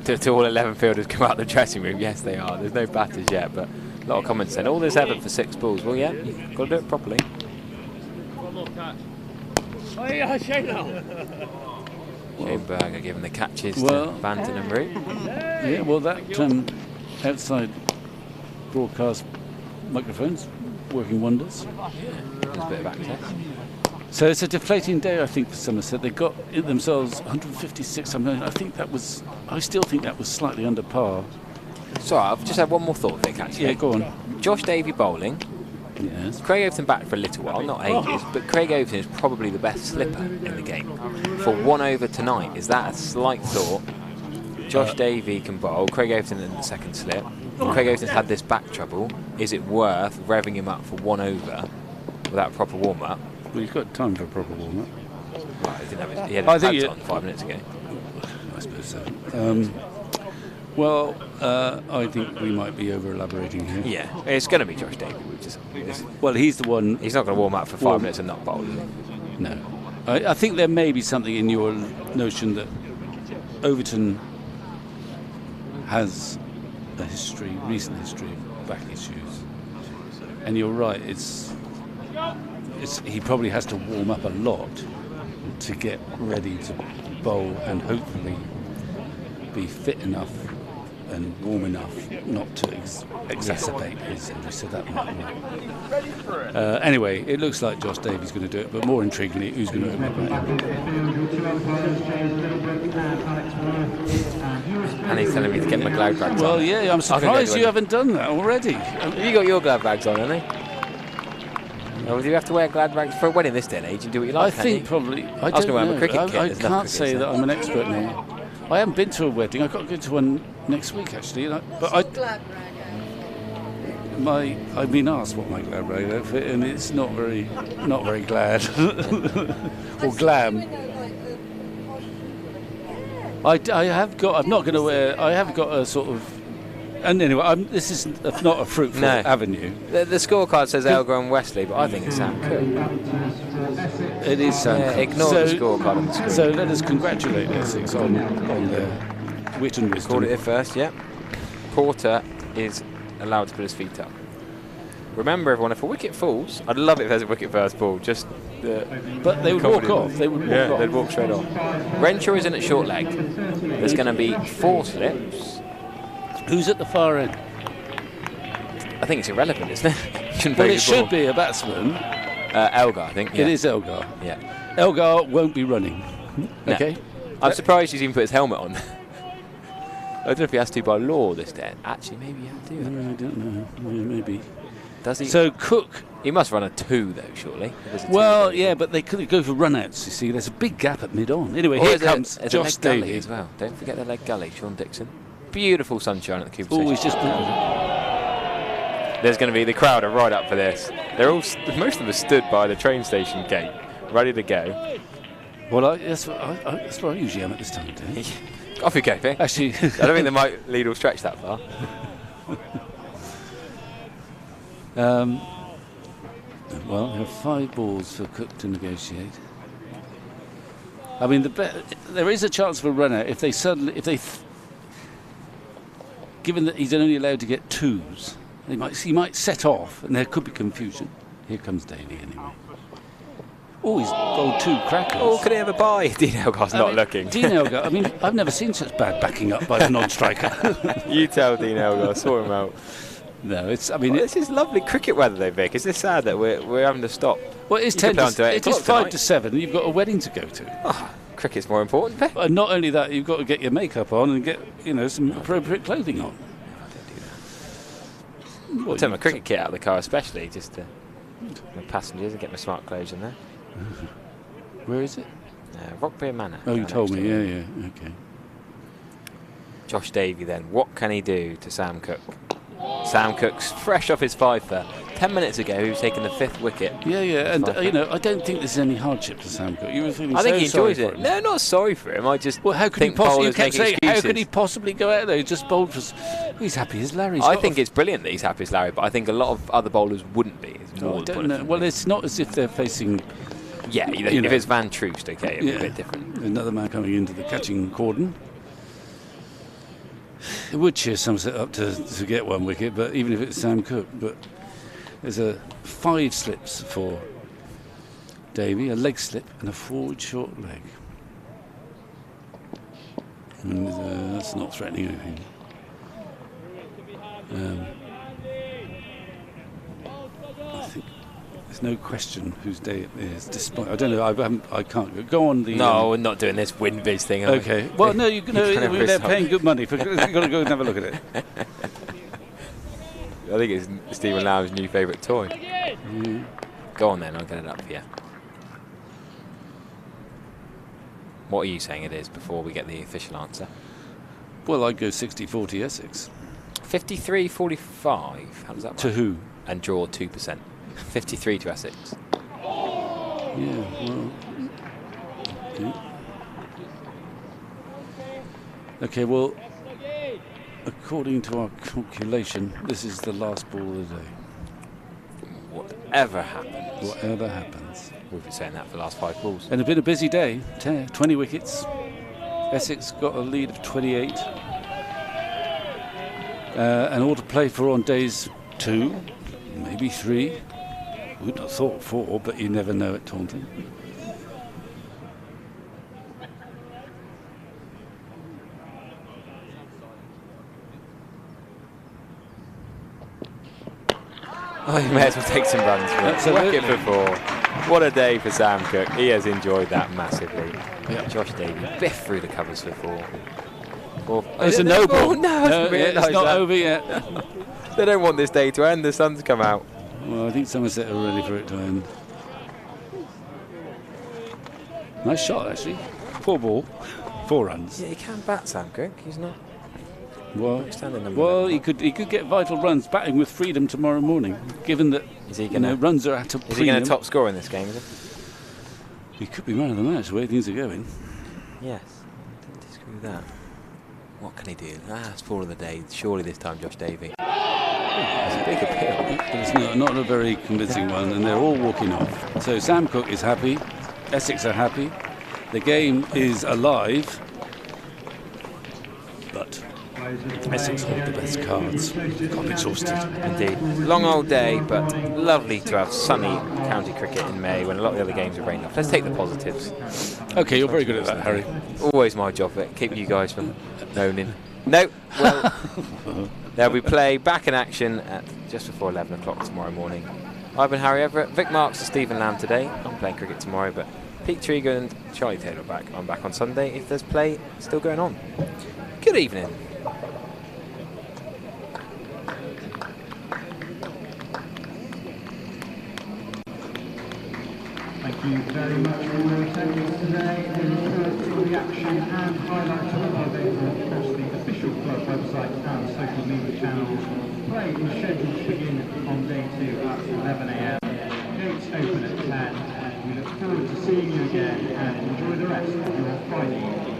To all 11 fielders come out of the dressing room, yes they are. There's no batters yet, but a lot of comments saying all this effort for 6 balls. Well, yeah, you've got to do it properly. One more catch. Oh yeah, Shane Berger giving the catches to Banton and Root. Yeah, well, that outside broadcast microphones working wonders. There's a bit of access. So it's a deflating day, I think, for Somerset. They got themselves 156. I still think that was slightly under par. Sorry, I've just had one more thought, Vic, actually. Yeah, go on. Josh Davey bowling. Yes. Craig Overton back for a little while, not ages, but Craig Overton is probably the best slipper in the game. For 1 over tonight, is that a slight thought? Josh Davey can bowl, Craig Overton in the second slip. Craig Overton's had this back trouble. Is it worth revving him up for 1 over without a proper warm-up? Well, you've got time for a proper warm-up. Right, he had his pads on 5 minutes ago. I suppose so. I think we might be over-elaborating here. Yeah, it's going to be Josh Davey. Well, he's the one. He's not going to warm up for 5 minutes and not bowl, is he? No. I think there may be something in your notion that Overton has a recent history of back issues. And you're right, he probably has to warm up a lot to get ready to bowl and hopefully be fit enough and warm enough not to exacerbate his injury. So that might work. Anyway, it looks like Josh Davies going to do it, but more intriguingly, who's going to open up? And he's telling me to get my glad bags on. Well, yeah, I'm surprised you haven't done that already. You got your glad bags on, haven't you? Or do you have to wear glad bags for a wedding this day and age and do what you like? I think probably. I was going to wear my cricket kit. I can't say that I'm an expert now. I haven't been to a wedding. I've got to go to one next week, actually. But I've been asked what my glad rag outfit, and it's not very glad or glam. I have got. I'm not going to wear. I have got a sort of. And anyway, this is not a fruitful avenue. The scorecard says Elgar and Wesley, but I think it's Sam Cook. It is Sam Cook. Ignore the scorecard on the screen. So let us congratulate Essex on their wit and wisdom. Called it first, yeah. Porter is allowed to put his feet up. Remember, everyone, if a wicket falls, I'd love it if there's a wicket first ball. But they would walk off. They would walk off. They'd walk straight off. Renshaw is in at short leg. There's going to be 4 slips. Who's at the far end? I think it's irrelevant, isn't it? It should be a batsman. Elgar, I think. Yeah. It is Elgar. Yeah. Elgar won't be running. No. Okay. I'm surprised he's even put his helmet on. I don't know if he has to by law this day. Actually, maybe he has to. I don't know. Yeah, maybe. Does he? So Cook. He must run a 2 though, surely. Well, yeah, but they could go for run-outs. You see, there's a big gap at mid-on. Anyway, here comes Josh Daly as well. Don't forget the leg gully, Sean Dixon. Beautiful sunshine at the Cooper. Oh, he's just. There's going to be the crowd are right up for this. They're all. Most of them are stood by the train station gate, ready to go. Well, that's where I usually am at this time of day. Off you go, Vic. Actually, I don't think the might lead will stretch that far. Well, there are 5 balls for Cook to negotiate. I mean, there is a chance for a run-out if they given that he's only allowed to get 2s, he might set off, and there could be confusion. Here comes Daly anyway. Oh, he's bowled 2 crackers. Oh, could he have a bye? Dean Elgar's not looking. Dean Elgar, I mean, I've never seen such bad backing up by the non-striker. You tell Dean Elgar, sort him out. No, it's. I mean, this is lovely cricket weather, though, Vic. Is this sad that we're having to stop? Well, it's You could 10 play on to to, 8 it is o'clock 5 to tonight. 7. You've got a wedding to go to. Oh, cricket's more important, Vic. And not only that, you've got to get your makeup on and get some appropriate clothing on. I'll take my cricket kit out of the car, especially just to my passengers, and get my smart clothes in there. Where is it? Rockbeer Manor. Oh, you down told next me. door. Yeah. Okay. Josh Davey then. What can he do to Sam Cook? Sam Cook's fresh off his fifer. 10 minutes ago, he was taking the 5th wicket. Yeah, and I don't think there's any hardship to Sam Cook. You were feeling I think so he enjoys sorry it. for him. No, not sorry for him. I just Well, how could he think possibly? You bowlers kept make saying, excuses. how could he possibly go out there? He just bowled for. He's happy as Larry. I think it's brilliant that he's happy as Larry, but I think a lot of other bowlers wouldn't be. It's more I don't know. Well, it's not as if they're facing. Yeah, if it's Van Troost, okay, it'd be a bit different. Another man coming into the catching cordon. It would cheer Somerset up to get 1 wicket, but even if it's Sam Cook. But there's 5 slips for Davey, a leg slip and a forward short leg. And that's not threatening anything. I think there's no question whose day it is. Despite I don't know. I can't go on the. No, we're not doing this WinViz thing. Are Okay. We? Well, no, they're paying good money for. You've got to go and have a look at it. I think it's Stephen Lamb's new favourite toy. Go on then, I'll get it up here. What are you saying it is before we get the official answer? Well, I'd go 60-40 Essex. 53-45. How does that work? To who? And draw 2%. 53 to Essex. Yeah, well. Okay, well, according to our calculation, this is the last ball of the day. Whatever happens. Whatever happens. We've been saying that for the last 5 balls. And it's been a busy day. 20 wickets. Essex got a lead of 28. And all to play for on days 2, maybe 3. Wouldn't have thought 4, but you never know at Taunton. Oh, you may as well take some runs for it. Wicket for 4. What a day for Sam Cook. He has enjoyed that massively. Yeah. Josh Davey biff through the covers for 4. Oh, it's a no ball. No, it's not over yet. They don't want this day to end. The sun's come out. Well, I think Somerset are ready for it to end. Nice shot, actually. 4 ball, 4 runs. Yeah, he can bat, Sam Cook. He's not. Well, he could get vital runs batting with freedom tomorrow morning, given that runs are at a premium. Is he going to top score in this game, is it? He could be man of the match, the way things are going. Yes, I don't disagree with that. What can he do? It's 4 of the day. Surely this time, Josh Davey. It's a big appeal. It's not a very convincing one, and they're all walking off. So Sam Cook is happy, Essex are happy, the game is alive, but Essex hold the best cards. Got exhausted. Indeed. Long old day, but lovely to have sunny county cricket in May when a lot of the other games are rained off. Let's take the positives. Okay, you're very good at that, Harry. Always my job, Vic. Keep you guys from moaning. No, well, there'll be play back in action at just before 11 o'clock tomorrow morning. I've been Harry Everett, Vic Marks and Stephen Lamb today. I'm playing cricket tomorrow, but Pete Trigger and Charlie Taylor are back. I'm back on Sunday if there's play still going on. Good evening. Thank you very much for your attendance today. We look forward to the action and highlights of our data across the official club website and social media channels. Play is scheduled to begin on day 2 at 11 AM. Gates open at 10, and we look forward to seeing you again and enjoy the rest of your Friday evening.